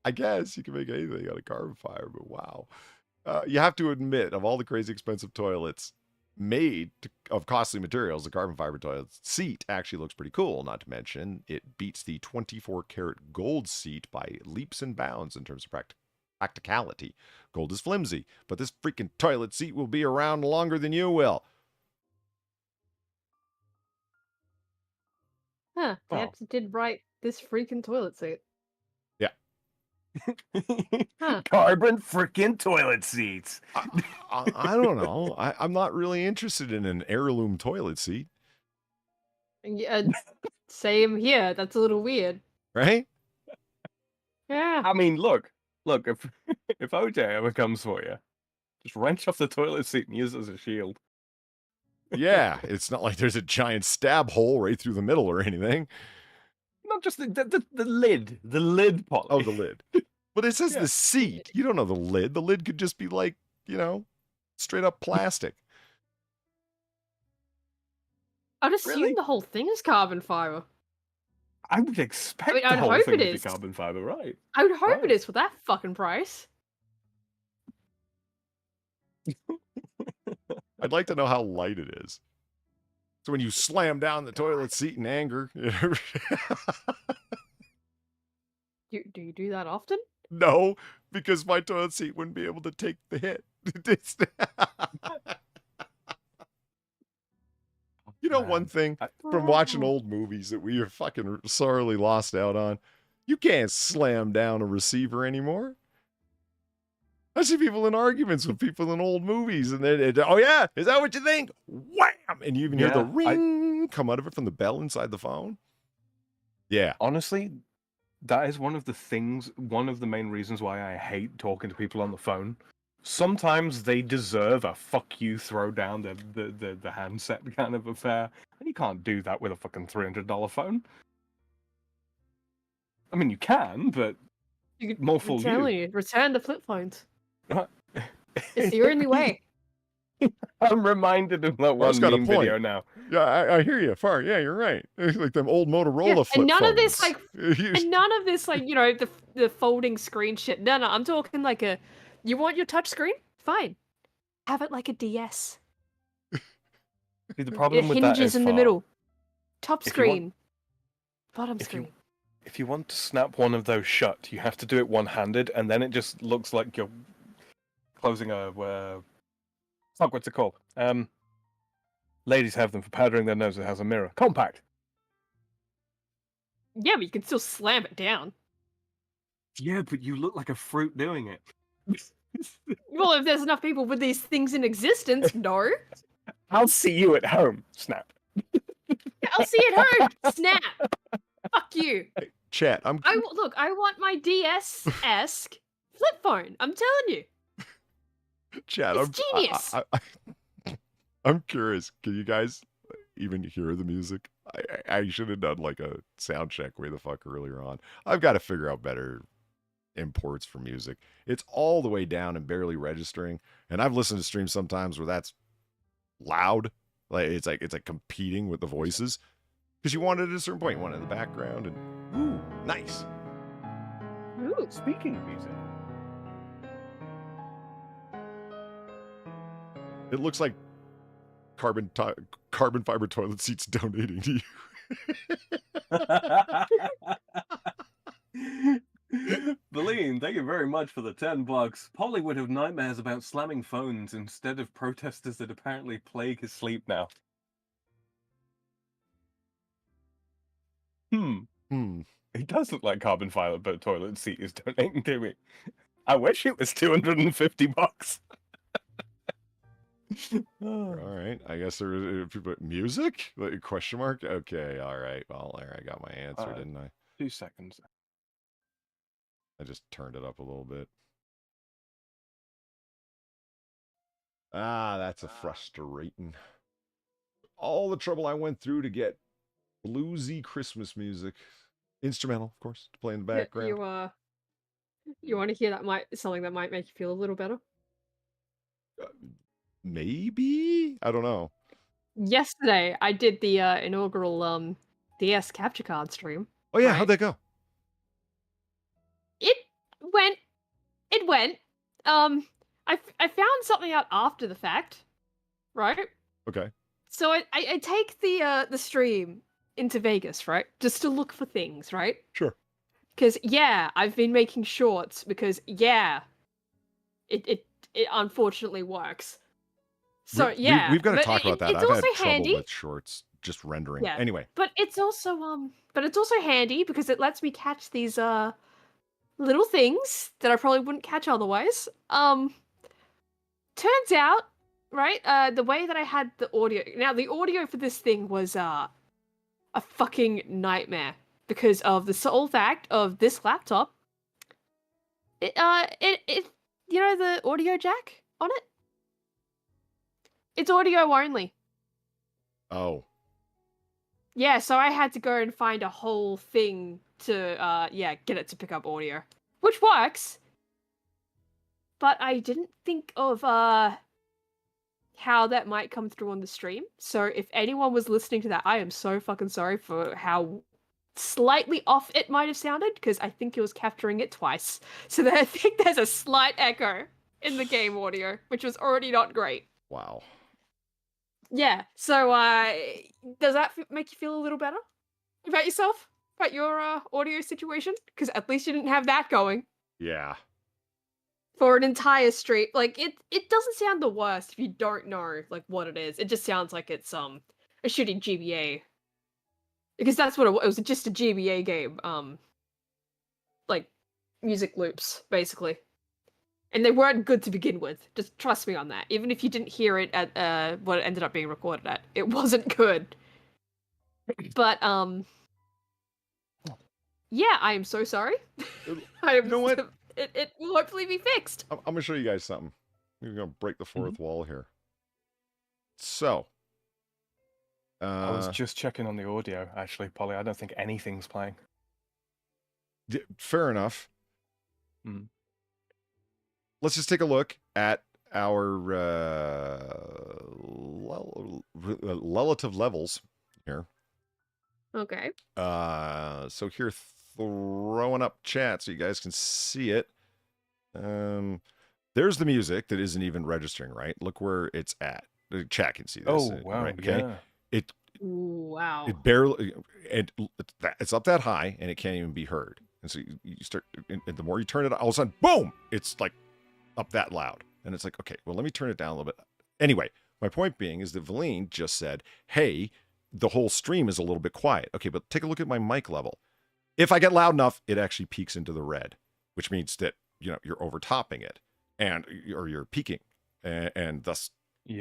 I guess you can make anything out of carbon fiber, but wow. You have to admit, of all the crazy expensive toilets made of costly materials, the carbon fiber toilet seat actually looks pretty cool. Not to mention, it beats the 24-karat gold seat by leaps and bounds in terms of practicality. Gold is flimsy, but this freaking toilet seat will be around longer than you will. Huh. They Oh. actually did write this freaking toilet seat. Huh. Carbon freaking toilet seats. I don't know. I'm not really interested in an heirloom toilet seat, Yeah, same here. That's a little weird. right? Yeah. I mean, look, if if OJ ever comes for you, just wrench off the toilet seat and use it as a shield. Yeah, it's not like there's a giant stab hole right through the middle or anything. Not just the lid, Polly. Oh, the lid. But it says Yeah. the seat. You don't know the lid. The lid could just be like, straight up plastic. I'd assume Really? the whole thing is carbon fiber. I would expect I'd the whole hope thing it to be is. carbon fiber, right? I would hope Right. it is for that fucking price. I'd like to know how light it is. So when you slam down the toilet seat in anger. Do you do that often? No, because my toilet seat wouldn't be able to take the hit. One thing from watching old movies that we are fucking sorely lost out on, you can't slam down a receiver anymore. I see people in arguments with people in old movies, and then, oh yeah, is that what you think? Wham! And you even hear the ring come out of it from the bell inside the phone. Yeah. Honestly, that is one of the main reasons why I hate talking to people on the phone. Sometimes they deserve a fuck you, throw down the handset kind of affair, and you can't do that with a fucking $300 phone. I mean, you can, but more fool I'm telling you. you, return the flip phones. It's the only way. I'm reminded of that Far's one got a meme point. video now. Yeah, I hear you, Far. Yeah, you're right. Like them old Motorola flip and none phones. of this the folding screen shit. No, I'm talking like you want your touch screen? Fine. Have it like a DS. See, the problem It with that hinges is, in the Far, middle. Top if you want- screen. Bottom screen. If you want to snap one of those shut, you have to do it one-handed, and then it just looks like you're closing a fuck, what's it called? Ladies have them for powdering their nose. It has a mirror. Compact. Yeah, but you can still slam it down. Yeah, but you look like a fruit doing it. Well, if there's enough people with these things in existence, no. I'll see you at home. Snap. I'll see you at home. Snap. Fuck you. Chat, I want my DS-esque flip phone. I'm telling you. Chat, It's genius. I'm curious. Can you guys even hear the music? I should have done like a sound check way the fuck earlier on. I've got to figure out better imports for music. It's all the way down and barely registering. And I've listened to streams sometimes where that's loud. It's like competing with the voices. Because you want it at a certain point. You want it in the background and ooh, nice. Ooh. Speaking of music. It looks like carbon fiber toilet seats donating to you. Beline, thank you very much for the $10. Polly would have nightmares about slamming phones instead of protesters that apparently plague his sleep now. He does look like carbon fiber, but toilet seat is donating to me. I wish it was $250. All right. I guess there was music? Question mark? Okay. All right. Well, there I got my answer, didn't I? 2 seconds. I just turned it up a little bit. Ah, that's a frustrating. All the trouble I went through to get bluesy Christmas music. Instrumental, of course, to play in the background. You want to hear something that might make you feel a little better? Maybe? I don't know. Yesterday, I did the inaugural DS capture card stream. Oh yeah, right? How'd that go? It went. I found something out after the fact, right? Okay. So I take the stream into Vegas, right? Just to look for things, right? Sure. Because I've been making shorts because it unfortunately works. So we've got to talk about that. It's I've also had trouble handy. with shorts just rendering. Yeah. Anyway. But it's also handy because it lets me catch these little things that I probably wouldn't catch otherwise. Turns out, right, the way that I had the audio. Now the audio for this thing was a fucking nightmare because of the sole fact of this laptop it you know the audio jack on it? It's audio only. Oh. Yeah, so I had to go and find a whole thing to get it to pick up audio. Which works. But I didn't think of how that might come through on the stream. So if anyone was listening to that, I am so fucking sorry for how slightly off it might have sounded, because I think it was capturing it twice. So I think there's a slight echo in the game audio, which was already not great. Wow. Yeah, so does that make you feel a little better about yourself? About your audio situation? Because at least you didn't have that going. Yeah. For an entire stream. Like, it doesn't sound the worst if you don't know, like, what it is. It just sounds like it's, a shitty GBA. Because that's what it was. Just a GBA game. Like, music loops, basically. And they weren't good to begin with. Just trust me on that. Even if you didn't hear it at what it ended up being recorded at. It wasn't good. But, yeah, I am so sorry. You know what? It will hopefully be fixed. I'm going to show you guys something. We're going to break the fourth wall here. So. I was just checking on the audio, actually, Polly. I don't think anything's playing. Fair enough. Let's just take a look at our relative levels here. Okay. So here, throwing up chat so you guys can see it. There's the music that isn't even registering, right? Look where it's at. The chat can see this. Oh, wow. Right? Okay. Yeah. Wow. It barely, it's up that high and it can't even be heard. And so you start, and the more you turn it, all of a sudden, boom, it's like up that loud. And it's like, okay, well, let me turn it down a little bit. Anyway, my point being is that Valine just said, hey, the whole stream is a little bit quiet. Okay, but take a look at my mic level. If I get loud enough, it actually peaks into the red, which means that, you're overtopping it or you're peaking and thus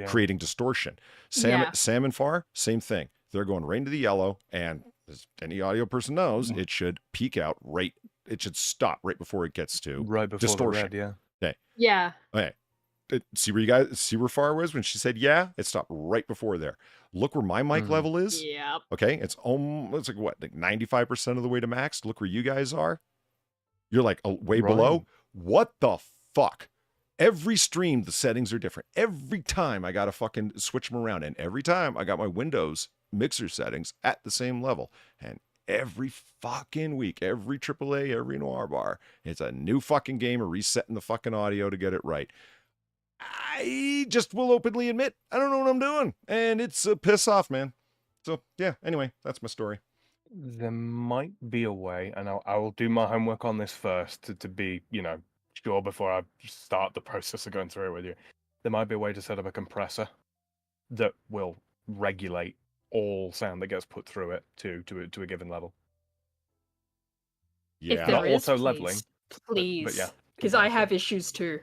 creating distortion. Sam and Far, same thing. They're going right into the yellow, and as any audio person knows, it should peak out it should stop right before it gets to distortion. The red, Okay. Yeah. Okay. See where Far was when she said it stopped right before there. Look where my mic level is. Yep. Okay, it's like what, like 95% of the way to max. Look where you guys are. You're like way below. What the fuck? Every stream, the settings are different. Every time I gotta fucking switch them around, and every time I got my Windows mixer settings at the same level. And every fucking week, every AAA, every Noir Bar, it's a new fucking game of resetting the fucking audio to get it right. I just will openly admit, I don't know what I'm doing. And it's a piss off, man. So, yeah, anyway, that's my story. There might be a way, and I will do my homework on this first to be, sure before I start the process of going through it with you. There might be a way to set up a compressor that will regulate all sound that gets put through it to a given level. Yeah. If there is, auto leveling. Please. But yeah. Because I have issues too.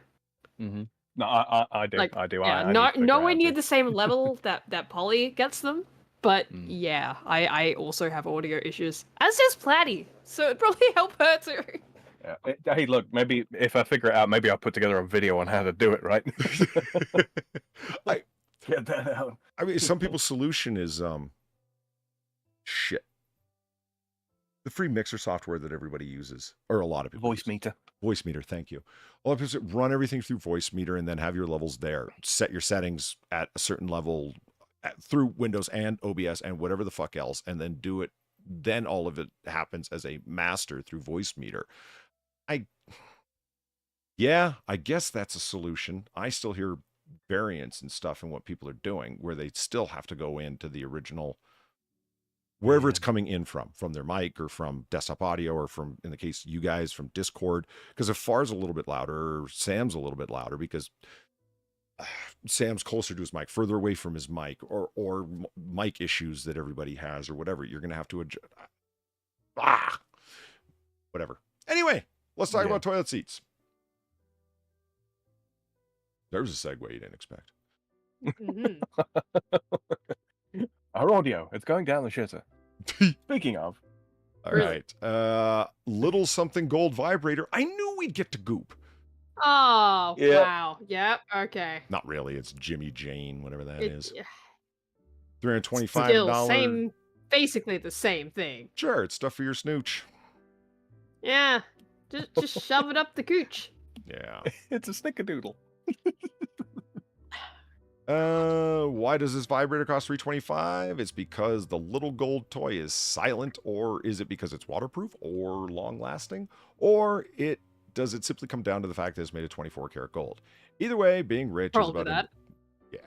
Mm-hmm. No, I do. Like, I do. Yeah, nowhere near the same level that Polly gets them. But yeah, I also have audio issues. As does Platty. So it'd probably help her too. Yeah. Hey, look, maybe if I figure it out, maybe I'll put together a video on how to do it, right? Get that out. I mean, some people's solution is shit. The free mixer software that everybody uses, or a lot of people. Voicemeeter, thank you. A lot of people run everything through Voicemeter and then have your levels there. Set your settings at a certain level through Windows and OBS and whatever the fuck else, and then do it. Then all of it happens as a master through Voicemeter. I guess that's a solution. I still hear variants and stuff in what people are doing where they still have to go into the original, wherever it's coming in from their mic or from desktop audio or from, in the case you guys, from Discord. Because if Far's a little bit louder, or Sam's a little bit louder because Sam's closer to his mic, further away from his mic, or mic issues that everybody has or whatever, you're going to have to adjust. Whatever. Anyway, let's talk about toilet seats. There's a segue you didn't expect. Our audio, it's going down the shitter. Speaking of. All right. Little something gold vibrator. I knew we'd get to goop. Oh, Yeah. wow. Yep. Okay. Not really. It's Jimmy Jane, whatever that is. Yeah, $325. still same, basically the same thing. Sure, it's stuff for your snooch. Yeah. Just shove it up the cooch. Yeah. It's a snickerdoodle. Why does this vibrator cost $325? It's because the little gold toy is silent, or is it because it's waterproof or long lasting? Or does it simply come down to the fact that it's made of 24 karat gold? Either way, being rich is Probably about that. yeah.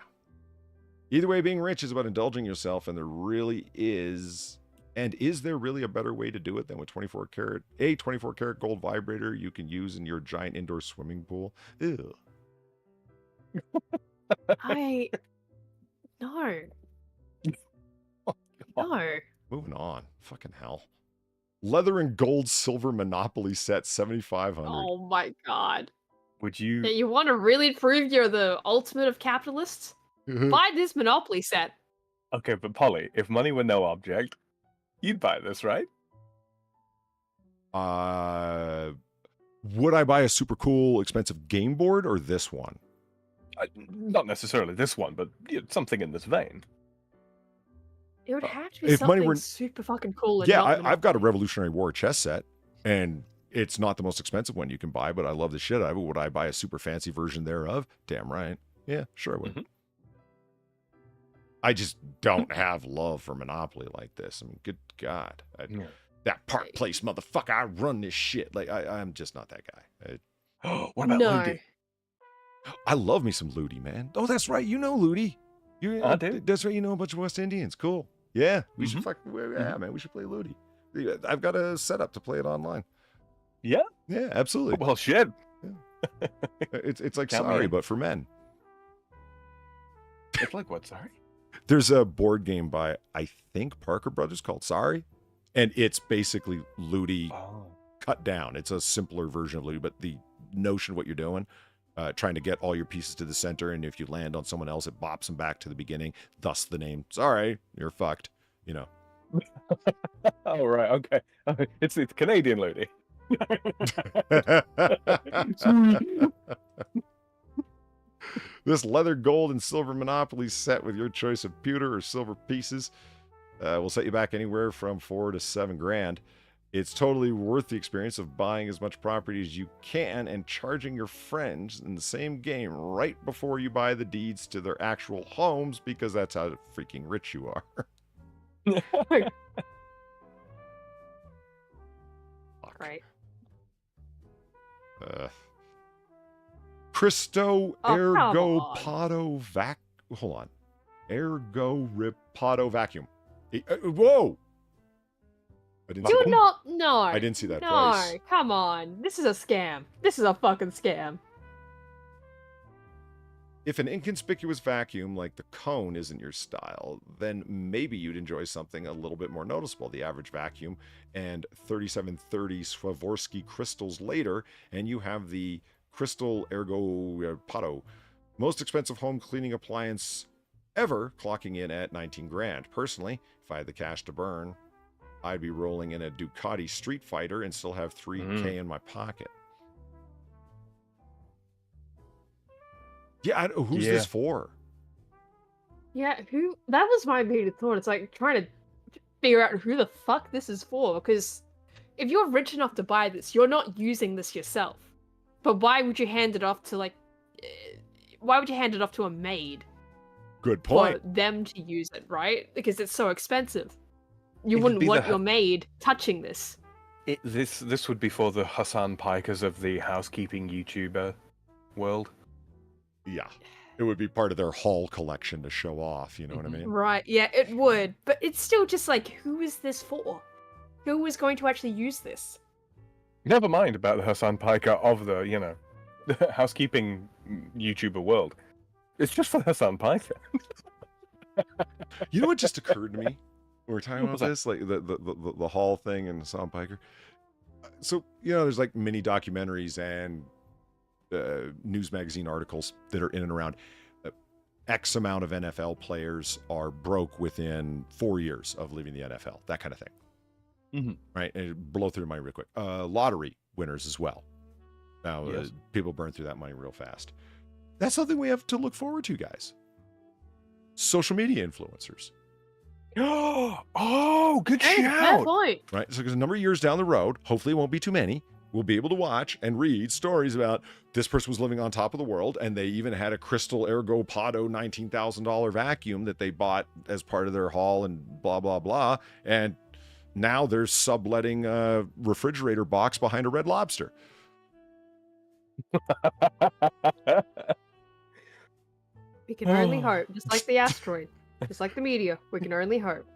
Either way, being rich is about indulging yourself, and there really is. And is there really a better way to do it than with 24 karat gold vibrator you can use in your giant indoor swimming pool? Ew. No. No. Moving on. Fucking hell. Leather and gold silver Monopoly set 7,500. Oh my god. Would you? Yeah, you want to really prove you're the ultimate of capitalists? Buy this Monopoly set. Okay, but Polly, if money were no object, you'd buy this, right? Would I buy a super cool, expensive game board or this one? Not necessarily this one, but something in this vein. It would have to be If money something were- super fucking cool. And Yeah, not I've got a Monopoly. Revolutionary War chess set, and it's not the most expensive one you can buy, but I love the shit out of it. Would I buy a super fancy version thereof? Damn right. Yeah, sure I would. Mhm. I just don't have love for Monopoly like this. I mean, good God. Yeah. That Park Place motherfucker, I run this shit. Like, I'm just not that guy. What about No. Ludi? I love me some Ludi, man. Oh, that's right. You know Ludi. I do. That's right. You know a bunch of West Indians. Cool. Yeah, we should Mhm. yeah, man. We should play Ludi. I've got a setup to play it online. Yeah? Yeah, absolutely. Well, shit. It's like Count me Sorry, in. but for men. It's like what, sorry? There's a board game by, I think, Parker Brothers called Sorry, and it's basically Ludi Oh. cut down. It's a simpler version of Ludi, but the notion of what you're doing, trying to get all your pieces to the center, and if you land on someone else, it bops them back to the beginning, thus the name. Sorry, you're fucked, you know. Oh, right, okay. It's Canadian Ludi. This leather, gold, and silver Monopoly set with your choice of pewter or silver pieces will set you back anywhere from $4 to $7 grand. It's totally worth the experience of buying as much property as you can and charging your friends in the same game right before you buy the deeds to their actual homes, because that's how freaking rich you are. Fuck. Right. Cristo Oh, come Ergo on. Podo Vac. Hold on. Ergo Ripodo Vacuum. Whoa! I didn't see Do that. not. No. I didn't see that No, price. come on. This is a scam. This is a fucking scam. If an inconspicuous vacuum like the cone isn't your style, then maybe you'd enjoy something a little bit more noticeable. The average vacuum and 3730 Swarovski crystals later, and you have the Crystal Ergo Podo, most expensive home cleaning appliance ever, clocking in at 19 grand. Personally, if I had the cash to burn, I'd be rolling in a Ducati Street Fighter and still have 3K in my pocket. Yeah, who's this for? Yeah, who? That was my immediate thought. It's like trying to figure out who the fuck this is for. Because if you're rich enough to buy this, you're not using this yourself. But why would you hand it off to why would you hand it off to a maid Good for point. them to use it, right? Because it's so expensive. You It would wouldn't be want the- your maid touching this. This would be for the Hassan Pikers of the housekeeping YouTuber world. Yeah. It would be part of their haul collection to show off, you know what I mean? Right, yeah, it would. But it's still just like, who is this for? Who is going to actually use this? Never mind about the Hassan Piker of the, the housekeeping YouTuber world. It's just for Hassan Piker. You know what just occurred to me? When we're talking What about was this, like the Hall thing and Sam Piker. So, there's like mini documentaries and news magazine articles that are in and around. X amount of NFL players are broke within 4 years of leaving the NFL, that kind of thing. Mhm. Right? And blow through my mind real quick. Lottery winners as well. Now, Yes. people burn through that money real fast. That's something we have to look forward to, guys. Social media influencers. Oh, good Hey, fair shout. point. Right? So, because a number of years down the road, hopefully it won't be too many, we'll be able to watch and read stories about this person was living on top of the world, and they even had a Crystal Ergo Podo $19,000 vacuum that they bought as part of their haul and blah, blah, blah. And now they're subletting a refrigerator box behind a Red Lobster. We can only hope, just like the asteroid, just like the meteor. We can only hope.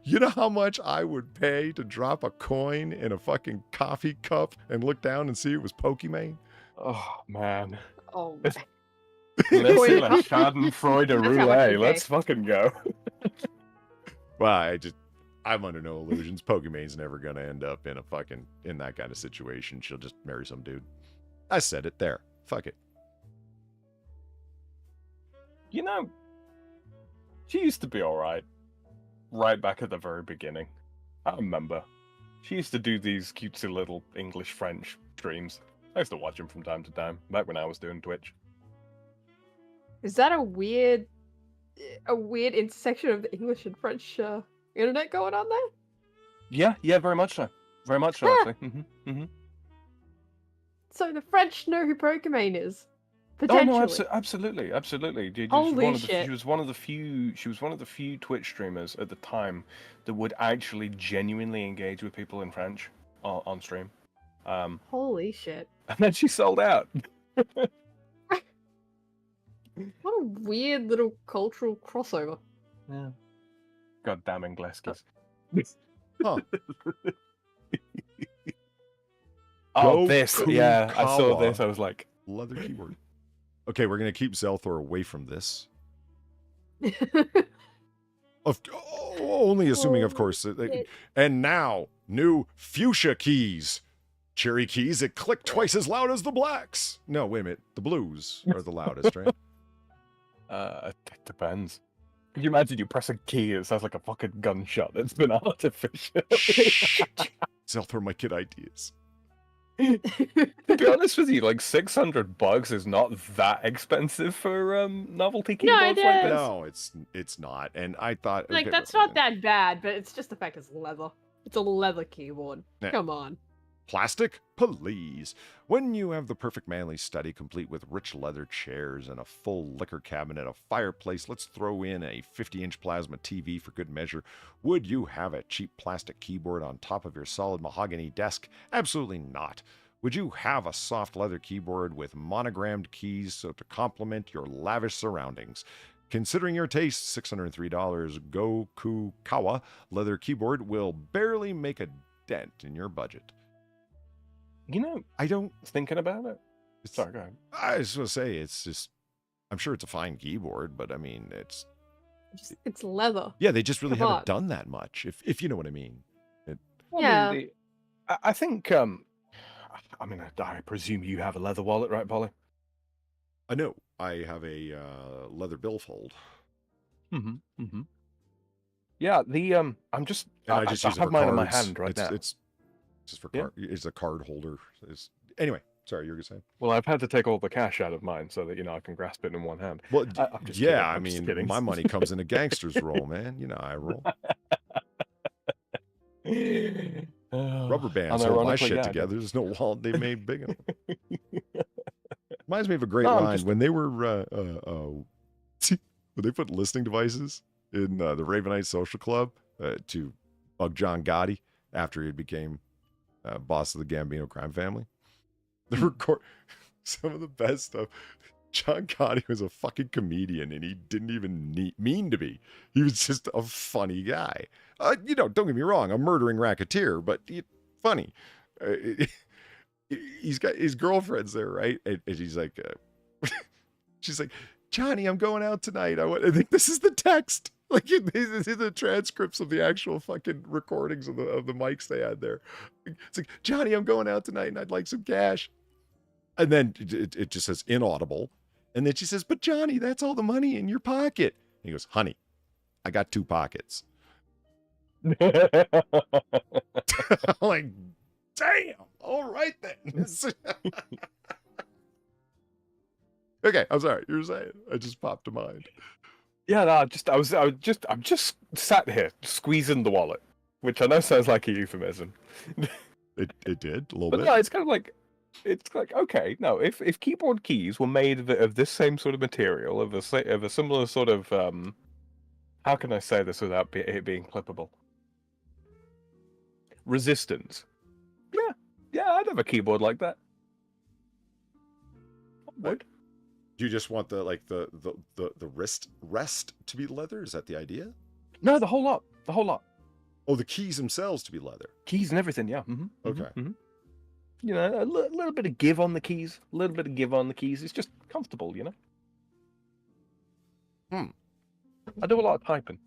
You know how much I would pay to drop a coin in a fucking coffee cup and look down and see it was Pokimane? Oh, man. Oh, Let's Coin see cup. like Schadenfreude That's how much roulette. you Let's pay. fucking go. Well, I'm under no illusions. Pokimane's never gonna end up in that kind of situation. She'll just marry some dude. I said it there. Fuck it. You know, she used to be alright. Right back at the very beginning. I remember. She used to do these cutesy little English-French streams. I used to watch them from time to time, back when I was doing Twitch. is that a weird intersection of the English and French internet going on there? Yeah, very much so. Very much so, Huh. actually. So the French know who Pokimane is. Oh Potentially. no, absolutely. Holy shit. She was one of the few Twitch streamers at the time that would actually genuinely engage with people in French on stream. Holy shit. And then she sold out. What a weird little cultural crossover. Yeah. God damn Ingleskies. Huh. Oh, this. Goku Yeah, I saw Kawa. this. I was like, Leather keyboard. Okay, we're gonna keep Zelthor away from this. Only assuming, of course. And now, new fuchsia keys. Cherry keys that click twice as loud as the blacks. No, wait a minute. The blues are the loudest, right? it depends. Could you imagine you press a key and it sounds like a fucking gunshot that's been artificial? Zelthor might get ideas. To be honest with you, like $600 is not that expensive for novelty keyboards like this. No, it's not. And I thought Like, okay, that's not that bad, but it's just the fact it's leather. It's a leather keyboard. Yeah. Come on. Plastic, please. When you have the perfect manly study complete with rich leather chairs and a full liquor cabinet, a fireplace, let's throw in a 50-inch plasma TV for good measure. Would you have a cheap plastic keyboard on top of your solid mahogany desk? Absolutely not. Would you have a soft leather keyboard with monogrammed keys so to complement your lavish surroundings? Considering your taste, $603 Goku Kawa leather keyboard will barely make a dent in your budget. You know, I don't... thinking about it. Sorry, go ahead. I was going to say, it's just... I'm sure it's a fine keyboard, but I mean, It's leather. Yeah, they just really Come haven't on. done that much, if you know what I mean. Yeah. I think, I mean, I presume you have a leather wallet, right, Polly? I know. I have a leather billfold. Yeah, I'm just, And I I just I use it have for mine in my cards. hand right now. It's just for Yeah. card. It's a card holder. Anyway, sorry, you were going to say. Well, I've had to take all the cash out of mine so that, I can grasp it in one hand. Well, I'm just kidding, yeah, I I'm just mean, kidding. my money comes in a gangster's roll, man. You know, I roll. Rubber bands hold my Unironically, shit yeah, I do. together. There's no wallet they made big enough. Reminds me of a great No, I'm line just- when they were when they put listening devices in the Ravenite Social Club to bug John Gotti after he became boss of the Gambino crime family. The record some of the best stuff. John Gotti was a fucking comedian, and he didn't even mean to be. He was just a funny guy. Don't get me wrong, a murdering racketeer, but funny. He's got his girlfriend's there, right? And she's like, Johnny, I'm going out tonight. I think this is the text. Like, these are the transcripts of the actual fucking recordings of the mics they had there. It's like, Johnny, I'm going out tonight, and I'd like some cash. And then it just says inaudible. And then she says, but Johnny, that's all the money in your pocket. And he goes, honey, I got 2 pockets. Like, Damn. All right then. Okay, I'm sorry. You were saying. I just popped to mind. Yeah, no, I'm just sat here squeezing the wallet, which I know sounds like a euphemism. It did a little But bit. no, it's kind of like, okay, no, if keyboard keys were made of this same sort of material, of a similar sort of how can I say this without it being clippable? Resistance. Yeah, I'd have a keyboard like that. I would. Do you just want the rest to be leather? Is that the idea? No, the whole lot. Oh, the keys themselves to be leather. Keys and everything, yeah. Okay. You know, a little bit of give on the keys. It's just comfortable, you know. I do a lot of typing.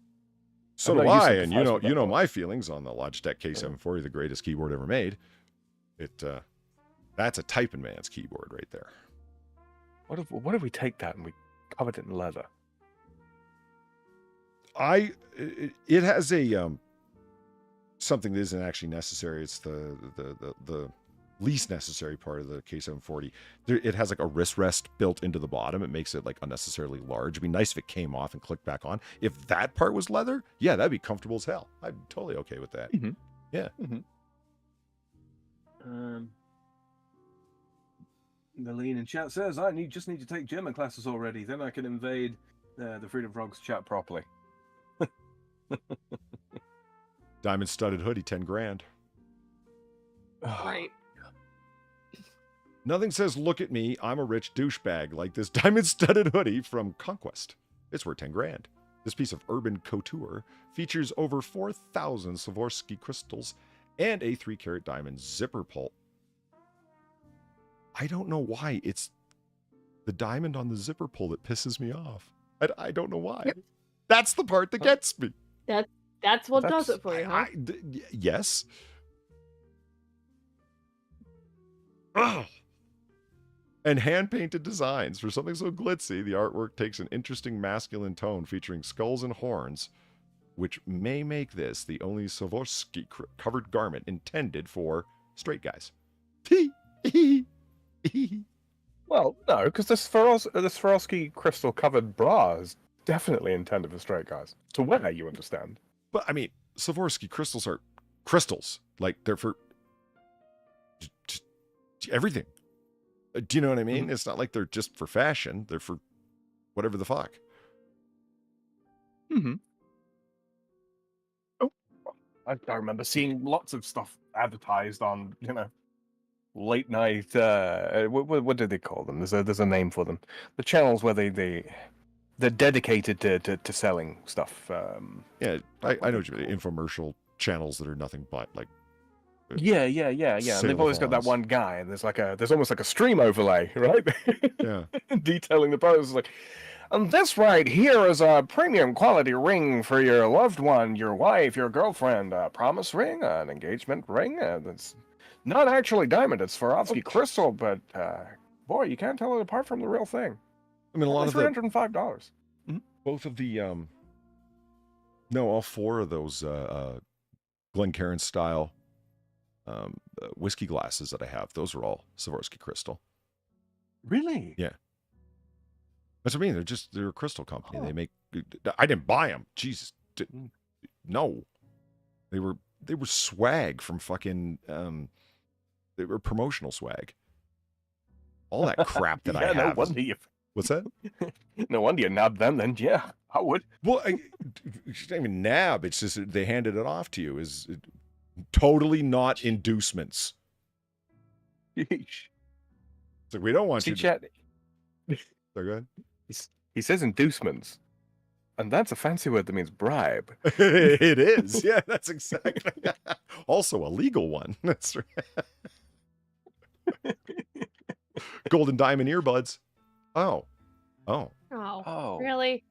So do I, and you know my feelings on the Logitech K740, the greatest keyboard ever made. That's a typing man's keyboard right there. What if we take that and we covered it in leather? It has a something that isn't actually necessary. It's the least necessary part of the K740. It has like a wrist rest built into the bottom. It makes it like unnecessarily large. It'd be nice if it came off and clicked back on. If that part was leather, yeah, that'd be comfortable as hell. I'm totally okay with that. Yeah. The lean in chat says, just need to take German classes already. Then I can invade the Freedom Frogs chat properly. Diamond studded hoodie, 10 grand. Right. Nothing says, look at me, I'm a rich douchebag, like this diamond studded hoodie from Conquest. It's worth 10 grand. This piece of urban couture features over 4,000 Swarovski crystals and a 3-carat diamond zipper pull. I don't know why it's the diamond on the zipper pull that pisses me off. I don't know why. Yep. That's the part that gets me. That's what does it for you, huh? Yes. Oh. And hand-painted designs. For something so glitzy, the artwork takes an interesting masculine tone featuring skulls and horns, which may make this the only Swarovski-covered garment intended for straight guys. Well, no, because the Swarovski crystal-covered bra is definitely intended for straight guys. To wear, you understand. But, I mean, Swarovski crystals are crystals. Like, they're for everything. Do you know what I mean? It's not like they're just for fashion. They're for whatever the fuck. Oh, I remember seeing lots of stuff advertised on, late night. What do they call them? There's a name for them. The channels where they're dedicated to selling stuff. Yeah, I know what you mean. Infomercial channels that are nothing but like. Yeah. And they've always got that one guy, and there's almost like a stream overlay, right? Yeah. Detailing the pose. Like, and this right here is a premium quality ring for your loved one, your wife, your girlfriend. A promise ring, an engagement ring. That's not actually diamond. It's Swarovski crystal, but boy, you can't tell it apart from the real thing. I mean, a lot of $305. Both of the all four of those Glencairn style whiskey glasses that I have, those are all Swarovski crystal. Really? Yeah. That's what I mean. They're a crystal company. They make. I didn't buy them. Jesus, no. They were swag from fucking. They were promotional swag. All that crap that I have. No wonder What's that? No wonder you nabbed them then. Yeah, I would. Well, it's not even nab. It's just they handed it off to you. Is totally not inducements. Yeesh. It's like, we don't want you to... Chat. So go ahead. He says inducements. And that's a fancy word that means bribe. It is. Yeah, that's exactly. Also a legal one. That's right. Golden diamond earbuds. Oh. Really?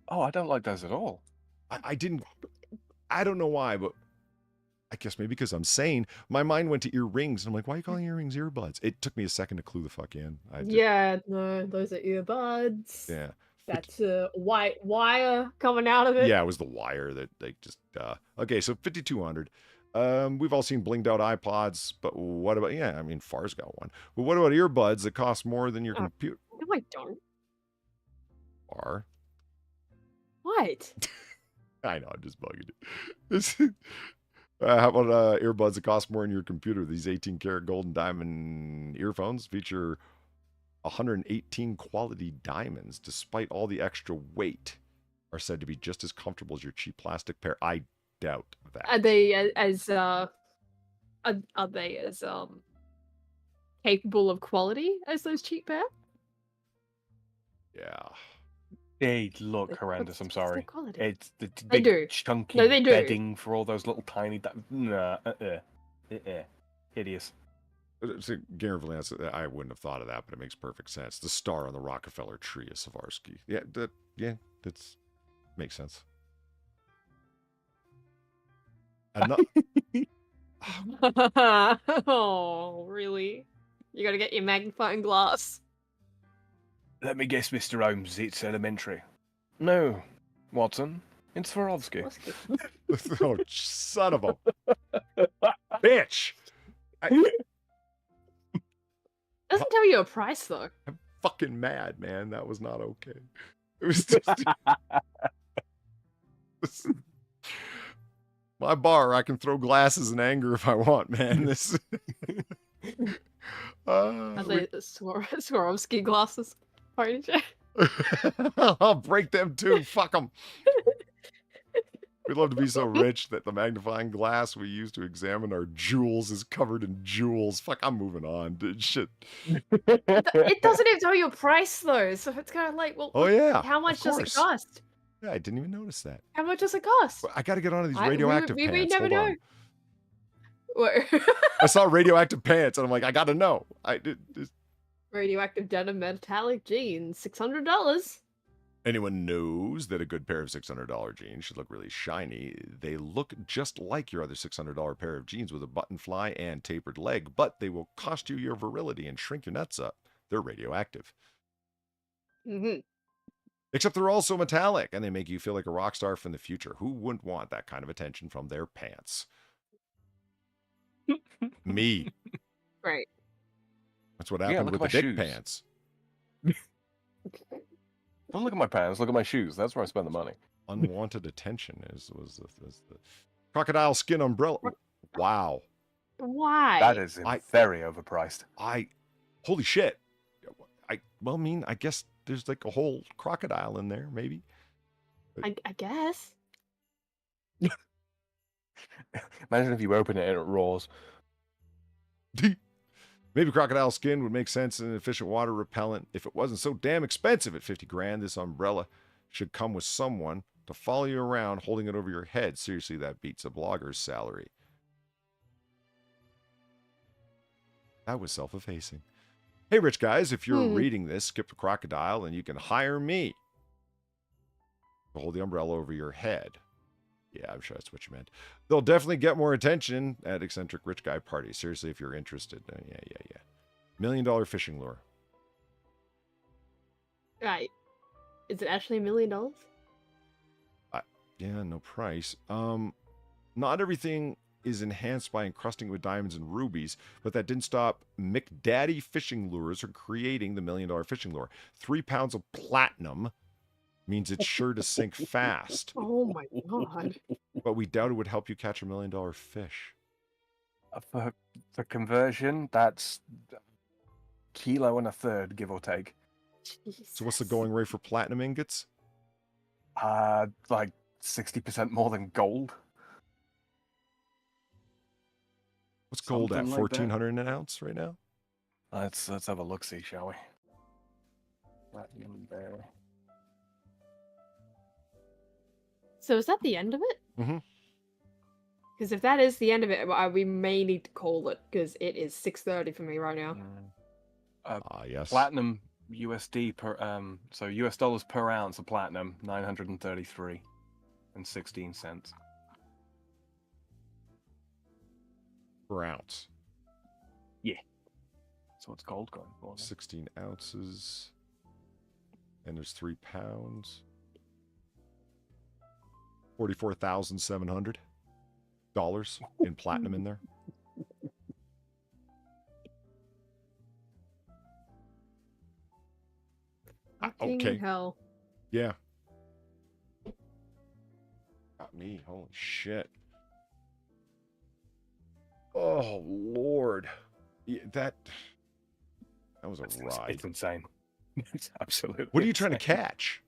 Oh, I don't like those at all. I don't know why, but I guess maybe because I'm sane. My mind went to earrings, and I'm like, why are you calling earrings earbuds? It took me a second to clue the fuck in. Yeah, no, those are earbuds. Yeah. That's a white wire coming out of it. Yeah, it was the wire that they just... Okay, so 5,200. We've all seen blinged out iPods, but what about, yeah, I mean, Far's got one. But what about earbuds that cost more than your computer? No, I don't. Far. What? I know, I'm just bugging you. How about earbuds that cost more than your computer? These 18 karat gold and diamond earphones feature 118 quality diamonds, despite all the extra weight, are said to be just as comfortable as your cheap plastic pair. I doubt that. Are they as capable of quality as those cheap pair? Yeah. They look horrendous. I'm sorry. It's the They big do. chunky No, they do. bedding for all those little tiny. Hideous. So, Garen Valance, I wouldn't have thought of that, but it makes perfect sense. The star on the Rockefeller tree is Swarovski. Yeah, that's makes sense. Oh, really? You gotta get your magnifying glass. Let me guess, Mr. Holmes. It's elementary. No, Watson. It's Swarovski. Oh, son of a bitch! Doesn't tell you a price though. I'm fucking mad, man. That was not okay. It was just my bar. I can throw glasses in anger if I want, man. This. Are they the Swarovski glasses? Party check. I'll break them too. Fuck them. We'd love to be so rich that the magnifying glass we use to examine our jewels is covered in jewels. Fuck, I'm moving on, dude. Shit. It doesn't even tell you a price though, so it's kind of like, well, Oh yeah. how much does it cost? Yeah, I didn't even notice that. How much does it cost? I got to get onto these radioactive pants. We never Hold know. on. What? I saw radioactive pants, and I'm like, I got to know. Radioactive denim metallic jeans, $600. Anyone knows that a good pair of $600 jeans should look really shiny. They look just like your other $600 pair of jeans with a button fly and tapered leg, but they will cost you your virility and shrink your nuts up. They're radioactive. Mm-hmm. Except they're also metallic, and they make you feel like a rock star from the future. Who wouldn't want that kind of attention from their pants? Me. Right. That's what happened with the dick pants. Don't look at my pants. Look at my shoes. That's where I spend the money. Unwanted attention was the crocodile skin umbrella. Wow. Why? That is very overpriced. Holy shit. I guess there's like a whole crocodile in there, maybe. I guess. Imagine if you open it and it roars. Maybe crocodile skin would make sense in an efficient water repellent. If it wasn't so damn expensive at 50 grand, this umbrella should come with someone to follow you around holding it over your head. Seriously, that beats a blogger's salary. That was self-effacing. Hey, rich guys, if you're reading this, skip the crocodile and you can hire me to hold the umbrella over your head. Yeah, I'm sure that's what you meant. They'll definitely get more attention at eccentric rich guy parties. Seriously, if you're interested. Yeah. $1 million fishing lure. Right. Is it actually $1 million? Yeah, no price. Not everything is enhanced by encrusting with diamonds and rubies, but that didn't stop McDaddy fishing lures from creating the $1 million fishing lure. 3 pounds of platinum means it's sure to sink fast. Oh my god. But we doubt it would help you catch $1 million fish. For conversion, that's kilo and a third, give or take. Jesus. So what's the going rate for platinum ingots? Like 60% more than gold. What's gold Something at? like that. 1,400 an ounce right now? Let's have a look-see, shall we? Platinum there. So is that the end of it? Mm-hmm. Because if that is the end of it, we may need to call it, because it is 6:30 for me right now. Yes. Platinum USD per so US dollars per ounce of platinum, 933 and 16 cents. Per ounce. Yeah. So what's gold going for? 16 ounces. And there's 3 pounds. 44,700. in platinum in there. Fucking Okay. hell. Yeah. Got me. Holy shit. Oh, Lord. Yeah, that was a ride. It's insane. It's absolutely. What are you trying to insane. catch?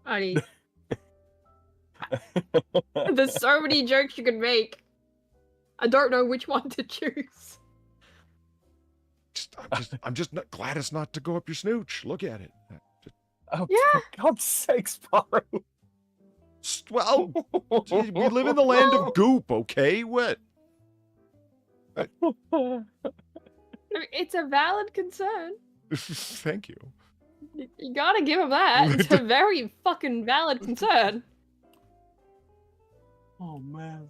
Honey. There's so many jokes you can make. I don't know which one to choose. I'm just not glad it's not to go up your snooch. Look at it. Oh, Yeah. for God's sakes, Barry. Well, we live in the land of goop, okay? What? I mean, it's a valid concern. Thank you. You gotta give him that. It's a very fucking valid concern. Oh, man.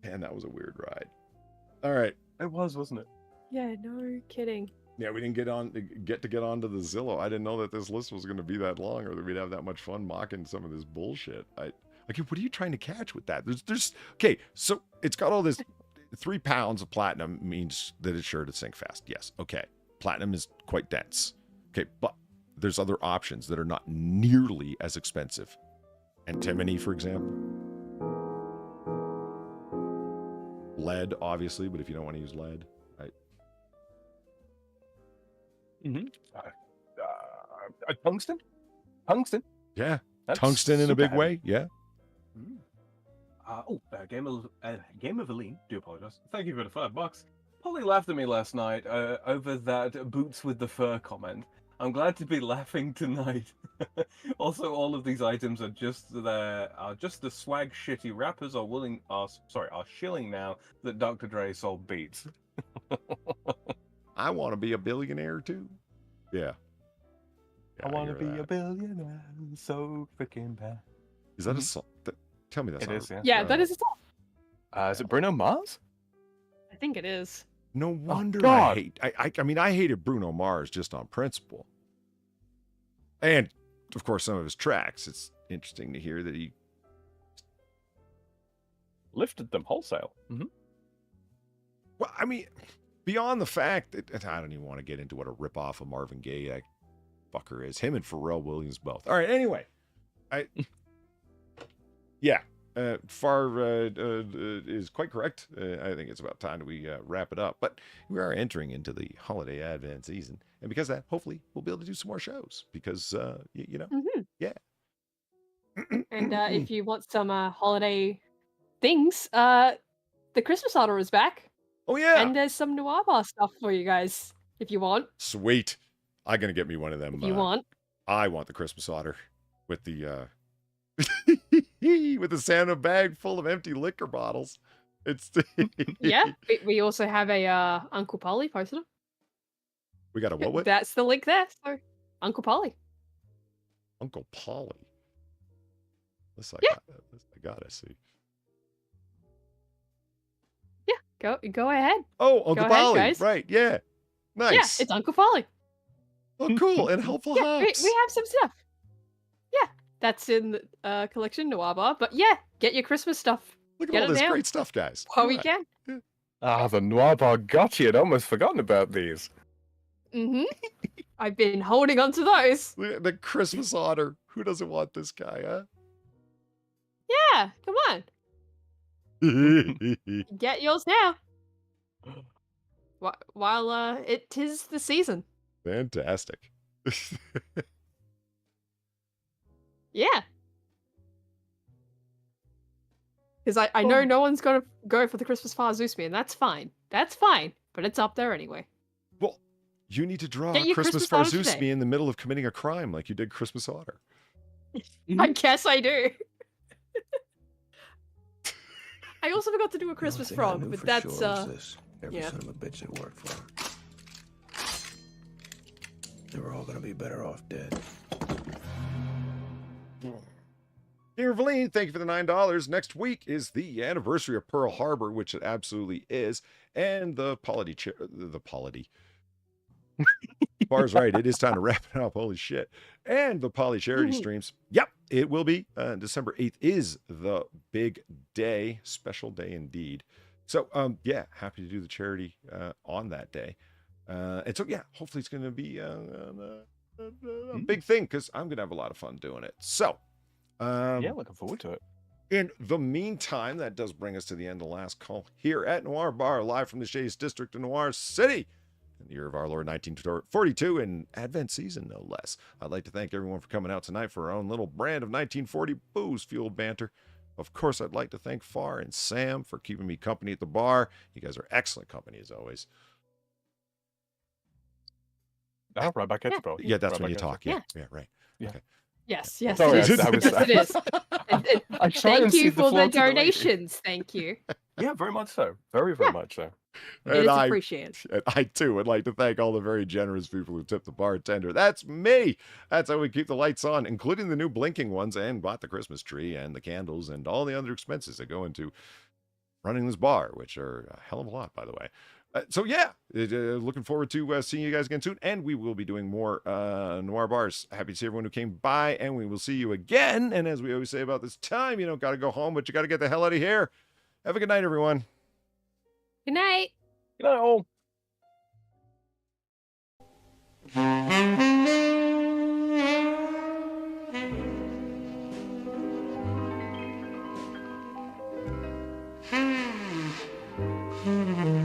Man, that was a weird ride. All right. It was, wasn't it? Yeah, no kidding. Yeah, we didn't get onto the Zillow. I didn't know that this list was going to be that long, or that we'd have that much fun mocking some of this bullshit. Like, what are you trying to catch with that? There's okay. So it's got all this. 3 pounds of platinum means that it's sure to sink fast. Yes. Okay. Platinum is quite dense. Okay, but there's other options that are not nearly as expensive. Antimony, for example. Lead, obviously, but if you don't want to use lead, right? Mm-hmm. Tungsten? Tungsten? Yeah. That's Tungsten in a big super way. Yeah. Game of Aline. Do apologize. Thank you for the $5. Polly laughed at me last night over that boots with the fur comment. I'm glad to be laughing tonight. Also, all of these items are just the swag shitty rappers are shilling now that Dr. Dre sold beats. I want to be a billionaire too. Yeah. I want to be a billionaire so freaking bad. Is that a song? Tell me that's It not is, yeah. Yeah, that is a song. Is it Bruno Mars? I think it is. No wonder God. I mean, I hated Bruno Mars just on principle. And, of course, some of his tracks. It's interesting to hear that he Lifted them wholesale. Well, I mean, beyond the fact that I don't even want to get into what a ripoff of Marvin Gaye that fucker is. Him and Pharrell Williams both. All right, anyway. Yeah. Far is quite correct. I think it's about time that we wrap it up. But we are entering into the holiday advent season. And because of that, hopefully, we'll be able to do some more shows. Because, yeah. And if you want some holiday things, the Christmas order is back. Oh, yeah. And there's some Noir Bar stuff for you guys, if you want. Sweet. I'm going to get me one of them. If you want. I want the Christmas otter with the with the Santa bag full of empty liquor bottles. It's Yeah. We also have a Uncle Polly poster. We got a what? That's the link there. So Uncle Polly. Uncle Polly. This I gotta see. Yeah, go ahead. Oh, Uncle Go Polly. ahead, guys. Right, yeah. Nice. Yeah, it's Uncle Polly. Oh, cool. And helpful Yeah, we hops. have some stuff. Yeah, that's in the collection Noir Bar. But yeah, get your Christmas stuff. Look at Get all it this down. great stuff, guys. While we All can. right. The Noir Bar got you. I'd almost forgotten about these. I've been holding on to those. Look at the Christmas otter. Who doesn't want this guy, huh? Yeah, come on. Get yours now. While it is the season. Fantastic. Yeah. Because I know no one's going to go for the Christmas FarZoosme, and that's fine. That's fine, but it's up there anyway. Well, you need to draw Get a your Christmas Christmas otter FarZoosme today. in the middle of committing a crime like you did Christmas otter. I guess I do. I also forgot to do a Christmas frog, but that's Every yeah. son of a bitch that worked for him. They were all gonna be better off dead. Dear Valine, thank you for the $9. Next week is the anniversary of Pearl Harbor, which it absolutely is, and the polity. Bar's right. It is time to wrap it up. Holy shit! And the poly charity streams. Yep, it will be December 8th is the big day, special day indeed. So yeah, happy to do the charity on that day. And so yeah, hopefully it's going to be a big thing because I'm going to have a lot of fun doing it. So yeah, looking forward to it. in the meantime, that does bring us to the end of the last call here at Noir Bar, live from the shadiest district in Noir City, in the year of our Lord 1942, in Advent season, no less. I'd like to thank everyone for coming out tonight for our own little brand of 1940 booze-fueled banter. Of course, I'd like to thank Far and Sam for keeping me company at the bar. You guys are excellent company, as always. Oh, right back at you, bro. Yeah, that's right when you back at talk. Yeah, right. Yeah. Okay. Yes, yes, Sorry, it is. I was- Yes, it is. And I try and thank you cede the for floor the to the lady. donations. Thank you. Yeah, very much so. Very, very much so. It is appreciated. And I too would like to thank all the very generous people who tipped the bartender. That's me. That's how we keep the lights on, including the new blinking ones, and bought the Christmas tree and the candles and all the other expenses that go into running this bar, which are a hell of a lot, by the way. So yeah, looking forward to seeing you guys again soon, and we will be doing more Noir Bars. Happy to see everyone who came by, and we will see you again. And as we always say about this time, you don't got to go home, but you got to get the hell out of here. Have a good night, everyone. Good night. Good night, all. Hmm.